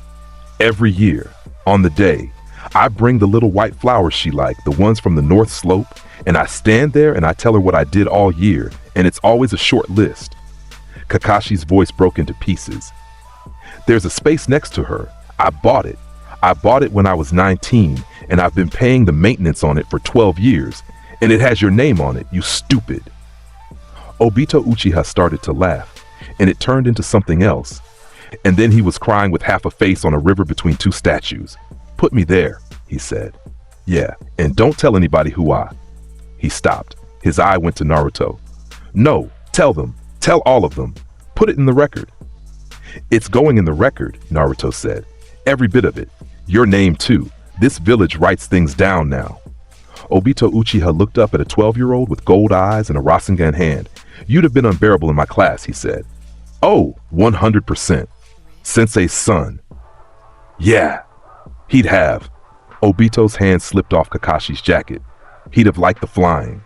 "Every year. On the day. I bring the little white flowers she liked, the ones from the North Slope, and I stand there and I tell her what I did all year, and it's always a short list." Kakashi's voice broke into pieces. "There's a space next to her. I bought it. I bought it when I was 19, and I've been paying the maintenance on it for 12 years, and it has your name on it, you stupid." Obito Uchiha started to laugh, and it turned into something else. And then he was crying with half a face on a river between 2 statues. "Put me there," he said. "Yeah, and don't tell anybody who I..." He stopped. His eye went to Naruto. "No, tell them. Tell all of them. Put it in the record." "It's going in the record," Naruto said. "Every bit of it. Your name too. This village writes things down now." Obito Uchiha looked up at a 12-year-old with gold eyes and a Rasengan hand. "You'd have been unbearable in my class," he said. "Oh, 100%. Sensei's son." "Yeah, he'd have." Obito's hand slipped off Kakashi's jacket. "He'd have liked the flying."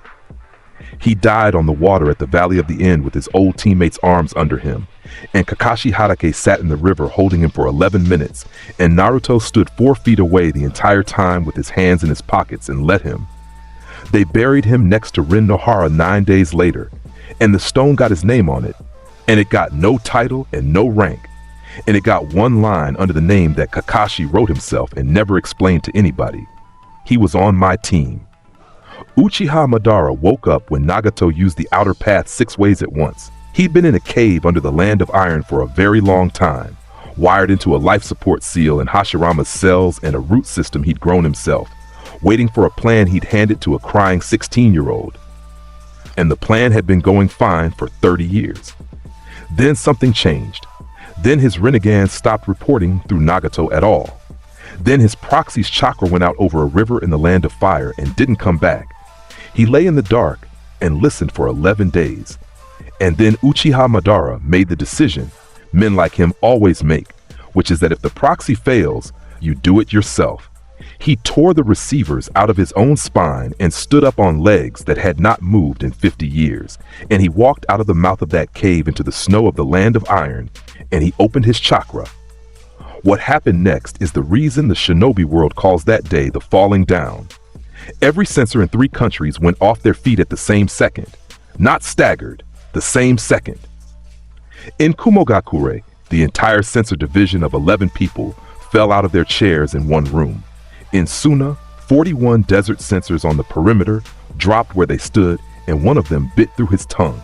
He died on the water at the Valley of the End with his old teammate's arms under him, and Kakashi Hatake sat in the river holding him for 11 minutes, and Naruto stood 4 feet away the entire time with his hands in his pockets and let him. They buried him next to Rin Nohara 9 days later, and the stone got his name on it, and it got no title and no rank, and it got 1 line under the name that Kakashi wrote himself and never explained to anybody. He was on my team. Uchiha Madara woke up when Nagato used the outer path 6 ways at once. He'd been in a cave under the Land of Iron for a very long time, wired into a life support seal in Hashirama's cells and a root system he'd grown himself, waiting for a plan he'd handed to a crying 16-year-old. And the plan had been going fine for 30 years. Then something changed. Then his Rinnegan stopped reporting through Nagato at all. Then his proxy's chakra went out over a river in the Land of Fire and didn't come back. He lay in the dark and listened for 11 days. And then Uchiha Madara made the decision men like him always make, which is that if the proxy fails, you do it yourself. He tore the receivers out of his own spine and stood up on legs that had not moved in 50 years. And he walked out of the mouth of that cave into the snow of the Land of Iron, and he opened his chakra. What happened next is the reason the shinobi world calls that day the falling down. Every censor in 3 countries went off their feet at the same second. Not staggered, the same second. In Kumogakure, the entire censor division of 11 people fell out of their chairs in one room. In Suna, 41 desert censors on the perimeter dropped where they stood, and one of them bit through his tongue.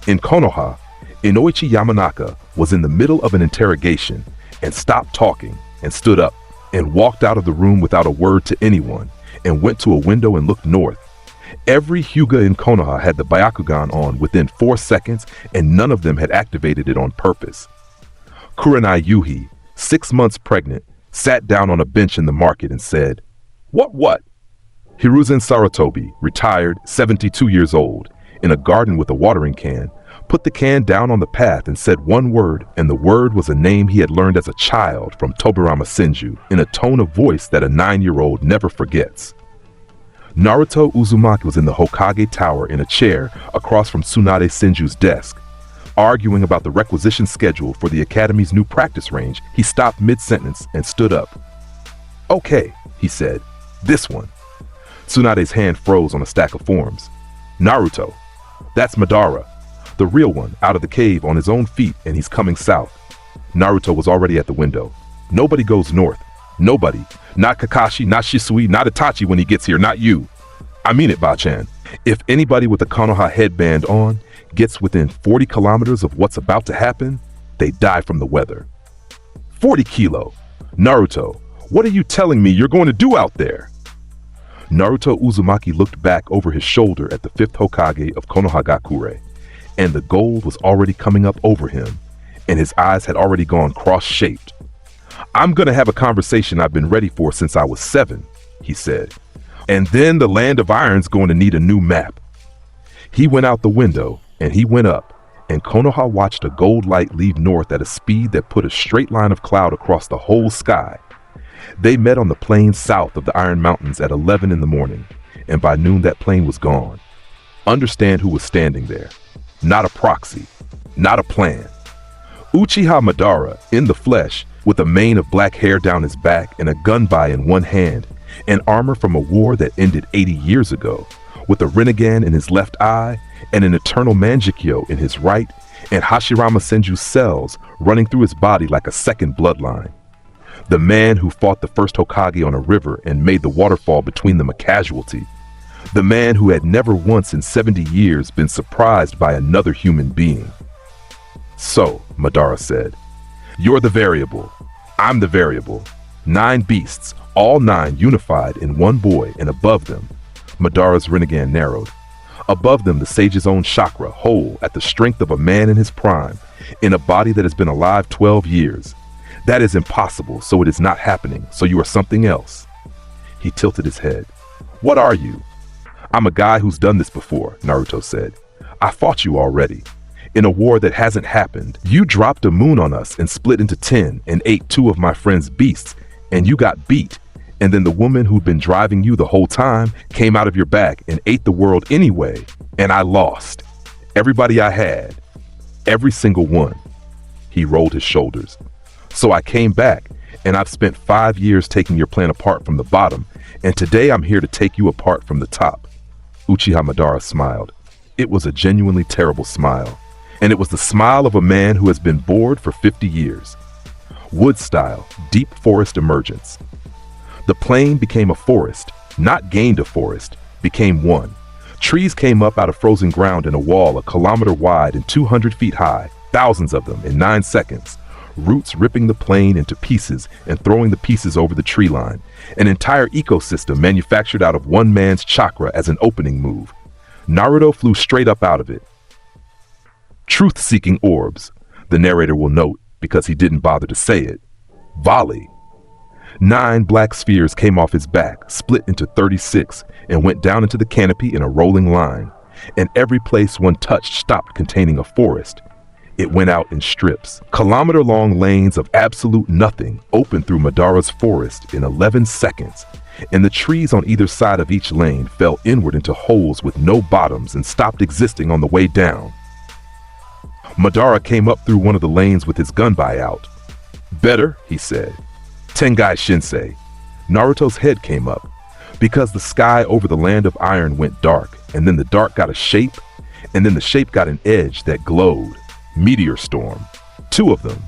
In Konoha, Inoichi Yamanaka was in the middle of an interrogation and stopped talking and stood up and walked out of the room without a word to anyone and went to a window and looked north. Every Hyuga in Konoha had the Byakugan on within 4 seconds, and none of them had activated it on purpose. Kurenai Yuhi, 6 months pregnant, sat down on a bench in the market and said, What? Hiruzen Sarutobi, retired, 72 years old, in a garden with a watering can, put the can down on the path and said one word, and the word was a name he had learned as a child from Tobirama Senju, in a tone of voice that a 9-year-old never forgets. Naruto Uzumaki was in the Hokage Tower in a chair across from Tsunade Senju's desk. Arguing about the requisition schedule for the Academy's new practice range, he stopped mid-sentence and stood up. Okay, he said, this one. Tsunade's hand froze on a stack of forms. Naruto. That's Madara. The real one, out of the cave on his own feet, and he's coming south. Naruto was already at the window. Nobody goes north. Nobody. Not Kakashi, not Shisui, not Itachi when he gets here, not you. I mean it, Bachan. If anybody with a Konoha headband on gets within 40 kilometers of what's about to happen, they die from the weather. 40 kilo. Naruto, What are you telling me you're going to do out there? Naruto Uzumaki looked back over his shoulder at the fifth Hokage of Konohagakure, and the gold was already coming up over him, and his eyes had already gone cross-shaped. I'm gonna have a conversation I've been ready for since I was 7, he said. And then the Land of Iron's going to need a new map. He went out the window, and he went up, and Konoha watched a gold light leave north at a speed that put a straight line of cloud across the whole sky. They met on the plain south of the Iron Mountains at 11 in the morning, and by noon that plane was gone. Understand who was standing there. Not a proxy, not a plan. Uchiha Madara, in the flesh, with a mane of black hair down his back and a gunbai in one hand, and armor from a war that ended 80 years ago, with a Rinnegan in his left eye and an eternal Manjikyo in his right, and Hashirama Senju's cells running through his body like a second bloodline. The man who fought the first Hokage on a river and made the waterfall between them a casualty. The man who had never once in 70 years been surprised by another human being. So, Madara said, you're the variable. I'm the variable. 9 beasts, all 9 unified in one boy, and above them, Madara's Rinnegan narrowed. Above them, the sage's own chakra, whole at the strength of a man in his prime, in a body that has been alive 12 years. That is impossible, so it is not happening, so you are something else. He tilted his head. What are you? I'm a guy who's done this before, Naruto said. I fought you already. In a war that hasn't happened, you dropped a moon on us and split into 10 and ate 2 of my friend's beasts, and you got beat. And then the woman who'd been driving you the whole time came out of your back and ate the world anyway, and I lost. Everybody I had. Every single one. He rolled his shoulders. So I came back, and I've spent 5 years taking your plan apart from the bottom, and today I'm here to take you apart from the top. Uchiha Madara smiled. It was a genuinely terrible smile, and it was the smile of a man who has been bored for 50 years. Wood style, deep forest emergence. The plain became a forest, not gained a forest, became one. Trees came up out of frozen ground in a wall a kilometer wide and 200 feet high, thousands of them in 9 seconds. Roots ripping the plain into pieces and throwing the pieces over the tree line. An entire ecosystem manufactured out of one man's chakra as an opening move. Naruto flew straight up out of it. Truth-seeking orbs, the narrator will note because he didn't bother to say it. Volley. 9 black spheres came off his back, split into 36, and went down into the canopy in a rolling line. And every place one touched stopped containing a forest. It went out in strips. Kilometer-long lanes of absolute nothing opened through Madara's forest in 11 seconds, and the trees on either side of each lane fell inward into holes with no bottoms and stopped existing on the way down. Madara came up through one of the lanes with his gunbai out. Better, he said. Tengai Shinsei. Naruto's head came up, because the sky over the Land of Iron went dark, and then the dark got a shape, and then the shape got an edge that glowed. Meteor storm. 2 of them.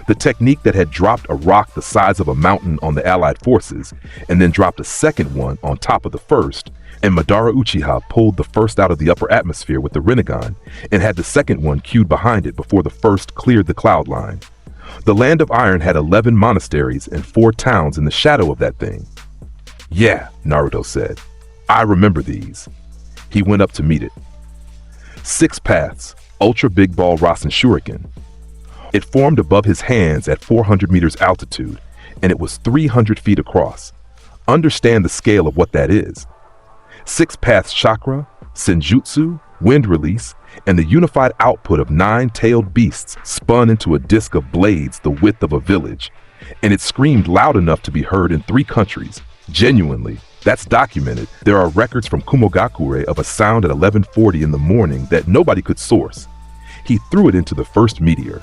The technique that had dropped a rock the size of a mountain on the Allied forces, and then dropped a second one on top of the first, and Madara Uchiha pulled the first out of the upper atmosphere with the Rinnegan, and had the second one queued behind it before the first cleared the cloud line. The Land of Iron had 11 monasteries and 4 towns in the shadow of that thing. Yeah, Naruto said. I remember these. He went up to meet it. 6 paths. Ultra Big Ball Rasen Shuriken. It formed above his hands at 400 meters altitude, and it was 300 feet across. Understand the scale of what that is. 6 paths chakra, senjutsu, wind release, and the unified output of 9 tailed beasts spun into a disc of blades the width of a village, and it screamed loud enough to be heard in 3 countries. Genuinely. That's documented. There are records from Kumogakure of a sound at 11:40 in the morning that nobody could source. He threw it into the first meteor.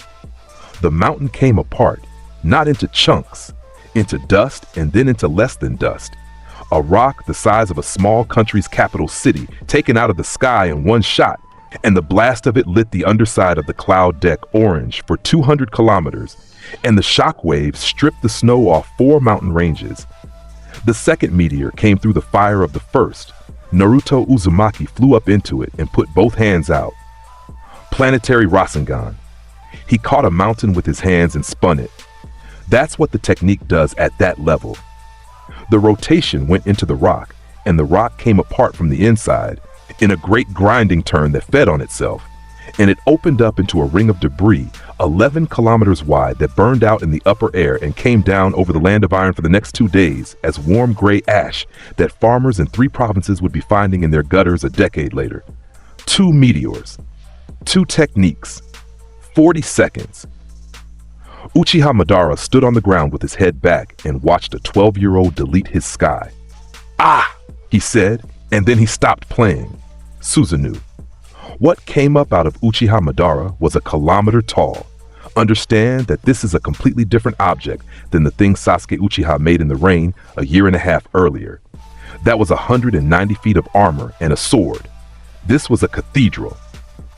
The mountain came apart, not into chunks, into dust and then into less than dust. A rock the size of a small country's capital city taken out of the sky in one shot, and the blast of it lit the underside of the cloud deck orange for 200 kilometers, and the shock waves stripped the snow off 4 mountain ranges. The second meteor came through the fire of the first. Naruto Uzumaki flew up into it and put both hands out. Planetary Rasengan. He caught a mountain with his hands and spun it. That's what the technique does at that level. The rotation went into the rock, and the rock came apart from the inside in a great grinding turn that fed on itself, and it opened up into a ring of debris 11 kilometers wide that burned out in the upper air and came down over the land of iron for the next 2 days as warm gray ash that farmers in 3 provinces would be finding in their gutters a decade later. 2 meteors, 2 techniques, 40 seconds. Uchiha Madara stood on the ground with his head back and watched a 12-year-old delete his sky. "Ah!" he said, and then he stopped playing. Susanoo. What came up out of Uchiha Madara was a kilometer tall. Understand that this is a completely different object than the thing Sasuke Uchiha made in the rain a year and a half earlier. That was 190 feet of armor and a sword. This was a cathedral.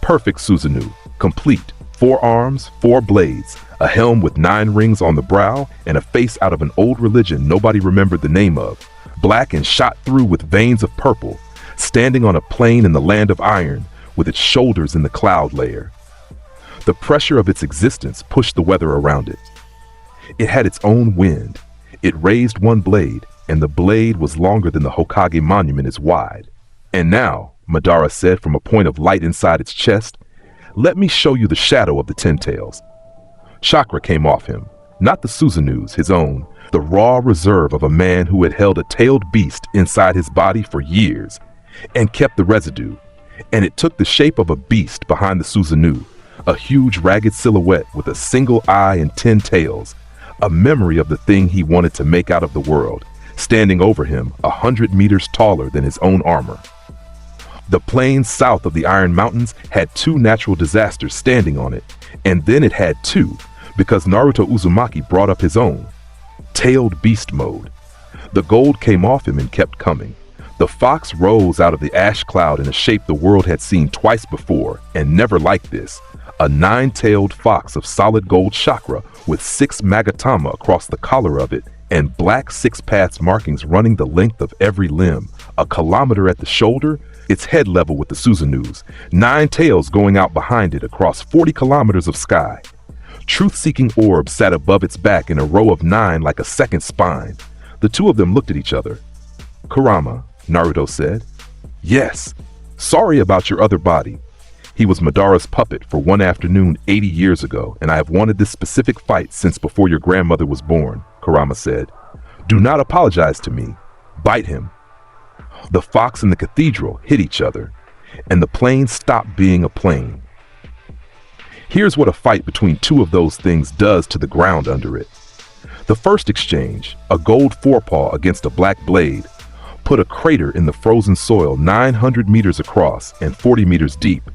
Perfect Susanoo, complete, 4 arms, 4 blades, a helm with 9 rings on the brow, and a face out of an old religion nobody remembered the name of, black and shot through with veins of purple, standing on a plain in the land of iron, with its shoulders in the cloud layer. The pressure of its existence pushed the weather around it. It had its own wind. It raised one blade, and the blade was longer than the Hokage monument is wide. "And now," Madara said from a point of light inside its chest, "let me show you the shadow of the Ten Tails." Chakra came off him, not the Susanoo's, his own, the raw reserve of a man who had held a tailed beast inside his body for years, and kept the residue. And it took the shape of a beast behind the Susanoo, a huge ragged silhouette with a single eye and 10 tails, a memory of the thing he wanted to make out of the world, standing over him 100 meters taller than his own armor. The plains south of the Iron Mountains had 2 natural disasters standing on it, and then it had 2, because Naruto Uzumaki brought up his own. Tailed beast mode. The gold came off him and kept coming. The fox rose out of the ash cloud in a shape the world had seen twice before, and never like this. A 9-tailed fox of solid gold chakra with 6 magatama across the collar of it, and black 6-paths markings running the length of every limb, a kilometer at the shoulder, its head level with the Susanoo's, 9 tails going out behind it across 40 kilometers of sky. Truth-seeking orbs sat above its back in a row of 9 like a second spine. The 2 of them looked at each other. "Kurama," Naruto said. "Yes. Sorry about your other body. He was Madara's puppet for one afternoon 80 years ago, and I have wanted this specific fight since before your grandmother was born," Kurama said. "Do not apologize to me. Bite him." The fox and the cathedral hit each other, and the plain stopped being a plain. Here's what a fight between 2 of those things does to the ground under it. The first exchange, a gold forepaw against a black blade, put a crater in the frozen soil 900 meters across and 40 meters deep,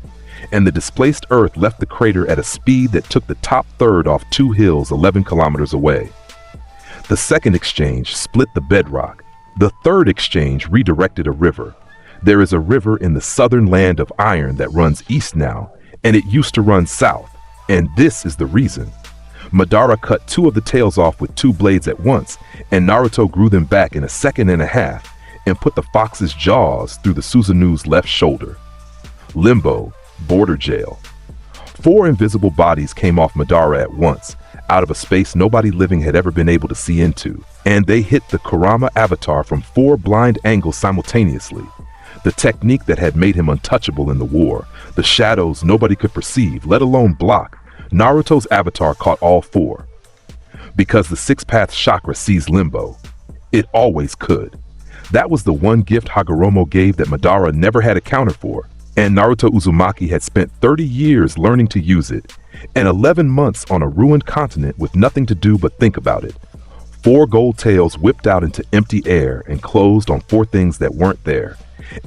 and the displaced earth left the crater at a speed that took the top third off 2 hills 11 kilometers away. The second exchange split the bedrock. The third exchange redirected a river. There is a river in the southern land of iron that runs east now, and it used to run south, and this is the reason. Madara cut 2 of the tails off with 2 blades at once, and Naruto grew them back in a second and a half, and put the fox's jaws through the Susanoo's left shoulder. Limbo, border jail. 4 invisible bodies came off Madara at once, out of a space nobody living had ever been able to see into, and they hit the Kurama avatar from 4 blind angles simultaneously. The technique that had made him untouchable in the war, the shadows nobody could perceive, let alone block. Naruto's avatar caught all 4. Because the 6-path chakra sees limbo. It always could. That was the one gift Hagoromo gave that Madara never had accounted for, and Naruto Uzumaki had spent 30 years learning to use it, and 11 months on a ruined continent with nothing to do but think about it. 4 gold tails whipped out into empty air and closed on 4 things that weren't there,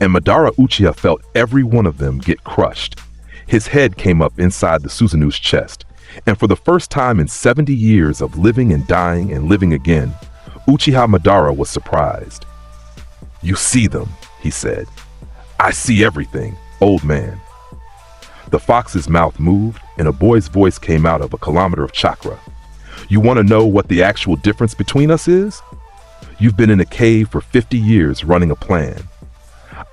and Madara Uchiha felt every one of them get crushed. His head came up inside the Susanoo's chest, and for the first time in 70 years of living and dying and living again, Uchiha Madara was surprised. "You see them," he said. "I see everything, old man." The fox's mouth moved, and a boy's voice came out of a kilometer of chakra. "You want to know what the actual difference between us is? You've been in a cave for 50 years running a plan.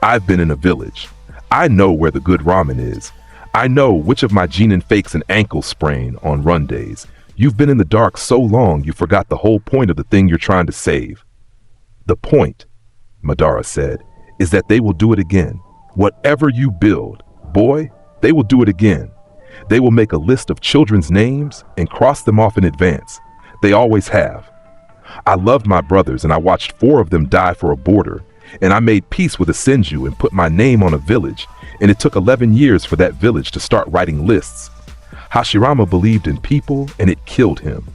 I've been in a village. I know where the good ramen is. I know which of my Genin fakes an ankle sprain on run days. You've been in the dark so long you forgot the whole point of the thing you're trying to save. The point, Madara said, is that they will do it again. Whatever you build, boy, they will do it again. They will make a list of children's names and cross them off in advance. They always have. I loved my brothers and I watched 4 of them die for a border, and I made peace with a Senju and put my name on a village, and it took 11 years for that village to start writing lists. Hashirama believed in people and it killed him.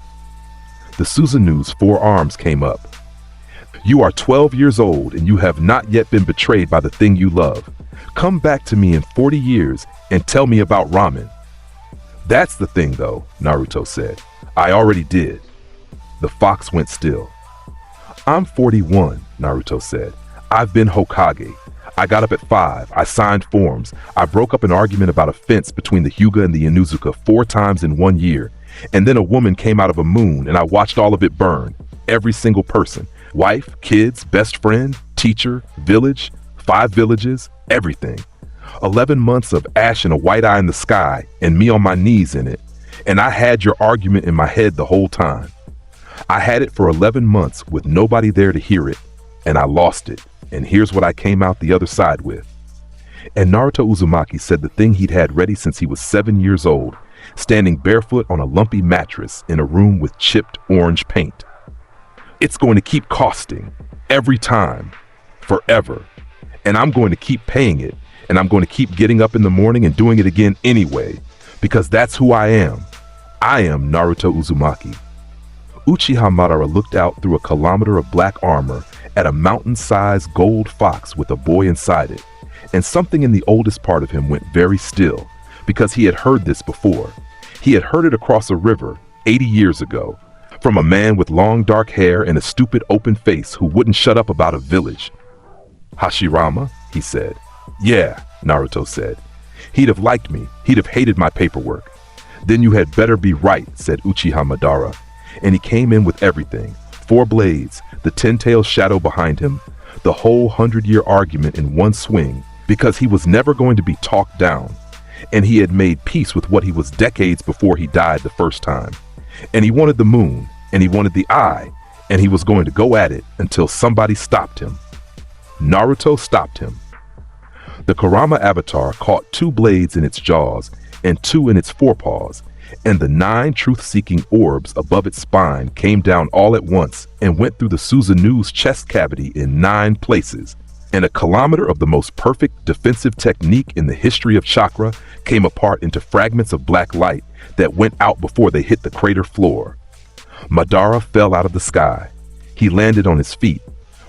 The Suzanu's 4 arms came up. You are 12 years old and you have not yet been betrayed by the thing you love. Come back to me in 40 years and tell me about ramen. That's the thing though, Naruto said. I already did. The fox went still. I'm 41, Naruto said. I've been Hokage. I got up at 5, I signed forms, I broke up an argument about a fence between the Hyuga and the Inuzuka 4 times in 1 year, and then a woman came out of a moon and I watched all of it burn. Every single person. Wife, kids, best friend, teacher, village, 5 villages, everything. 11 months of ash and a white eye in the sky and me on my knees in it, and I had your argument in my head the whole time. I had it for 11 months with nobody there to hear it, and I lost it, and here's what I came out the other side with. And Naruto Uzumaki said the thing he'd had ready since he was 7 years old, standing barefoot on a lumpy mattress in a room with chipped orange paint. It's going to keep costing, every time, forever, and I'm going to keep paying it, and I'm going to keep getting up in the morning and doing it again anyway, because that's who I am. I am Naruto Uzumaki. Uchiha Madara looked out through a kilometer of black armor at a mountain-sized gold fox with a boy inside it, and something in the oldest part of him went very still, because he had heard this before. He had heard it across a river 80 years ago, from a man with long dark hair and a stupid open face who wouldn't shut up about a village. Hashirama, he said. Yeah, Naruto said. He'd have liked me. He'd have hated my paperwork. Then you had better be right, said Uchiha Madara. And he came in with everything. 4 blades, the 10-tailed shadow behind him, the whole 100-year argument in one swing, because he was never going to be talked down. And he had made peace with what he was decades before he died the first time. And he wanted the moon, and he wanted the eye, and he was going to go at it until somebody stopped him. Naruto stopped him. The Kurama avatar caught 2 blades in its jaws and 2 in its forepaws, and the 9 truth-seeking orbs above its spine came down all at once and went through the Suzanu's chest cavity in 9 places, and a kilometer of the most perfect defensive technique in the history of chakra came apart into fragments of black light that went out before they hit the crater floor. Madara fell out of the sky. He landed on his feet,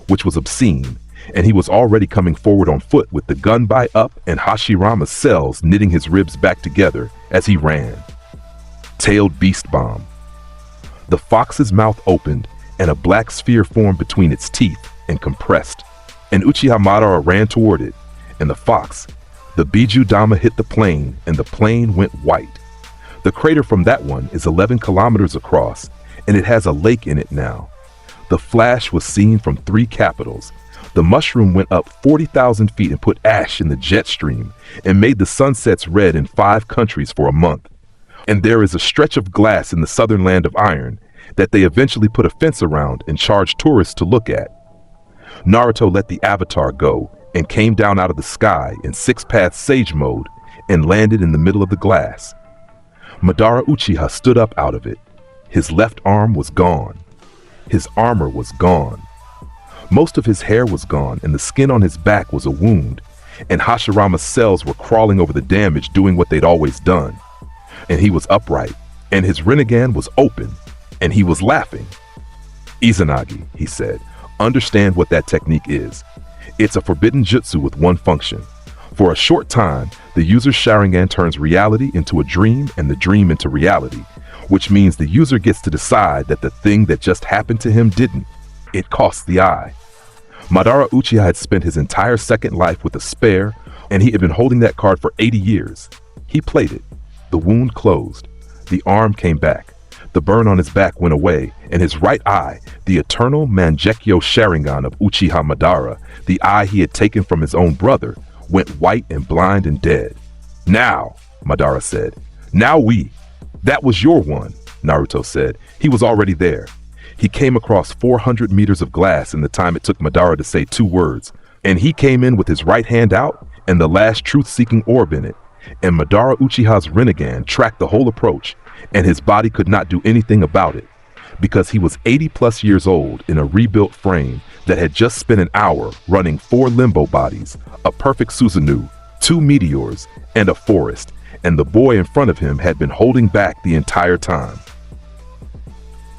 which was obscene, and he was already coming forward on foot with the gun by up and Hashirama's cells knitting his ribs back together as he ran. Tailed beast bomb. The fox's mouth opened and a black sphere formed between its teeth and compressed, and Uchiha Madara ran toward it, and the fox, the Biju Dama, hit the plane and the plane went white. The crater from that one is 11 kilometers across, and it has a lake in it now. The flash was seen from 3 capitals. The mushroom went up 40,000 feet and put ash in the jet stream and made the sunsets red in 5 countries for a month. And there is a stretch of glass in the southern land of iron that they eventually put a fence around and charged tourists to look at. Naruto let the avatar go and came down out of the sky in 6-path sage mode and landed in the middle of the glass. Madara Uchiha stood up out of it. His left arm was gone. His armor was gone. Most of his hair was gone and the skin on his back was a wound, and Hashirama's cells were crawling over the damage doing what they'd always done. And he was upright, and his Rinnegan was open, and he was laughing. Izanagi, he said, understand what that technique is. It's a forbidden jutsu with one function. For a short time, the user's Sharingan turns reality into a dream and the dream into reality, which means the user gets to decide that the thing that just happened to him didn't. It costs the eye. Madara Uchiha had spent his entire second life with a spare, and he had been holding that card for 80 years. He played it. The wound closed. The arm came back. The burn on his back went away, and his right eye, the eternal Mangekyo Sharingan of Uchiha Madara, the eye he had taken from his own brother, went white and blind and dead. Now, Madara said, now that was your one. Naruto said. He was already there. He came across 400 meters of glass in the time it took Madara to say 2 words. And he came in with his right hand out and the last truth-seeking orb in it. And Madara Uchiha's Rinnegan tracked the whole approach, and his body could not do anything about it, because he was 80+ years old in a rebuilt frame that had just spent an hour running 4 limbo bodies, a perfect Susanoo, 2 meteors, and a forest, and the boy in front of him had been holding back the entire time.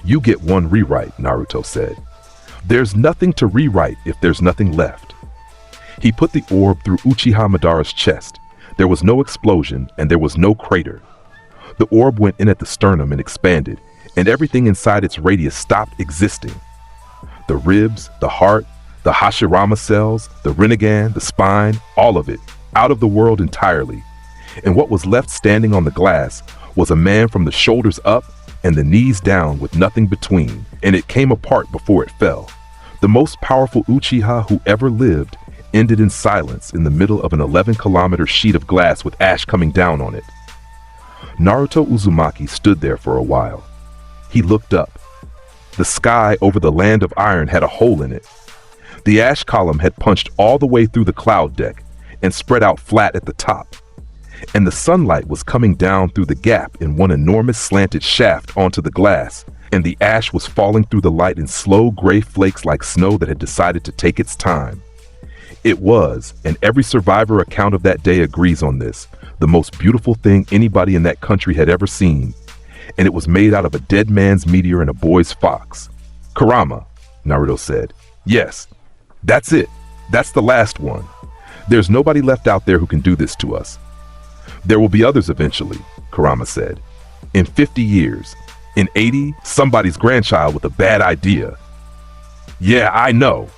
You get 1 rewrite, Naruto said. There's nothing to rewrite if there's nothing left. He put the orb through Uchiha Madara's chest. There was no explosion, and there was no crater. The orb went in at the sternum and expanded, and everything inside its radius stopped existing. The ribs, the heart, the Hashirama cells, the Rinnegan, the spine, all of it, out of the world entirely. And what was left standing on the glass was a man from the shoulders up and the knees down with nothing between, and it came apart before it fell. The most powerful Uchiha who ever lived ended in silence in the middle of an 11-kilometer sheet of glass with ash coming down on it. Naruto Uzumaki stood there for a while. He looked up. The sky over the land of iron had a hole in it. The ash column had punched all the way through the cloud deck and spread out flat at the top. And the sunlight was coming down through the gap in one enormous slanted shaft onto the glass, and the ash was falling through the light in slow gray flakes like snow that had decided to take its time. It was, and every survivor account of that day agrees on this, the most beautiful thing anybody in that country had ever seen. And it was made out of a dead man's meteor and a boy's fox. Kurama, Naruto said. Yes, that's it. That's the last one. There's nobody left out there who can do this to us. There will be others eventually, Kurama said. In 50 years. In 80, somebody's grandchild with a bad idea. Yeah, I know.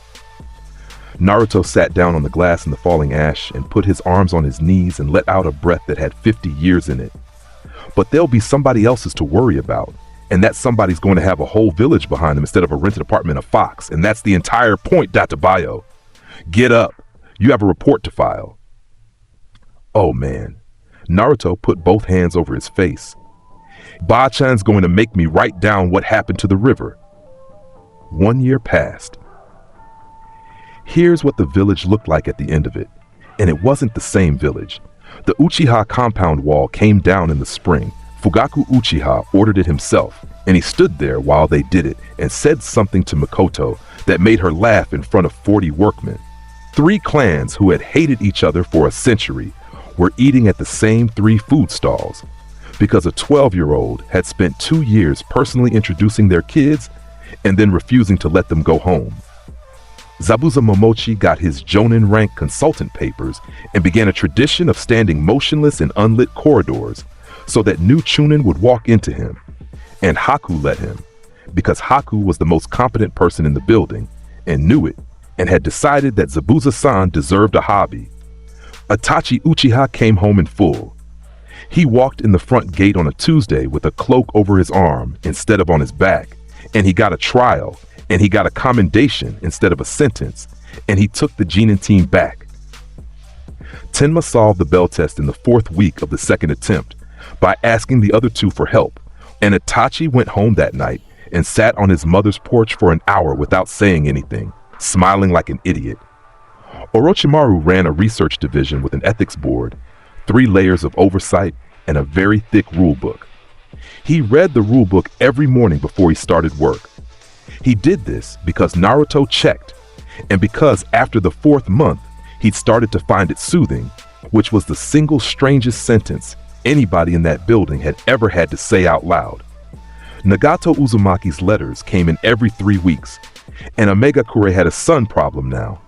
Naruto sat down on the glass in the falling ash and put his arms on his knees and let out a breath that had 50 years in it. But there'll be somebody else's to worry about, and that somebody's going to have a whole village behind them instead of a rented apartment in a Fox, and that's the entire point, Databayo. Get up. You have a report to file. Oh man. Naruto put both hands over his face. Ba-chan's going to make me write down what happened to the river. 1 year passed. Here's what the village looked like at the end of it, and it wasn't the same village. The Uchiha compound wall came down in the spring. Fugaku Uchiha ordered it himself, and he stood there while they did it and said something to Mikoto that made her laugh in front of 40 workmen. 3 clans who had hated each other for a century were eating at the same 3 food stalls because a 12-year-old had spent 2 years personally introducing their kids and then refusing to let them go home. Zabuza Momochi got his Jonin rank consultant papers and began a tradition of standing motionless in unlit corridors so that new Chunin would walk into him. And Haku let him, because Haku was the most competent person in the building and knew it and had decided that Zabuza-san deserved a hobby. Itachi Uchiha came home in full. He walked in the front gate on a Tuesday with a cloak over his arm instead of on his back, and he got a trial, and he got a commendation instead of a sentence, and he took the Genin team back. Tenma solved the bell test in the 4th week of the 2nd attempt by asking the other 2 for help, and Itachi went home that night and sat on his mother's porch for an hour without saying anything, smiling like an idiot. Orochimaru ran a research division with an ethics board, 3 layers of oversight, and a very thick rule book. He read the rule book every morning before he started work. He did this because Naruto checked, and because after the 4th month, he'd started to find it soothing, which was the single strangest sentence anybody in that building had ever had to say out loud. Nagato Uzumaki's letters came in every 3 weeks, and Omegakure had a sun problem now,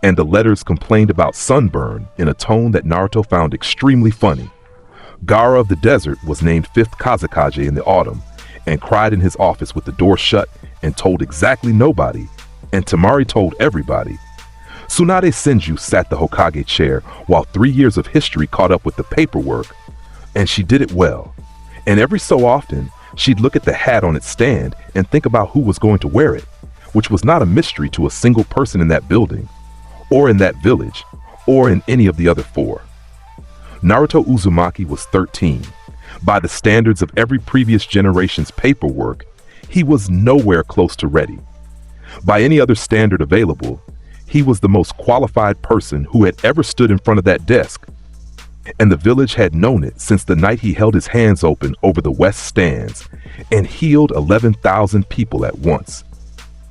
and the letters complained about sunburn in a tone that Naruto found extremely funny. Gaara of the Desert was named 5th Kazekage in the autumn, and cried in his office with the door shut and told exactly nobody, and Temari told everybody. Tsunade Senju sat the Hokage chair while 3 years of history caught up with the paperwork, and she did it well. And every so often, she'd look at the hat on its stand and think about who was going to wear it, which was not a mystery to a single person in that building, or in that village, or in any of the other 4. Naruto Uzumaki was 13, By the standards of every previous generation's paperwork, he was nowhere close to ready. By any other standard available, he was the most qualified person who had ever stood in front of that desk. And the village had known it since the night he held his hands open over the west stands and healed 11,000 people at once.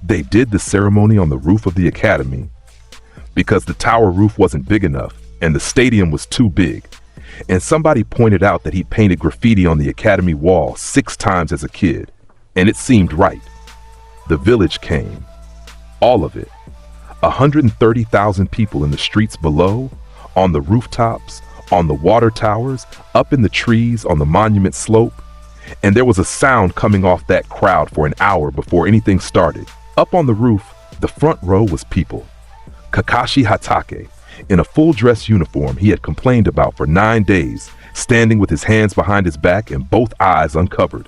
They did the ceremony on the roof of the academy because the tower roof wasn't big enough and the stadium was too big. And somebody pointed out that he painted graffiti on the academy wall 6 times as a kid, and it seemed right. The village came. All of it. 130,000 people in the streets below, on the rooftops, on the water towers, up in the trees on the monument slope. And there was a sound coming off that crowd for an hour before anything started. Up on the roof, the front row was people. Kakashi Hatake, in a full-dress uniform he had complained about for 9 days, standing with his hands behind his back and both eyes uncovered.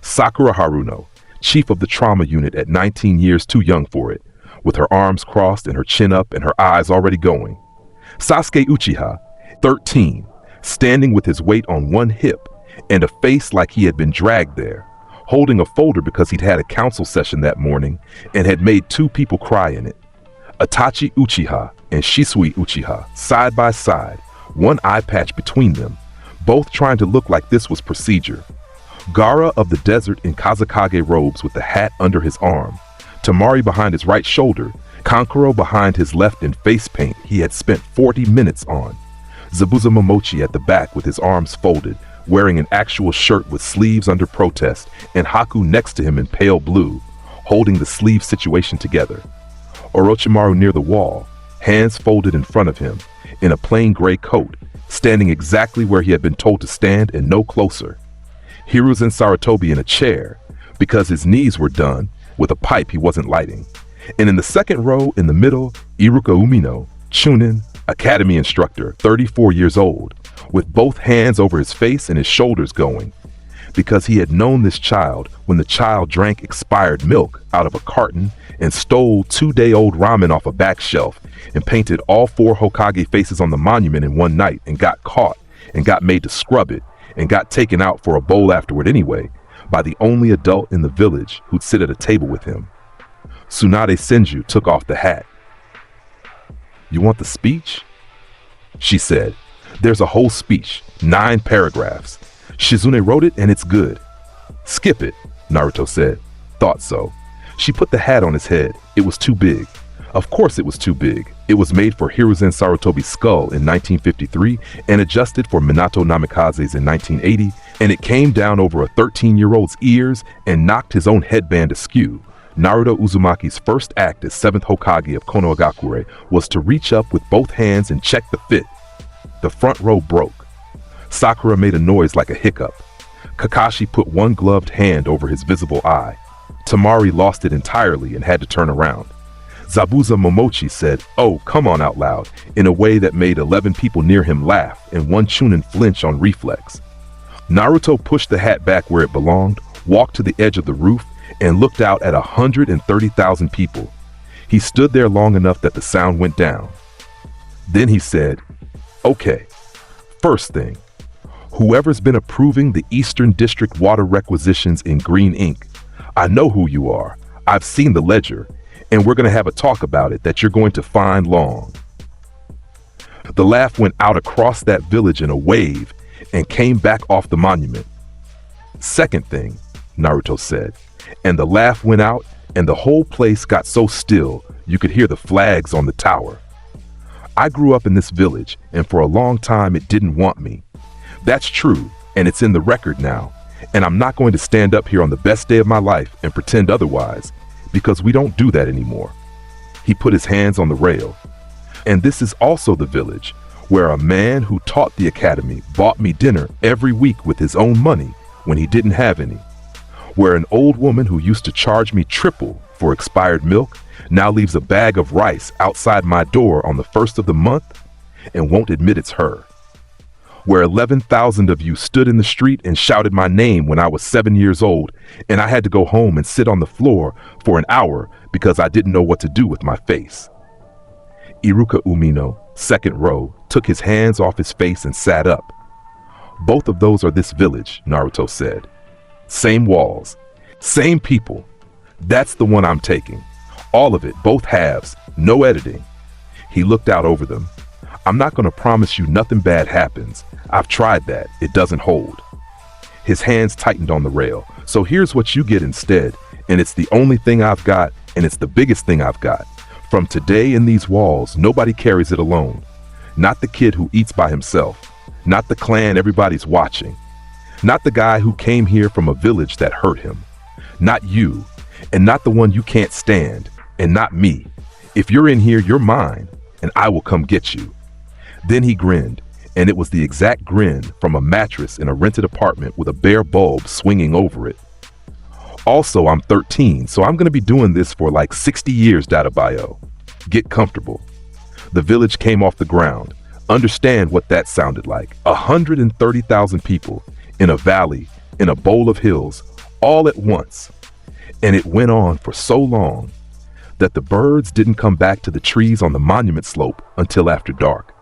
Sakura Haruno, chief of the trauma unit at 19 years too young for it, with her arms crossed and her chin up and her eyes already going. Sasuke Uchiha, 13, standing with his weight on one hip and a face like he had been dragged there, holding a folder because he'd had a council session that morning and had made 2 people cry in it. Itachi Uchiha and Shisui Uchiha, side by side, one eye patch between them, both trying to look like this was procedure. Gaara of the desert in Kazekage robes with the hat under his arm, Tamari behind his right shoulder, Kankuro behind his left in face paint he had spent 40 minutes on, Zabuza Momochi at the back with his arms folded, wearing an actual shirt with sleeves under protest, and Haku next to him in pale blue, holding the sleeve situation together. Orochimaru near the wall, hands folded in front of him, in a plain gray coat, standing exactly where he had been told to stand and no closer. Hiruzen Sarutobi in a chair, because his knees were done, with a pipe he wasn't lighting. And in the second row in the middle, Iruka Umino, Chunin, academy instructor, 34 years old, with both hands over his face and his shoulders going, because he had known this child when the child drank expired milk out of a carton and stole 2-day-old ramen off a back shelf and painted all 4 Hokage faces on the monument in one night and got caught and got made to scrub it and got taken out for a bowl afterward anyway by the only adult in the village who'd sit at a table with him. Tsunade Senju took off the hat. "You want the speech?" she said. "There's a whole speech, 9 paragraphs. Shizune wrote it and it's good." "Skip it," Naruto said. "Thought so." She put the hat on his head. It was too big. Of course it was too big. It was made for Hiruzen Sarutobi's skull in 1953 and adjusted for Minato Namikaze's in 1980, and it came down over a 13-year-old's ears and knocked his own headband askew. Naruto Uzumaki's first act as 7th Hokage of Konohagakure was to reach up with both hands and check the fit. The front row broke. Sakura made a noise like a hiccup. Kakashi put one gloved hand over his visible eye. Tamari lost it entirely and had to turn around. Zabuza Momochi said, "Oh, come on," out loud, in a way that made 11 people near him laugh and one Chunin flinch on reflex. Naruto pushed the hat back where it belonged, walked to the edge of the roof, and looked out at 130,000 people. He stood there long enough that the sound went down. Then he said, "Okay, first thing, whoever's been approving the Eastern District water requisitions in green ink, I know who you are. I've seen the ledger, and we're going to have a talk about it that you're going to find long." The laugh went out across that village in a wave and came back off the monument. "Second thing," Naruto said, and the laugh went out and the whole place got so still you could hear the flags on the tower. "I grew up in this village, and for a long time it didn't want me. That's true, and it's in the record now, and I'm not going to stand up here on the best day of my life and pretend otherwise, because we don't do that anymore." He put his hands on the rail. "And this is also the village where a man who taught the academy bought me dinner every week with his own money when he didn't have any. Where an old woman who used to charge me triple for expired milk now leaves a bag of rice outside my door on the 1st of the month and won't admit it's her. Where 11,000 of you stood in the street and shouted my name when I was 7 years old, and I had to go home and sit on the floor for an hour because I didn't know what to do with my face." Iruka Umino, second row, took his hands off his face and sat up. Both of those are this village, Naruto said. Same walls, same people. That's the one I'm taking. All of it, both halves, no editing. He looked out over them. I'm not going to promise you nothing bad happens. I've tried that. It doesn't hold. His hands tightened on the rail. So here's what you get instead. And it's the only thing I've got, and it's the biggest thing I've got. From today in these walls, nobody carries it alone. Not the kid who eats by himself. Not the clan everybody's watching. Not the guy who came here from a village that hurt him. Not you. And not the one you can't stand. And not me. If you're in here, you're mine, and I will come get you. Then he grinned, and it was the exact grin from a mattress in a rented apartment with a bare bulb swinging over it. Also, I'm 13, so I'm going to be doing this for like 60 years, Databayo. Get comfortable. The village came off the ground. Understand what that sounded like. 130,000 people in a valley, in a bowl of hills, all at once. And it went on for so long that the birds didn't come back to the trees on the monument slope until after dark.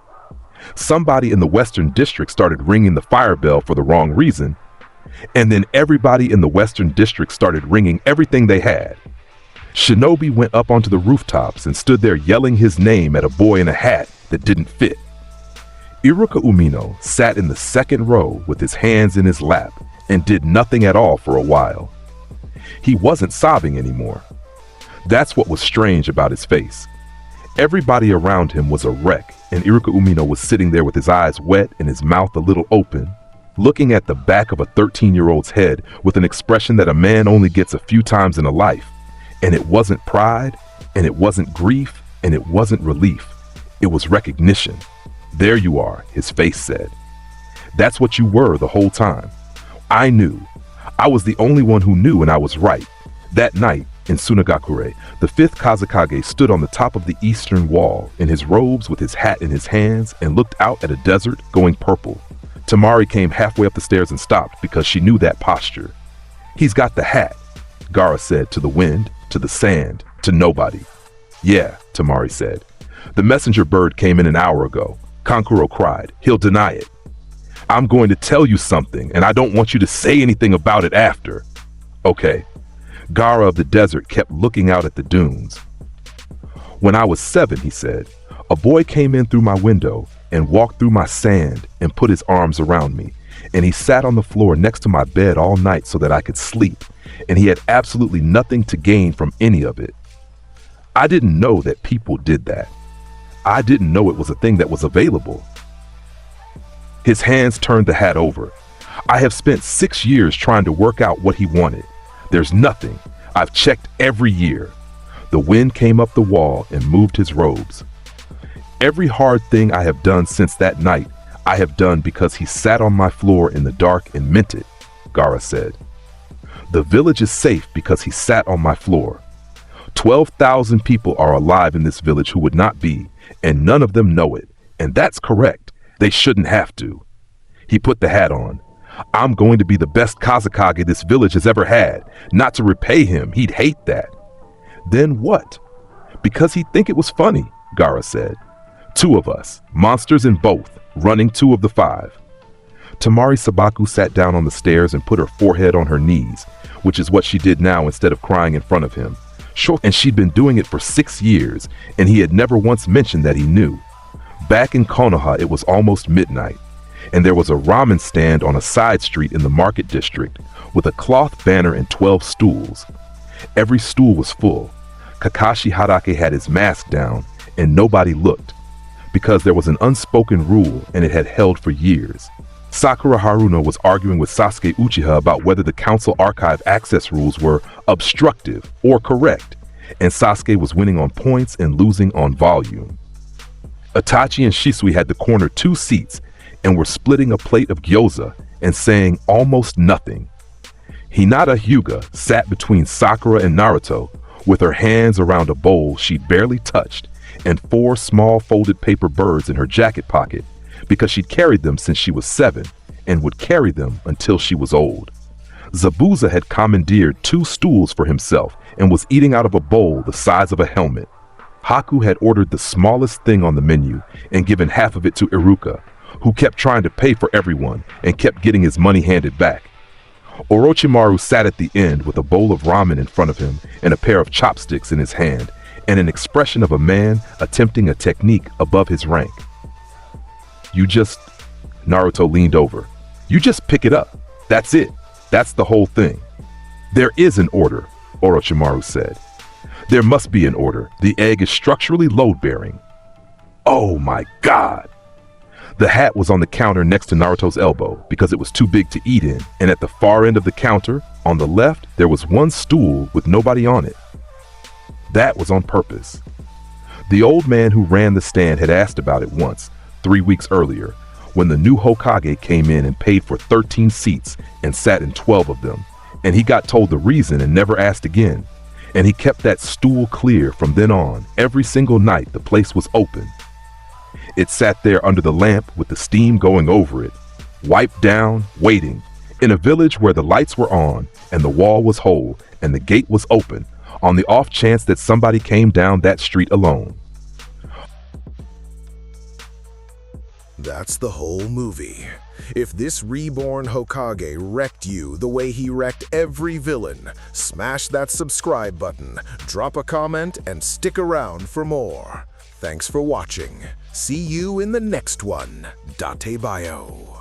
Somebody in the Western District started ringing the fire bell for the wrong reason, and then everybody in the Western District started ringing everything they had. Shinobi went up onto the rooftops and stood there yelling his name at a boy in a hat that didn't fit. Iruka Umino sat in the second row with his hands in his lap and did nothing at all for a while. He wasn't sobbing anymore. That's what was strange about his face. Everybody around him was a wreck, and Iruka Umino was sitting there with his eyes wet and his mouth a little open, looking at the back of a 13-year-old's head with an expression that a man only gets a few times in a life. And it wasn't pride, and it wasn't grief, and it wasn't relief. It was recognition. There you are, his face said. That's what you were the whole time. I knew. I was the only one who knew, and I was right. That night, in Sunagakure, the fifth Kazekage stood on the top of the eastern wall in his robes with his hat in his hands and looked out at a desert going purple. Tamari came halfway up the stairs and stopped because she knew that posture. He's got the hat, Gaara said to the wind, to the sand, to nobody. Yeah, Tamari said. The messenger bird came in an hour ago. Kankuro cried. He'll deny it. I'm going to tell you something, and I don't want you to say anything about it after. Okay. Gaara of the desert kept looking out at the dunes. When I was 7, he said, a boy came in through my window and walked through my sand and put his arms around me, and he sat on the floor next to my bed all night so that I could sleep, and he had absolutely nothing to gain from any of it. I didn't know that people did that. I didn't know it was a thing that was available. His hands turned the hat over. I have spent 6 years trying to work out what he wanted. There's nothing. I've checked every year. The wind came up the wall and moved his robes. Every hard thing I have done since that night, I have done because he sat on my floor in the dark and meant it, Gaara said. The village is safe because he sat on my floor. 12,000 people are alive in this village who would not be, and none of them know it. And that's correct. They shouldn't have to. He put the hat on. I'm going to be the best Kazekage this village has ever had. Not to repay him, he'd hate that. Then what? Because he'd think it was funny, Gaara said. 2 of us, monsters in both, running 2 of the 5. Tamari Sabaku sat down on the stairs and put her forehead on her knees, which is what she did now instead of crying in front of him. Sure, and she'd been doing it for 6 years, and he had never once mentioned that he knew. Back in Konoha, it was almost midnight, and there was a ramen stand on a side street in the market district with a cloth banner and 12 stools. Every stool was full. Kakashi Harake had his mask down, and nobody looked, because there was an unspoken rule and it had held for years. Sakura Haruno was arguing with Sasuke Uchiha about whether the council archive access rules were obstructive or correct, and Sasuke was winning on points and losing on volume. Itachi and Shisui had the corner 2 seats and were splitting a plate of gyoza and saying almost nothing. Hinata Hyuga sat between Sakura and Naruto with her hands around a bowl she'd barely touched and 4 small folded paper birds in her jacket pocket because she'd carried them since she was 7 and would carry them until she was old. Zabuza had commandeered 2 stools for himself and was eating out of a bowl the size of a helmet. Haku had ordered the smallest thing on the menu and given half of it to Iruka, who kept trying to pay for everyone and kept getting his money handed back. Orochimaru sat at the end with a bowl of ramen in front of him and a pair of chopsticks in his hand, and an expression of a man attempting a technique above his rank. Naruto leaned over. You just pick it up. That's it. That's the whole thing. There is an order, Orochimaru said. There must be an order. The egg is structurally load-bearing. Oh my God! The hat was on the counter next to Naruto's elbow because it was too big to eat in, and at the far end of the counter, on the left, there was one stool with nobody on it. That was on purpose. The old man who ran the stand had asked about it once, 3 weeks earlier, when the new Hokage came in and paid for 13 seats and sat in 12 of them, and he got told the reason and never asked again. And he kept that stool clear from then on. Every single night the place was open. It sat there under the lamp with the steam going over it, wiped down, waiting, in a village where the lights were on and the wall was whole and the gate was open, on the off chance that somebody came down that street alone. That's the whole movie. If this reborn Hokage wrecked you the way he wrecked every villain, smash that subscribe button, drop a comment, and stick around for more. Thanks for watching. See you in the next one. Date Bio.